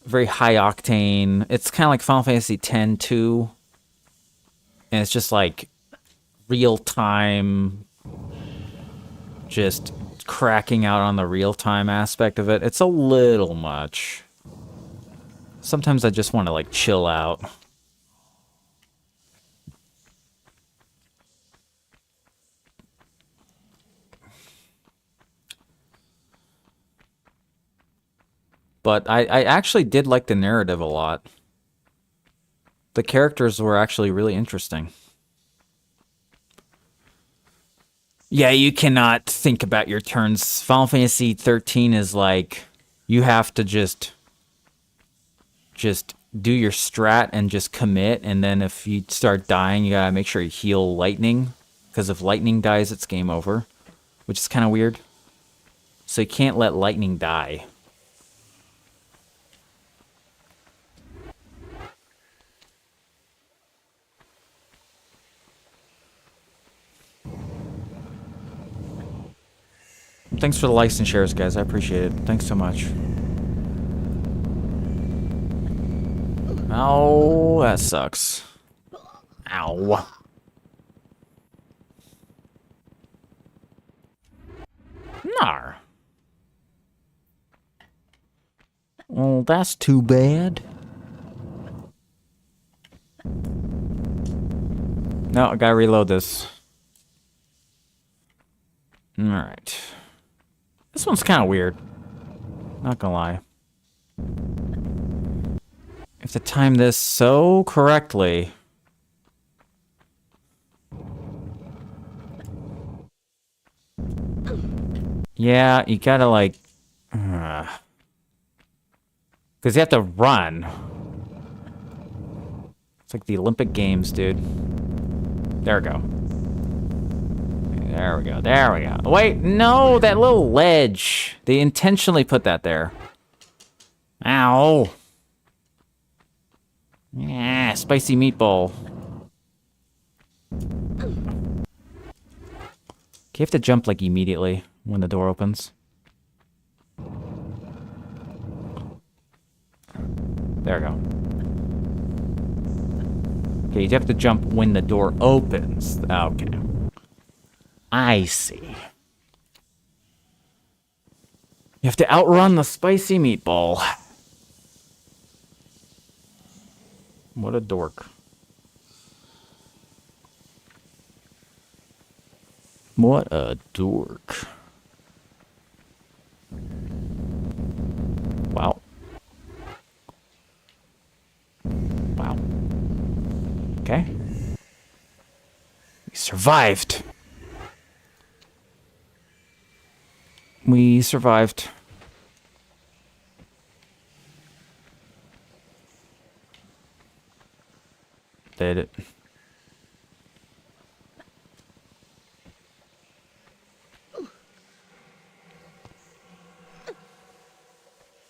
Very high octane. It's kind of like Final Fantasy X too. And it's just like real time, just cracking out on the real time aspect of it. It's a little much. Sometimes I just want to like chill out. But I actually did like the narrative a lot. The characters were actually really interesting. Yeah, you cannot think about your turns. Final Fantasy 13 is like, you have to just do your strat and just commit, and then if you start dying, you gotta make sure you heal lightning, because if lightning dies, it's game over, which is kind of weird. So you can't let lightning die. Thanks for the likes and shares, guys. I appreciate it. Thanks so much. Oh, that sucks. Ow. Nar. Well, that's too bad. No, I gotta reload this. Alright. This one's kind of weird. Not gonna lie. If to time this so correctly. Yeah, you gotta like... Because you have to run. It's like the Olympic Games, dude. There we go. There we go. There we go. Wait, no, that little ledge. They intentionally put that there. Ow. Yeah, spicy meatball. Okay, you have to jump like immediately when the door opens. There we go. Okay, you have to jump when the door opens. Okay. I see. You have to outrun the spicy meatball. What a dork. What a dork. Wow. Wow. Okay. We survived. We survived. Did it.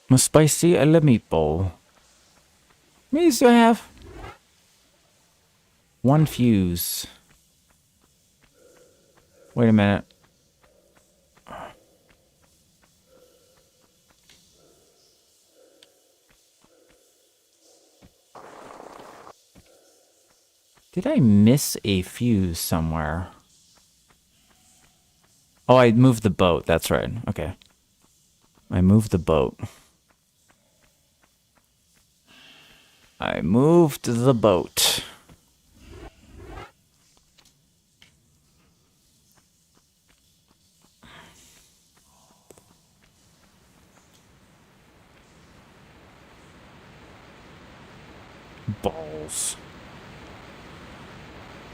A spicy a la meatball. Means to have one fuse. Wait a minute. Did I miss a fuse somewhere? Oh, I moved the boat. That's right. Okay. I moved the boat. I moved the boat. Balls.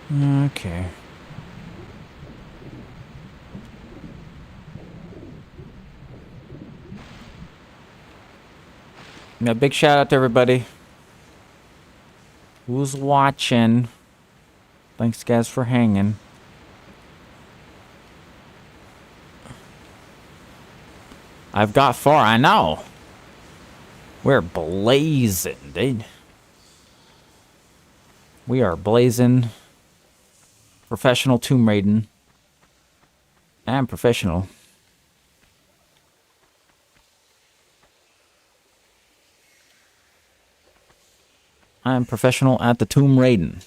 Okay. Now, big shout out to everybody who's watching. Thanks, guys, for hanging. I've got far, I know. We're blazing, dude. We are blazing. Professional Tomb Raiding. I'm professional. I'm professional at the Tomb Raiding.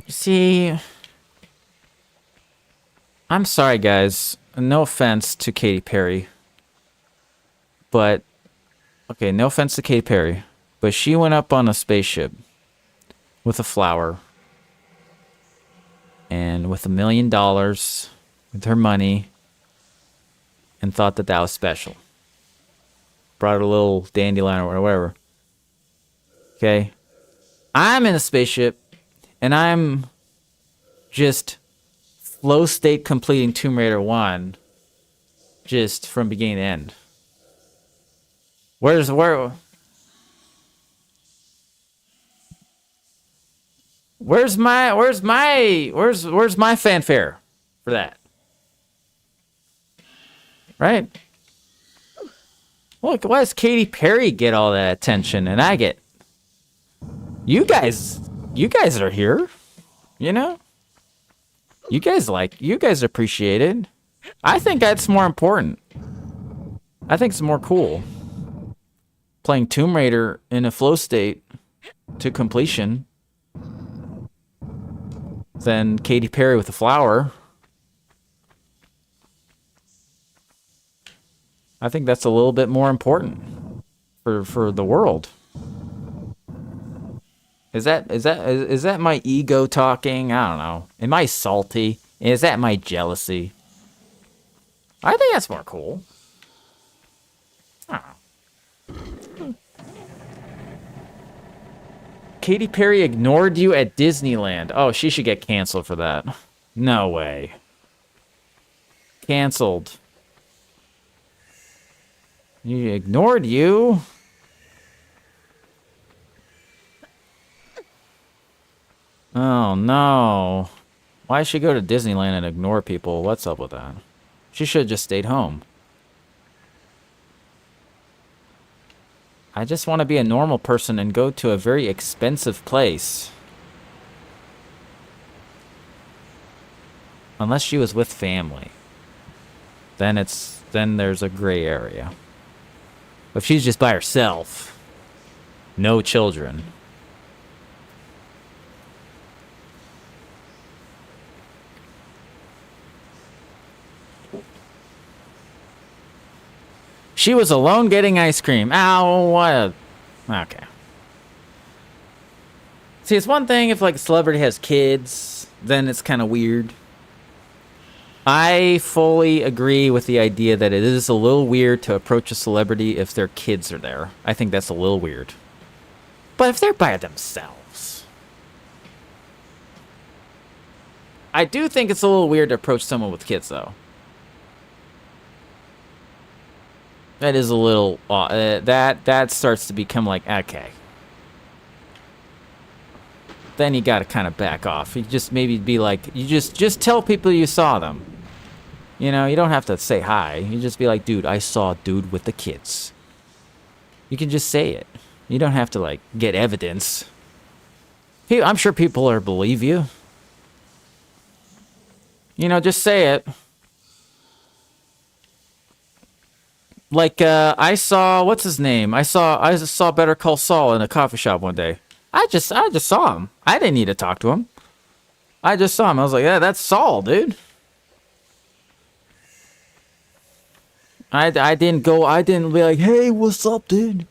You see, I'm sorry, guys. No offense to Katy Perry. But, okay, no offense to Katy Perry. But she went up on a spaceship with a flower and with $1 million with her money and thought that that was special. Brought a little dandelion or whatever. Okay. I'm in a spaceship and I'm just flow state completing Tomb Raider 1 just from beginning to end. Where's my fanfare? for that. Right? Look, why does Katy Perry get all that attention and I get... You guys are here. You know? You guys appreciate it. I think that's more important. I think it's more cool. Playing Tomb Raider in a flow state to completion than Katy Perry with a flower. I think that's a little bit more important for the world. Is that my ego talking? I don't know. Am I salty? Is that my jealousy? I think that's more cool. I don't know. Katy Perry ignored you at Disneyland. Oh, she should get canceled for that. No way. Canceled. He ignored you? Oh, no. Why should she go to Disneyland and ignore people? What's up with that? She should have just stayed home. I just want to be a normal person and go to a very expensive place. Unless she was with family. Then there's a gray area. If she's just by herself, no children. She was alone getting ice cream. Ow, what? Okay. See, it's one thing if, like, a celebrity has kids, then it's kind of weird. I fully agree with the idea that it is a little weird to approach a celebrity if their kids are there. I think that's a little weird. But if they're by themselves... I do think it's a little weird to approach someone with kids, though. That is a little... that starts to become like, okay. Then you gotta kind of back off. You just maybe be like... You just tell people you saw them. You know, you don't have to say hi. You just be like, dude, I saw a dude with the kids. You can just say it. You don't have to, like, get evidence. I'm sure people will believe you. You know, just say it. Like, I saw, what's his name? I just saw Better Call Saul in a coffee shop one day. I just saw him. I didn't need to talk to him. I just saw him. I was like, yeah, that's Saul, dude. I didn't be like, hey, what's up, dude?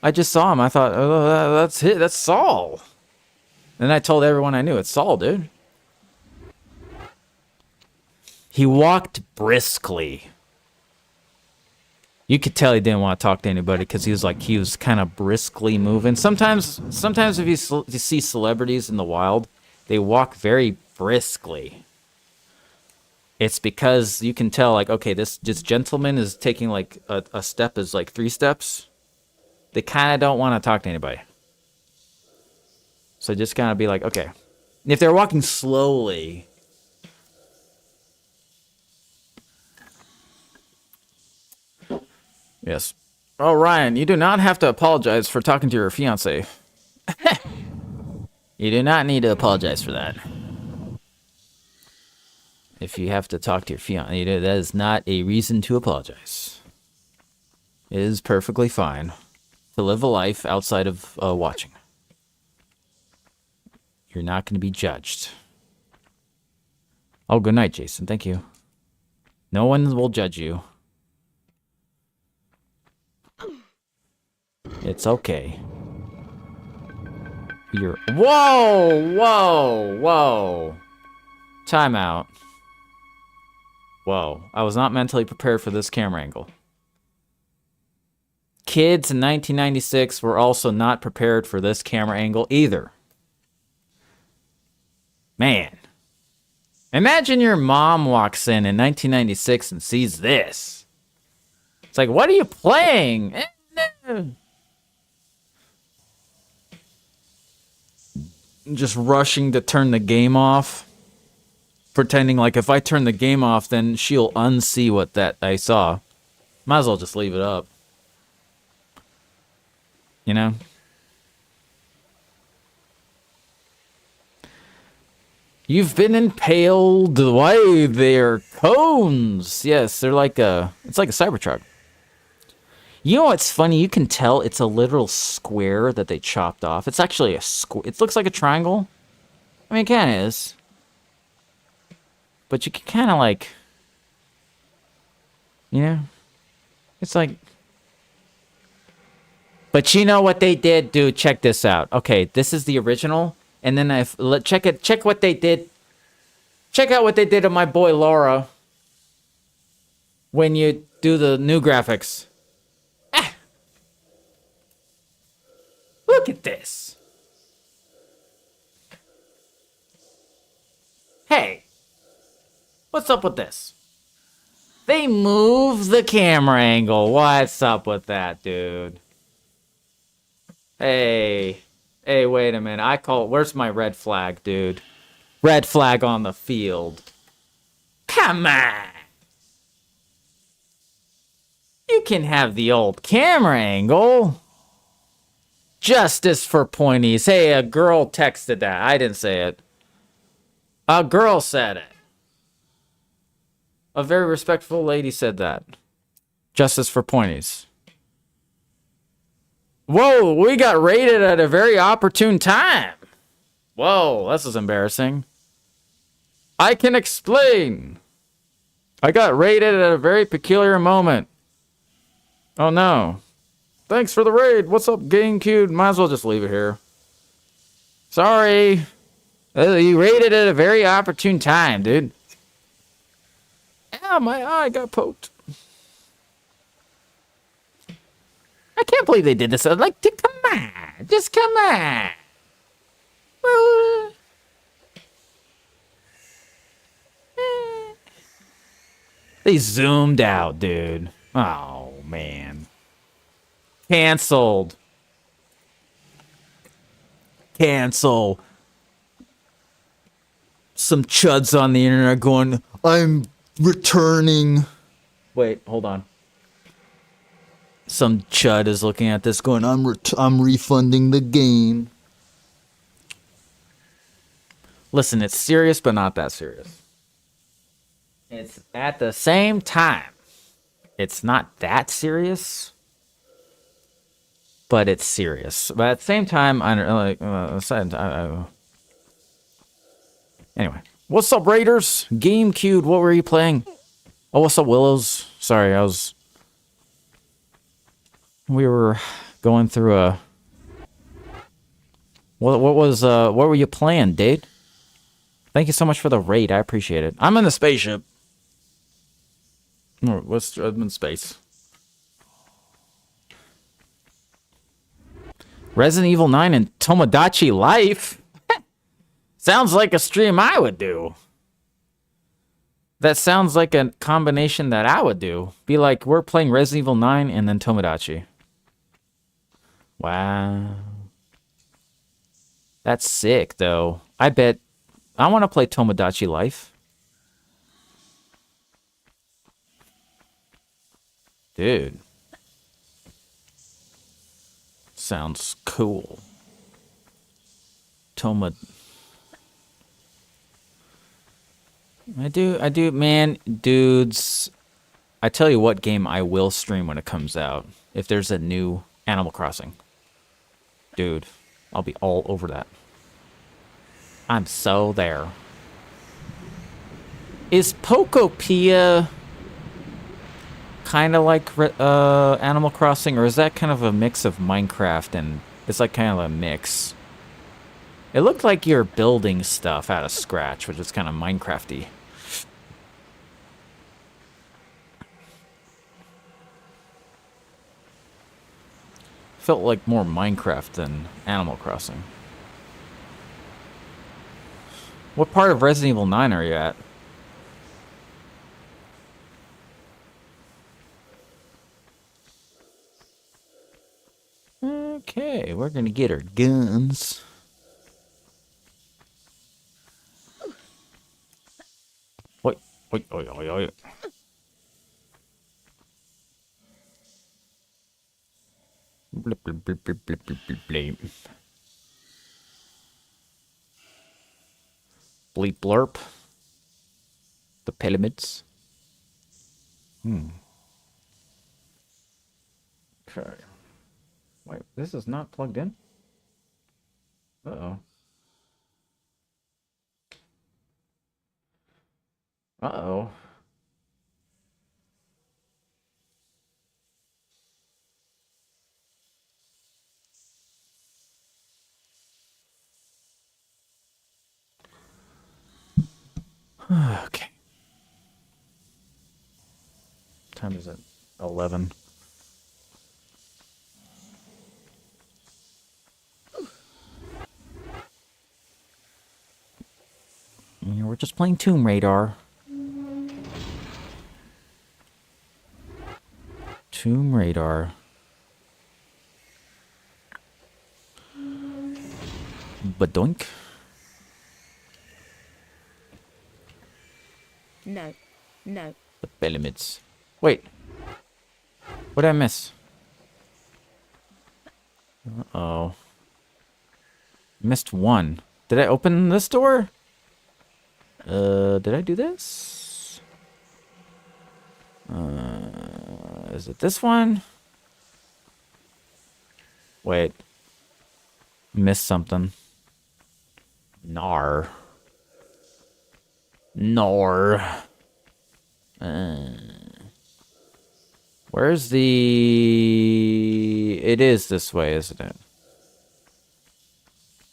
I just saw him. I thought, oh, that's it. That's Saul. Then I told everyone I knew, it's Saul, dude. He walked briskly. You could tell he didn't want to talk to anybody because he was kind of briskly moving. Sometimes if you see celebrities in the wild, they walk very briskly. It's because you can tell, like, okay, this gentleman is taking, like, a step is like 3 steps. They kind of don't want to talk to anybody. So just kind of be like, okay. If they're walking slowly... Yes. Oh, Ryan, you do not have to apologize for talking to your fiancé. You do not need to apologize for that. If you have to talk to your fiancé, that is not a reason to apologize. It is perfectly fine to live a life outside of watching. You're not going to be judged. Oh, good night, Jason. Thank you. No one will judge you. It's okay. Whoa! Time out. Whoa. I was not mentally prepared for this camera angle. Kids in 1996 were also not prepared for this camera angle either. Man. Imagine your mom walks in 1996 and sees this. It's like, what are you playing? Just rushing to turn the game off. pretending like if I turn the game off, then she'll unsee what that I saw. Might as well just leave it up. You know? You've been impaled. Why, they're cones. Yes, they're like it's like a Cybertruck. You know what's funny? You can tell it's a literal square that they chopped off. It's actually a square. It looks like a triangle. I mean, it kind of is. But you can kind of like, you know, it's like. But you know what they did, dude? Check this out. Okay, this is the original, and then check what they did. Check out what they did to my boy Laura. When you do the new graphics. Ah. Look at this. Hey. What's up with this? They moved the camera angle. What's up with that, dude? Hey. Hey, wait a minute. Where's my red flag, dude? Red flag on the field. Come on. You can have the old camera angle. Justice for pointies. Hey, a girl texted that. I didn't say it. A girl said it. A very respectful lady said that. Justice for pointies. Whoa, we got raided at a very opportune time. Whoa, this is embarrassing. I can explain. I got raided at a very peculiar moment. Oh no. Thanks for the raid. What's up, GameCube? Might as well just leave it here. Sorry. You raided at a very opportune time, dude. Ow, my eye got poked. I can't believe they did this. I'd like to come on. Just come on. They zoomed out, dude. Oh, man. Canceled. Cancel. Some chuds on the internet going, I'm returning. Wait, hold on. Some chud is looking at this going, I'm refunding the game. Listen, it's serious, but not that serious. It's at the same time. It's not that serious, but it's serious. But at the same time, anyway, what's up, Raiders? GameCube, what were you playing? Oh, what's up, Willows? Sorry, we were going through a. What were you playing, dude? Thank you so much for the raid. I appreciate it. I'm in the spaceship. I'm in space. Resident Evil 9 and Tomodachi Life? Sounds like a stream I would do. That sounds like a combination that I would do. Be like, we're playing Resident Evil 9 and then Tomodachi. Wow. That's sick, though. I bet I want to play Tomodachi Life. Dude. Sounds cool. I do, man, dudes. I tell you what game I will stream when it comes out. If there's a new Animal Crossing. Dude, I'll be all over that. I'm so there. Is Pokopia kind of like Animal Crossing, or is that kind of a mix of Minecraft and it's like kind of a mix? It looked like you're building stuff out of scratch, which is kind of Minecrafty. Felt like more Minecraft than Animal Crossing. What part of Resident Evil 9 are you at? Okay, we're gonna get our guns. Oi, oi, oi, oi. Blip, blip, blip, blip, blip, blip, blip, blip. Bleep blurp. The pyramids. Okay. Wait, this is not plugged in? Uh-oh. Uh-oh. Okay. Time is it? 11. Yeah, we're just playing Tomb Radar. Tomb Radar. Badoink. No. No. The pyramids. Wait. What did I miss? Uh-oh. Missed one. Did I open this door? Did I do this? Is it this one? Wait. Missed something. Nar. Where's the... It is this way, isn't it?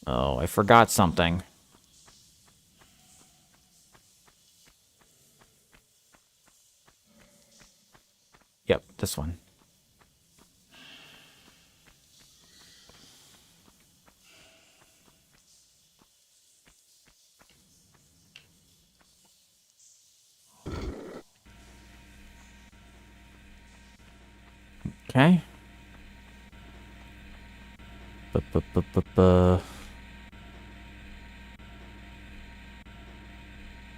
Oh, I forgot something. Yep, this one. Okay.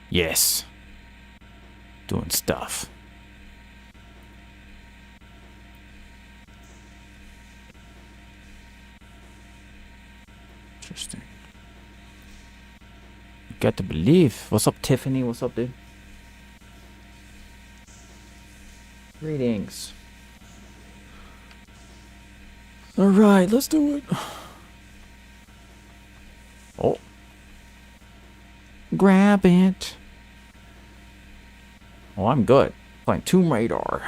Yes. Doing stuff. Interesting. Got to believe. What's up, Tiffany? What's up, dude? Greetings. All right, let's do it. Oh. Grab it. Oh, I'm good. Playing Tomb Radar.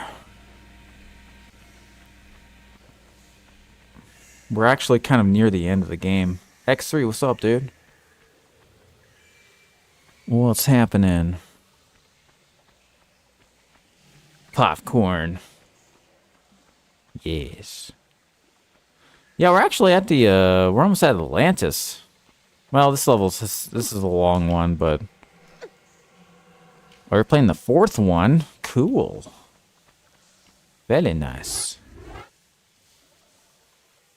We're actually kind of near the end of the game. X3, what's up, dude? What's happening? Popcorn. Yes. Yeah, we're actually at the, we're almost at Atlantis. Well, this is a long one, but... Oh, we're playing the fourth one. Cool. Very nice.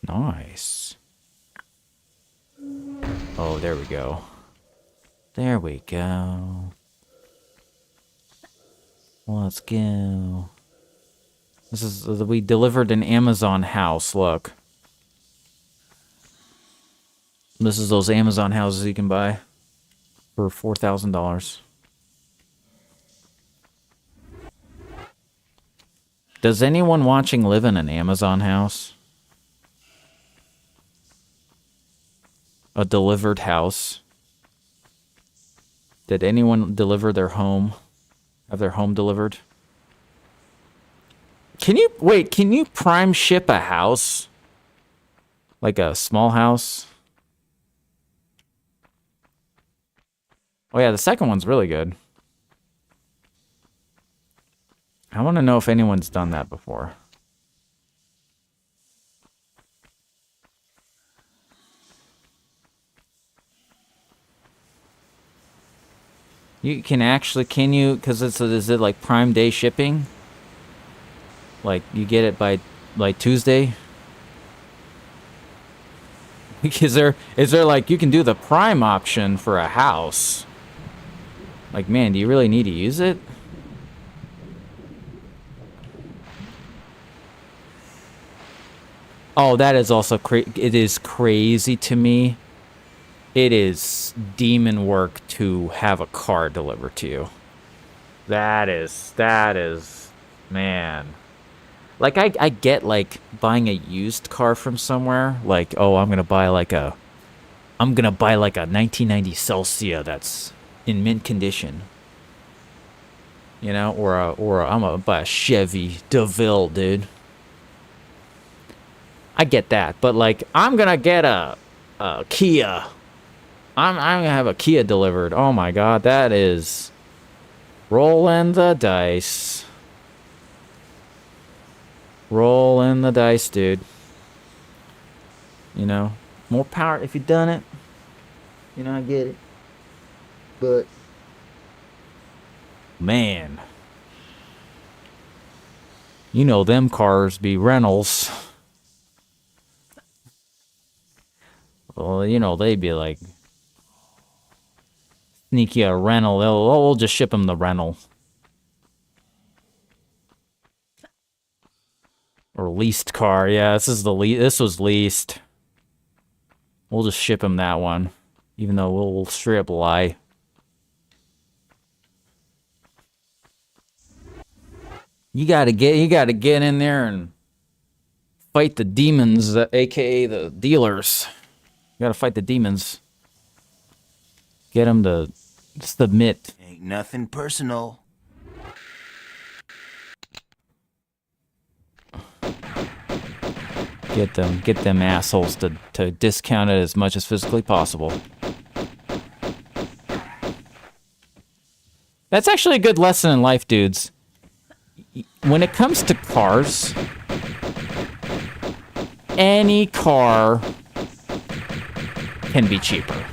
Nice. Oh, there we go. There we go. Let's go. This is, we delivered an Amazon house, look. This is those Amazon houses you can buy for $4,000. Does anyone watching live in an Amazon house? A delivered house? Did anyone deliver their home? Have their home delivered? Can you, wait, can you prime ship a house? Like a small house? Oh yeah, the second one's really good. I want to know if anyone's done that before. You can actually, can you, because is it like Prime Day shipping? Like, you get it by, like, Tuesday? Is there like, you can do the Prime option for a house? Like, man, do you really need to use it? Oh, that is also it is crazy to me. It is demon work to have a car delivered to you. That is, man. Like, I get, like, buying a used car from somewhere. Like, oh, I'm gonna buy like a 1990 Celsia that's in mint condition. You know, or I'm gonna buy a Chevy DeVille, dude. I get that, but like, I'm gonna get a Kia. I'm gonna have a Kia delivered. Oh my god, that is rolling the dice. Rolling the dice, dude. You know, more power if you done it. You know, I get it. But man, you know them cars be rentals. Well, you know, they'd be like, sneaky a rental. We'll just ship them the rental. Or leased car. Yeah, this was leased. We'll just ship him that one. Even though we'll straight up lie. You gotta get in there and fight the demons, aka the dealers. You gotta fight the demons. Get them to submit. Ain't nothing personal. Get them assholes to discount it as much as physically possible. That's actually a good lesson in life, dudes. When it comes to cars, any car can be cheaper.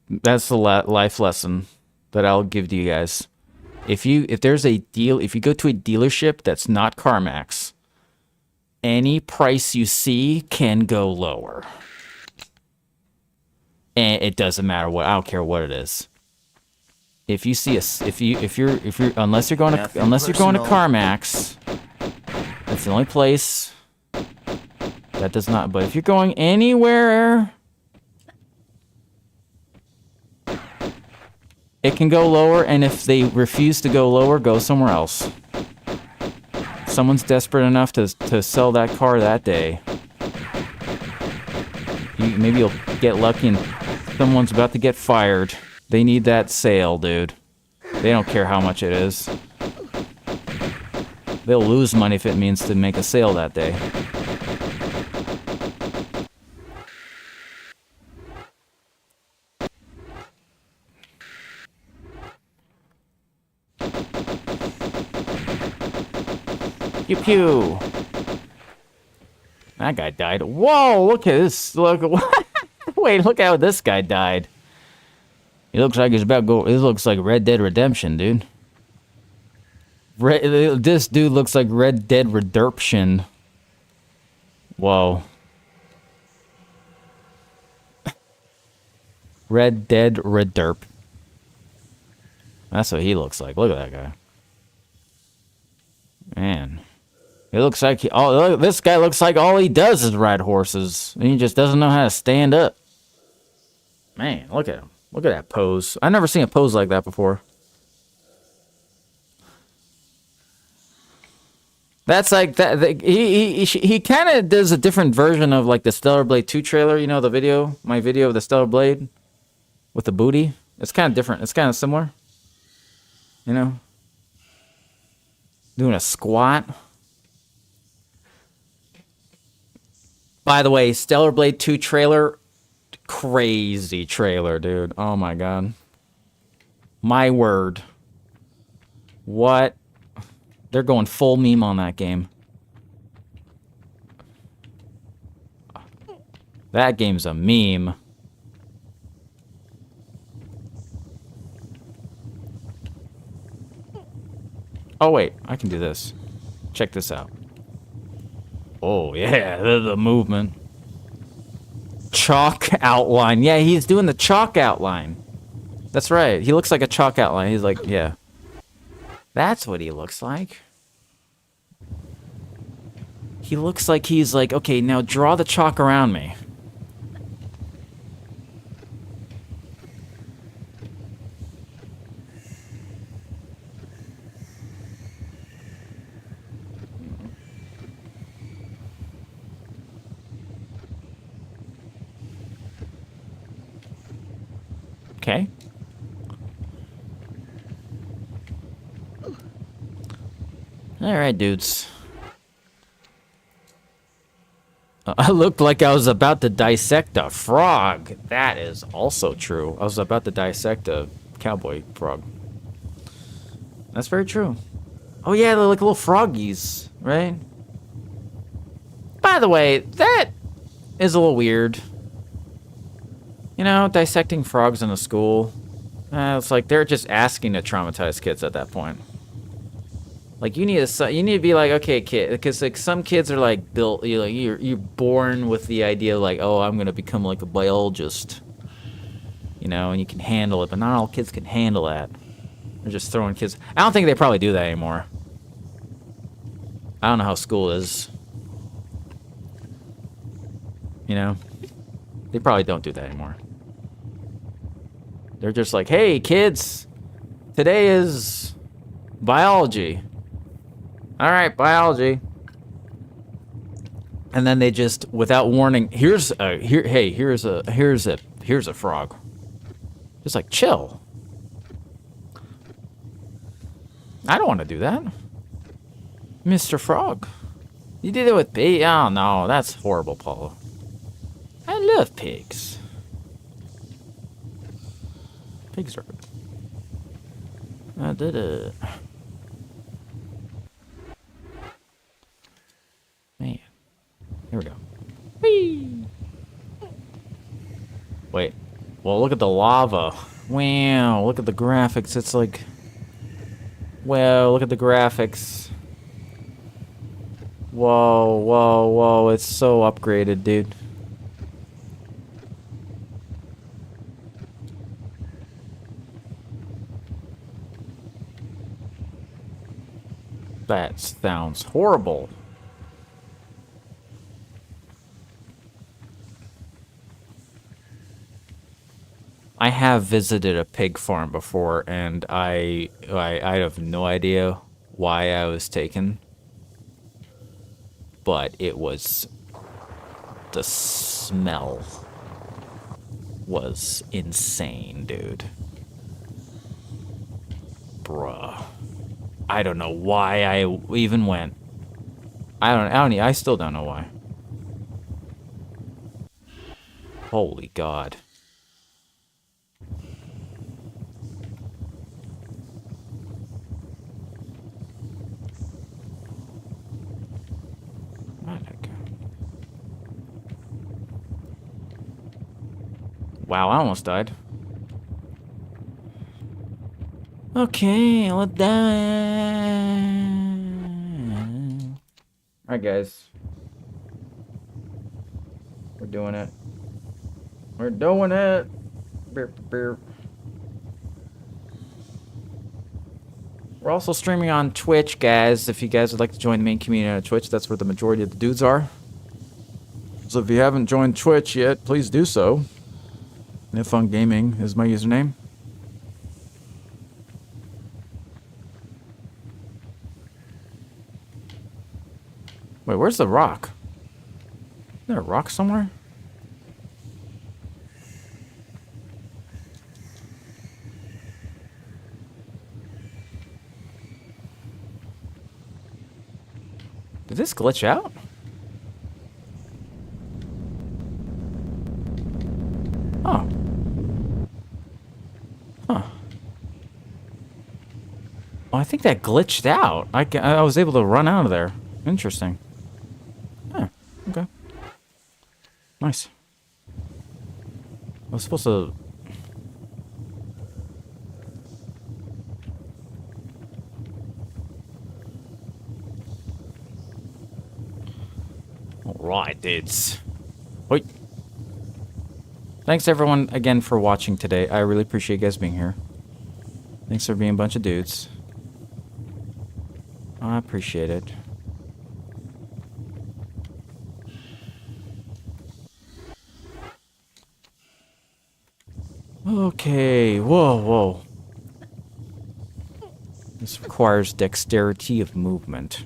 That's the life lesson that I'll give to you guys. If you go to a dealership that's not CarMax, any price you see can go lower. And it doesn't matter what, I don't care what it is. If you see unless you're going to CarMax, that's the only place that does not. But if you're going anywhere, it can go lower, and if they refuse to go lower, go somewhere else. Someone's desperate enough to sell that car that day. Maybe you'll get lucky and someone's about to get fired. They need that sale, dude. They don't care how much it is. They'll lose money if it means to make a sale that day. Pew pew. That guy died. Whoa, look at this. Look. Wait, look how this guy died. He looks like he's about to go. This looks like Red Dead Redemption, dude. This dude looks like Red Dead Redemption. Whoa. Red Dead Rederp. That's what he looks like. Look at that guy. Man. It looks like this guy looks like all he does is ride horses. And he just doesn't know how to stand up. Man, look at him. Look at that pose. I've never seen a pose like that before. That's like that. He kind of does a different version of like the Stellar Blade 2 trailer. You know the video, my video of the Stellar Blade with the booty. It's kind of different. It's kind of similar. You know, doing a squat. By the way, Stellar Blade 2 trailer, crazy trailer, dude. Oh my god. My word. What? They're going full meme on that game. That game's a meme. Oh wait, I can do this. Check this out. Oh yeah, the movement. chalk outline. Yeah, he's doing the chalk outline. That's right. He looks like a chalk outline. He's like, yeah. That's what he looks like. He looks like he's like, okay, now draw the chalk around me. Okay. All right, dudes. I looked like I was about to dissect a frog. That is also true. I was about to dissect a cowboy frog. That's very true. Oh yeah, they're like little froggies, right? By the way, that is a little weird. You know, dissecting frogs in a school. It's like they're just asking to traumatize kids at that point. Like you need to be like, okay, kid, because like some kids are like built. You're born with the idea like, oh, I'm gonna become like a biologist. You know, and you can handle it, but not all kids can handle that. They're just throwing kids. I don't think they probably do that anymore. I don't know how school is. You know, they probably don't do that anymore. They're just like, hey, kids, today is biology. All right, biology. And then they just, without warning, here's a frog. Just like, chill. I don't want to do that. Mr. Frog. You did it with pig? Oh, no, that's horrible, Paula. I love pigs. Pigs are good. I did it. Man. Here we go. Whee! Wait. Well, look at the lava. Wow, look at the graphics. It's like... Wow, look at the graphics. Whoa, whoa, whoa. It's so upgraded, dude. That sounds horrible. I have visited a pig farm before, and I have no idea why I was taken, but it was the smell was insane, dude. Bruh. I don't know why I even went. I still don't know why. Holy God. Wow, I almost died. Okay, let's die. Alright, guys. We're doing it. We're doing it. Beer, beer. We're also streaming on Twitch, guys. If you guys would like to join the main community on Twitch, that's where the majority of the dudes are. So if you haven't joined Twitch yet, please do so. Nifun Gaming is my username. Wait, where's the rock? Is there a rock somewhere? Did this glitch out? Oh. Huh. Oh, I think that glitched out. I was able to run out of there. Interesting. Yeah, okay. Nice. I was supposed to... Alright, dudes. Wait. Thanks everyone again for watching today. I really appreciate you guys being here. Thanks for being a bunch of dudes. I appreciate it. Okay, whoa. This requires dexterity of movement.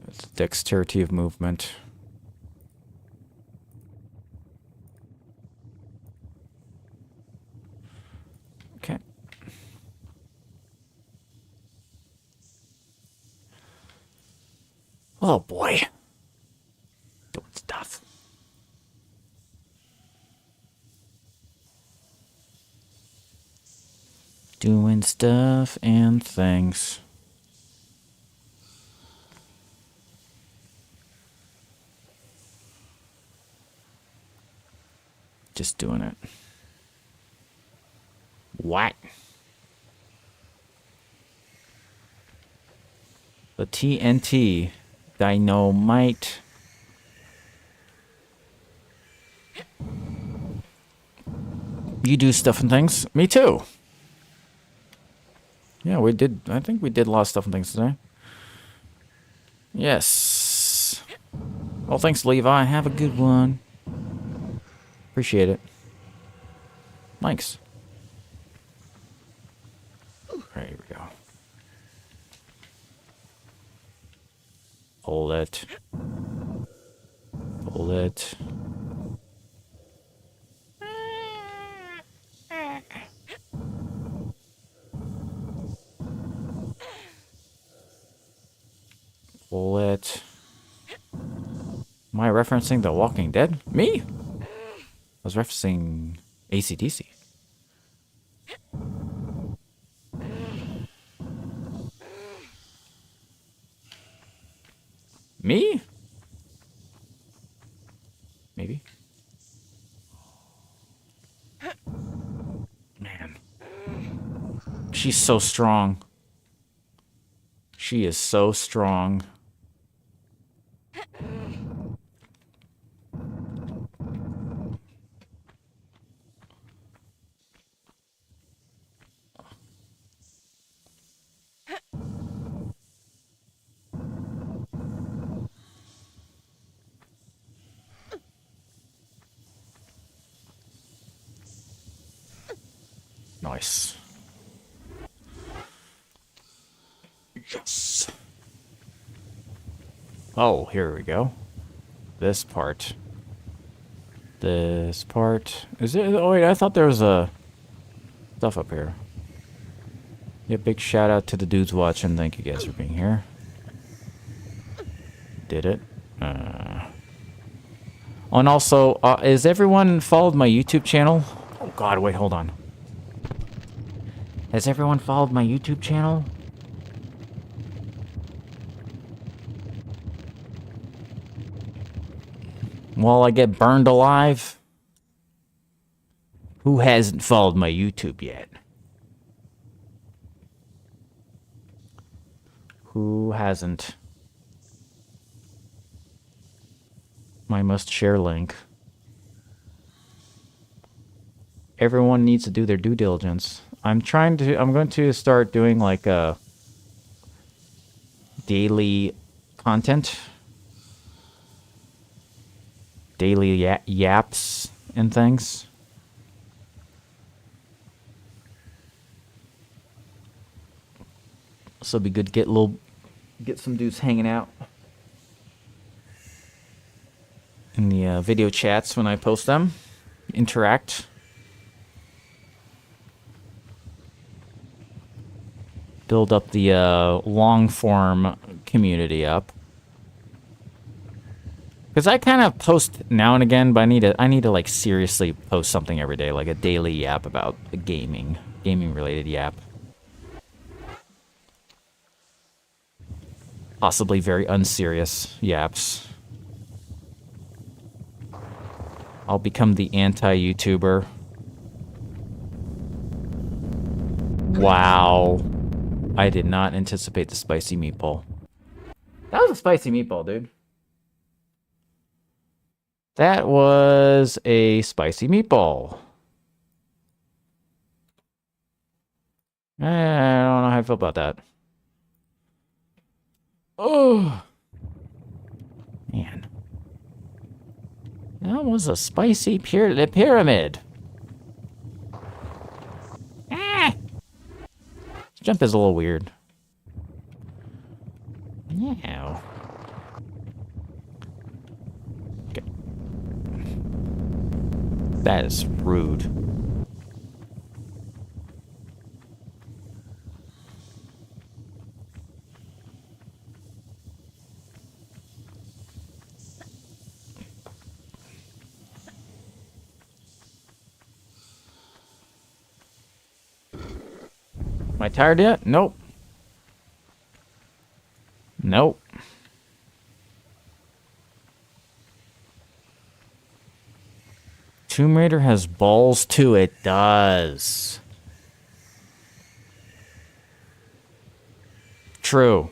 It's dexterity of movement. Okay. Oh boy. Doing stuff. Doing stuff and things. Just doing it. What? The TNT dynamite. You do stuff and things. Me too. Yeah, we did. I think we did a lot of stuff and things today. Yes. Well, thanks, Levi. Have a good one. Appreciate it. Thanks. Alright, here we go. Hold it. Hold it. Pull it. Am I referencing The Walking Dead? Me? I was referencing AC/DC. Me? Maybe. Man. She's so strong. She is so strong. Nice. Yes. Oh, here we go. This part. This part. Is it? Oh, wait, I thought there was a stuff up here. Yeah, big shout out to the dudes watching. Thank you guys for being here. Did it. And also, is everyone followed my YouTube channel? Oh, God, wait, hold on. Has everyone followed my YouTube channel? While I get burned alive? Who hasn't followed my YouTube yet? Who hasn't? My must share link. Everyone needs to do their due diligence. I'm going to start doing like a daily content. Daily yaps and things. So it'd be good to get some dudes hanging out in the video chats when I post them. Interact. Build up the long form community up. Because I kind of post now and again, but I need to like seriously post something every day, like a daily yap about a gaming related yap. Possibly very unserious yaps. I'll become the anti-YouTuber. Wow. I did not anticipate the spicy meatball. That was a spicy meatball, dude. That was a spicy meatball. I don't know how I feel about that. Oh, man. That was a spicy pyramid. Ah! This jump is a little weird. Yeah. Okay. That is rude. Am I tired yet? Nope. Nope. Tomb Raider has balls too. It does. True.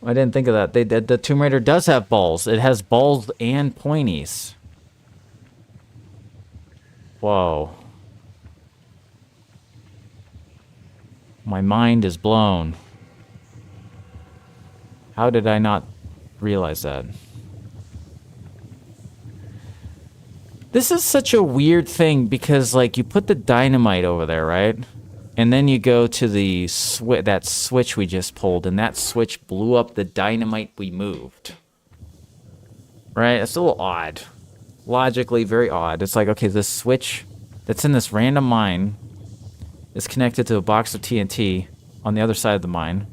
I didn't think of that. The Tomb Raider does have balls. It has balls and pointies. Whoa. My mind is blown. How did I not realize that? This is such a weird thing because, like, you put the dynamite over there, right? And then you go to the that switch we just pulled, and that switch blew up the dynamite we moved. Right? It's a little odd. Logically, very odd. It's like, okay, this switch that's in this random mine is connected to a box of TNT on the other side of the mine.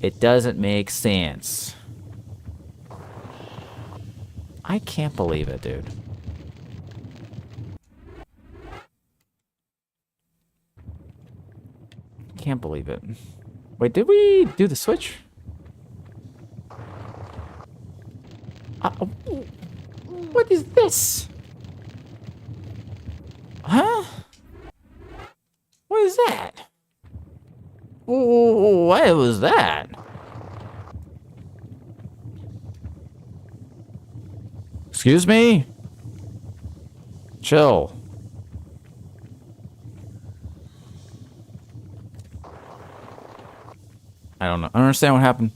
It doesn't make sense. I can't believe it, dude. Can't believe it. Wait, did we do the switch? What is this? Huh? What is that? What was that? Excuse me? Chill. I don't know. I don't understand what happened.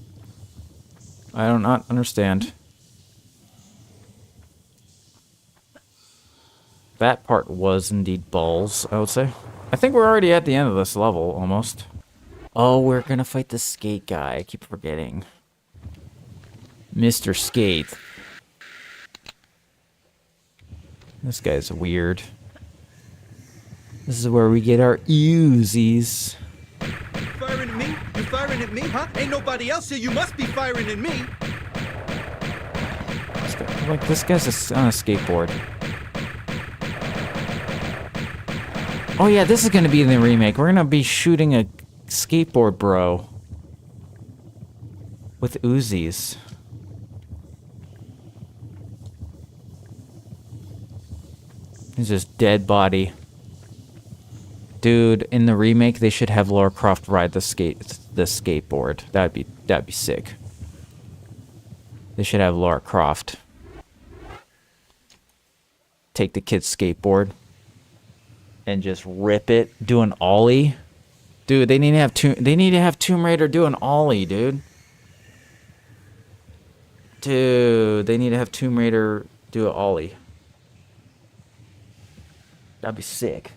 I do not understand. That part was indeed balls, I would say. I think we're already at the end of this level, almost. Oh, we're gonna fight the skate guy. I keep forgetting. Mr. Skate. This guy's weird. This is where we get our Uzis. Firing at me? You firing at me, huh? Ain't nobody else here. You must be firing at me. This guy's on a skateboard. Oh yeah, this is gonna be in the remake. We're gonna be shooting a skateboard bro with Uzis. He's just dead body. Dude, in the remake they should have Lara Croft ride the skateboard. That'd be sick. They should have Lara Croft take the kid's skateboard and just rip it, do an ollie. Dude, they need to have Tomb Raider do an ollie, dude. Dude, they need to have Tomb Raider do an ollie. That'd be sick.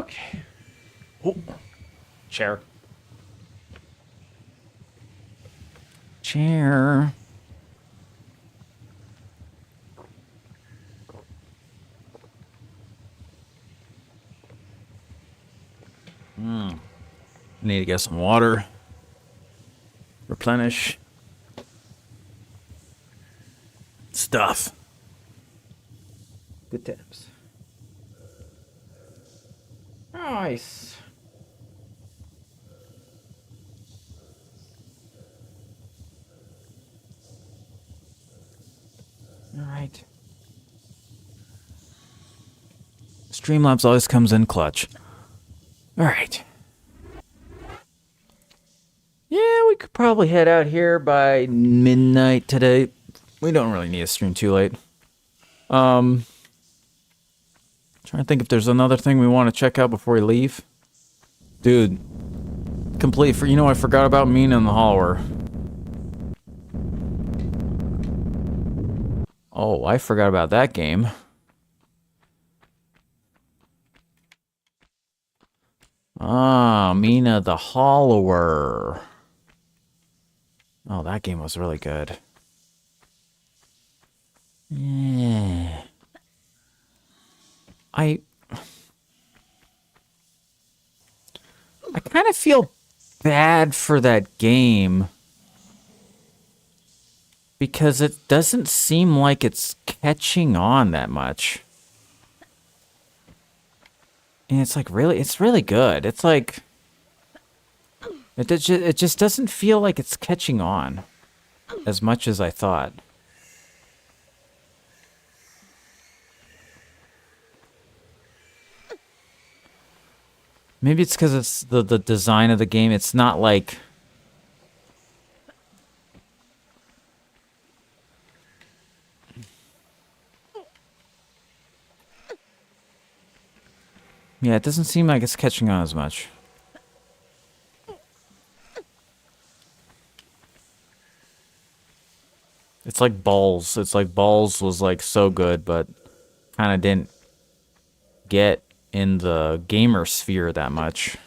Okay. Oh. Chair. Chair. Need to get some water. Replenish. Stuff. Good tips. Nice. All right. Streamlabs always comes in clutch. All right. Yeah, we could probably head out here by midnight today. We don't really need to stream too late. Trying to think if there's another thing we want to check out before we leave. Dude, I forgot about Mina and the Hollower. Oh, I forgot about that game. Ah, Mina the Hollower. Oh, that game was really good. Yeah. I kind of feel bad for that game because it doesn't seem like it's catching on that much. And it's like it's really good. It's like it just doesn't feel like it's catching on as much as I thought. Maybe it's because it's the design of the game. It's not like... Yeah, it doesn't seem like it's catching on as much. It's like Balls. It's like Balls was like so good, but kind of didn't get in the gamer sphere that much.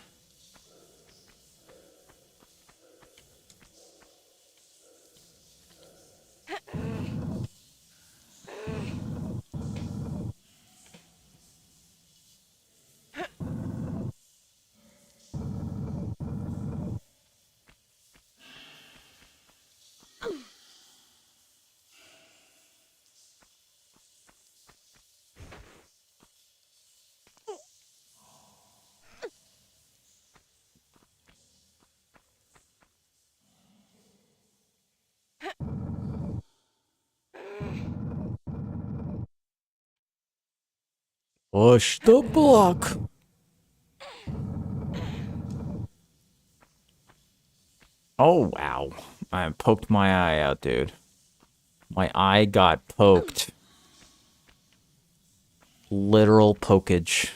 Push the block. Oh, wow. I poked my eye out, dude. My eye got poked. Literal pokage.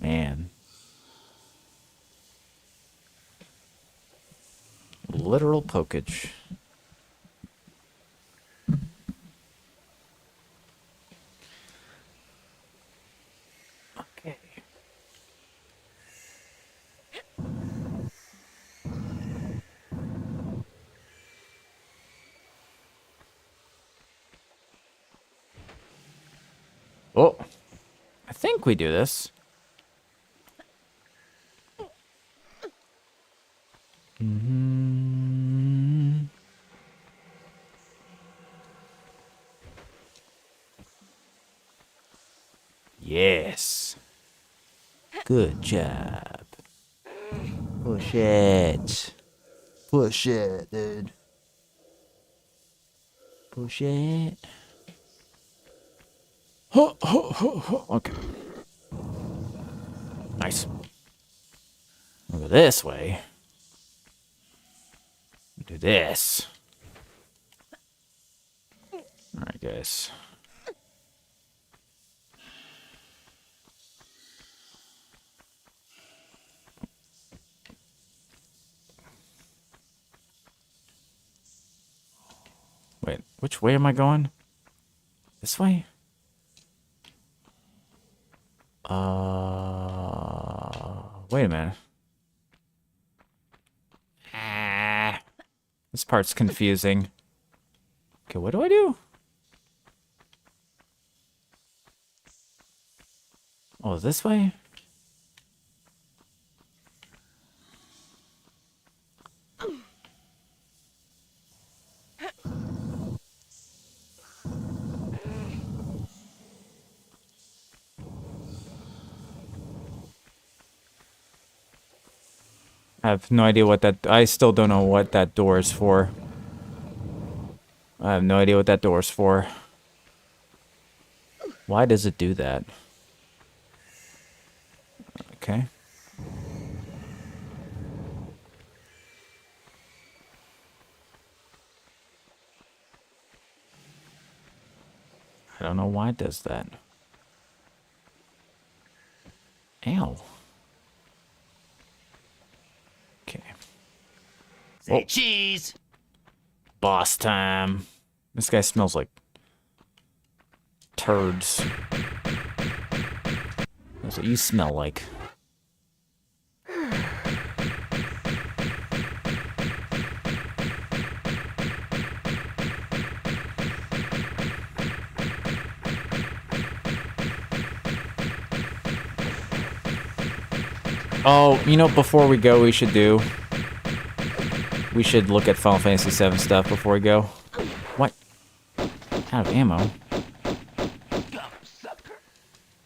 Man. Literal pokage. Okay. Oh. I think we do this. Yes. Good job. Push it. Push it, dude. Push it. Okay. Nice. Over this way. Do this. Alright, guys. Wait, which way am I going? This way? Wait a minute. This part's confusing. Okay, what do I do? Oh, this way? I have no idea what that... I still don't know what that door is for. I have no idea what that door is for. Why does it do that? Okay. I don't know why it does that. Ow. Okay. Say cheese. Boss time. This guy smells like turds. That's what you smell like. Oh, you know, before we go, we should look at Final Fantasy VII stuff before we go. What? Out of ammo.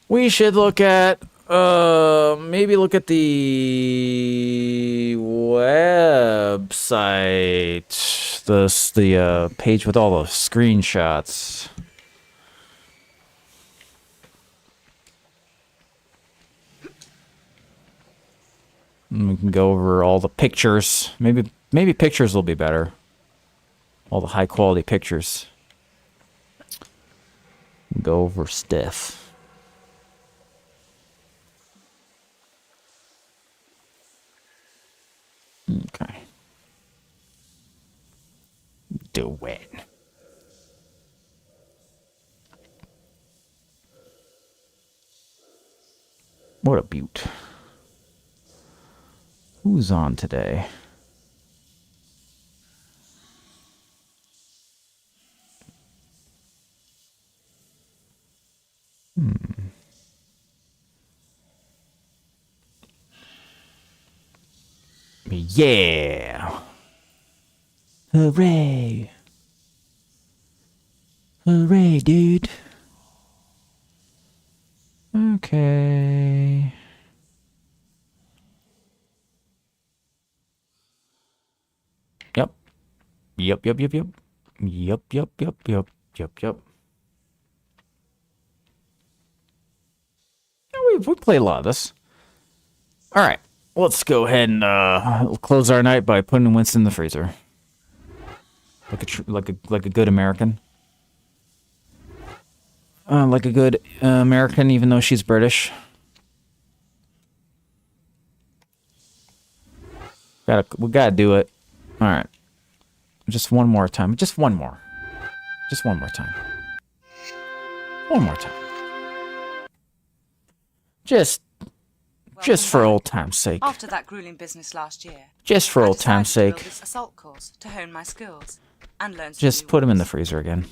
We should look at, maybe look at the website. The page with all the screenshots. And we can go over all the pictures. Maybe pictures will be better. All the high quality pictures. Go over stuff. Okay. Do it. What a beaut. Who's on today? Yeah! Hooray! Hooray, dude! Okay... Yep. Yep. We play a lot of this. All right, let's go ahead and close our night by putting Winston in the freezer, like a good American. Like a good American, even though she's British. We gotta do it. All right. Just one more time. Just one more. Just one more time. One more time. Just for old time's sake. After that grueling business last year, Just for I old time's decided to sake. build this assault course to hone my skills and learn some Just new put him in the ones. freezer again.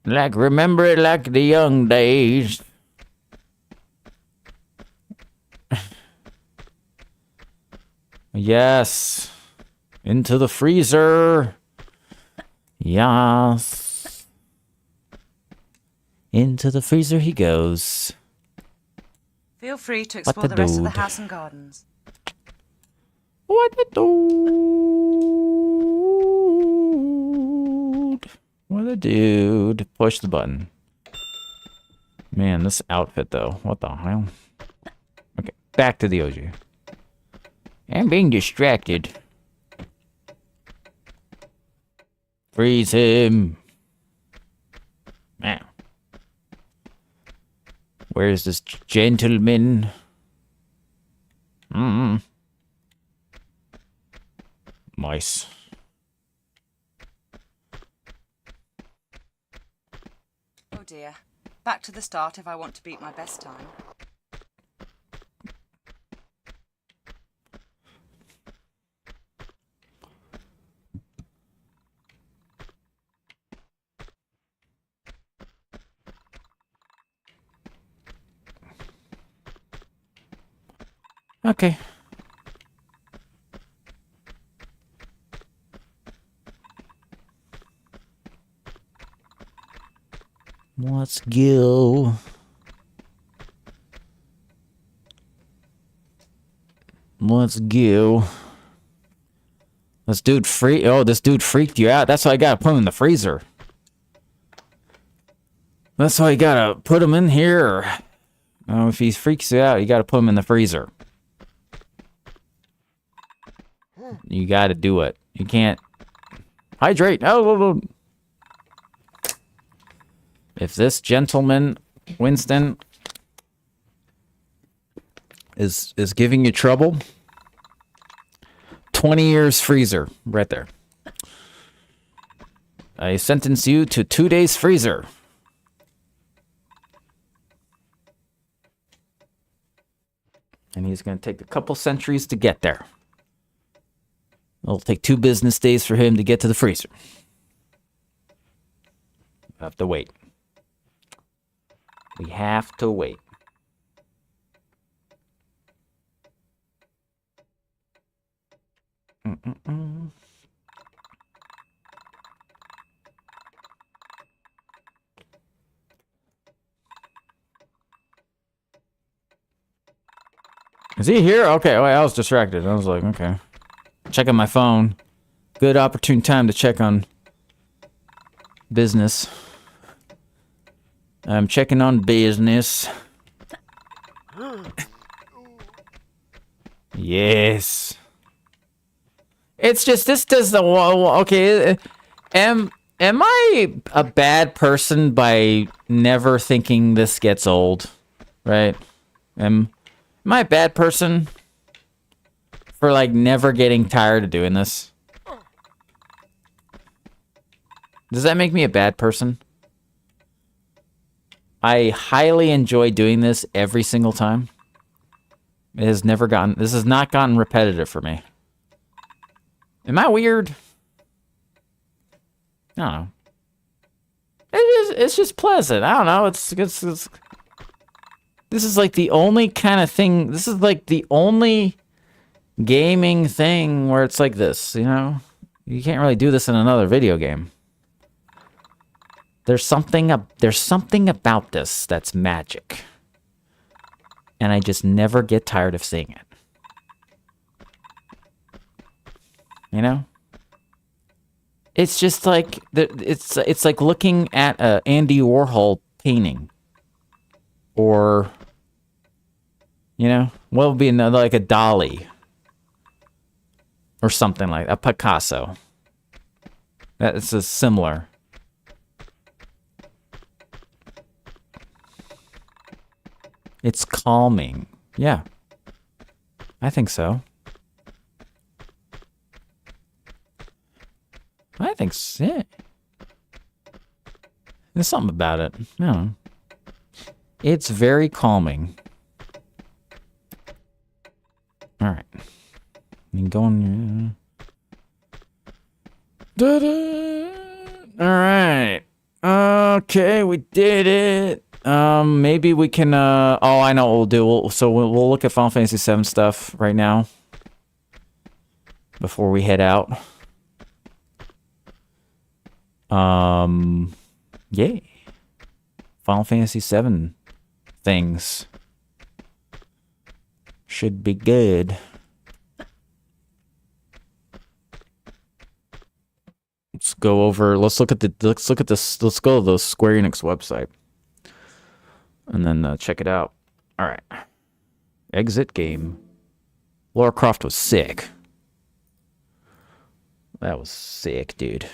Like, remember it like the young days. Yes. Into the freezer. Yes. Into the freezer he goes. Feel free to What explore the the rest of the dude? house and gardens. What a dude. What a dude. Push the button. Man, this outfit though. What the hell? Okay, back to the OG. I'm being distracted. Freeze him. Man. Where's this gentleman? Nice. Oh dear. Back to the start if I want to beat my best time. Okay. Let's go. Let's go. This dude this dude freaked you out. That's why I gotta put him in the freezer. That's why you gotta put him in here. If he freaks you out, you gotta put him in the freezer. You gotta do it. You can't hydrate. Oh. If this gentleman, Winston, is giving you trouble, 20 years freezer right there. I sentence you to 2 days freezer. And he's going to take a couple centuries to get there. It'll take 2 business days for him to get to the freezer. We'll have to wait. We have to wait. Is he here? Okay, wait, I was distracted. I was like, okay. Checking my phone. Good opportune time to check on business. I'm checking on business. Yes. It's just, this does the, okay, am I a bad person by never thinking this gets old? Right? Am I a bad person for, like, never getting tired of doing this? Does that make me a bad person? I highly enjoy doing this every single time. This has not gotten repetitive for me. Am I weird? I don't know. It's just pleasant. I don't know. This is like the only kind of thing. This is like the only gaming thing where it's like this, you know? You can't really do this in another video game. There's something about this that's magic. And I just never get tired of seeing it. You know? It's just like it's like looking at a Andy Warhol painting. Or, you know, what would be another, like a Dali. Or something like a Picasso. That's a similar. It's calming. Yeah. I think so. I think so. Yeah. There's something about it. I don't know. It's very calming. Alright. Alright. Okay, we did it. Maybe we can, oh, I know what we'll do. We'll look at Final Fantasy VII stuff right now. Before we head out. Yay. Final Fantasy VII things. Should be good. Let's go to the Square Enix website. And then check it out. Alright. Exit game. Lara Croft was sick. That was sick, dude.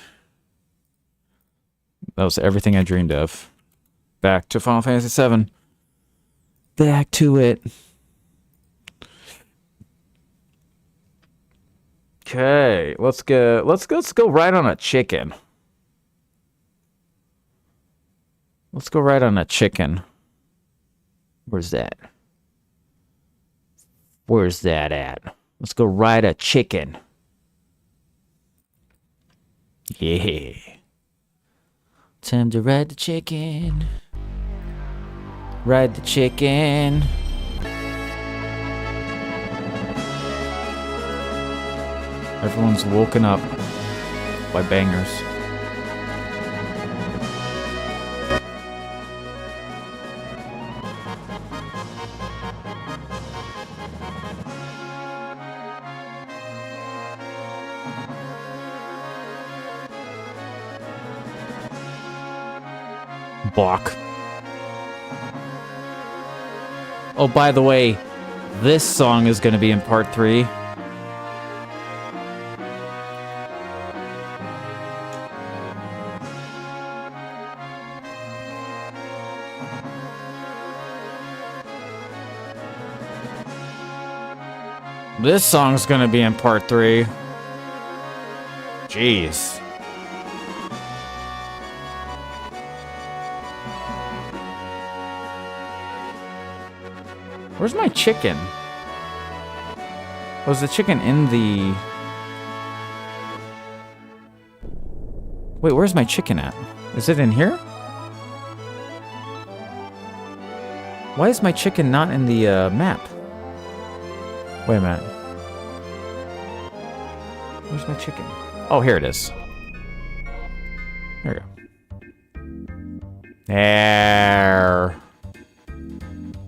That was everything I dreamed of. Back to Final Fantasy VII. Back to it. Okay, let's go right on a chicken. Let's go right on a chicken. Where's that? Where's that at? Let's go ride a chicken. Yeah. Time to ride the chicken. Ride the chicken. Everyone's woken up by bangers. Bach. Oh, by the way, this song is going to be in part 3. This song's gonna be in part 3. Jeez. Where's my chicken? Was the chicken in the... Wait, where's my chicken at? Is it in here? Why is my chicken not in the map? Wait a minute. Where's my chicken? Oh, here it is. There we go. There.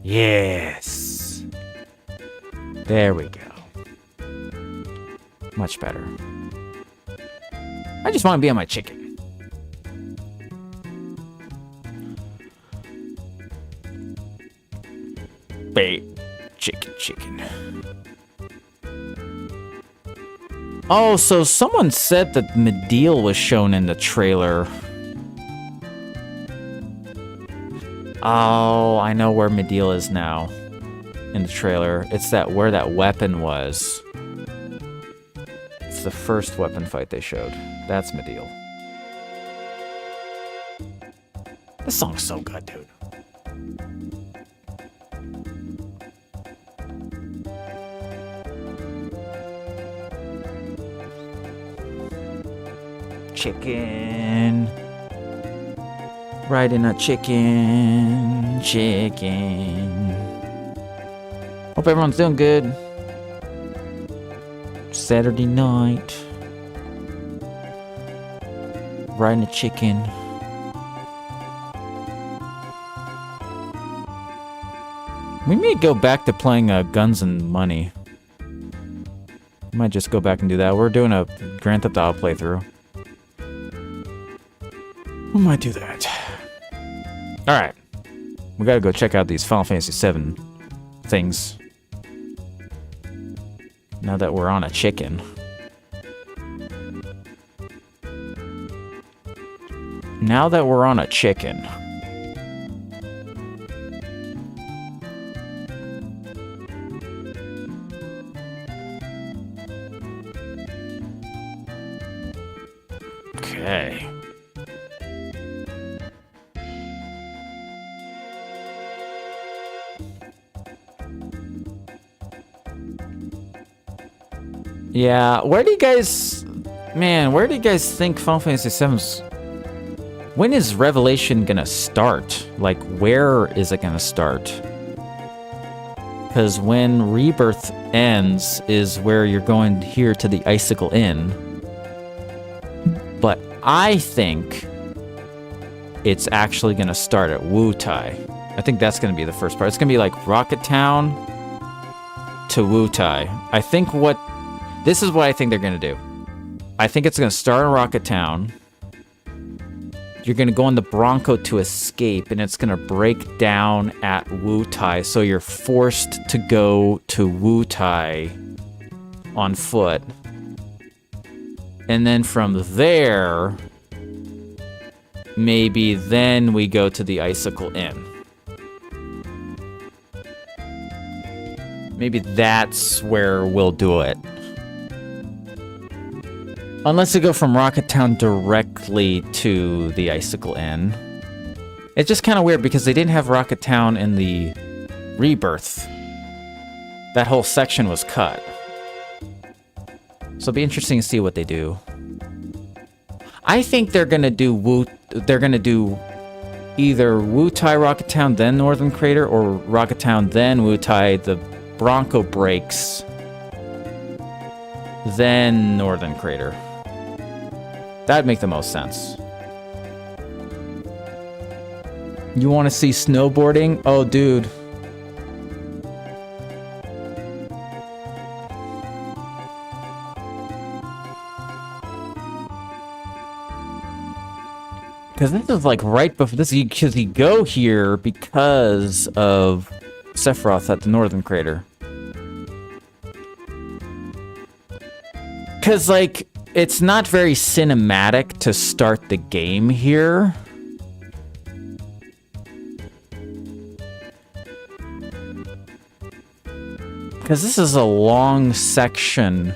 Yes. There we go. Much better. I just want to be on my chicken. Bait. Chicken. Oh, so someone said that Medeal was shown in the trailer. Oh, I know where Medeal is now in the trailer. It's that where that weapon was. It's the first weapon fight they showed. That's Medeal. This song's so good, dude. Chicken. Riding a chicken. Hope everyone's doing good. Saturday night. Riding a chicken. We may go back to playing Guns and Money. Might just go back and do that. We're doing a Grand Theft Auto playthrough. We might do that. Alright. We gotta go check out these Final Fantasy VII things. Now that we're on a chicken. Now that we're on a chicken. Okay. Yeah, where do you guys... Man, where do you guys think Final Fantasy VII's... When is Revelation gonna start? Like, where is it gonna start? Because when Rebirth ends is where you're going here to the Icicle Inn. But I think it's actually gonna start at Wutai. I think that's gonna be the first part. It's gonna be like Rocket Town to Wutai. I think what... This is what I think they're going to do. I think it's going to start in Rocket Town. You're going to go on the Bronco to escape, and it's going to break down at Wutai. So you're forced to go to Wutai on foot. And then from there, maybe then we go to the Icicle Inn. Maybe that's where we'll do it. Unless they go from Rocket Town directly to the Icicle Inn. It's just kind of weird because they didn't have Rocket Town in the Rebirth. That whole section was cut. So it'll be interesting to see what they do. I think they're gonna do either Wutai Rocket Town, then Northern Crater, or Rocket Town, then Wutai, the Bronco breaks, then Northern Crater. That'd make the most sense. You want to see snowboarding? Oh, dude. Because this is like right before this, because you go here because of Sephiroth at the Northern Crater. Because, like, it's not very cinematic to start the game here. Because this is a long section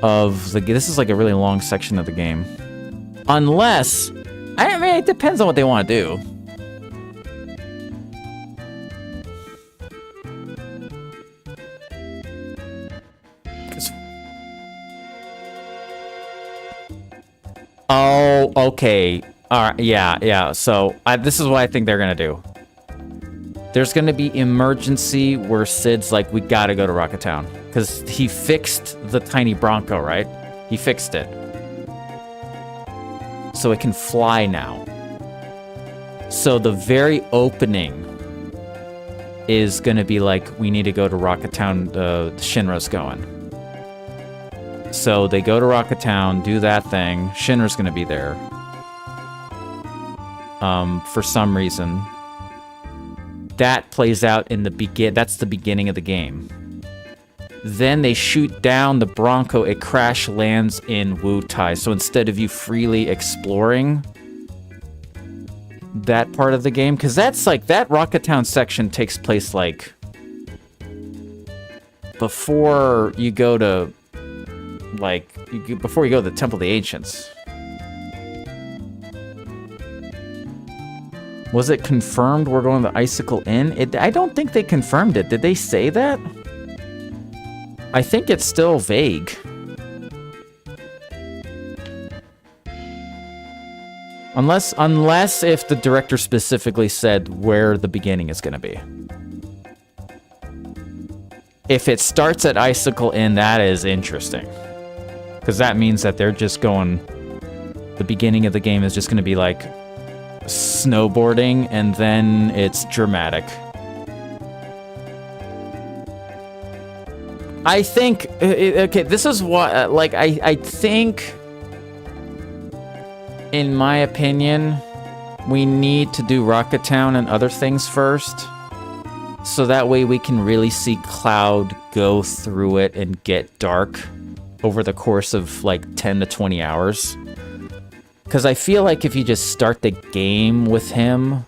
of the... This is like a really long section of the game. Unless... I mean, it depends on what they want to do. Oh, okay. Alright, yeah. So, this is what I think they're gonna do. There's gonna be emergency where Cid's like, we gotta go to Rocket Town. Because he fixed the tiny Bronco, right? He fixed it. So it can fly now. So the very opening is gonna be like, we need to go to Rocket Town, Shinra's going. So they go to Rocket Town, do that thing. Shinra's gonna be there. For some reason. That plays out in the that's the beginning of the game. Then they shoot down the Bronco, it crash lands in Wutai. So instead of you freely exploring that part of the game, because that's like, that Rocket Town section takes place like before you go to before you go to the Temple of the Ancients. Was it confirmed we're going to the Icicle Inn? I don't think they confirmed it. Did they say that? I think it's still vague. Unless if the director specifically said where the beginning is going to be. If it starts at Icicle Inn, that is interesting. Because that means that they're just going... The beginning of the game is just going to be like snowboarding, and then it's dramatic. I think... Okay, this is what... Like, I think... In my opinion, we need to do Rocket Town and other things first. So that way we can really see Cloud go through it and get dark over the course of like 10 to 20 hours. Because I feel like if you just start the game with him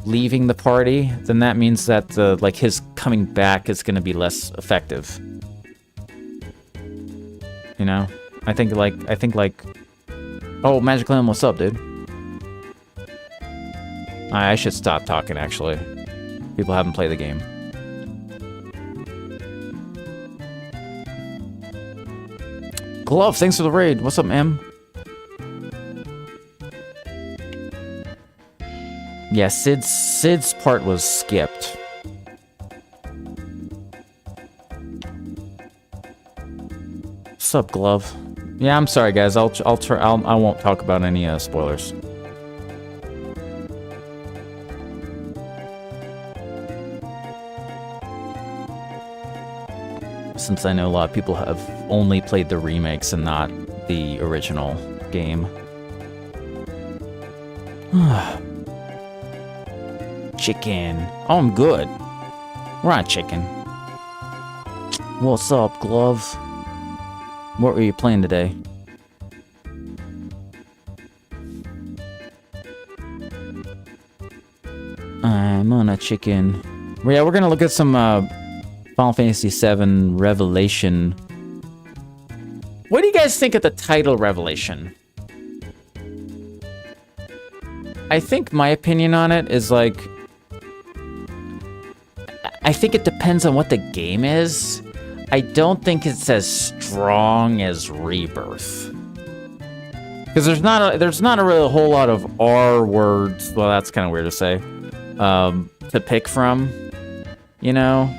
leaving the party, then that means that his coming back is going to be less effective. You know? I think like... Oh, Magic Lamb, what's up, dude? I should stop talking, actually. People haven't played the game. Glove, thanks for the raid. What's up, M? Yeah, Cid's part was skipped. What's up, Glove? Yeah, I'm sorry, guys. I won't talk about any spoilers. Since I know a lot of people have only played the remakes and not the original game. Chicken. Oh, I'm good. We're on chicken. What's up, Glove? What were you playing today? I'm on a chicken. Yeah, we're gonna look at some Final Fantasy VII Revelation What do you guys think of the title Revelation? I think my opinion on it is like, I think it depends on what the game is. I don't think it's as strong as Rebirth. Because there's not a really whole lot of R words. Well, that's kind of weird to say. To pick from, you know.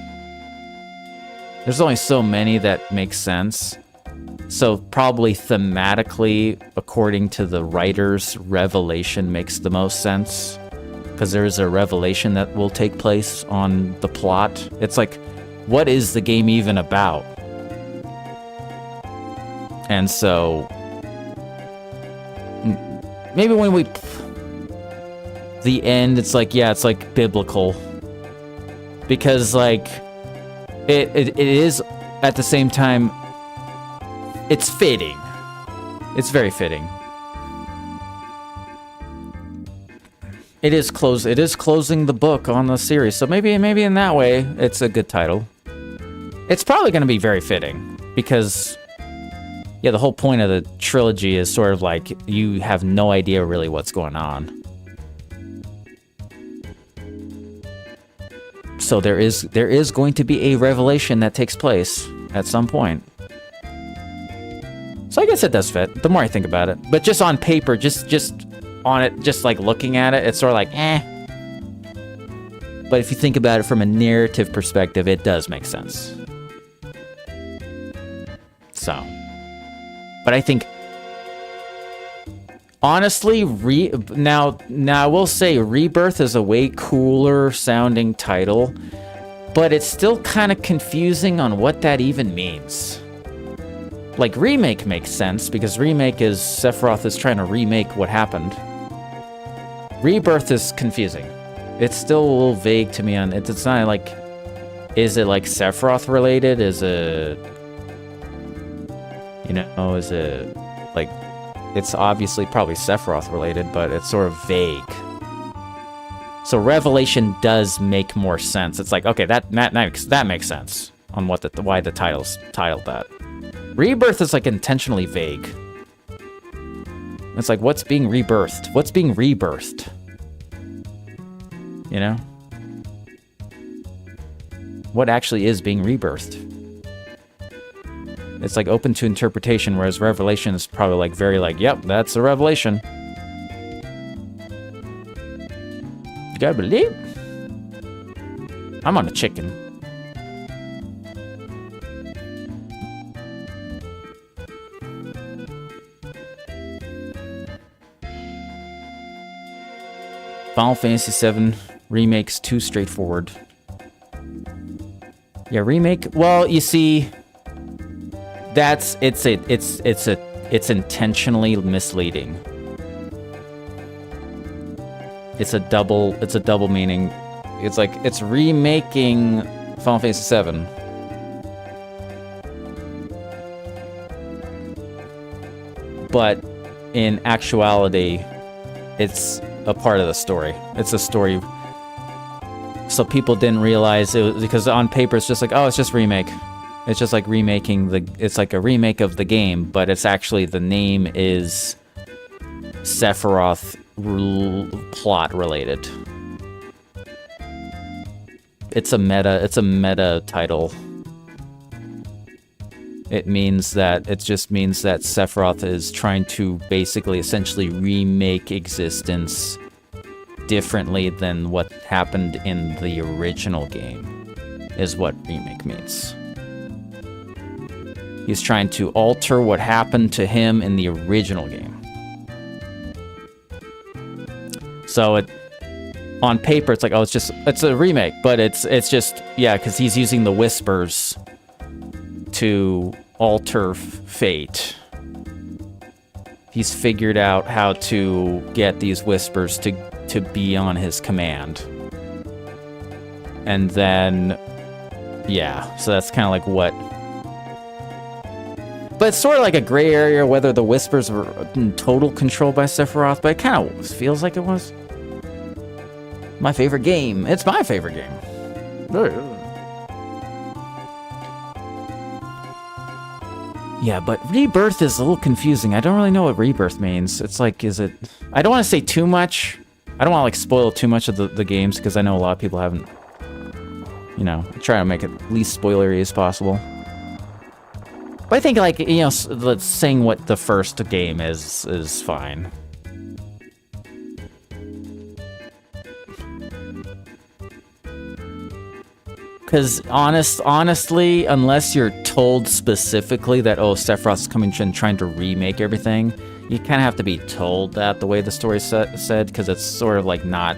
There's only so many that make sense. So probably thematically, according to the writers, Revelation makes the most sense. Because there's a revelation that will take place on the plot. It's like, what is the game even about? And so, maybe when we... The end, it's like, yeah, it's like biblical. Because, like, it is, at the same time, it's fitting. It's very fitting. It is closing the book on the series, so maybe in that way, it's a good title. It's probably going to be very fitting, because, yeah, the whole point of the trilogy is sort of like, you have no idea really what's going on. So there is going to be a revelation that takes place at some point. So I guess it does fit, the more I think about it. But just on paper, just on it, just like looking at it, it's sort of like, eh. But if you think about it from a narrative perspective, it does make sense. So. But I think, honestly, now I will say Rebirth is a way cooler sounding title, but it's still kind of confusing on what that even means. Like, remake makes sense, because remake is Sephiroth is trying to remake what happened. Rebirth is confusing. It's still a little vague to me on it. It's not like, is it like Sephiroth related? Is it, you know, is it like, it's obviously probably Sephiroth related, but it's sort of vague. So Revelation does make more sense. It's like, okay, that makes sense on what why the title's titled that. Rebirth is like intentionally vague. It's like, what's being rebirthed? What's being rebirthed? You know? What actually is being rebirthed? It's like open to interpretation, whereas Revelation is probably like very like, yep, that's a revelation. You gotta believe. I'm on a chicken. Final Fantasy VII Remake's too straightforward. Yeah, remake. Well, you see, it's intentionally misleading. It's a double meaning. It's like it's remaking Final Fantasy VII. But in actuality, it's a part of the story. It's a story. So people didn't realize it was, because on paper it's just like, oh, it's just remake. It's just like remaking it's like a remake of the game, but it's actually, the name is Sephiroth plot related. It's a meta title. It just means that Sephiroth is trying to basically essentially remake existence differently than what happened in the original game, is what remake means. He's trying to alter what happened to him in the original game. So on paper, it's like, oh, it's a remake, but it's just, yeah, because he's using the whispers to alter fate. He's figured out how to get these whispers to be on his command. And then, yeah, so that's kind of like what... But it's sort of like a gray area whether the whispers were in total control by Sephiroth, but it kind of feels like it was. My favorite game. It's my favorite game. Yeah, but rebirth is a little confusing. I don't really know what rebirth means. It's like, is it... I don't want to say too much. I don't want to, like, spoil too much of the games, because I know a lot of people haven't... You know, try to make it least spoilery as possible. But I think, like, you know, saying what the first game is fine. Because honestly, unless you're told specifically that, oh, Sephiroth's coming and trying to remake everything, you kind of have to be told that the way the story said, because it's sort of like not...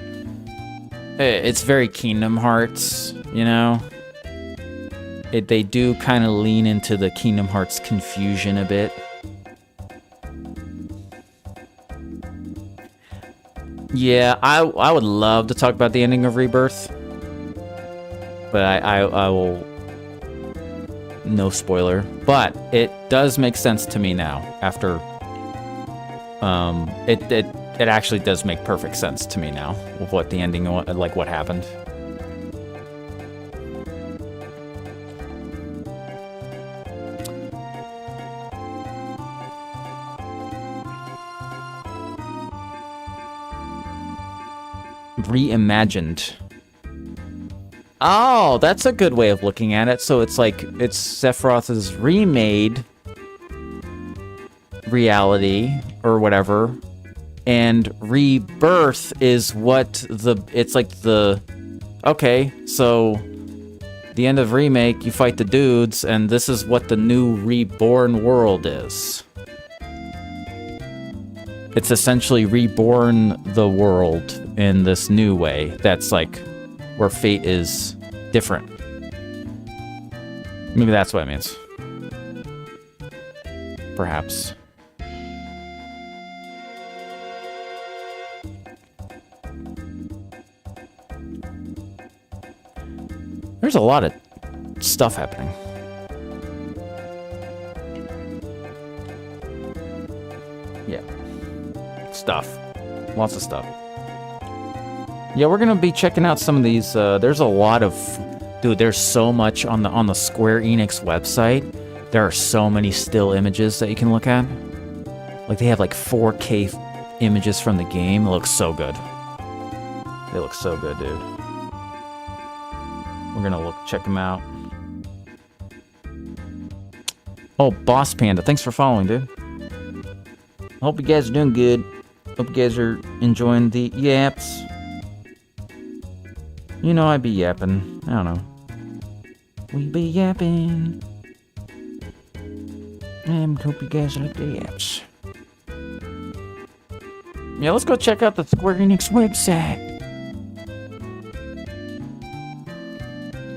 It's very Kingdom Hearts, you know? They do kind of lean into the Kingdom Hearts confusion a bit. Yeah, I would love to talk about the ending of Rebirth. But I will... No spoiler. But it does make sense to me now, after... It actually does make perfect sense to me now, of what the ending, like, what happened. Reimagined. Oh, that's a good way of looking at it. So it's like, it's Sephiroth's remade reality, or whatever, and rebirth is what it's like the... Okay, so the end of remake, you fight the dudes, and this is what the new reborn world is. It's essentially reborn the world in this new way. That's like where fate is different. Maybe that's what it means. Perhaps. There's a lot of stuff happening. Yeah. Stuff. Lots of stuff. Yeah, we're gonna be checking out some of these. There's a lot of... Dude, there's so much on the Square Enix website. There are so many still images that you can look at. Like, they have like 4K images from the game. It looks so good. They look so good, dude. We're gonna check them out. Oh, Boss Panda, thanks for following, dude. I hope you guys are doing good. Hope you guys are enjoying the yaps. You know I be yapping. I don't know. We be yapping. And hope you guys like the yaps. Yeah, let's go check out the Square Enix website.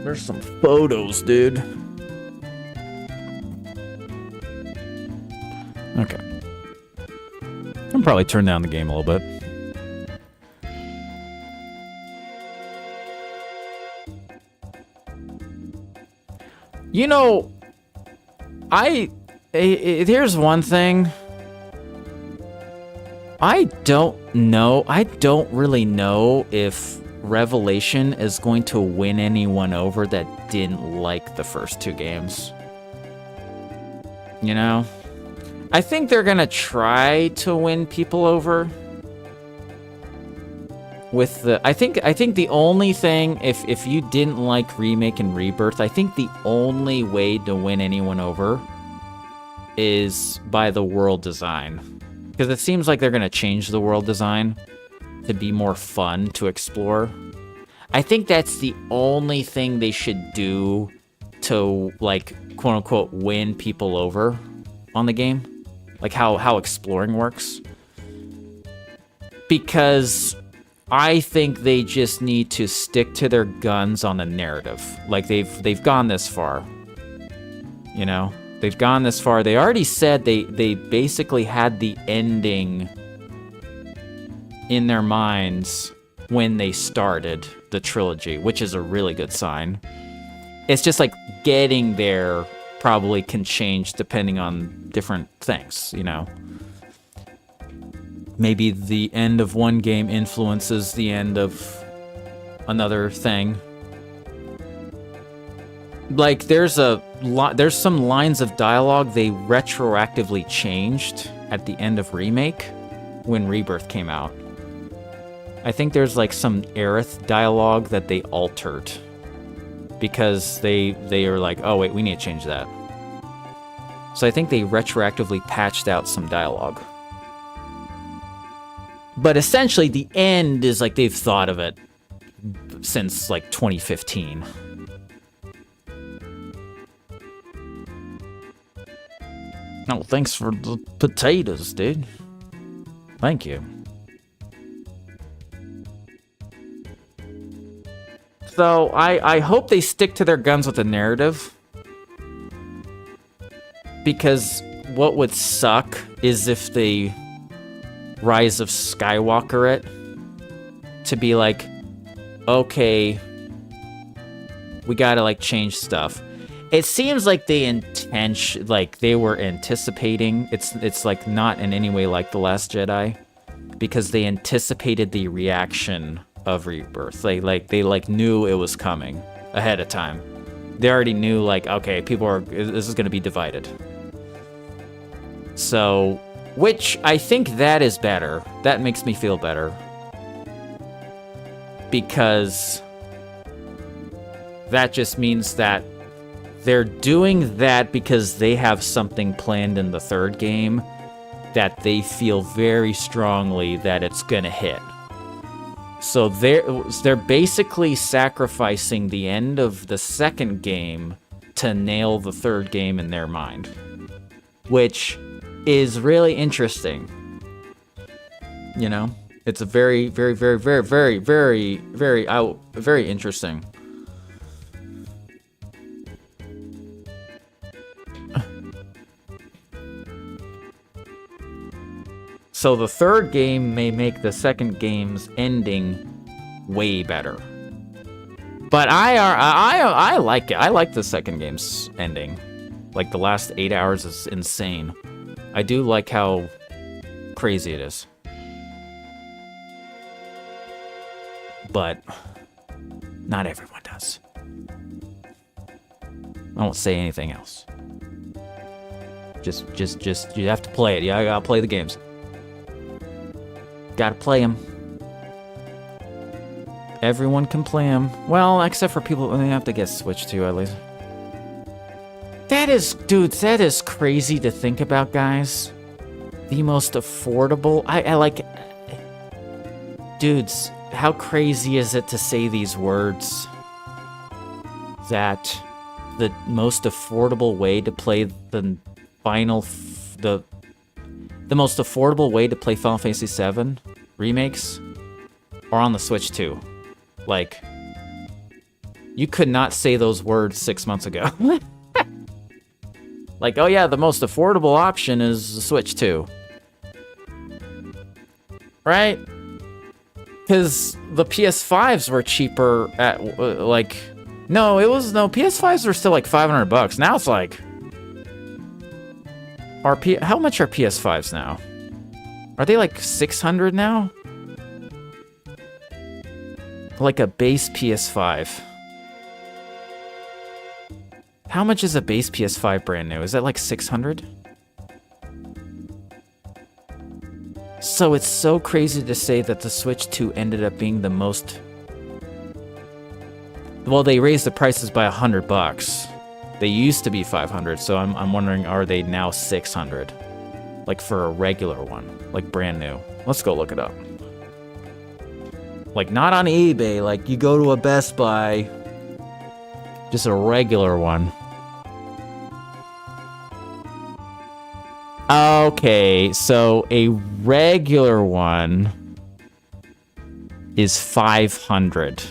There's some photos, dude. Okay. I'll probably turn down the game a little bit. You know, here's one thing. I don't know. I don't really know if Revelation is going to win anyone over that didn't like the first two games. You know? I think they're gonna try to win people over with the... I think the only thing, if you didn't like Remake and Rebirth, I think the only way to win anyone over is by the world design. Because it seems like they're gonna change the world design to be more fun to explore. I think that's the only thing they should do to, like, quote-unquote, win people over on the game. Like, how exploring works. Because I think they just need to stick to their guns on the narrative. Like, they've gone this far. You know? They've gone this far. They already said they basically had the ending in their minds when they started the trilogy, which is a really good sign. It's just like getting there probably can change depending on different things, you know? Maybe the end of one game influences the end of another thing. like there's some lines of dialogue they retroactively changed at the end of Remake when Rebirth came out. I think there's like some Aerith dialogue that they altered because they are like, oh wait, we need to change that. So I think they retroactively patched out some dialogue. But essentially the end is like they've thought of it since like 2015. Oh, thanks for the potatoes, dude. Thank you. So, I hope they stick to their guns with the narrative. Because what would suck is if they Rise of Skywalker it to be like, okay, we gotta like change stuff. It seems like they were anticipating. It's like not in any way like The Last Jedi, because they anticipated the reaction of Rebirth. They knew it was coming ahead of time. They already knew like, okay, this is gonna be divided. So, which I think that is better. That makes me feel better. Because that just means that they're doing that because they have something planned in the third game that they feel very strongly that it's gonna hit. So they're basically sacrificing the end of the second game to nail the third game in their mind, which is really interesting. You know, it's a very, very, very, very, very, very, very interesting. So the third game may make the second game's ending way better. But I like it. I like the second game's ending. Like the last 8 hours is insane. I do like how crazy it is. But not everyone does. I won't say anything else. Just you have to play it. Yeah, I gotta play the games. Gotta play them. Everyone can play them. Well, except for people, they have to get Switch 2 at least. That is crazy to think about, guys. The most affordable. I like. Dudes, how crazy is it to say these words? That the most affordable way to play the most affordable way to play Final Fantasy VII remakes are on the Switch 2. Like, you could not say those words 6 months ago. Like, oh yeah, the most affordable option is the Switch 2. Right? Because the PS5s were cheaper at, PS5s were still like $500. Now it's like, how much are PS5s now? Are they like 600 now? Like a base PS5. How much is a base PS5 brand new? Is that like 600? So it's so crazy to say that the Switch 2 ended up being the most... Well, they raised the prices by $100. They used to be 500, so I'm wondering, are they now 600? Like for a regular one, like brand new. Let's go look it up. Like not on eBay, like you go to a Best Buy. Just a regular one. Okay, so a regular one is 500.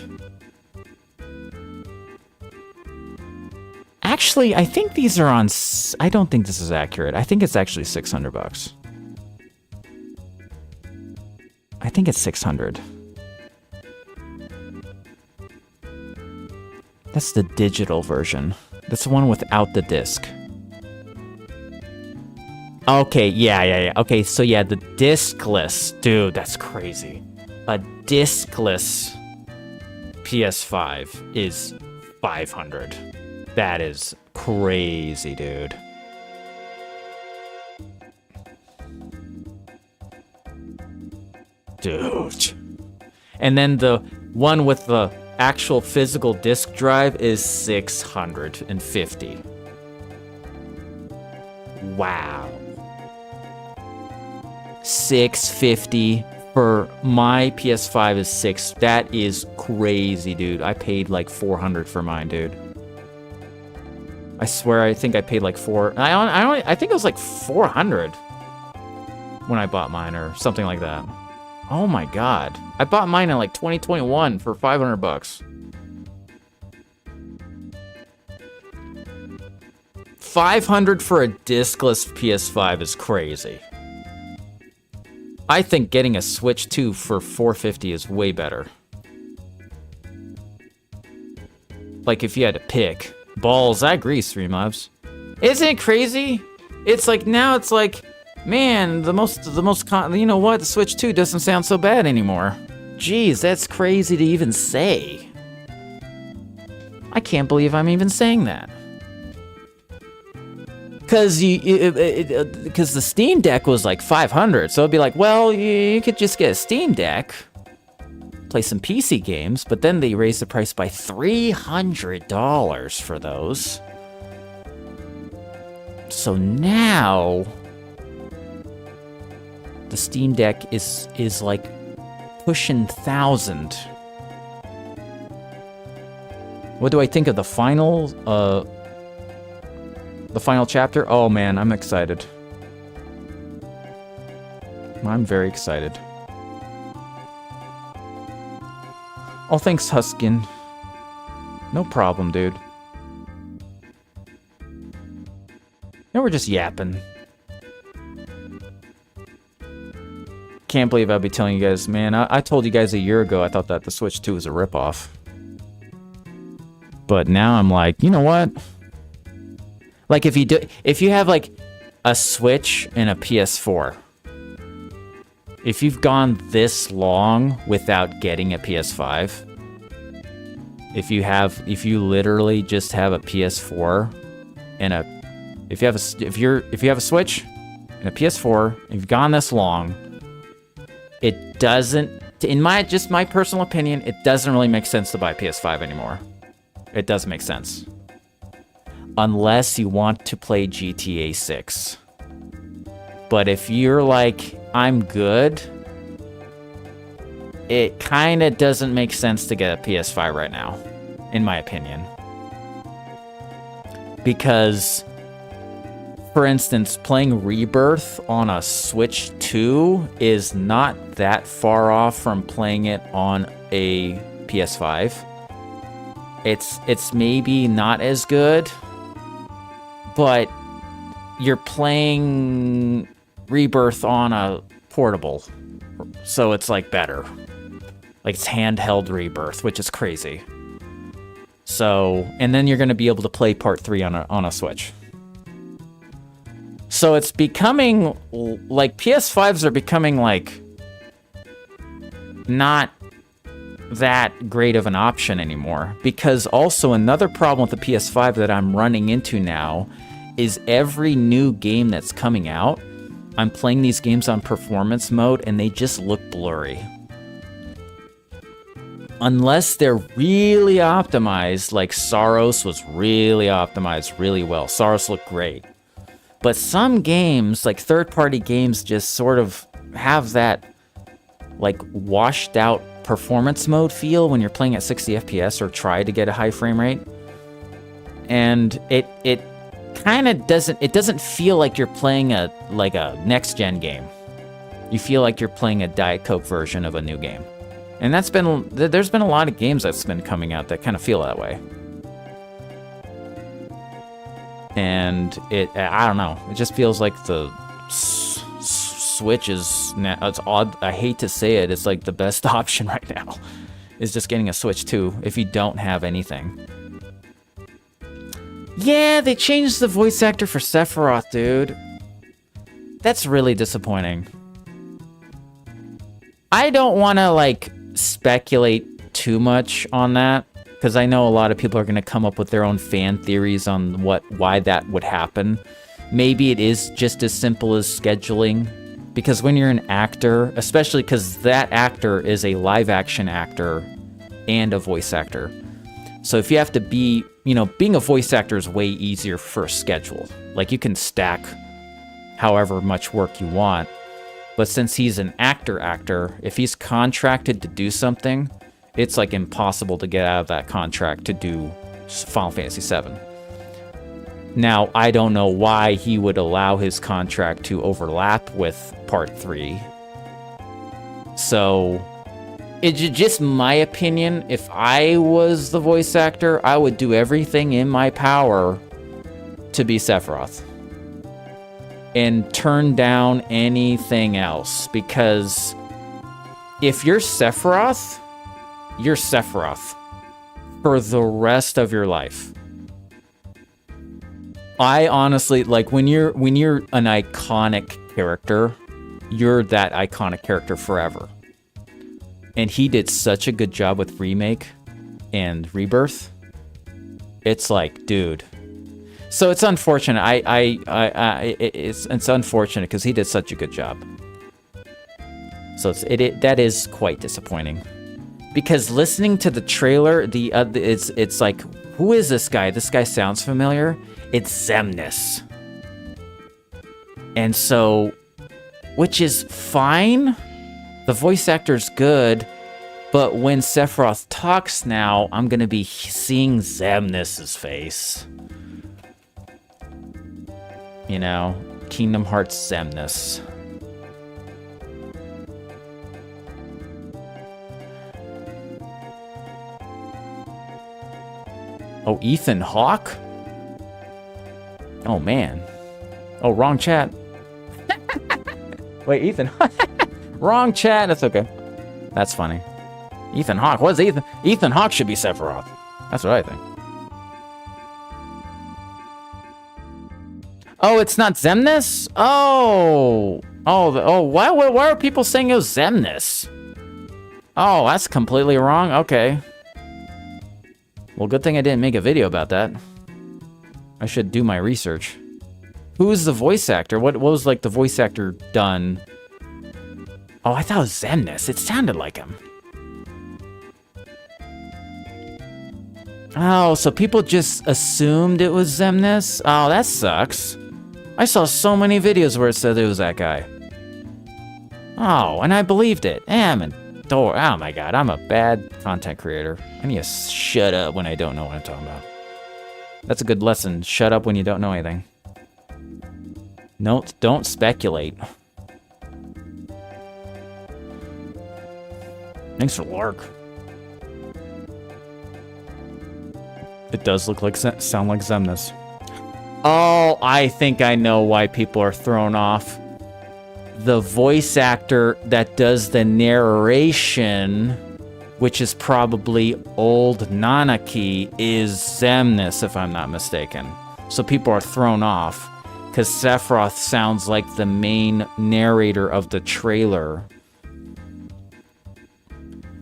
Actually, I think these are on... I don't think this is accurate. I think it's actually $600. I think it's 600. That's the digital version. That's the one without the disc. Okay, yeah. Okay, so yeah, the discless. Dude, that's crazy. A discless PS5 is 500. That is crazy, dude. Dude. And then the one with the actual physical disk drive is $650. Wow. $650 for my PS5 is $6. That is crazy, dude. I paid like $400 for mine, dude. I swear, I think I paid like I think it was like $400 when I bought mine or something like that. Oh my god. I bought mine in like 2021 for $500. $500 for a discless PS5 is crazy. I think getting a Switch 2 for $450 is way better. Like if you had to pick. Balls, I agree, Streamlabs. Isn't it crazy? It's like now it's like, man, you know what? The Switch 2 doesn't sound so bad anymore. Jeez, that's crazy to even say. I can't believe I'm even saying that. Because the Steam Deck was like $500, so it'd be like, well, you could just get a Steam Deck, play some PC games, but then they raised the price by $300 for those. So now the Steam Deck is like pushing 1,000. What do I think of the final chapter? Oh man, I'm excited. I'm very excited. Oh, thanks, Huskin. No problem, dude. Now we're just yapping. Can't believe I'll be telling you guys, man. I told you guys a year ago I thought that the Switch 2 was a ripoff. But now I'm like, you know what? Like if you have like a Switch and a PS4, if you've gone this long without getting a PS5, if you literally just have a PS4 and if you have a Switch and a PS4, and you've gone this long, it doesn't, in my personal opinion, it doesn't really make sense to buy a PS5 anymore. It doesn't make sense. Unless you want to play GTA 6. But if you're like, I'm good, it kind of doesn't make sense to get a PS5 right now, in my opinion. Because, for instance, playing Rebirth on a Switch 2 is not that far off from playing it on a PS5. It's maybe not as good, but you're playing Rebirth on a portable, so it's like better. Like it's handheld Rebirth, which is crazy. So, and then you're going to be able to play Part 3 on a Switch. So it's becoming like PS5s are becoming like not that great of an option anymore, because also another problem with the PS5 that I'm running into now is every new game that's coming out, I'm playing these games on performance mode and they just look blurry. Unless they're really optimized, like Saros was really optimized really well. Saros looked great. But some games, like third-party games, just sort of have that like washed out performance mode feel when you're playing at 60 FPS or try to get a high frame rate. And it kind of doesn't feel like you're playing a next gen game. You feel like you're playing a Diet Coke version of a new game. And there's been a lot of games that's been coming out that kind of feel that way. And I don't know, it just feels like the Switch is, it's odd, I hate to say it, it's like the best option right now is just getting a Switch 2 if you don't have anything. Yeah, they changed the voice actor for Sephiroth, dude. That's really disappointing. I don't want to like speculate too much on that, because I know a lot of people are going to come up with their own fan theories on why that would happen. Maybe it is just as simple as scheduling, because when you're an actor, especially because that actor is a live action actor and a voice actor. So if you have to be, being a voice actor is way easier for a schedule. Like, you can stack however much work you want. But since he's an actor, if he's contracted to do something, it's like impossible to get out of that contract to do Final Fantasy VII. Now, I don't know why he would allow his contract to overlap with Part 3. So, it's just my opinion. If I was the voice actor, I would do everything in my power to be Sephiroth. And turn down anything else. Because if you're Sephiroth for the rest of your life. I honestly, like, when you're an iconic character, you're that iconic character forever. And he did such a good job with Remake and Rebirth. It's like, dude. So it's unfortunate. It's unfortunate because he did such a good job. So that is quite disappointing. Because listening to the trailer, it's like, who is this guy? This guy sounds familiar. It's Xemnas. And so, which is fine. The voice actor's good, but when Sephiroth talks now, I'm gonna be seeing Xemnas' face. Kingdom Hearts Xemnas. Oh, Ethan Hawke? Oh, man. Oh, wrong chat. Wait, Ethan. Wrong chat. That's okay. That's funny. Ethan Hawke. What is Ethan? Ethan Hawke should be Sephiroth. That's what I think. Oh, it's not Xemnas? Oh. Why are people saying it was Xemnas? Oh, that's completely wrong. Okay. Well, good thing I didn't make a video about that. I should do my research. Who is the voice actor? What was, like, the voice actor done? Oh, I thought it was Xemnas. It sounded like him. Oh, so people just assumed it was Xemnas? Oh, that sucks. I saw so many videos where it said it was that guy. Oh, and I believed it. Oh my god, I'm a bad content creator. I need to shut up when I don't know what I'm talking about. That's a good lesson. Shut up when you don't know anything. No, don't speculate. Thanks for Lark. It does look like sound like Xemnas. Oh, I think I know why people are thrown off. The voice actor that does the narration, which is probably old Nanaki, is Xemnas, if I'm not mistaken. So people are thrown off because Sephiroth sounds like the main narrator of the trailer.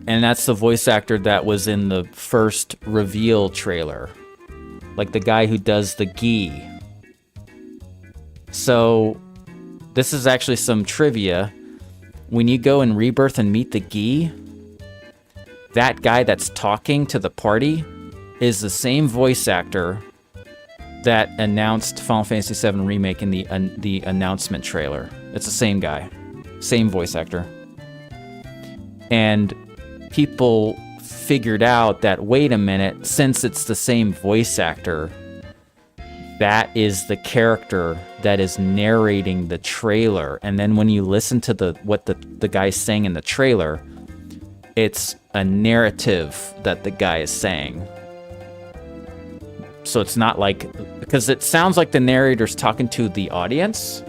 And that's the voice actor that was in the first reveal trailer. Like the guy who does the Gi. So, this is actually some trivia. When you go in Rebirth and meet the Gi, that guy that's talking to the party is the same voice actor that announced Final Fantasy VII Remake in the announcement trailer. It's the same guy. Same voice actor. And people figured out that, wait a minute, since it's the same voice actor, that is the character that is narrating the trailer. And then when you listen to what the guy's saying in the trailer, it's a narrative that the guy is saying. So it's not like, because it sounds like the narrator's talking to the audience,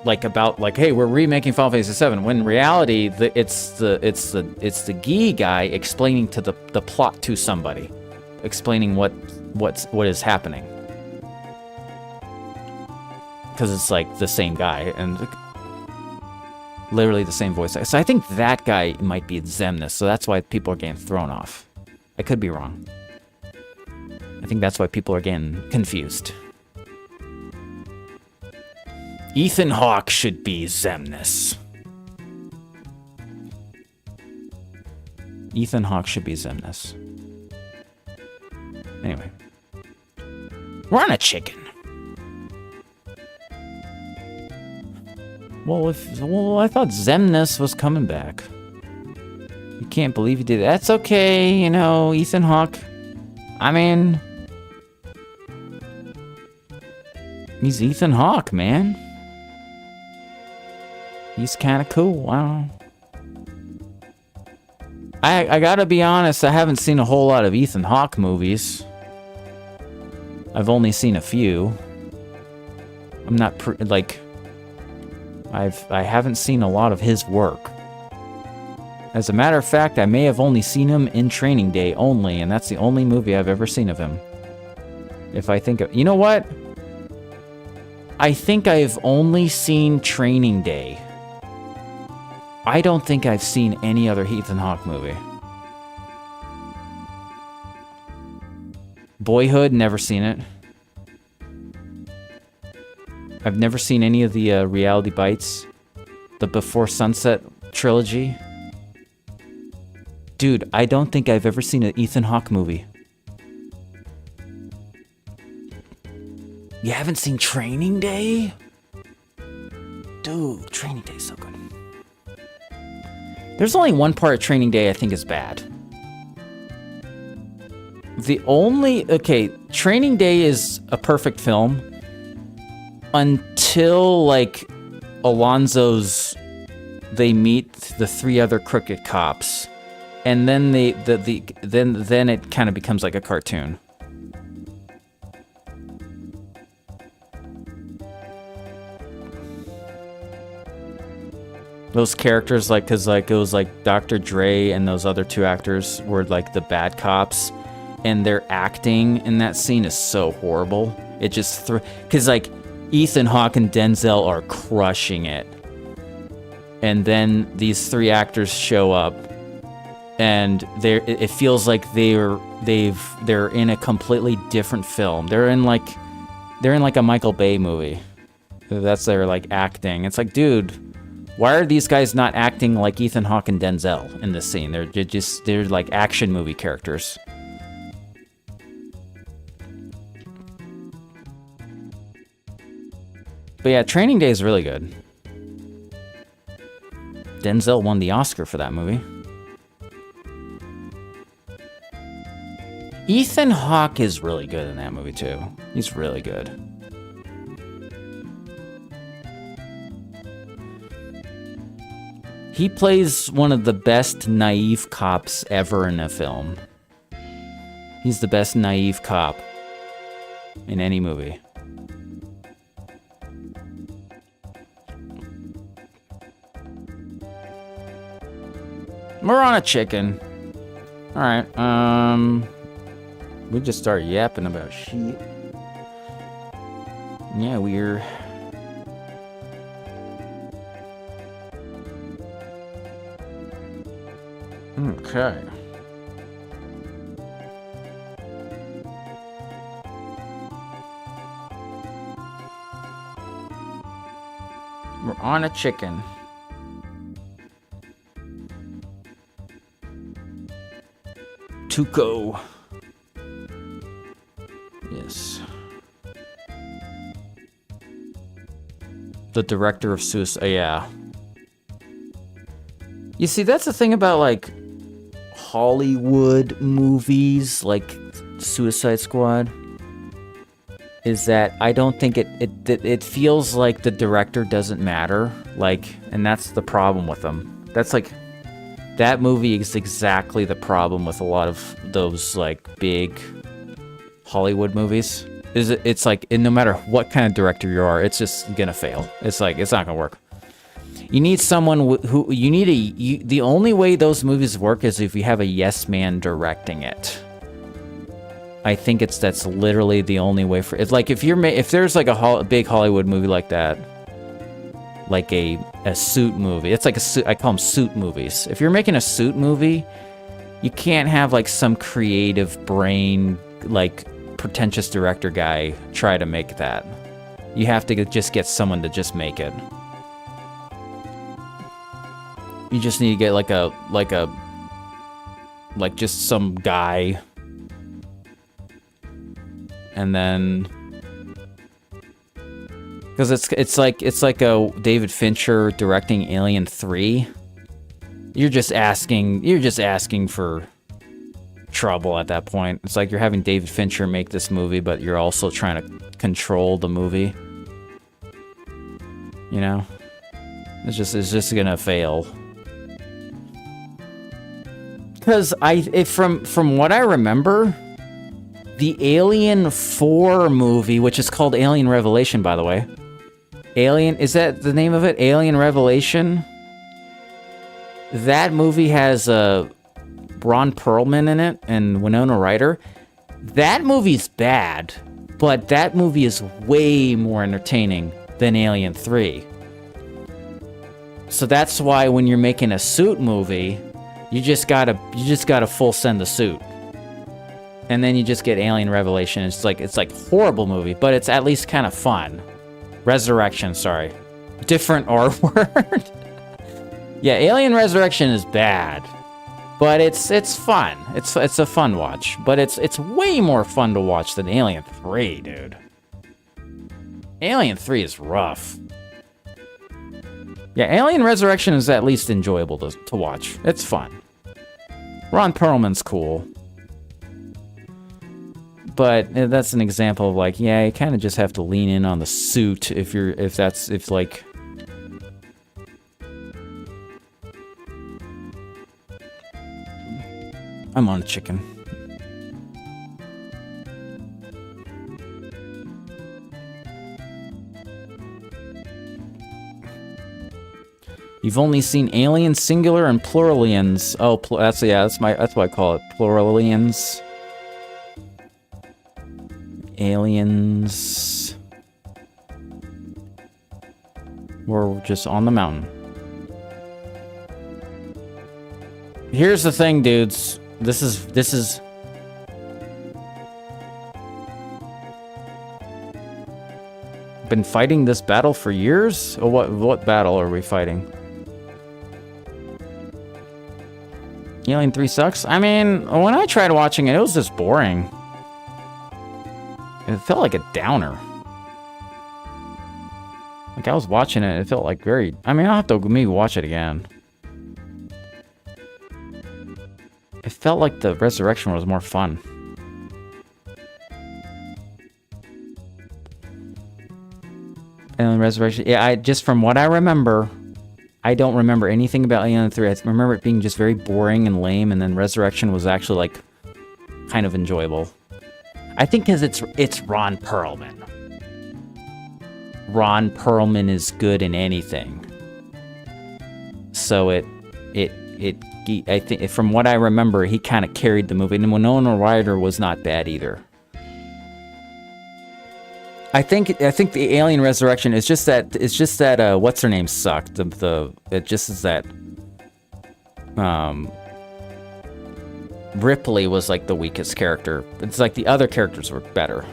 like about like, hey, we're remaking Final Fantasy VII. When in reality, it's the Gi guy explaining to the plot to somebody, explaining what is happening, because it's like the same guy. And Literally the same voice actor. So I think that guy might be Xemnas, so that's why people are getting thrown off. I could be wrong. I think that's why people are getting confused. Ethan Hawke should be Xemnas. Ethan Hawke should be Xemnas. Anyway. We're on a chicken. Well, I thought Xemnas was coming back. You can't believe he did that. That's okay, you know, Ethan Hawke. I mean, he's Ethan Hawke, man. He's kind of cool. I don't know. I gotta be honest, I haven't seen a whole lot of Ethan Hawke movies. I've only seen a few. I'm not I haven't seen a lot of his work. As a matter of fact, I may have only seen him in Training Day only, and that's the only movie I've ever seen of him. If I think of... You know what? I think I've only seen Training Day. I don't think I've seen any other Ethan Hawke movie. Boyhood, never seen it. I've never seen any of the Reality Bites. The Before Sunset trilogy. Dude, I don't think I've ever seen an Ethan Hawke movie. You haven't seen Training Day? Dude, Training Day is so good. There's only one part of Training Day I think is bad. Okay, Training Day is a perfect film until, like, they meet the three other crooked cops, and then then it kind of becomes like a cartoon. Those characters, like, cause like it was like Dr. Dre and those other two actors were like the bad cops, and their acting in that scene is so horrible. It just cause like Ethan Hawke and Denzel are crushing it, and then these three actors show up, and it feels like they're in a completely different film. They're in like a Michael Bay movie. That's their like acting. It's like, dude, why are these guys not acting like Ethan Hawke and Denzel in this scene? They're like action movie characters. But yeah, Training Day is really good. Denzel won the Oscar for that movie. Ethan Hawke is really good in that movie too. He's really good. He plays one of the best naive cops ever in a film. He's the best naive cop in any movie. We're on a chicken. Alright, we just start yapping about shit. Yeah, we're... Okay. We're on a chicken. Tuco. Yes. The director of Suicide. Yeah. You see, that's the thing about, like, Hollywood movies, like Suicide Squad, is that I don't think it feels like the director doesn't matter. Like, and that's the problem with them. That's like... That movie is exactly the problem with a lot of those, like, big Hollywood movies. It's like, no matter what kind of director you are, it's just gonna fail. It's like, it's not gonna work. You need someone the only way those movies work is if you have a yes man directing it. I think that's literally the only way for it. Like, if there's like a big Hollywood movie like that, like a suit movie. It's like a suit. I call them suit movies. If you're making a suit movie, you can't have like some creative brain, like pretentious director guy try to make that. You have to just get someone to just make it. You just need to get like just some guy, and then because it's like a David Fincher directing Alien 3. You're just asking for trouble at that point. It's like you're having David Fincher make this movie, but you're also trying to control the movie. You know, it's just gonna fail. Because from what I remember, the Alien 4 movie, which is called Alien Revelation, by the way. Is that the name of it? Alien Revelation? That movie has Ron Perlman in it and Winona Ryder. That movie's bad, but that movie is way more entertaining than Alien 3. So that's why when you're making a suit movie, you just gotta full send the suit. And then you just get Alien Revelation. It's like horrible movie, but it's at least kind of fun. Resurrection, sorry. Different R word. Yeah, Alien Resurrection is bad, but it's fun. It's a fun watch, but it's way more fun to watch than Alien 3, dude. Alien 3 is rough. Yeah, Alien Resurrection is at least enjoyable to watch. It's fun. Ron Perlman's cool. But that's an example of like, yeah, you kind of just have to lean in on the suit if like... I'm on a chicken. You've only seen aliens singular and pluralians. Oh, that's what I call it. Pluralians. Aliens. We're just on the mountain. Here's the thing, dudes. This is been fighting this battle for years? Or what battle are we fighting? Alien 3 sucks? I mean, when I tried watching it, it was just boring. It felt like a downer. Like, I was watching it, it felt like very... I mean, I'll have to maybe watch it again. It felt like the Resurrection was more fun. Alien Resurrection... Yeah, just from what I remember... I don't remember anything about Alien 3. I remember it being just very boring and lame, and then Resurrection was actually, like, kind of enjoyable. I think because it's Ron Perlman. Ron Perlman is good in anything. So I think from what I remember, he kind of carried the movie. And Winona Ryder was not bad either. I think the Alien Resurrection is just that what's her name sucked. It just is that Ripley was like the weakest character. It's like the other characters were better.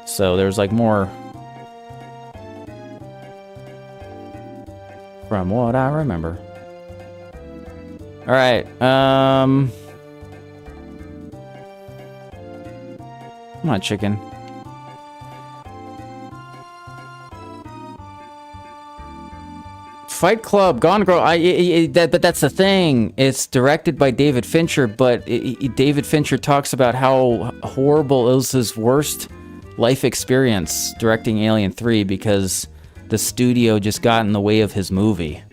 So there's like more from what I remember. All right. Come on, chicken. Fight Club, Gone Girl. But that's the thing. It's directed by David Fincher, but David Fincher talks about how horrible it was his worst life experience directing Alien 3 because the studio just got in the way of his movie.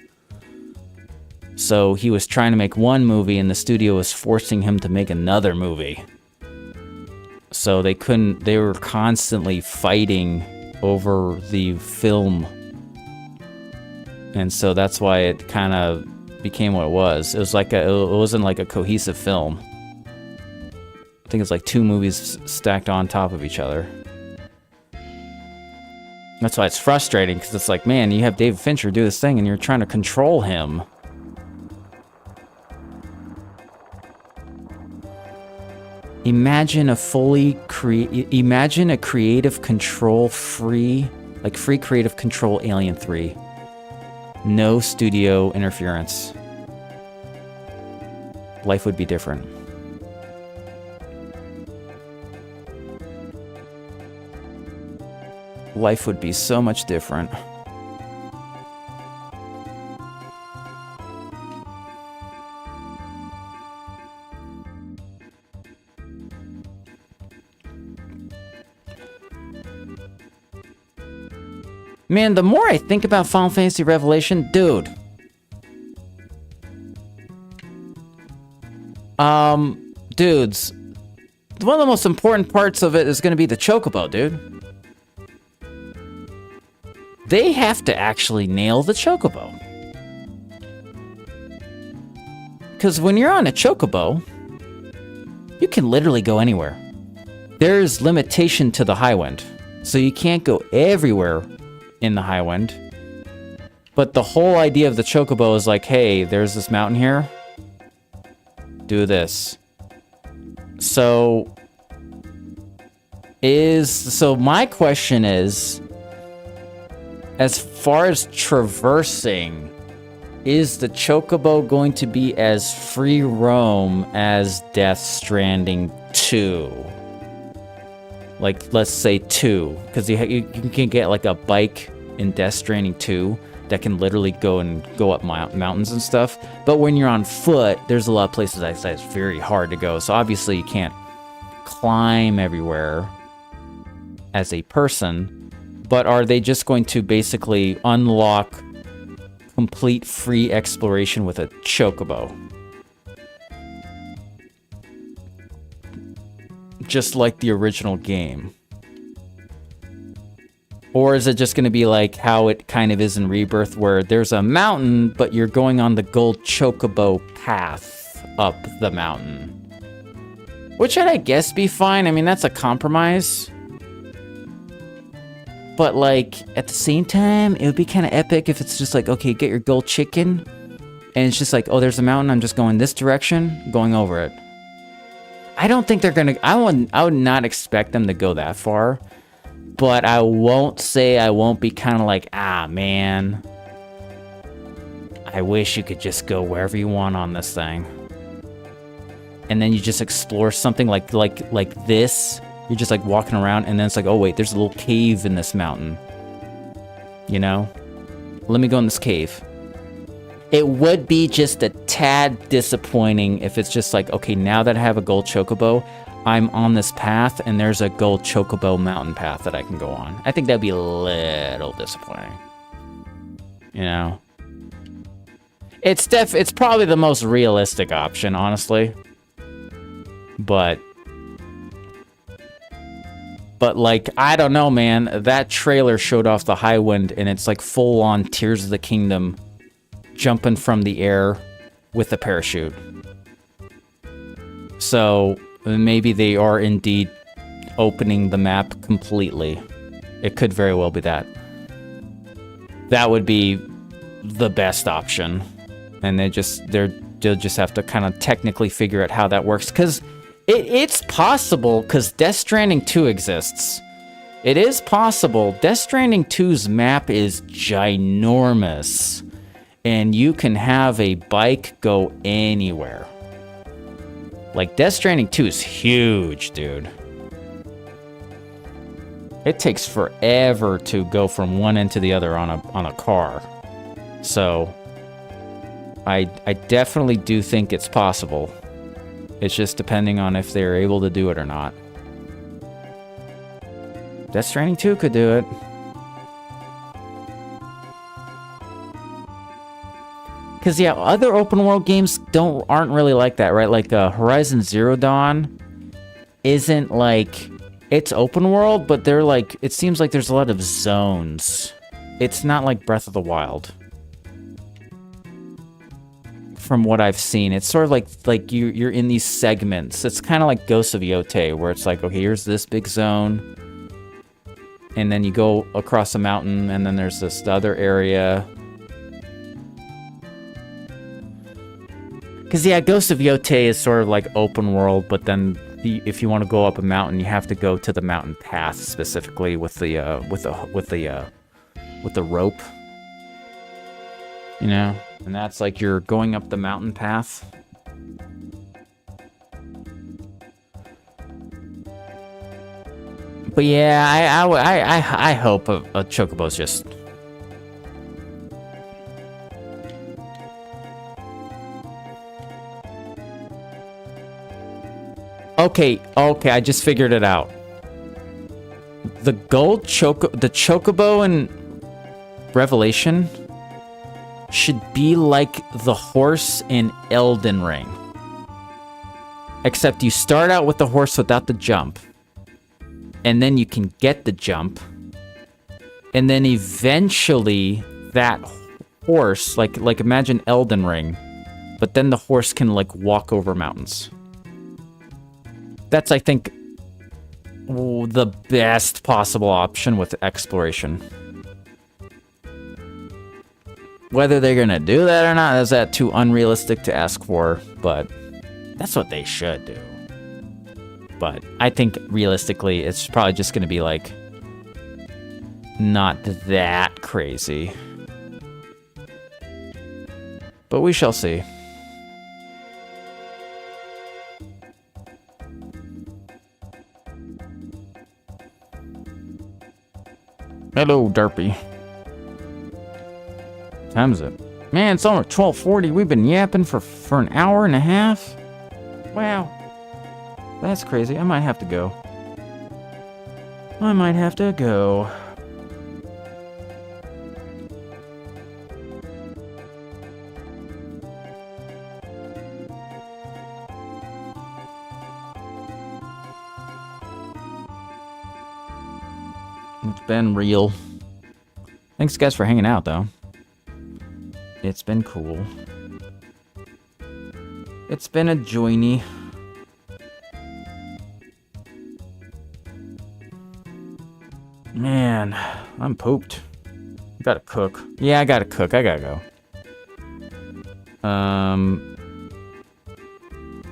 So he was trying to make one movie, and the studio was forcing him to make another movie. So they were constantly fighting over the film. And so that's why it kind of became what it was. It wasn't like a cohesive film. I think it's like two movies stacked on top of each other. That's why it's frustrating, because it's like, man, you have David Fincher do this thing and you're trying to control him. Imagine a creative control free, like free creative control Alien 3. No studio interference. Life would be different. Life would be so much different. Man, the more I think about Final Fantasy Revelation, dude. Dudes. One of the most important parts of it is going to be the Chocobo, dude. They have to actually nail the Chocobo. Because when you're on a Chocobo, you can literally go anywhere. There's limitation to the Highwind. So you can't go everywhere in the Highwind. But the whole idea of the Chocobo is like, hey, there's this mountain here. Do this. So my question is, as far as traversing, is the Chocobo going to be as free roam as Death Stranding 2? Like, let's say 2, because you can get like a bike in Death Stranding 2 that can literally go up mountains and stuff. But when you're on foot, there's a lot of places I say it's very hard to go. So obviously you can't climb everywhere as a person. But are they just going to basically unlock complete free exploration with a Chocobo? Just like the original game? Or is it just going to be like how it kind of is in Rebirth, where there's a mountain, but you're going on the gold Chocobo path up the mountain? Which would, I guess, be fine. I mean, that's a compromise. But, like, at the same time, it would be kind of epic if it's just like, okay, get your gold chicken. And it's just like, oh, there's a mountain. I'm just going this direction, going over it. I don't think they're going to... I would not expect them to go that far. But I won't say I won't be kind of like, ah, man. I wish you could just go wherever you want on this thing. And then you just explore something like this. You're just like walking around and then it's like, oh wait, there's a little cave in this mountain. You know? Let me go in this cave. It would be just a tad disappointing if it's just like, okay, now that I have a gold Chocobo, I'm on this path and there's a gold Chocobo mountain path that I can go on. I think that'd be a little disappointing. You know? It's probably the most realistic option, honestly. But like, I don't know, man. That trailer showed off the Highwind, and it's like full-on Tears of the Kingdom jumping from the air with a parachute. So maybe they are indeed opening the map completely. It could very well be that. That would be the best option. And they'll just have to kind of technically figure out how that works, because it's possible, because Death Stranding 2 exists. It is possible. Death Stranding 2's map is ginormous. And you can have a bike go anywhere. Like, Death Stranding 2 is huge, dude. It takes forever to go from one end to the other on a car. So, I definitely do think it's possible. It's just depending on if they're able to do it or not. Death Stranding 2 could do it. Because, yeah, other open world games aren't really like that, right? Like, Horizon Zero Dawn isn't like... It's open world, but they're like... It seems like there's a lot of zones. It's not like Breath of the Wild. From what I've seen, it's sort of like you're in these segments. It's kind of like Ghosts of Yotei, where it's like, okay, here's this big zone, and then you go across a mountain, and then there's this other area. Because, yeah, Ghost of Yotei is sort of like open world, but then if you want to go up a mountain, you have to go to the mountain path specifically with the rope. You know? And that's like you're going up the mountain path. But yeah, I hope a Chocobo's just... Okay, I just figured it out. The Chocobo in Revelation should be like the horse in Elden Ring. Except you start out with the horse without the jump. And then you can get the jump. And then eventually that horse, like imagine Elden Ring, but then the horse can like walk over mountains. That's, I think, the best possible option with exploration. Whether they're gonna do that or not, is that too unrealistic to ask for, but that's what they should do. But I think realistically, it's probably just gonna be like, not that crazy. But we shall see. Hello, Derpy. What time is it? Man, it's only 12:40. We've been yapping for an hour and a half. Wow. That's crazy. I might have to go. It's been real. Thanks, guys, for hanging out, though. It's been cool. It's been a joiny. Man, I'm pooped. Gotta cook. Yeah, I gotta cook. I gotta go.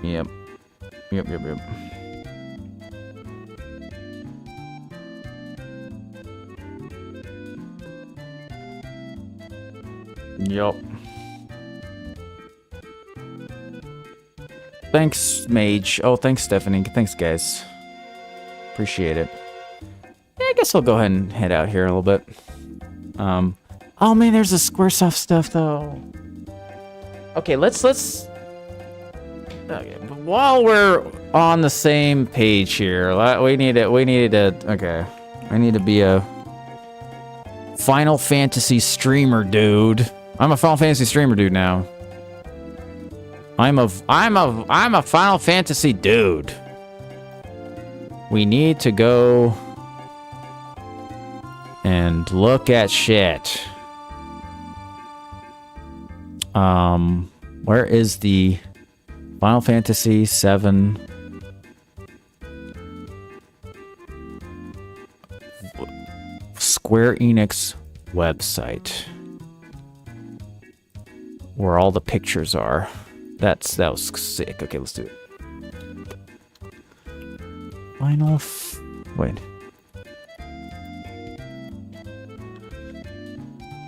Yep. Yup. Thanks, Mage. Oh, thanks, Stephanie. Thanks, guys. Appreciate it. Yeah, I guess I'll go ahead and head out here a little bit. Oh man, there's the Squaresoft stuff though. Okay, let's. Okay, but while we're on the same page here, we need to. Okay, I need to be a Final Fantasy streamer, dude. I'm a Final Fantasy streamer, dude. Now. I'm a Final Fantasy dude. We need to go and look at shit. Where is the Final Fantasy VII Square Enix website? Where all the pictures are. That was sick. Okay, let's do it. Wait.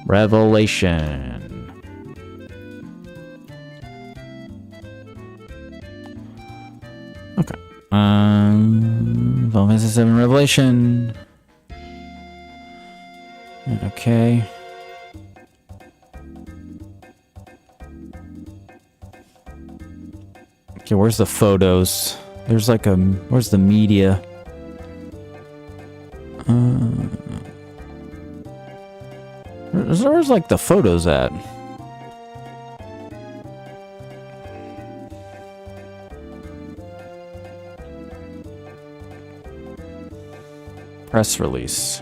Revelation. Okay. Final Fantasy VII Revelation. Okay. Okay, where's the photos? There's like where's the media? Where's like the photos at? Press release.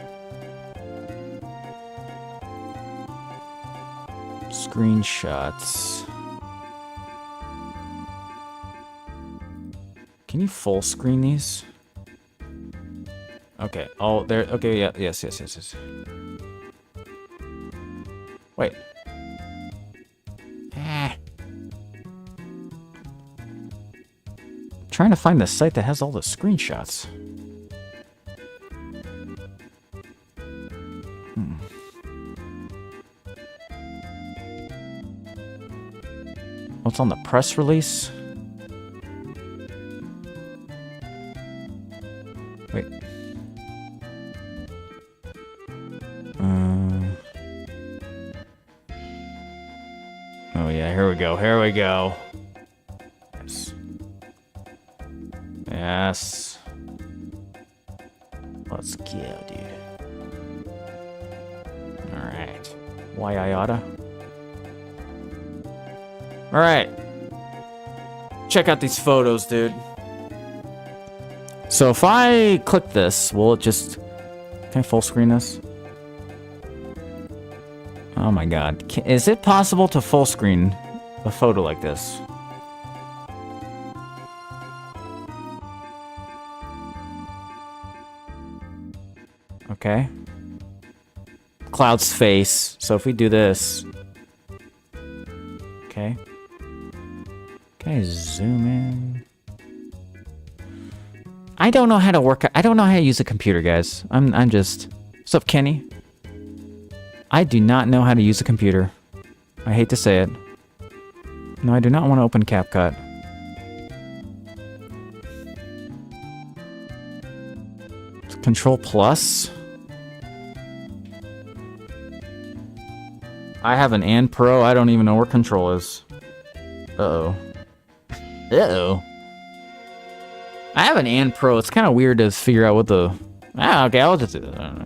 Screenshots. Can you full screen these? Okay. Oh, there. Okay. Yeah. Yes. Wait. Trying to find the site that has all the screenshots. What's on the press release? Wait. Oh yeah, here we go. Yes. Let's go, dude. Alright. Why I oughta? Alright. Check out these photos, dude. So if I click this, will it just... Can I full screen this? Oh my god. Is it possible to full screen a photo like this? Okay. Cloud's face. So if we do this... Okay. Can I zoom in? I don't know how to work. I don't know how to use a computer, guys. I'm just... What's up, Kenny? I do not know how to use a computer. I hate to say it. No, I do not want to open CapCut. Control plus? I have an AND Pro. I don't even know where control is. Uh-oh. Uh-oh. I have an AND Pro. It's kind of weird to figure out what the... Ah, okay, I'll just do that. I don't know.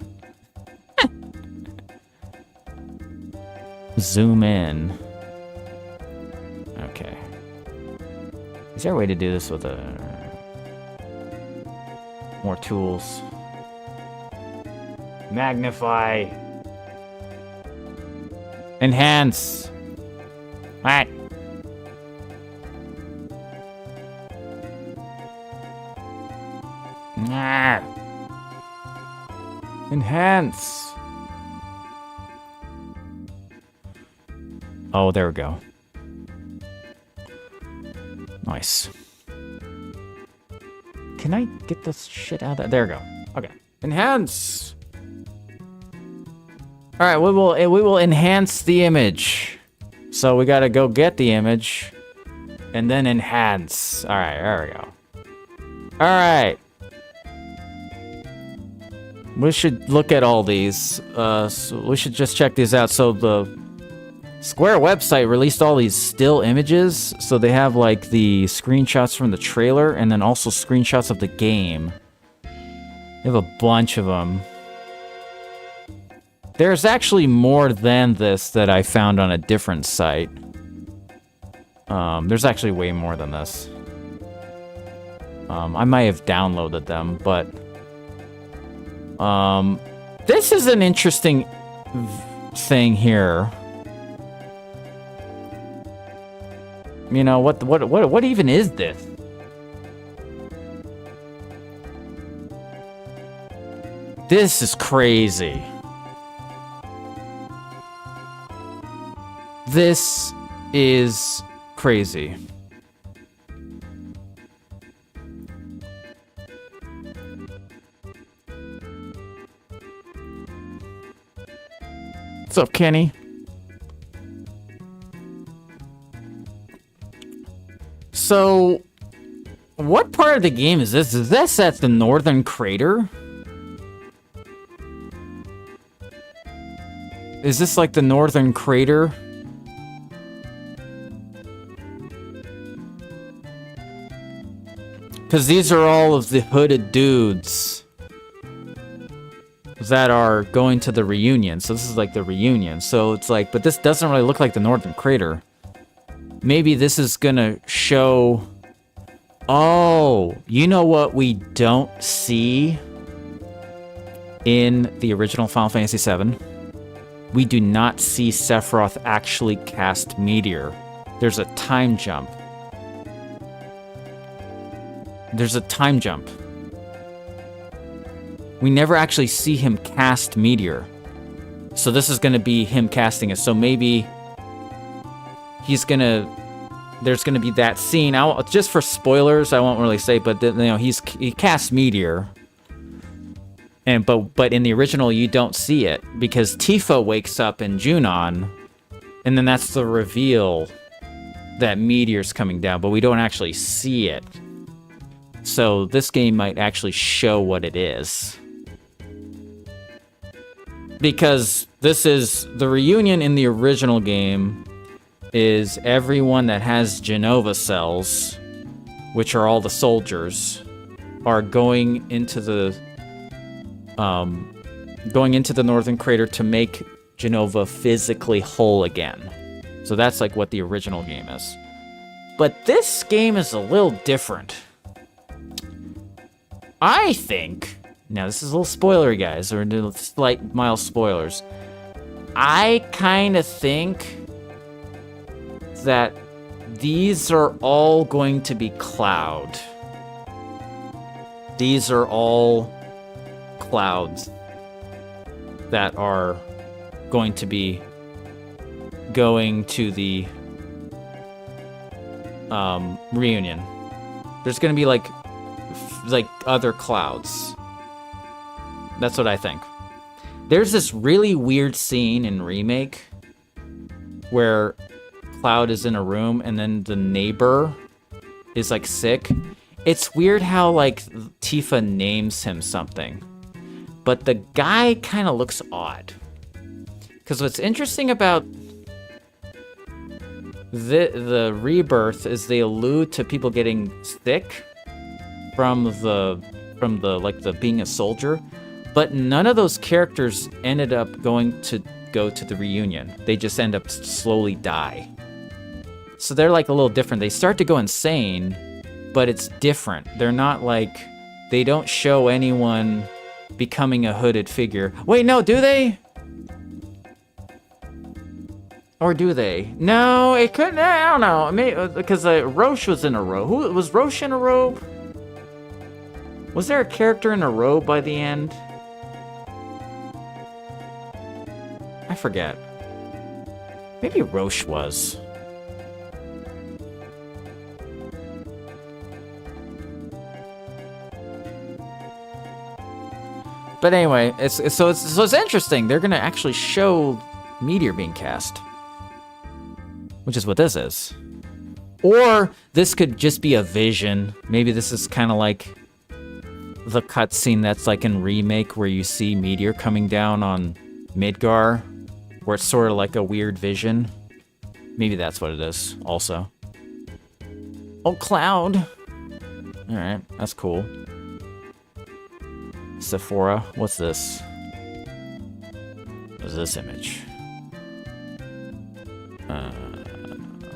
Zoom in. Okay. Is there a way to do this with a... More tools? Magnify. Enhance. What? Nah. Enhance. Oh, there we go. Nice. Can I get this shit out of there? There we go. Okay. Enhance. All right, we will enhance the image. So we gotta go get the image, and then enhance. All right, there we go. All right. We should look at all these. So we should just check these out. So the Square website released all these still images. So they have like the screenshots from the trailer, and then also screenshots of the game. They have a bunch of them. There's actually more than this that I found on a different site. There's actually way more than this. I might have downloaded them, but... this is an interesting thing here. You know, what even is this? This is crazy. This is crazy. What's up, Kenny? So, what part of the game is this? Is this at the Northern Crater? Is this like the Northern Crater? Because these are all of the hooded dudes that are going to the reunion. So this is like the reunion. So it's like, but this doesn't really look like the Northern Crater. Maybe this is gonna show... Oh, you know what we don't see in the original Final Fantasy VII? We do not see Sephiroth actually cast Meteor. There's a time jump. There's a time jump. we never actually see him cast Meteor. So this is going to be him casting it. So maybe there's going to be that scene. Just for spoilers, I won't really say, but he casts Meteor. But in the original, you don't see it because Tifa wakes up in Junon, and then that's the reveal that Meteor's coming down, but we don't actually see it. So this game might actually show what it is. Because this is the reunion in the original game is everyone that has Genova cells, which are all the soldiers, are going into the Northern Crater to make Genova physically whole again. So that's like what the original game is. But this game is a little different. I think, now this is a little spoilery, guys, or slight mild spoilers. I kind of think that these are all going to be Cloud. These are all Clouds that are going to be going to the reunion. There's going to be like other Clouds. That's what I think. There's this really weird scene in Remake where Cloud is in a room and then the neighbor is like sick. It's weird how like Tifa names him something, but the guy kind of looks odd. Because what's interesting about the Rebirth is they allude to people getting sick from the being a soldier, but none of those characters ended up going to go to the reunion. They just end up slowly die. So they're like a little different. They start to go insane, but it's different. They're not like, they don't show anyone becoming a hooded figure. Wait, no, do they? Or do they? No, it couldn't. I don't know. Maybe because Roche was in a robe. Who was Roche in a robe? Was there a character in a robe by the end? I forget. Maybe Roche was. But anyway, it's interesting. They're gonna actually show Meteor being cast, which is what this is. Or this could just be a vision. Maybe this is kind of like the cutscene that's like in Remake where you see Meteor coming down on Midgar, where it's sort of like a weird vision. Maybe that's what it is also. Oh, Cloud. Alright, that's cool. Sephora, what's this? What's this image?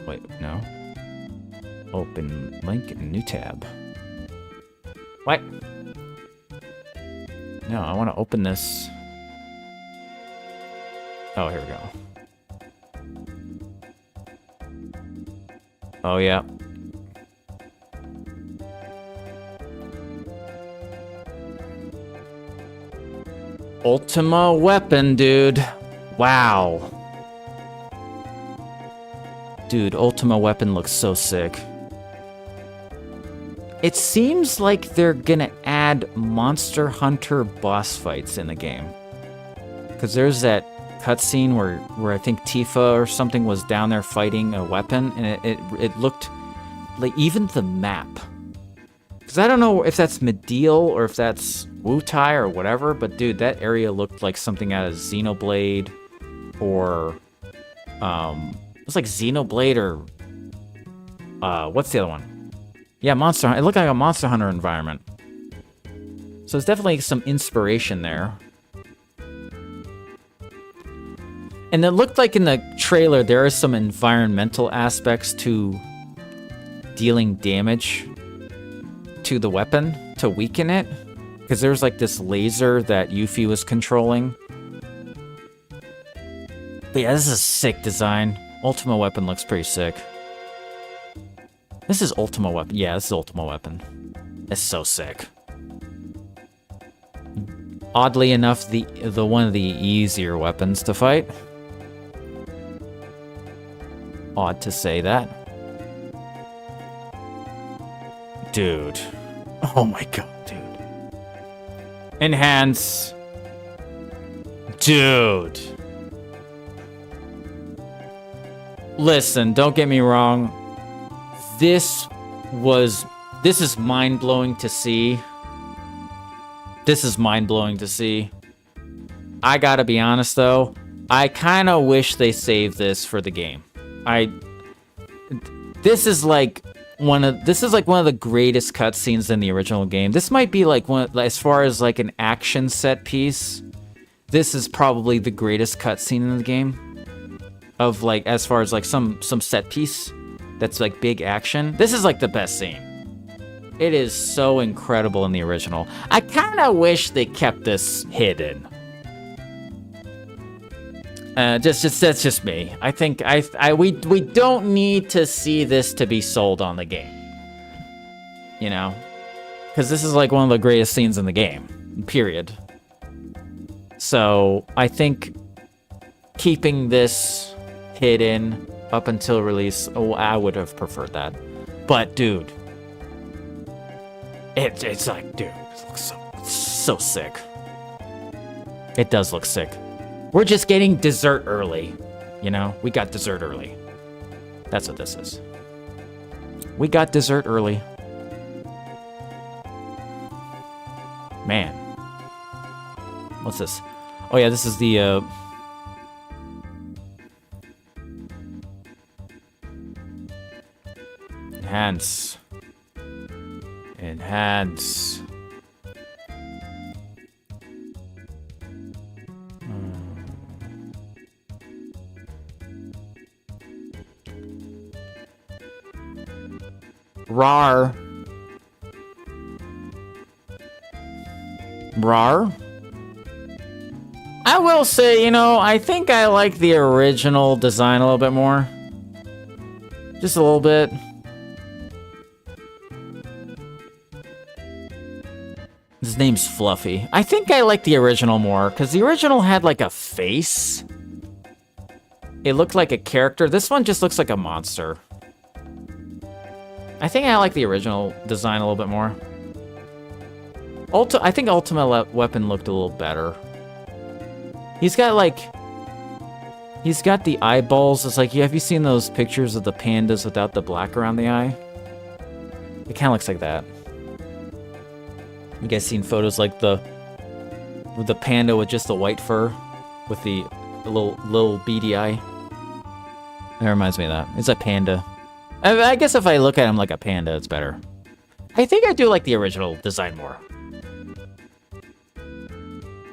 Wait, no. Open link, new tab. What? No, I want to open this. Oh, here we go. Oh, yeah. Ultima weapon, dude. Wow. Dude, Ultima weapon looks so sick. It seems like they're gonna add Monster Hunter boss fights in the game. Because there's that cutscene where I think Tifa or something was down there fighting a weapon, and it looked like even the map. Because I don't know if that's Mediel or if that's Wutai or whatever, but dude, that area looked like something out of Xenoblade or it was like Xenoblade or what's the other one? Yeah, Monster Hunter. It looked like a Monster Hunter environment. So there's definitely some inspiration there. And it looked like in the trailer there are some environmental aspects to dealing damage to the weapon to weaken it. Because there's like this laser that Yuffie was controlling. But yeah, this is a sick design. Ultima weapon looks pretty sick. This is Ultima weapon. Yeah, this is Ultima weapon. It's so sick. Oddly enough, the one of the easier weapons to fight. Odd to say that. Dude. Oh my god, dude. Enhance. Dude. Listen, don't get me wrong. This is mind-blowing to see. This is mind-blowing to see. I gotta be honest though, I kind of wish they saved this for the game. This is like one of the greatest cutscenes in the original game. This might be like as far as like an action set piece. This is probably the greatest cutscene in the game. Of like as far as like some set piece that's like big action. This is like the best scene. It is so incredible in the original. I kind of wish they kept this hidden. That's just me. I think we don't need to see this to be sold on the game. You know, because this is like one of the greatest scenes in the game. Period. So I think keeping this hidden up until release, I would have preferred that. But dude, it's like, dude, it looks so sick. It does look sick. We're just getting dessert early, you know? We got dessert early. That's what this is. We got dessert early. Man. What's this? Oh yeah, this is the, Enhance. Enhance. Rar. Rar? I will say, you know, I think I like the original design a little bit more. Just a little bit. His name's Fluffy. I think I like the original more, because the original had like a face. It looked like a character. This one just looks like a monster. I think I like the original design a little bit more. I think Ultimate Weapon looked a little better. He's got the eyeballs. It's like, have you seen those pictures of the pandas without the black around the eye? It kind of looks like that. You guys seen photos like the panda with just the white fur with the little beady eye? That reminds me of that. It's a panda. I guess if I look at him like a panda, it's better. I think I do like the original design more.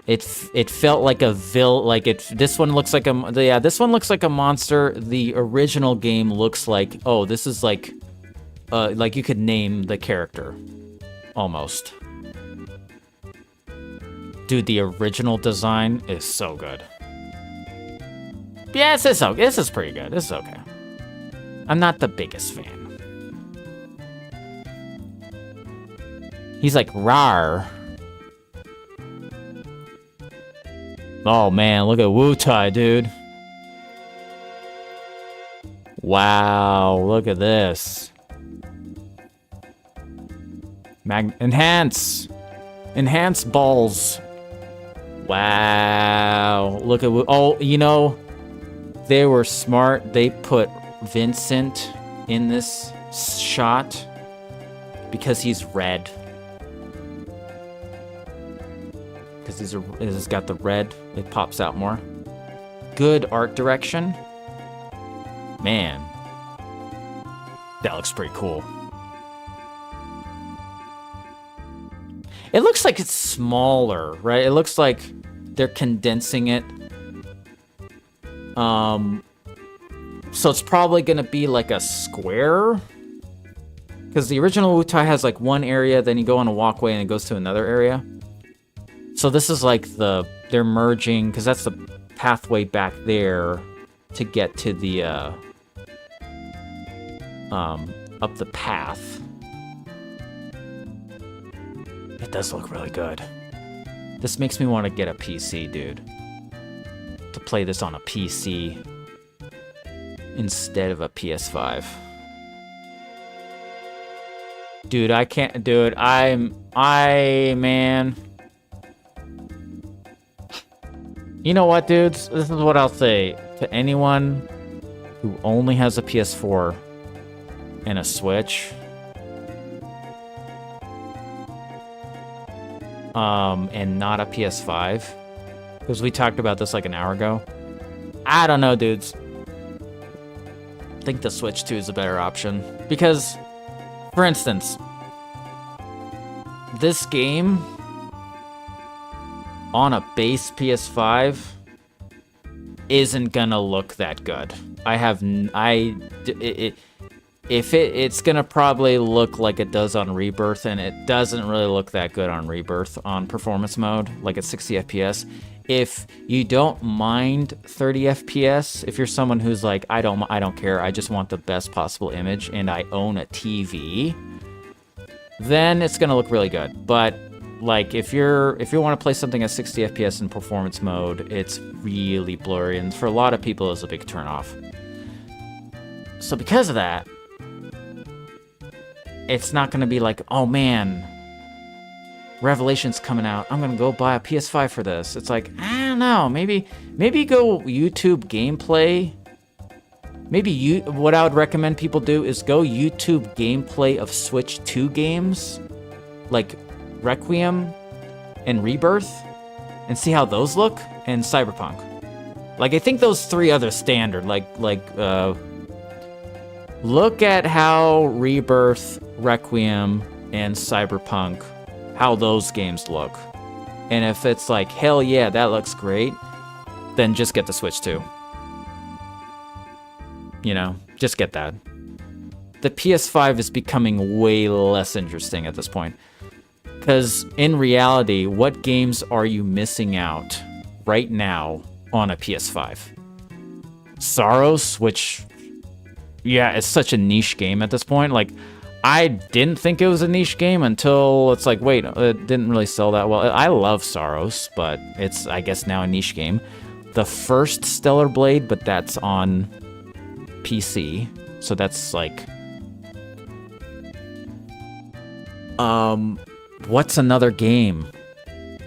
It felt like a this one looks like this one looks like a monster. The original game looks like, oh, this is like you could name the character almost. Dude, the original design is so good. Yeah, this is pretty good. This is okay. I'm not the biggest fan. He's like, rawr. Oh man, look at Wutai, dude. Wow, look at this. Enhance! Enhance balls. Wow, look at... Oh, you know, they were smart. They put Vincent in this shot because he's red. Because he's got the red, it pops out more. Good art direction. Man, that looks pretty cool. It looks like it's smaller, right? It looks like they're condensing it. So it's probably gonna be like a square. Because the original Wutai has like one area, then you go on a walkway and it goes to another area. So this is like they're merging, because that's the pathway back there to get to the, up the path. It does look really good. This makes me want to get a PC, dude. To play this on a PC instead of a PS5. Dude, I can't do it. Man. You know what, dudes? This is what I'll say to anyone who only has a PS4 and a Switch. And not a PS5. Because we talked about this like an hour ago. I don't know, dudes. I think the Switch 2 is a better option. Because, for instance, this game on a base PS5 isn't gonna look that good. It's gonna probably look like it does on Rebirth, and it doesn't really look that good on Rebirth on performance mode, like at 60 FPS. If you don't mind 30 FPS, if you're someone who's like, I don't care, I just want the best possible image, and I own a TV, then it's gonna look really good. But like if you want to play something at 60 FPS in performance mode, it's really blurry, and for a lot of people, it's a big turnoff. So because of that, it's not gonna be like, oh man, Revelation's coming out, I'm gonna go buy a PS5 for this. It's like, I don't know, maybe go YouTube gameplay. What I would recommend people do is go YouTube gameplay of Switch 2 games, like Requiem and Rebirth, and see how those look, and Cyberpunk. Like, I think those three other standard, look at how Rebirth, Requiem, and Cyberpunk, how those games look. And if it's like, hell yeah, that looks great, then just get the Switch 2. You know, just get that. The PS5 is becoming way less interesting at this point. Because in reality, what games are you missing out right now on a PS5? Saros, which, yeah, it's such a niche game at this point. Like, I didn't think it was a niche game until it's like, wait, it didn't really sell that well. I love Saros, but it's, I guess, now a niche game. The first Stellar Blade, but that's on PC, so that's like... What's another game?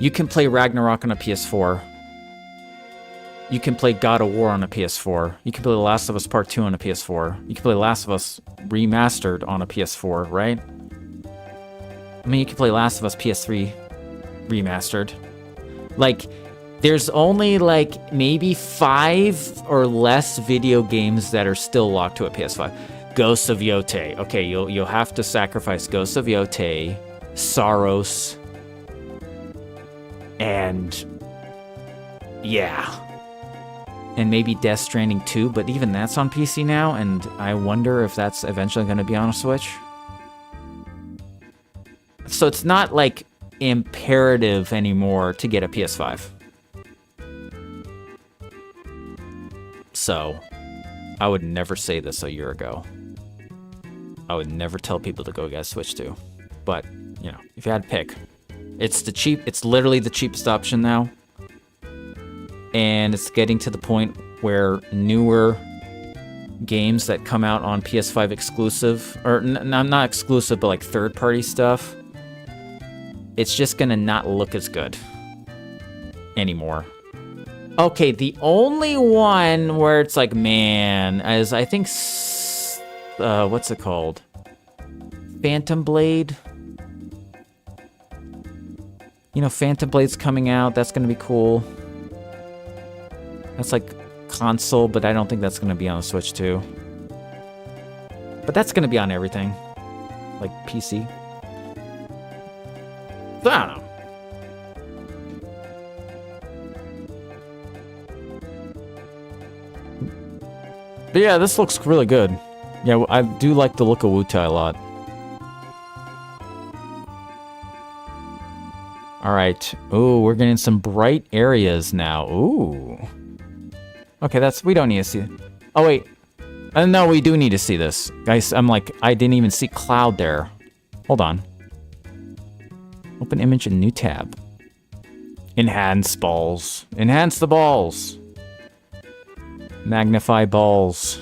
You can play Ragnarok on a PS4. You can play God of War on a PS4. You can play The Last of Us Part 2 on a PS4. You can play The Last of Us Remastered on a PS4, right? I mean, you can play Last of Us PS3 Remastered. Like, there's only, like, maybe 5 or less video games that are still locked to a PS5. Ghosts of Yotei. Okay, you'll have to sacrifice Ghosts of Yotei, Saros, and... yeah. And maybe Death Stranding 2, but even that's on PC now, and I wonder if that's eventually going to be on a Switch. So it's not, like, imperative anymore to get a PS5. So, I would never say this a year ago. I would never tell people to go get a Switch 2. But, you know, if you had to pick, it's literally the cheapest option now. And it's getting to the point where newer games that come out on PS5 exclusive, or not exclusive, but like third-party stuff, it's just gonna not look as good anymore. Okay, the only one where it's like, man, is I think, what's it called? Phantom Blade? You know, Phantom Blade's coming out, that's gonna be cool. That's like console, but I don't think that's going to be on the Switch 2. But that's going to be on everything. Like PC. So, I don't know. But yeah, this looks really good. Yeah, I do like the look of Wutai a lot. Alright. Ooh, we're getting some bright areas now. Ooh. Okay, we don't need to see it. Oh, wait. No, we do need to see this. Guys, I didn't even see cloud there. Hold on. Open image in new tab. Enhance balls. Enhance the balls. Magnify balls.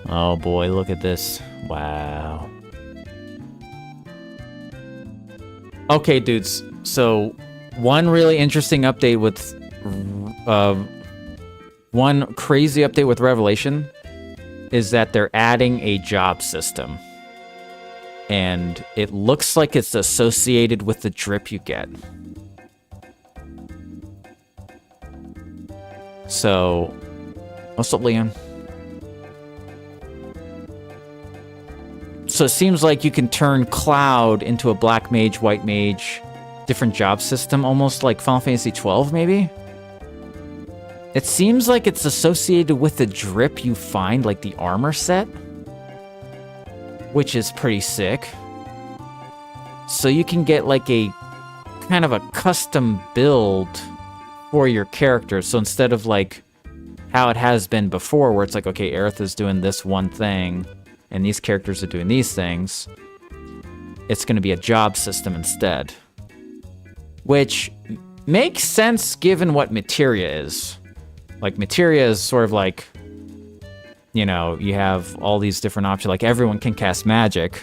Oh boy, look at this. Wow. Okay, dudes. So, one really interesting update with... one crazy update with Revelation is that they're adding a job system. And it looks like it's associated with the drip you get. So, what's up, Leon? So it seems like you can turn Cloud into a black mage, white mage, different job system, almost like Final Fantasy XII, maybe? It seems like it's associated with the drip you find, like the armor set, which is pretty sick. So you can get like a kind of a custom build for your character. So instead of like how it has been before, where it's like, okay, Aerith is doing this one thing, and these characters are doing these things, it's going to be a job system instead. Which makes sense given what Materia is. Like, Materia is sort of like, you know, you have all these different options. Like, everyone can cast magic.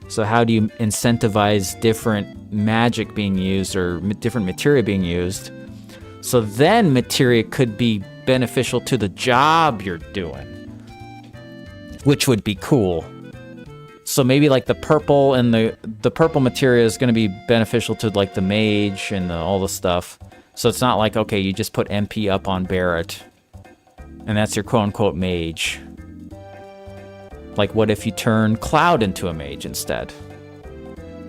So how do you incentivize different magic being used or different materia being used? So then materia could be beneficial to the job you're doing, which would be cool. So maybe like the purple and the purple materia is going to be beneficial to like the mage and all the stuff. So it's not like, okay, you just put MP up on Barret and that's your quote-unquote mage. Like, what if you turn Cloud into a mage instead?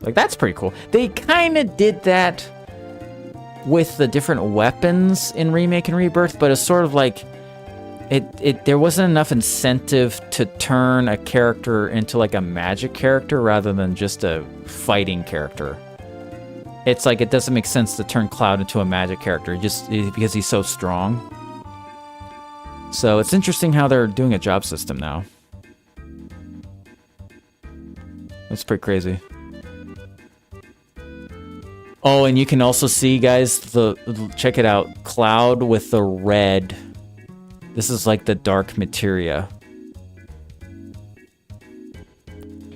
Like, that's pretty cool. They kind of did that with the different weapons in Remake and Rebirth, but it's sort of like there wasn't enough incentive to turn a character into like a magic character rather than just a fighting character. It's like it doesn't make sense to turn Cloud into a magic character just because he's so strong. So it's interesting how they're doing a job system now. That's pretty crazy. Oh, and you can also see, guys, check it out. Cloud with the red. This is like the dark materia.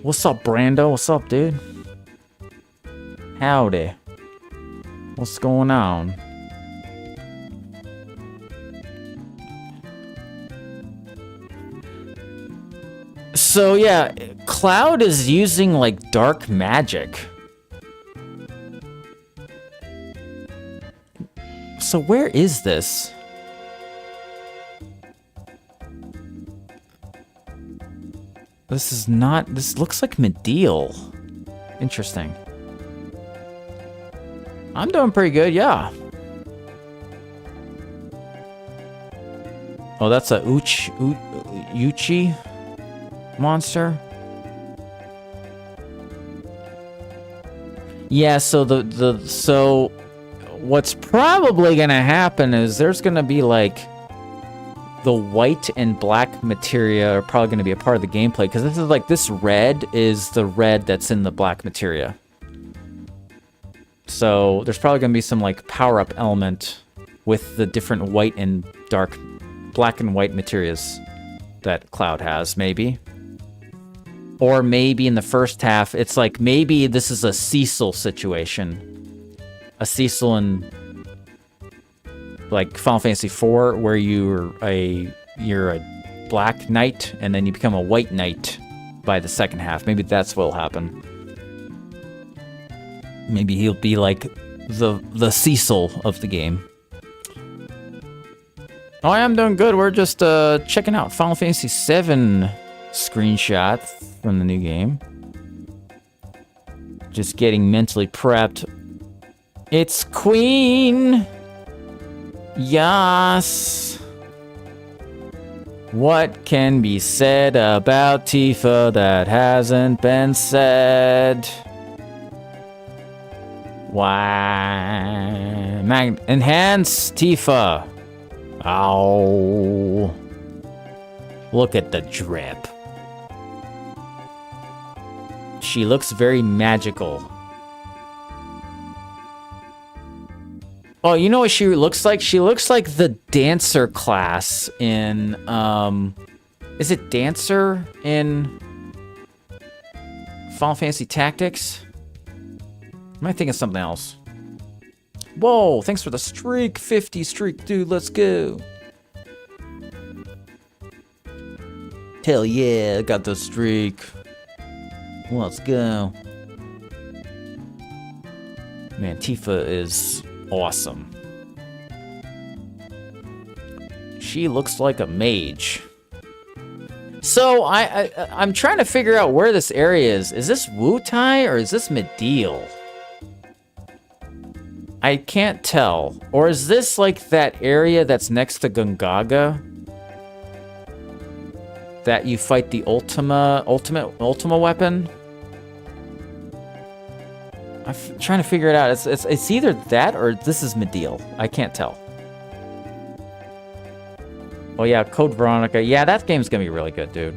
What's up, Brando? What's up, dude? Howdy. What's going on? So yeah, Cloud is using like dark magic. So where is this? This looks like Medial. Interesting. I'm doing pretty good, yeah. Oh, that's a Uchi monster. Yeah, so so what's probably gonna happen is there's gonna be like the white and black materia are probably gonna be a part of the gameplay, because this is like, this red is the red that's in the black materia. So there's probably gonna be some like power-up element with the different white and dark, black and white materias that Cloud has, maybe. Or maybe in the first half, it's like, maybe this is a Cecil situation. A Cecil in like Final Fantasy IV, where you're a black knight and then you become a white knight by the second half. Maybe that's what'll happen. Maybe he'll be like the Cecil of the game. Oh, I am doing good. We're just checking out Final Fantasy VII screenshots from the new game. Just getting mentally prepped. It's Queen! Yas! What can be said about Tifa that hasn't been said? Why? Enhance Tifa! Ow! Look at the drip. She looks very magical. Oh, you know what she looks like? She looks like the dancer class in, is it Dancer in Final Fantasy Tactics? Am I thinking of something else? Whoa, thanks for the streak. 50 streak, dude, let's go. Hell yeah, I got the streak. Let's go. Man, Tifa is awesome. She looks like a mage. So I'm trying to figure out where this area is. Is this Wutai or is this Mideel? I can't tell. Or is this like that area that's next to Gungaga? That you fight the Ultima weapon? I'm trying to figure it out. It's either that or this is Mideel. I can't tell. Oh yeah, Code Veronica. Yeah, that game's gonna be really good, dude.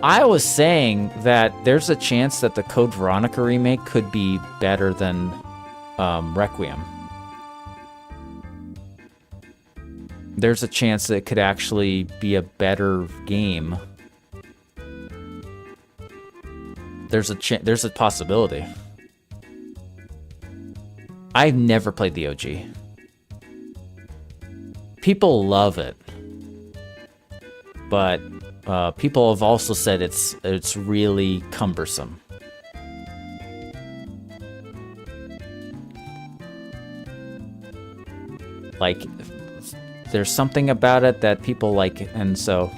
I was saying that there's a chance that the Code Veronica remake could be better than Requiem. There's a chance that it could actually be a better game. There's a possibility. I've never played the OG. People love it, but people have also said it's really cumbersome. Like, there's something about it that people like, and so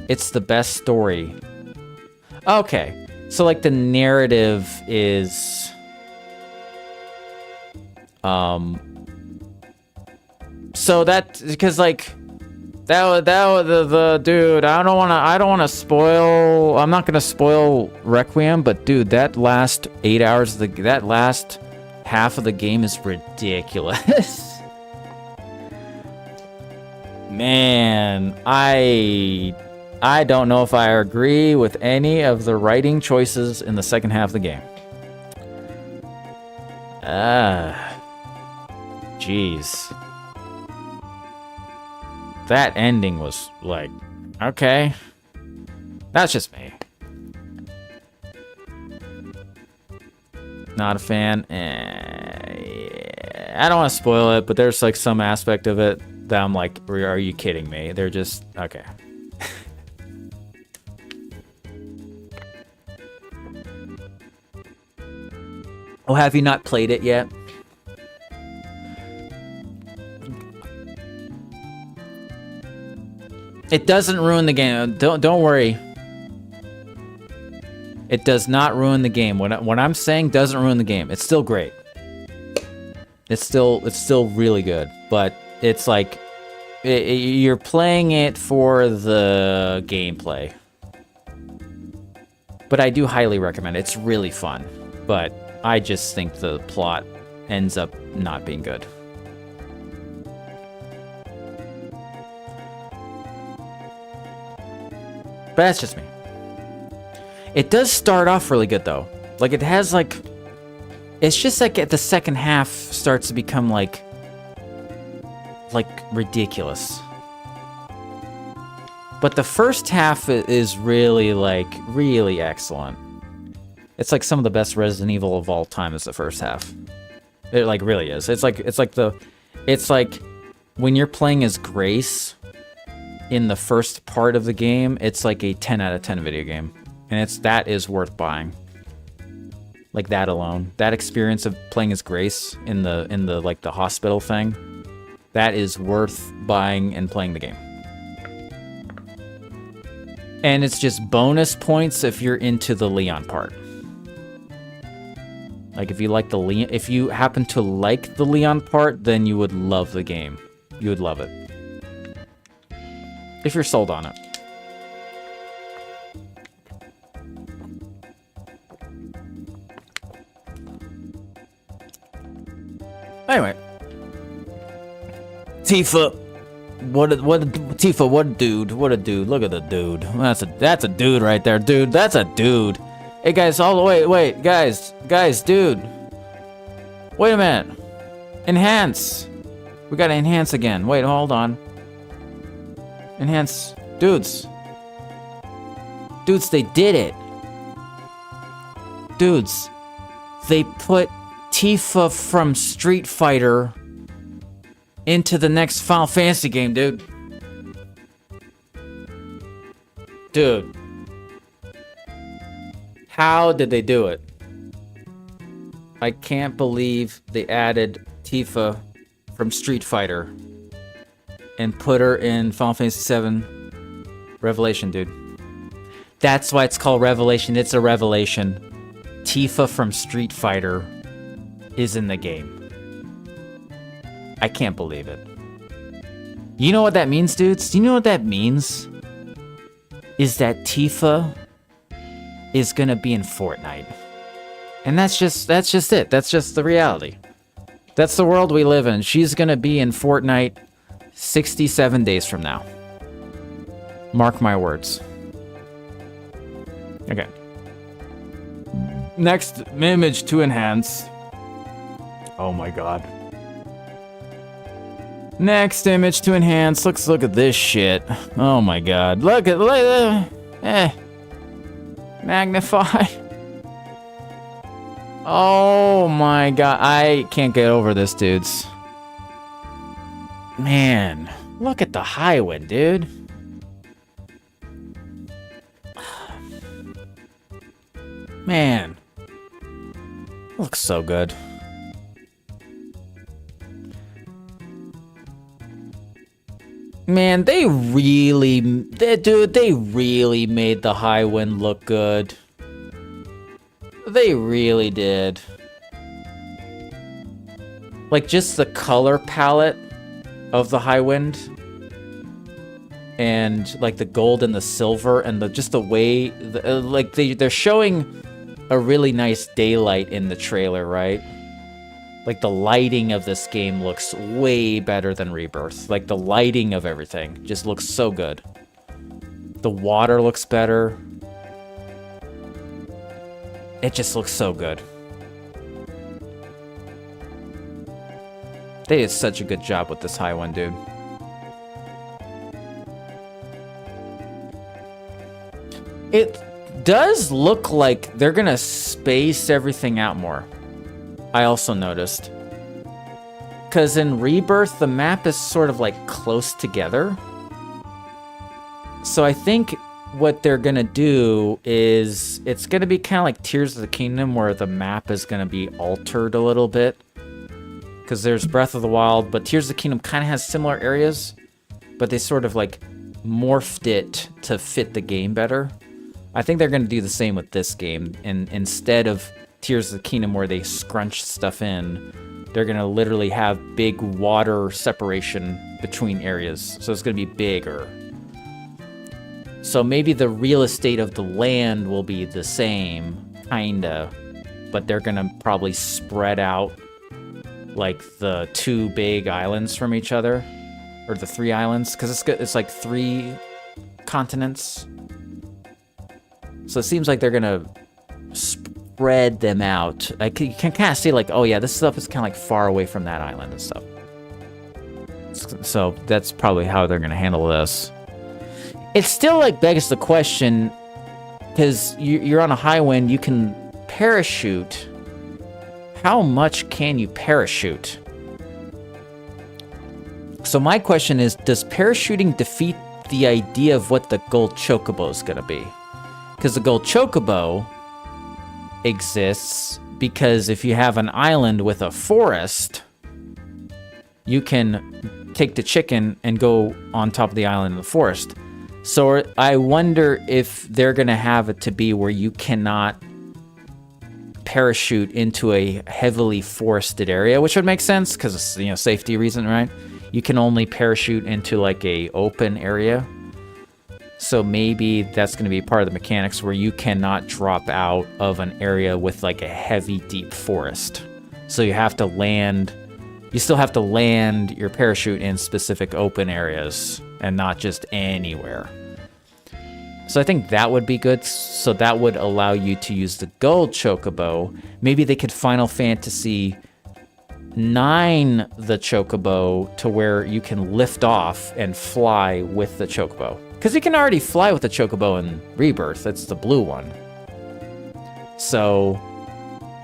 it's the best story. Okay. So, like, the narrative is, so that, because, like, the dude, I don't want to spoil, I'm not going to spoil Requiem, but, dude, that last 8 hours, that last half of the game is ridiculous. Man, I don't know if I agree with any of the writing choices in the second half of the game. Jeez. That ending was like, okay. That's just me. Not a fan. I don't want to spoil it, but there's like some aspect of it that I'm like, are you kidding me? They're just, okay. Oh, have you not played it yet? It doesn't ruin the game. Don't worry. It does not ruin the game. What I'm saying doesn't ruin the game. It's still great. It's still really good. But it's like you're playing it for the gameplay. But I do highly recommend it. It's really fun. But I just think the plot ends up not being good. But that's just me. It does start off really good, though. Like, it has, like... It's just, like, at the second half starts to become, like, ridiculous. But the first half is really, like, really excellent. It's like some of the best Resident Evil of all time is the first half. It like really is. It's like when you're playing as Grace in the first part of the game, it's like a 10 out of 10 video game. And that is worth buying. Like that alone. That experience of playing as Grace in the like the hospital thing, that is worth buying and playing the game. And it's just bonus points if you're into the Leon part. Like if you happen to like the Leon part, then you would love the game. You would love it. If you're sold on it. Anyway. Tifa. What a dude. What a dude. Look at the dude. That's a dude right there, dude. That's a dude. Hey guys, all the way, wait, guys, dude. Wait a minute. Enhance. We gotta enhance again. Wait, hold on. Enhance. Dudes. Dudes, they did it. Dudes. They put Tifa from Street Fighter into the next Final Fantasy game, dude. Dude. How did they do it? I can't believe they added Tifa from Street Fighter and put her in Final Fantasy VII Revelation, dude. That's why it's called Revelation. It's a revelation. Tifa from Street Fighter is in the game. I can't believe it. You know what that means, dudes? Do you know what that means? Is that Tifa is gonna be in Fortnite. And that's just it. That's just the reality. That's the world we live in. She's gonna be in Fortnite 67 days from now. Mark my words. Okay. Next image to enhance. Oh my god. Next image to enhance. Let's look at this shit. Oh my god. Look at magnify. Oh my god. I can't get over this, dudes. Man, look at the Highwind, dude. Man. Looks so good. Man, they really made the Highwind look good. They really did. Like, just the color palette of the Highwind, and like the gold and the silver, and just the way, like they're showing a really nice daylight in the trailer, right? Like the lighting of this game looks way better than Rebirth. Like the lighting of everything just looks so good. The water looks better. It just looks so good. They did such a good job with this Highwind, dude. It does look like they're gonna space everything out more. I also noticed. Because in Rebirth, the map is sort of like close together. So I think what they're gonna do is it's gonna be kind of like Tears of the Kingdom, where the map is gonna be altered a little bit. Because there's Breath of the Wild, but Tears of the Kingdom kind of has similar areas, but they sort of like morphed it to fit the game better. I think they're gonna do the same with this game, and instead of Tears of the Kingdom where they scrunch stuff in, they're gonna literally have big water separation between areas, so it's gonna be bigger. So maybe the real estate of the land will be the same, kinda, but they're gonna probably spread out like the 2 big islands from each other, or the 3 islands, because it's like 3 continents. So it seems like they're gonna spread them out. Like you can kind of see like, oh yeah, this stuff is kind of like far away from that island and stuff. So that's probably how they're gonna handle this. It still like begs the question, because you're on a Highwind, you can parachute. How much can you parachute? So my question is, does parachuting defeat the idea of what the gold chocobo is gonna be? Because the gold chocobo exists because if you have an island with a forest, you can take the chicken and go on top of the island in the forest. So I wonder if they're gonna have it to be where you cannot parachute into a heavily forested area, which would make sense because it's, you know, safety reason, right? You can only parachute into like a open area. So maybe that's going to be part of the mechanics where you cannot drop out of an area with like a heavy, deep forest. So you have to land, you still have to land your parachute in specific open areas and not just anywhere. So I think that would be good. So that would allow you to use the gold chocobo. Maybe they could Final Fantasy 9 the chocobo to where you can lift off and fly with the chocobo. Because you can already fly with the chocobo in Rebirth. It's the blue one. So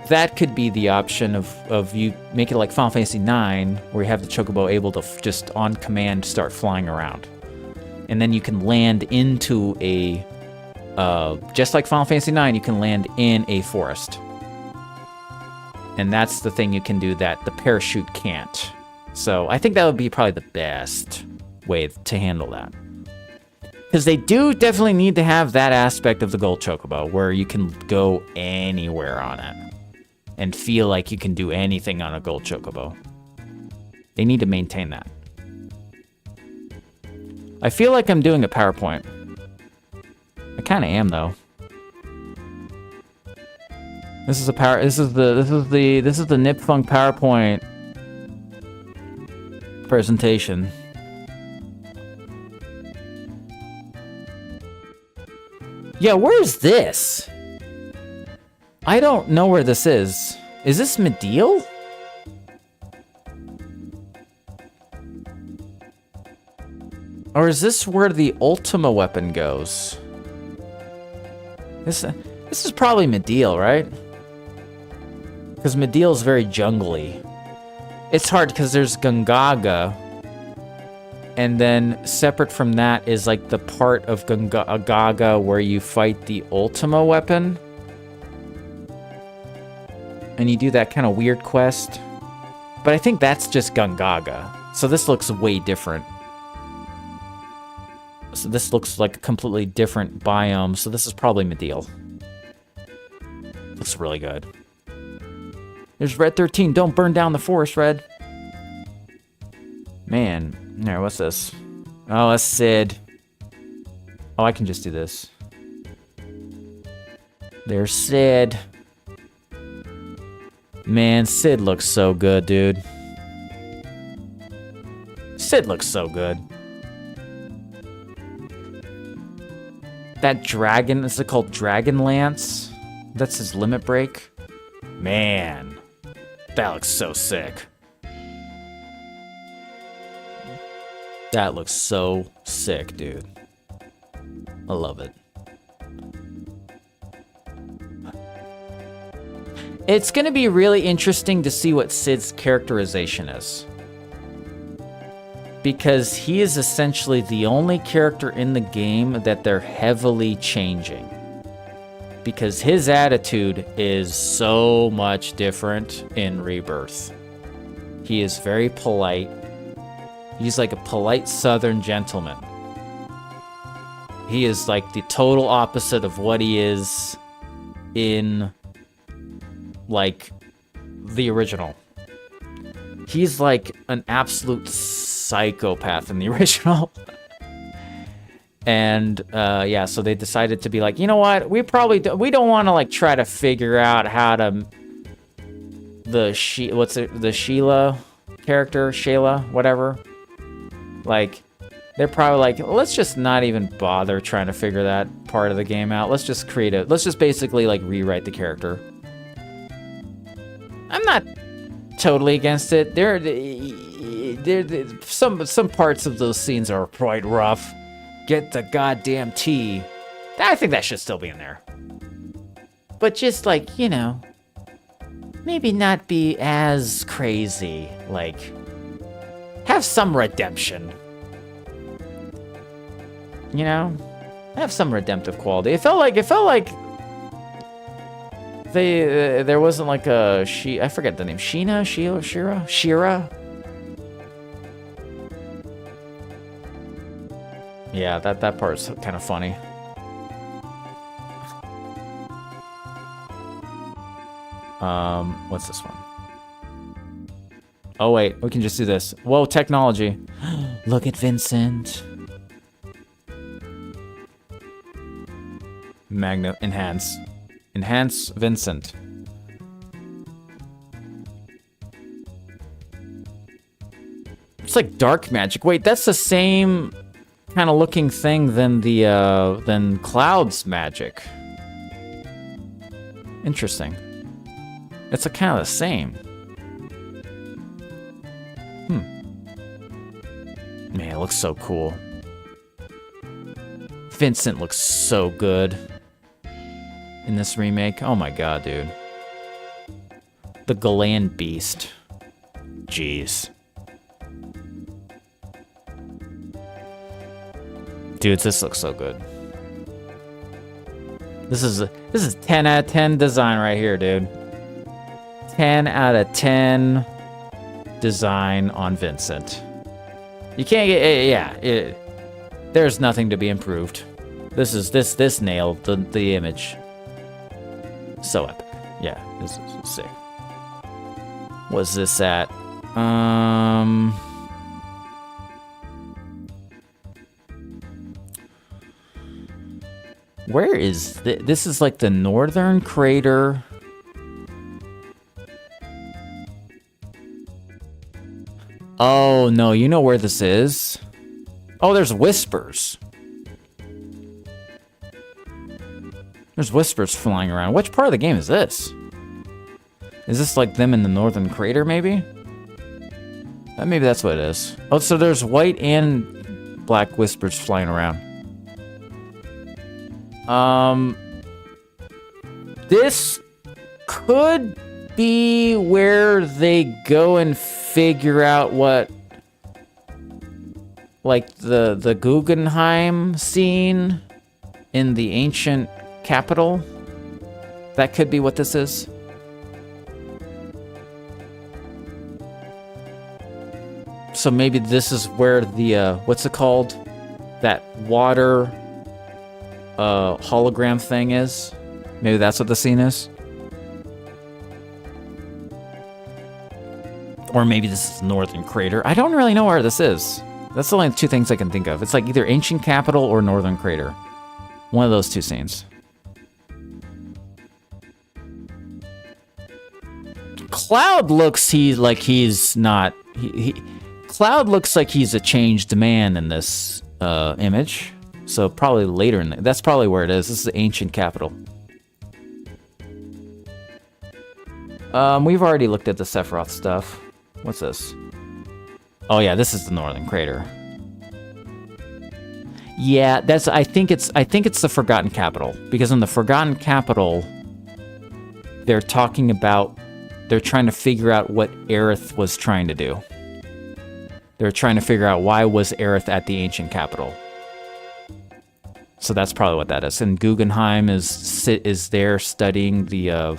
that could be the option of you make it like Final Fantasy 9, where you have the chocobo able to just on command start flying around. And then you can land into a, just like Final Fantasy 9, you can land in a forest. And that's the thing you can do that the parachute can't. So I think that would be probably the best way to handle that. Because they do definitely need to have that aspect of the Gold Chocobo where you can go anywhere on it and feel like you can do anything on a Gold Chocobo. They need to maintain that. I feel like I'm doing a PowerPoint. I kind of am though. This is the Nipfunk PowerPoint presentation. Yeah, where's this? I don't know where this is. Is this Mideel? Or is this where the Ultima weapon goes? This is probably Mideel, right? Because Medeel's very jungly. It's hard because there's Gungaga. And then separate from that is like the part of Gungaga where you fight the Ultima weapon. And you do that kind of weird quest. But I think that's just Gungaga. So this looks way different. So this looks like a completely different biome. So this is probably Mideel. Looks really good. There's Red 13. Don't burn down the forest, Red. Man. There, what's this? Oh, that's Cid. Oh, I can just do this. There's Cid. Man, Cid looks so good, dude. Cid looks so good. That dragon, is it called Dragonlance? That's his limit break? Man, that looks so sick. That looks so sick, dude. I love it. It's gonna be really interesting to see what Cid's characterization is. Because he is essentially the only character in the game that they're heavily changing. Because his attitude is so much different in Rebirth. He is very polite. He's like a polite southern gentleman. He is like the total opposite of what he is in, like, the original. He's like an absolute psychopath in the original. And yeah, so they decided to be like, you know what? We don't want to like try to figure out how to the Sheila character, Shayla, whatever. Like, they're probably like, let's just not even bother trying to figure that part of the game out. Let's just basically like rewrite the character. I'm not totally against it. Some parts of those scenes are quite rough. Get the goddamn tea. I think that should still be in there. But just like, you know, maybe not be as crazy. Like, have some redemption. You know? Have some redemptive quality. It felt like there wasn't like a I forget the name. Sheena? Sheila? Shira? Shira? Yeah, that part's kind of funny. What's this one? Oh wait, we can just do this. Whoa, technology. Look at Vincent. Enhance. Enhance Vincent. It's like dark magic. Wait, that's the same kind of looking thing than Cloud's magic. Interesting. It's a kind of the same. it looks so cool. Vincent looks so good in this remake. Oh my god, dude. The Galan Beast. Jeez. Dudes, this looks so good. This is 10 out of 10 design right here, dude. 10 out of 10 design on Vincent. You can't get there's nothing to be improved. This nailed the image. So epic. Yeah, this is sick. What's this at? Where is this? Is like the northern crater. Oh no, you know where this is? Oh, there's whispers. There's whispers flying around. Which part of the game is this? Is this like them in the northern crater, maybe? Maybe that's what it is. Oh, so there's white and black whispers flying around. This could be where they go and figure out what, like the Guggenheim scene in the ancient capital. That could be what this is. So maybe this is where the what's it called? That water hologram thing is. Maybe that's what the scene is. Or maybe this is Northern Crater. I don't really know where this is. That's the only two things I can think of. It's like either Ancient Capital or Northern Crater. One of those two scenes. Cloud looks like he's not. Cloud looks like he's a changed man in this image. So probably later in that's probably where it is. This is the Ancient Capital. We've already looked at the Sephiroth stuff. What's this? Oh yeah, this is the Northern Crater. Yeah, I think it's the Forgotten Capital, because in the Forgotten Capital they're trying to figure out what Aerith was trying to do. They're trying to figure out why was Aerith at the Ancient Capital. So that's probably what that is. And Guggenheim is there studying the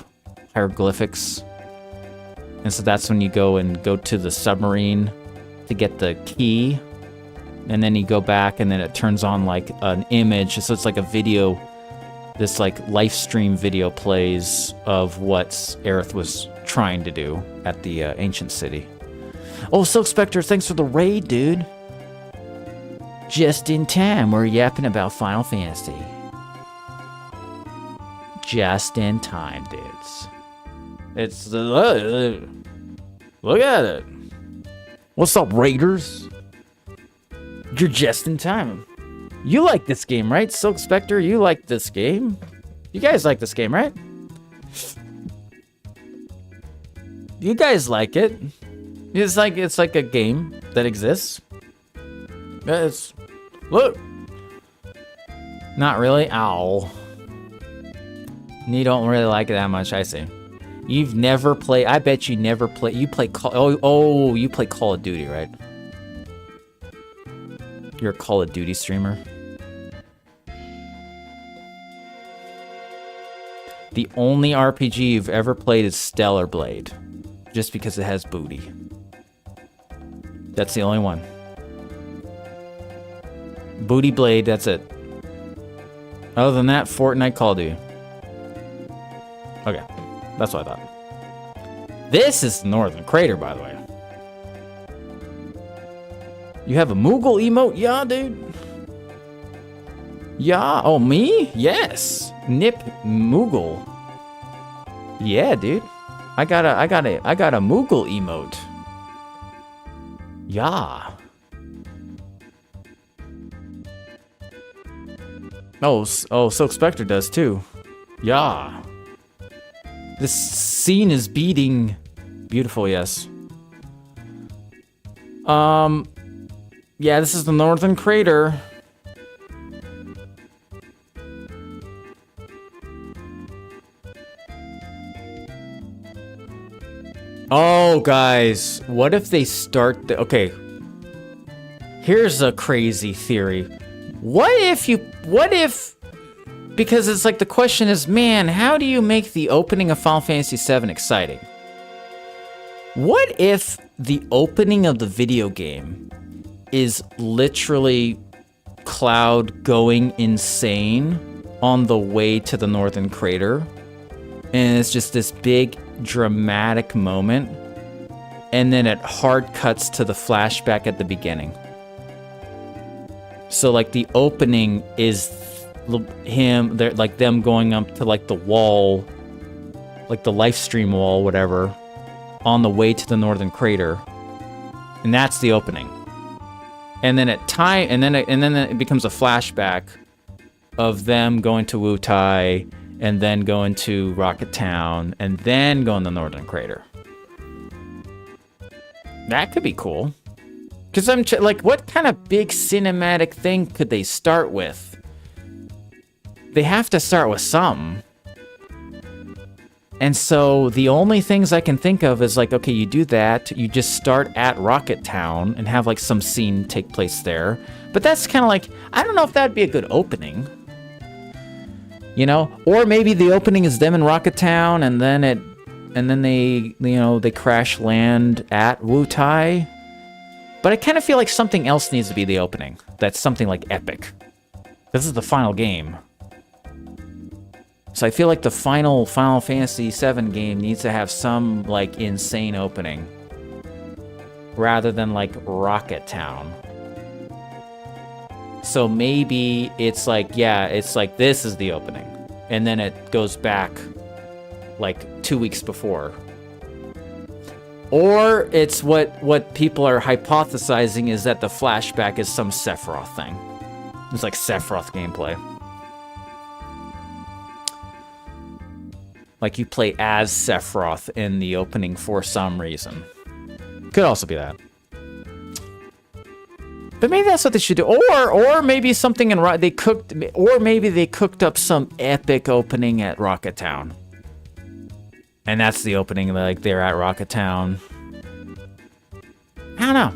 hieroglyphics. And so that's when you go to the submarine to get the key. And then you go back and then it turns on like an image. So it's like a video, this like live stream video plays of what Aerith was trying to do at the ancient city. Oh, Silk Spectre, thanks for the raid, dude. Just in time, we're yapping about Final Fantasy. Just in time, dudes. It's the look at it. What's up, Raiders? You're just in time. You like this game, right? Silk Spectre, you like this game? You guys like this game, right? You guys like it. It's like a game that exists. Look. Not really. Ow. You don't really like it that much, I see. You've never played. I bet you never play. You play you play Call of Duty, right? You're a Call of Duty streamer. The only RPG you've ever played is Stellar Blade, just because it has booty. That's the only one. Booty Blade, that's it. Other than that, Fortnite, Call of Duty. Okay, that's what I thought. This is Northern Crater, by the way. You have a Moogle emote? Yeah, dude. Yeah, oh, me? Yes. Nip Moogle. Yeah, dude. I got a Moogle emote. Yeah. Oh, Silk Spectre does too. Yeah. This scene is beating beautiful, yes. Yeah, this is the Northern Crater. Oh, guys, what if they start the... Okay, here's a crazy theory. What if... Because it's like the question is, man, how do you make the opening of Final Fantasy VII exciting? What if the opening of the video game is literally Cloud going insane on the way to the Northern Crater? And it's just this big dramatic moment, and then it hard cuts to the flashback at the beginning. So like the opening is him, they're like them going up to like the wall, like the live stream wall, whatever, on the way to the Northern Crater, and that's the opening. And then it becomes a flashback of them going to Wutai, and then going to Rocket Town, and then going to the Northern Crater. That could be cool. Because I'm like, what kind of big cinematic thing could they start with? They have to start with something. And so the only things I can think of is like, okay, you do that, you just start at Rocket Town and have like some scene take place there. But that's kind of like, I don't know if that'd be a good opening. You know, or maybe the opening is them in Rocket Town, and then they, you know, they crash land at Wutai. But I kind of feel like something else needs to be the opening. That's something like epic. This is the final game. So I feel like the final Final Fantasy VII game needs to have some like insane opening, rather than like Rocket Town. So maybe it's like, yeah, it's like this is the opening. And then it goes back like 2 weeks before. Or it's what people are hypothesizing is that the flashback is some Sephiroth thing. It's like Sephiroth gameplay. Like you play as Sephiroth in the opening for some reason. Could also be that. But maybe that's what they should do, or maybe something in they cooked, or maybe they cooked up some epic opening at Rocket Town, and that's the opening. Like they're at Rocket Town. I don't know.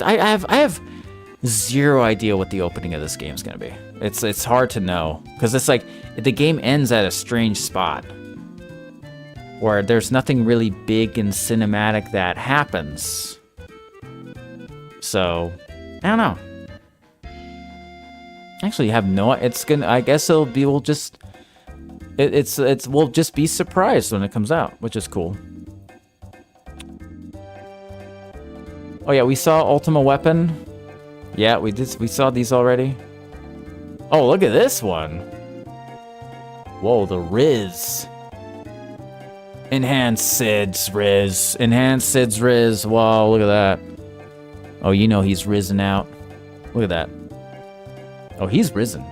I have zero idea what the opening of this game is gonna be. It's hard to know because it's like the game ends at a strange spot where there's nothing really big and cinematic that happens. So. I don't know. Actually, you have no. It's gonna. I guess it'll be. We'll just. We'll just be surprised when it comes out, which is cool. Oh yeah, we saw Ultima Weapon. Yeah, we did. We saw these already. Oh, look at this one. Whoa, the Riz. Enhanced Sid's Riz. Enhanced Sid's Riz. Wow, look at that. Oh, you know he's risen out. Look at that. Oh, he's risen.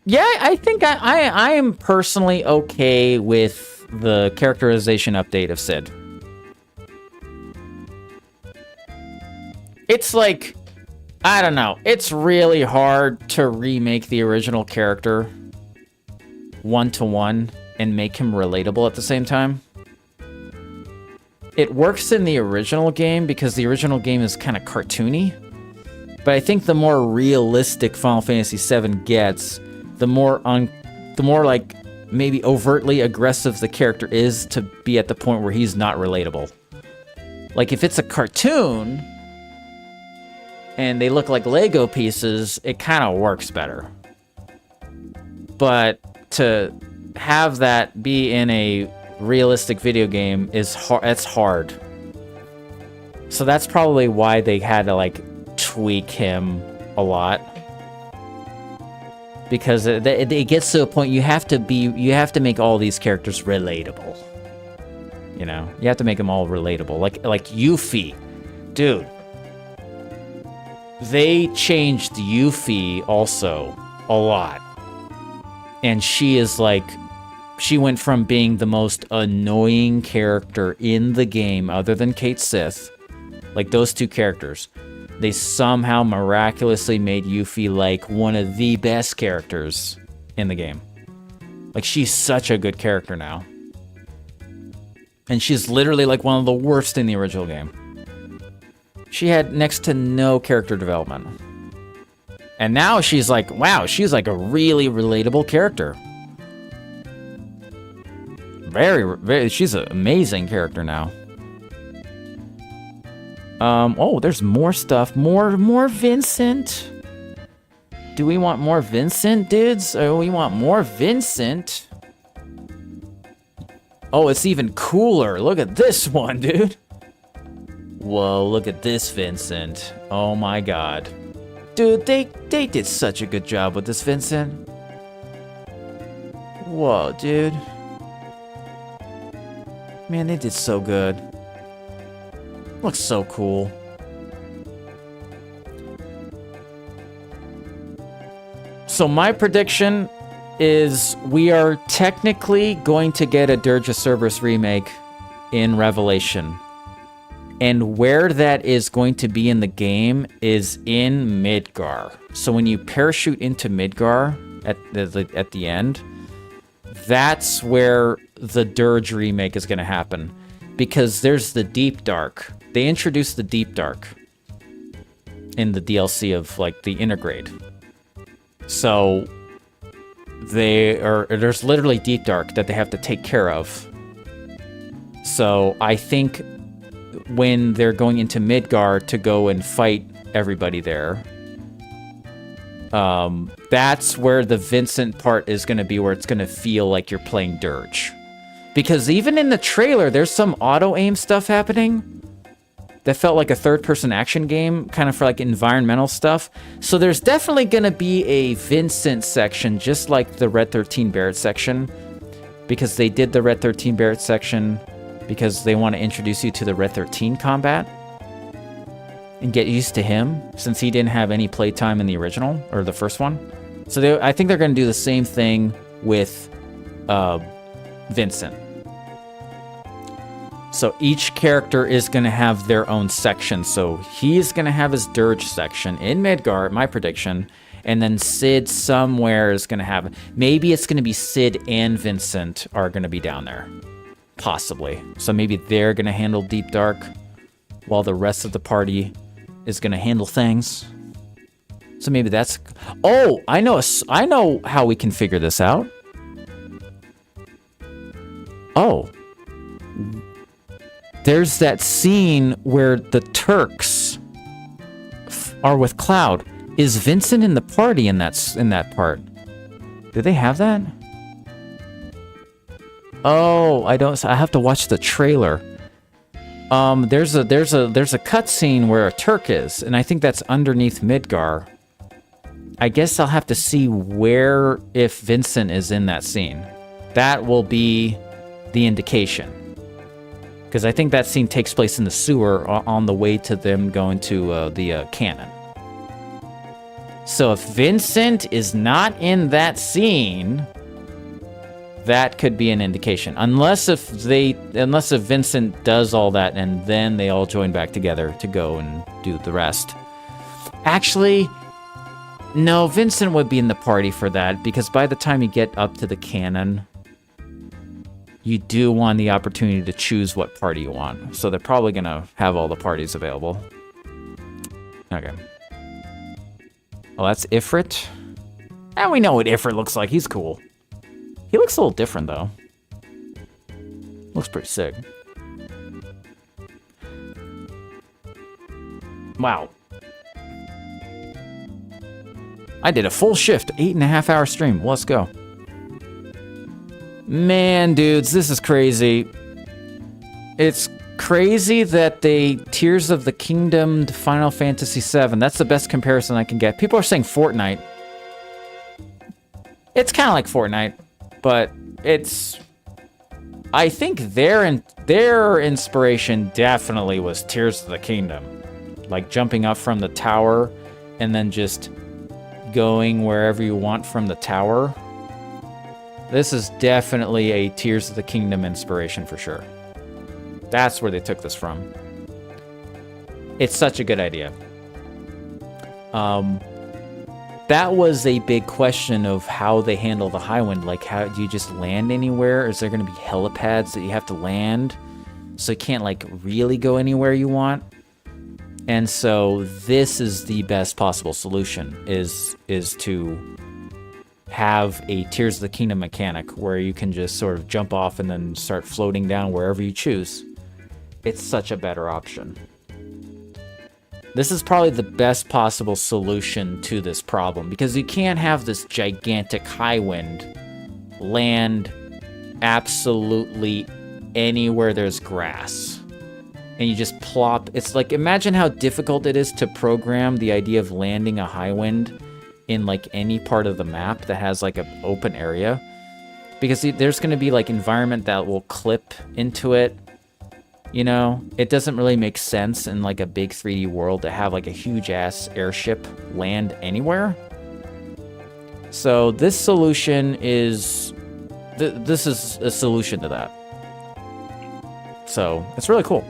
Yeah, I think I am personally okay with the characterization update of Cid. It's like, I don't know. It's really hard to remake the original character one-to-one and make him relatable at the same time. It works in the original game because the original game is kind of cartoony, but I think the more realistic Final Fantasy VII gets, the more like maybe overtly aggressive the character is to be at the point where he's not relatable. Like if it's a cartoon and they look like Lego pieces, it kind of works better. But to have that be in a realistic video game is hard. It's hard. So that's probably why they had to like tweak him a lot, because it gets to a point you have to make all these characters relatable. You know, you have to make them all relatable. Like Yuffie, dude. They changed Yuffie also a lot. And she is like, She went from being the most annoying character in the game, other than Kate Sith, like those two characters. They somehow miraculously made Yuffie like one of the best characters in the game. Like, she's such a good character now. And she's literally like one of the worst in the original game. She had next to no character development. And now she's like, wow, she's like a really relatable character. Very, she's an amazing character now. Oh, there's more stuff. More Vincent. Do we want more Vincent, dudes? Oh, we want more Vincent. Oh, it's even cooler. Look at this one, dude. Whoa, look at this Vincent. Oh my god. Dude, they did such a good job with this Vincent. Whoa, dude. Man, they did so good. Looks so cool. So my prediction is we are technically going to get a Dirge of Cerberus remake in Revelation. And where that is going to be in the game is in Midgar. So when you parachute into Midgar at the end, that's where the Dirge remake is going to happen. Because there's the Deep Dark. They introduced the Deep Dark in the DLC of like the Intergrade. So there's literally Deep Dark that they have to take care of. So I think when they're going into Midgar to go and fight everybody there, that's where the Vincent part is going to be, where it's going to feel like you're playing Dirge. Because even in the trailer, there's some auto-aim stuff happening that felt like a third-person action game, kind of for like environmental stuff. So there's definitely going to be a Vincent section, just like the Red 13 Barrett section, because they did the Red 13 Barrett section because they want to introduce you to the Red 13 combat and get used to him, since he didn't have any playtime in the original, or the first one. So I think they're going to do the same thing with Vincent. So each character is going to have their own section. So he's going to have his Dirge section in Midgar, my prediction. And then Sid somewhere is going to have... Maybe it's going to be Sid and Vincent are going to be down there. Possibly. So maybe they're going to handle Deep Dark while the rest of the party is going to handle things. So maybe that's... Oh, I know how we can figure this out. Oh. There's that scene where the Turks are with Cloud. Is Vincent in the party in that part? Do they have that? Oh, I have to watch the trailer. There's a cutscene where a Turk is, and I think that's underneath Midgar. I guess I'll have to see if Vincent is in that scene. That will be the indication. Because I think that scene takes place in the sewer on the way to them going to the cannon. So if Vincent is not in that scene, that could be an indication. Unless if Vincent does all that and then they all join back together to go and do the rest. Actually, no, Vincent would be in the party for that, because by the time you get up to the cannon, you do want the opportunity to choose what party you want. So they're probably going to have all the parties available. Okay. Oh, that's Ifrit. And we know what Ifrit looks like. He's cool. He looks a little different, though. Looks pretty sick. Wow. I did a full shift, 8.5-hour stream. Let's go. Man, dudes, this is crazy. It's crazy that they Tears of the Kingdom Final Fantasy VII. That's the best comparison I can get. People are saying Fortnite. It's kind of like Fortnite, but it's... I think their inspiration definitely was Tears of the Kingdom. Like jumping up from the tower and then just going wherever you want from the tower. This is definitely a Tears of the Kingdom inspiration for sure. That's where they took this from. It's such a good idea. That was a big question of how they handle the Highwind. Like, how do you just land anywhere? Is there going to be helipads that you have to land? So you can't, like, really go anywhere you want? And so this is the best possible solution, is to have a Tears of the Kingdom mechanic where you can just sort of jump off and then start floating down wherever you choose. It's such a better option. This is probably the best possible solution to this problem, because you can't have this gigantic Highwind land absolutely anywhere there's grass. And you just plop. It's like, imagine how difficult it is to program the idea of landing a Highwind in like any part of the map that has like an open area. Because there's going to be like environment that will clip into it. You know, it doesn't really make sense in like a big 3D world to have like a huge ass airship land anywhere. So this solution is, this is a solution to that. So it's really cool.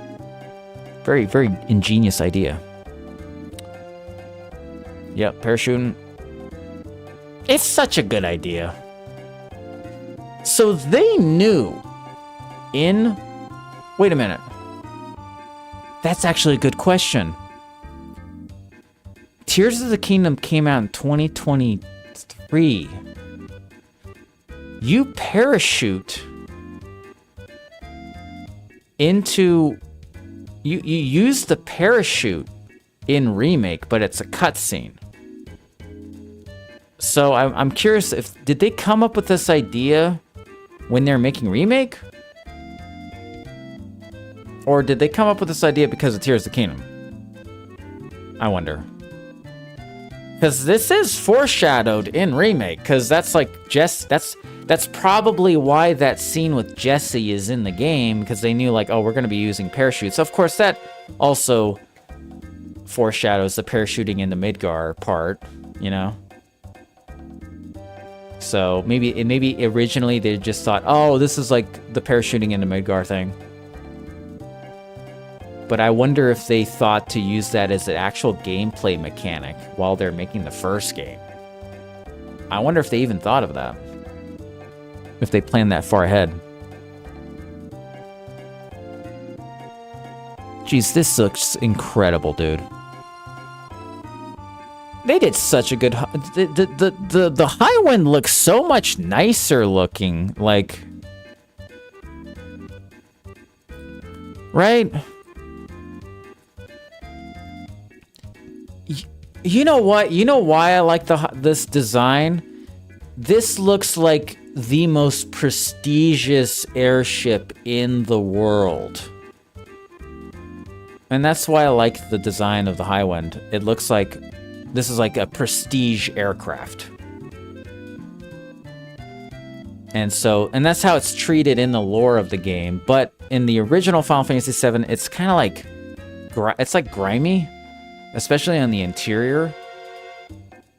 Very, very ingenious idea. Yep, parachuting. It's such a good idea. So they knew in... Wait a minute. That's actually a good question. Tears of the Kingdom came out in 2023. You parachute into... You use the parachute in Remake, but it's a cutscene. So I'm curious, did they come up with this idea when they're making Remake? Or did they come up with this idea because of Tears of the Kingdom? I wonder. Because this is foreshadowed in Remake, because that's like that's probably why that scene with Jesse is in the game, because they knew like, oh, we're going to be using parachutes. Of course, that also foreshadows the parachuting in the Midgar part, you know? So maybe originally they just thought, oh, this is like the parachuting in the Midgar thing. But I wonder if they thought to use that as an actual gameplay mechanic while they're making the first game. I wonder if they even thought of that. If they planned that far ahead. Jeez, this looks incredible, dude. They did such a good... The Highwind looks so much nicer looking. Like... Right? You know what? You know why I like this design? This looks like the most prestigious airship in the world. And that's why I like the design of the Highwind. It looks like this is like a prestige aircraft. And that's how it's treated in the lore of the game. But in the original Final Fantasy VII, it's kind of like, it's like grimy, especially on the interior.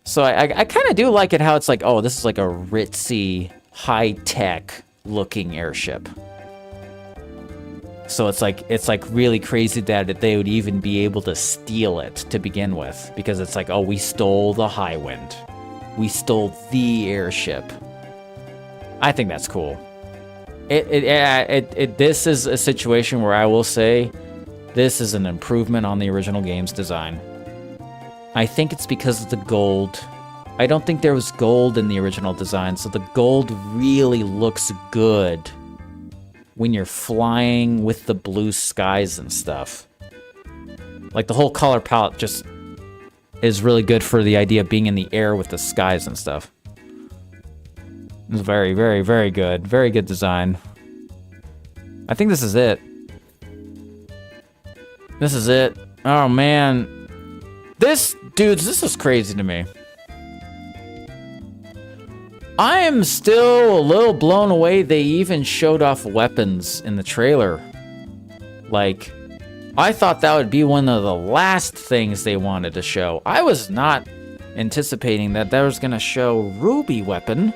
So I kind of do like it how it's like, oh, this is like a ritzy, high-tech looking airship. So it's like really crazy that they would even be able to steal it to begin with, because it's like, oh, we stole the Highwind. We stole the airship. I think that's cool. This is a situation where I will say this is an improvement on the original game's design. I think it's because of the gold. I don't think there was gold in the original design, so the gold really looks good when you're flying with the blue skies and stuff. Like, the whole color palette just is really good for the idea of being in the air with the skies and stuff. It's very, very, very good. Very good design. I think this is it. This is it. Oh, man. Dudes, this is crazy to me. I am still a little blown away they even showed off weapons in the trailer. Like, I thought that would be one of the last things they wanted to show. I was not anticipating that was going to show Ruby weapon.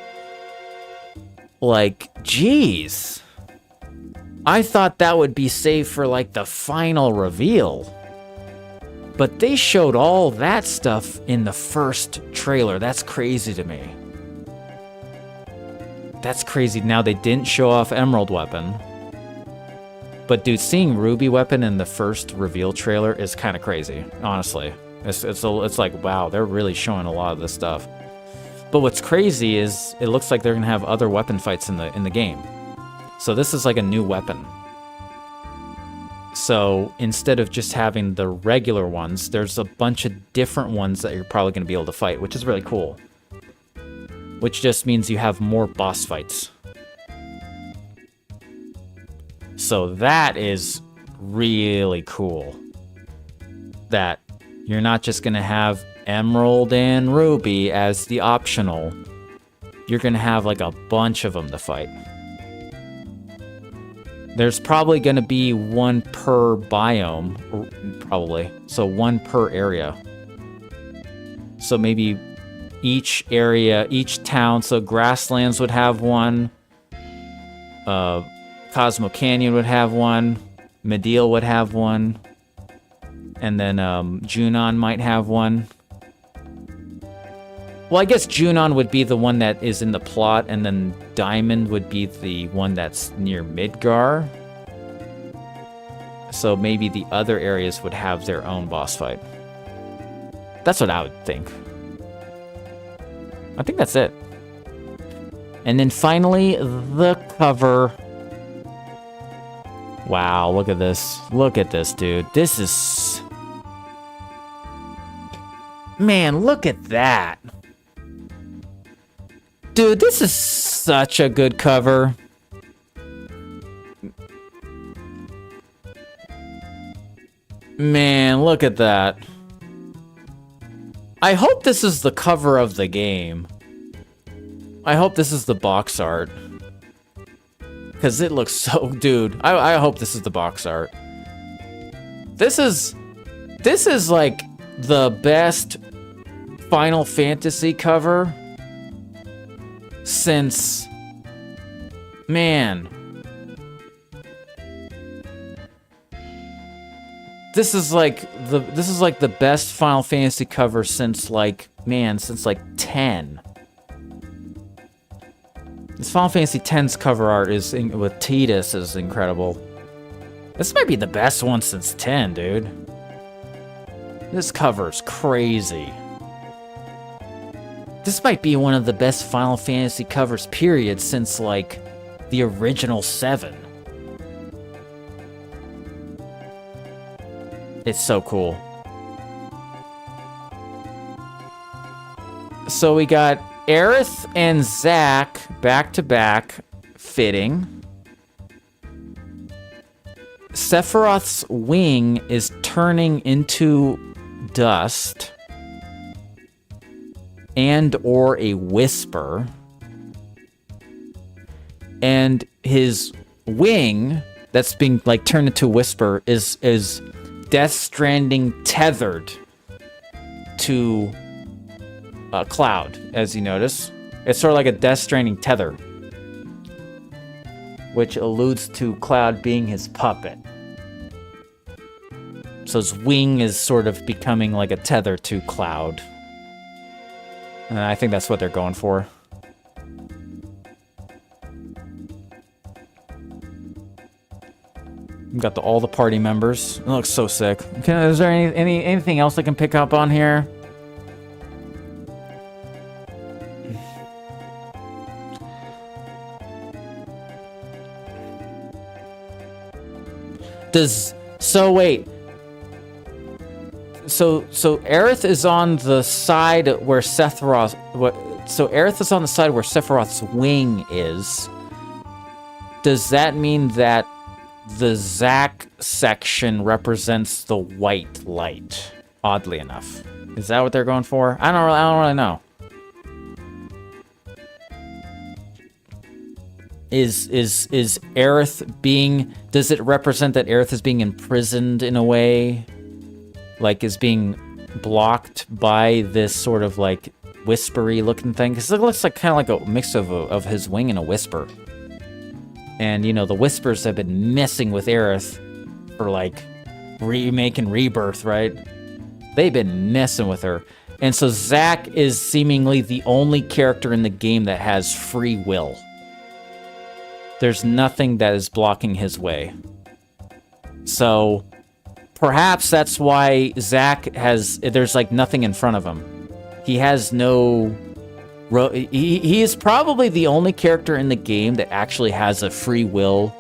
like, geez. I thought that would be saved for, like, the final reveal. But they showed all that stuff in the first trailer. That's crazy to me. That's crazy. Now, they didn't show off Emerald Weapon. But, dude, seeing Ruby Weapon in the first reveal trailer is kind of crazy, honestly. It's like, wow, they're really showing a lot of this stuff. But what's crazy is it looks like they're going to have other weapon fights in the game. So this is like a new weapon. So instead of just having the regular ones, there's a bunch of different ones that you're probably going to be able to fight, which is really cool. Which just means you have more boss fights. So that is really cool. That you're not just going to have Emerald and Ruby as the optional. You're going to have like a bunch of them to fight. There's probably going to be one per biome, probably. So one per area. So maybe each area, each town, so Grasslands would have one. Cosmo Canyon would have one. Medeal would have one. And then Junon might have one. Well, I guess Junon would be the one that is in the plot, and then Diamond would be the one that's near Midgar. So maybe the other areas would have their own boss fight. That's what I would think. I think that's it. And then finally, the cover. Wow, look at this. Look at this, dude. This is... Man, look at that. Dude, this is such a good cover. Man, look at that. I hope this is the cover of the game. I hope this is the box art. Because it looks so... Dude, I hope this is the box art. This is like the best Final Fantasy cover since... Man. This is like the best Final Fantasy cover since like 10. This Final Fantasy X's cover art with Tidus is incredible. This might be the best one since 10, dude. This cover's crazy. This might be one of the best Final Fantasy covers, period, since like the original 7. It's so cool. So we got Aerith and Zack back to back, fitting. Sephiroth's wing is turning into dust and or a whisper. And his wing that's being like turned into a whisper is Death Stranding tethered to Cloud, as you notice. It's sort of like a Death Stranding tether, which alludes to Cloud being his puppet. So his wing is sort of becoming like a tether to Cloud. And I think that's what they're going for. We've got all the party members. It looks so sick. Okay, is there anything else I can pick up on here? Wait. So Aerith is on the side where Sephiroth. So Aerith is on the side where Sephiroth's wing is. Does that mean that the Zack section represents the white light? Oddly enough, is that what they're going for? I don't really know. Is Aerith being... Does it represent that Aerith is being imprisoned in a way? Like, is being blocked by this sort of, like, whispery looking thing, because it looks like kind of like a mix of his wing and a whisper. And you know, the whispers have been messing with Aerith for like remake and rebirth, right? They've been messing with her. And so Zack is seemingly the only character in the game that has free will. There's nothing that is blocking his way. So perhaps that's why Zack there's like nothing in front of him. He has no... He is probably the only character in the game that actually has a free will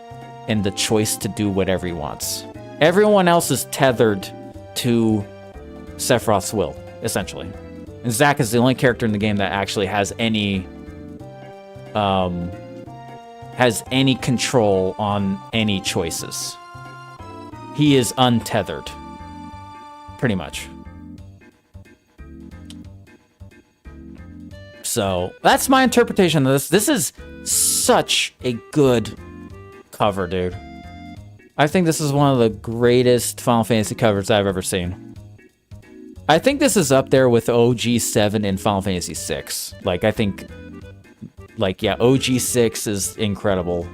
and the choice to do whatever he wants. Everyone else is tethered to Sephiroth's will, essentially. And Zack is the only character in the game that actually has any control on any choices. He is untethered, pretty much. So that's my interpretation of this. This is such a good cover, dude. I think this is one of the greatest Final Fantasy covers I've ever seen. I think this is up there with OG7 and Final Fantasy VI. Like, I think, like, yeah, OG6 is incredible.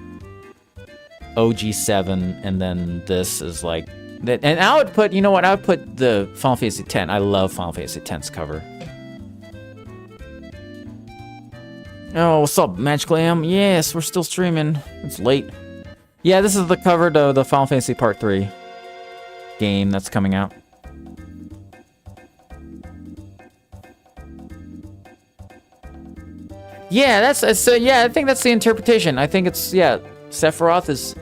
OG7, and then this is like... And I would put, you know what, I would put the Final Fantasy X. I love Final Fantasy X's cover. Oh, what's up, Magical Am? Yes, we're still streaming. It's late. Yeah, this is the cover to the Final Fantasy Part 3 game that's coming out. Yeah, that's yeah, I think that's the interpretation. I think it's, yeah, Sephiroth is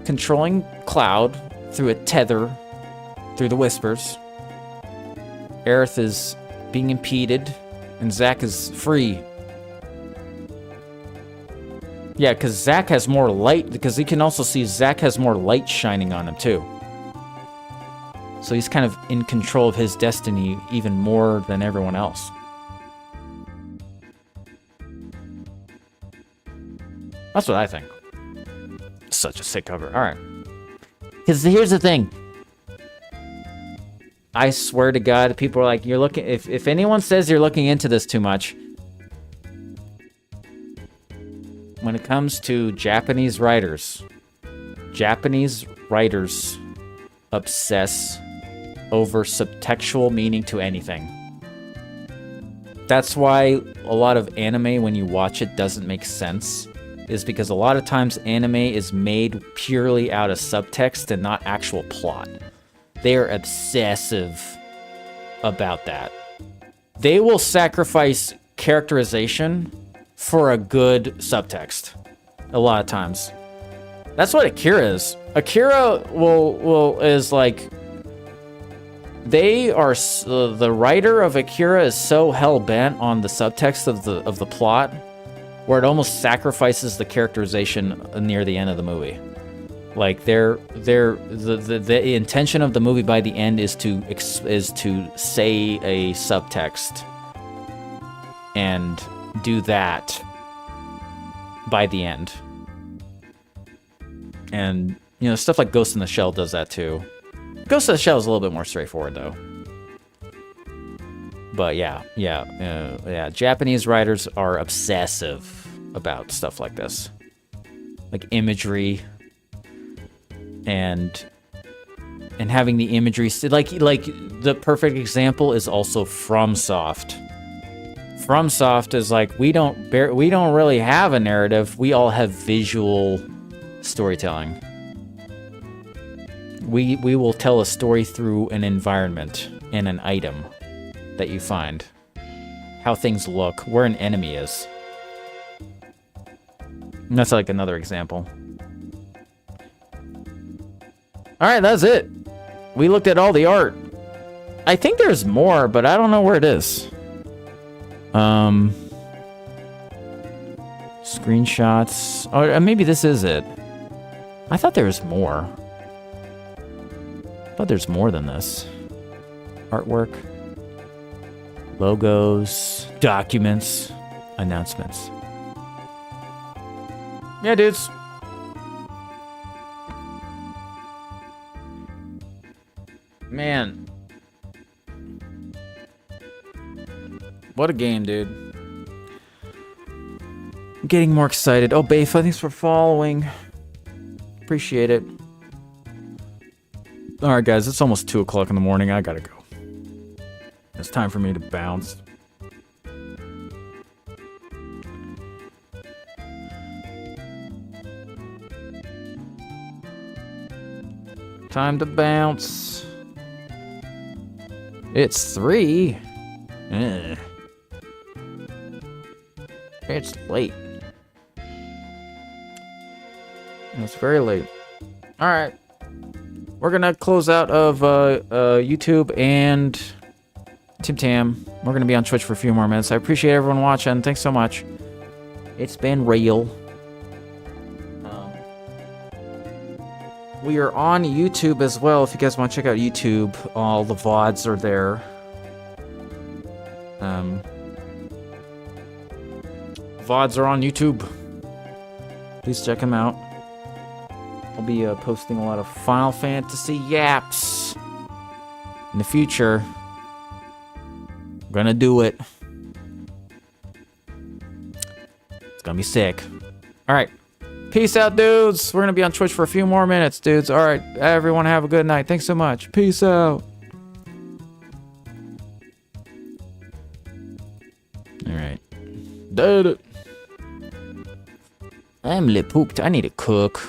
controlling Cloud through a tether through the whispers. Aerith is being impeded, and Zack is free. Yeah, because Zack has more light, because you can also see Zack has more light shining on him, too. So he's kind of in control of his destiny even more than everyone else. That's what I think. Such a sick cover. Alright. Because here's the thing. I swear to God, people are like, you're looking... If anyone says you're looking into this too much... When it comes to Japanese writers obsess over subtextual meaning to anything. That's why a lot of anime, when you watch it, doesn't make sense. Is because a lot of times anime is made purely out of subtext and not actual plot. They are obsessive about that. They will sacrifice characterization for a good subtext. A lot of times. That's what Akira is. Akira is like... They are... the writer of Akira is so hell-bent on the subtext of the plot where it almost sacrifices the characterization near the end of the movie. Like, the intention of the movie by the end is to say a subtext and do that by the end. And, you know, stuff like Ghost in the Shell does that too. Ghost in the Shell is a little bit more straightforward though. But yeah, Japanese writers are obsessive about stuff like this. Like imagery and having the imagery, like the perfect example is also FromSoft. FromSoft is like, we don't really have a narrative. We all have visual storytelling. We will tell a story through an environment and an item that you find. How things look, where an enemy is. And that's like another example. Alright, that's it. We looked at all the art. I think there's more, but I don't know where it is. Screenshots. Or maybe this is it. I thought there was more. I thought there's more than this. Artwork. Logos. Documents. Announcements. Yeah, dudes. Man. What a game, dude. I'm getting more excited. Oh, Bayfa, thanks for following. Appreciate it. Alright, guys, it's almost 2 o'clock in the morning. I gotta go. It's time for me to bounce. Time to bounce. It's 3. Ugh. It's late. It's very late. Alright. We're gonna close out of YouTube and Tim Tam. We're gonna be on Twitch for a few more minutes. I appreciate everyone watching. Thanks so much. It's been real. We are on YouTube as well. If you guys want to check out YouTube, all the VODs are there. VODs are on YouTube. Please check them out. I'll be posting a lot of Final Fantasy yaps in the future. I'm gonna do it. It's gonna be sick. Alright. Peace out, dudes. We're gonna be on Twitch for a few more minutes, dudes. Alright. Everyone have a good night. Thanks so much. Peace out. Alright. Did it. I'm lit pooped. I need to cook.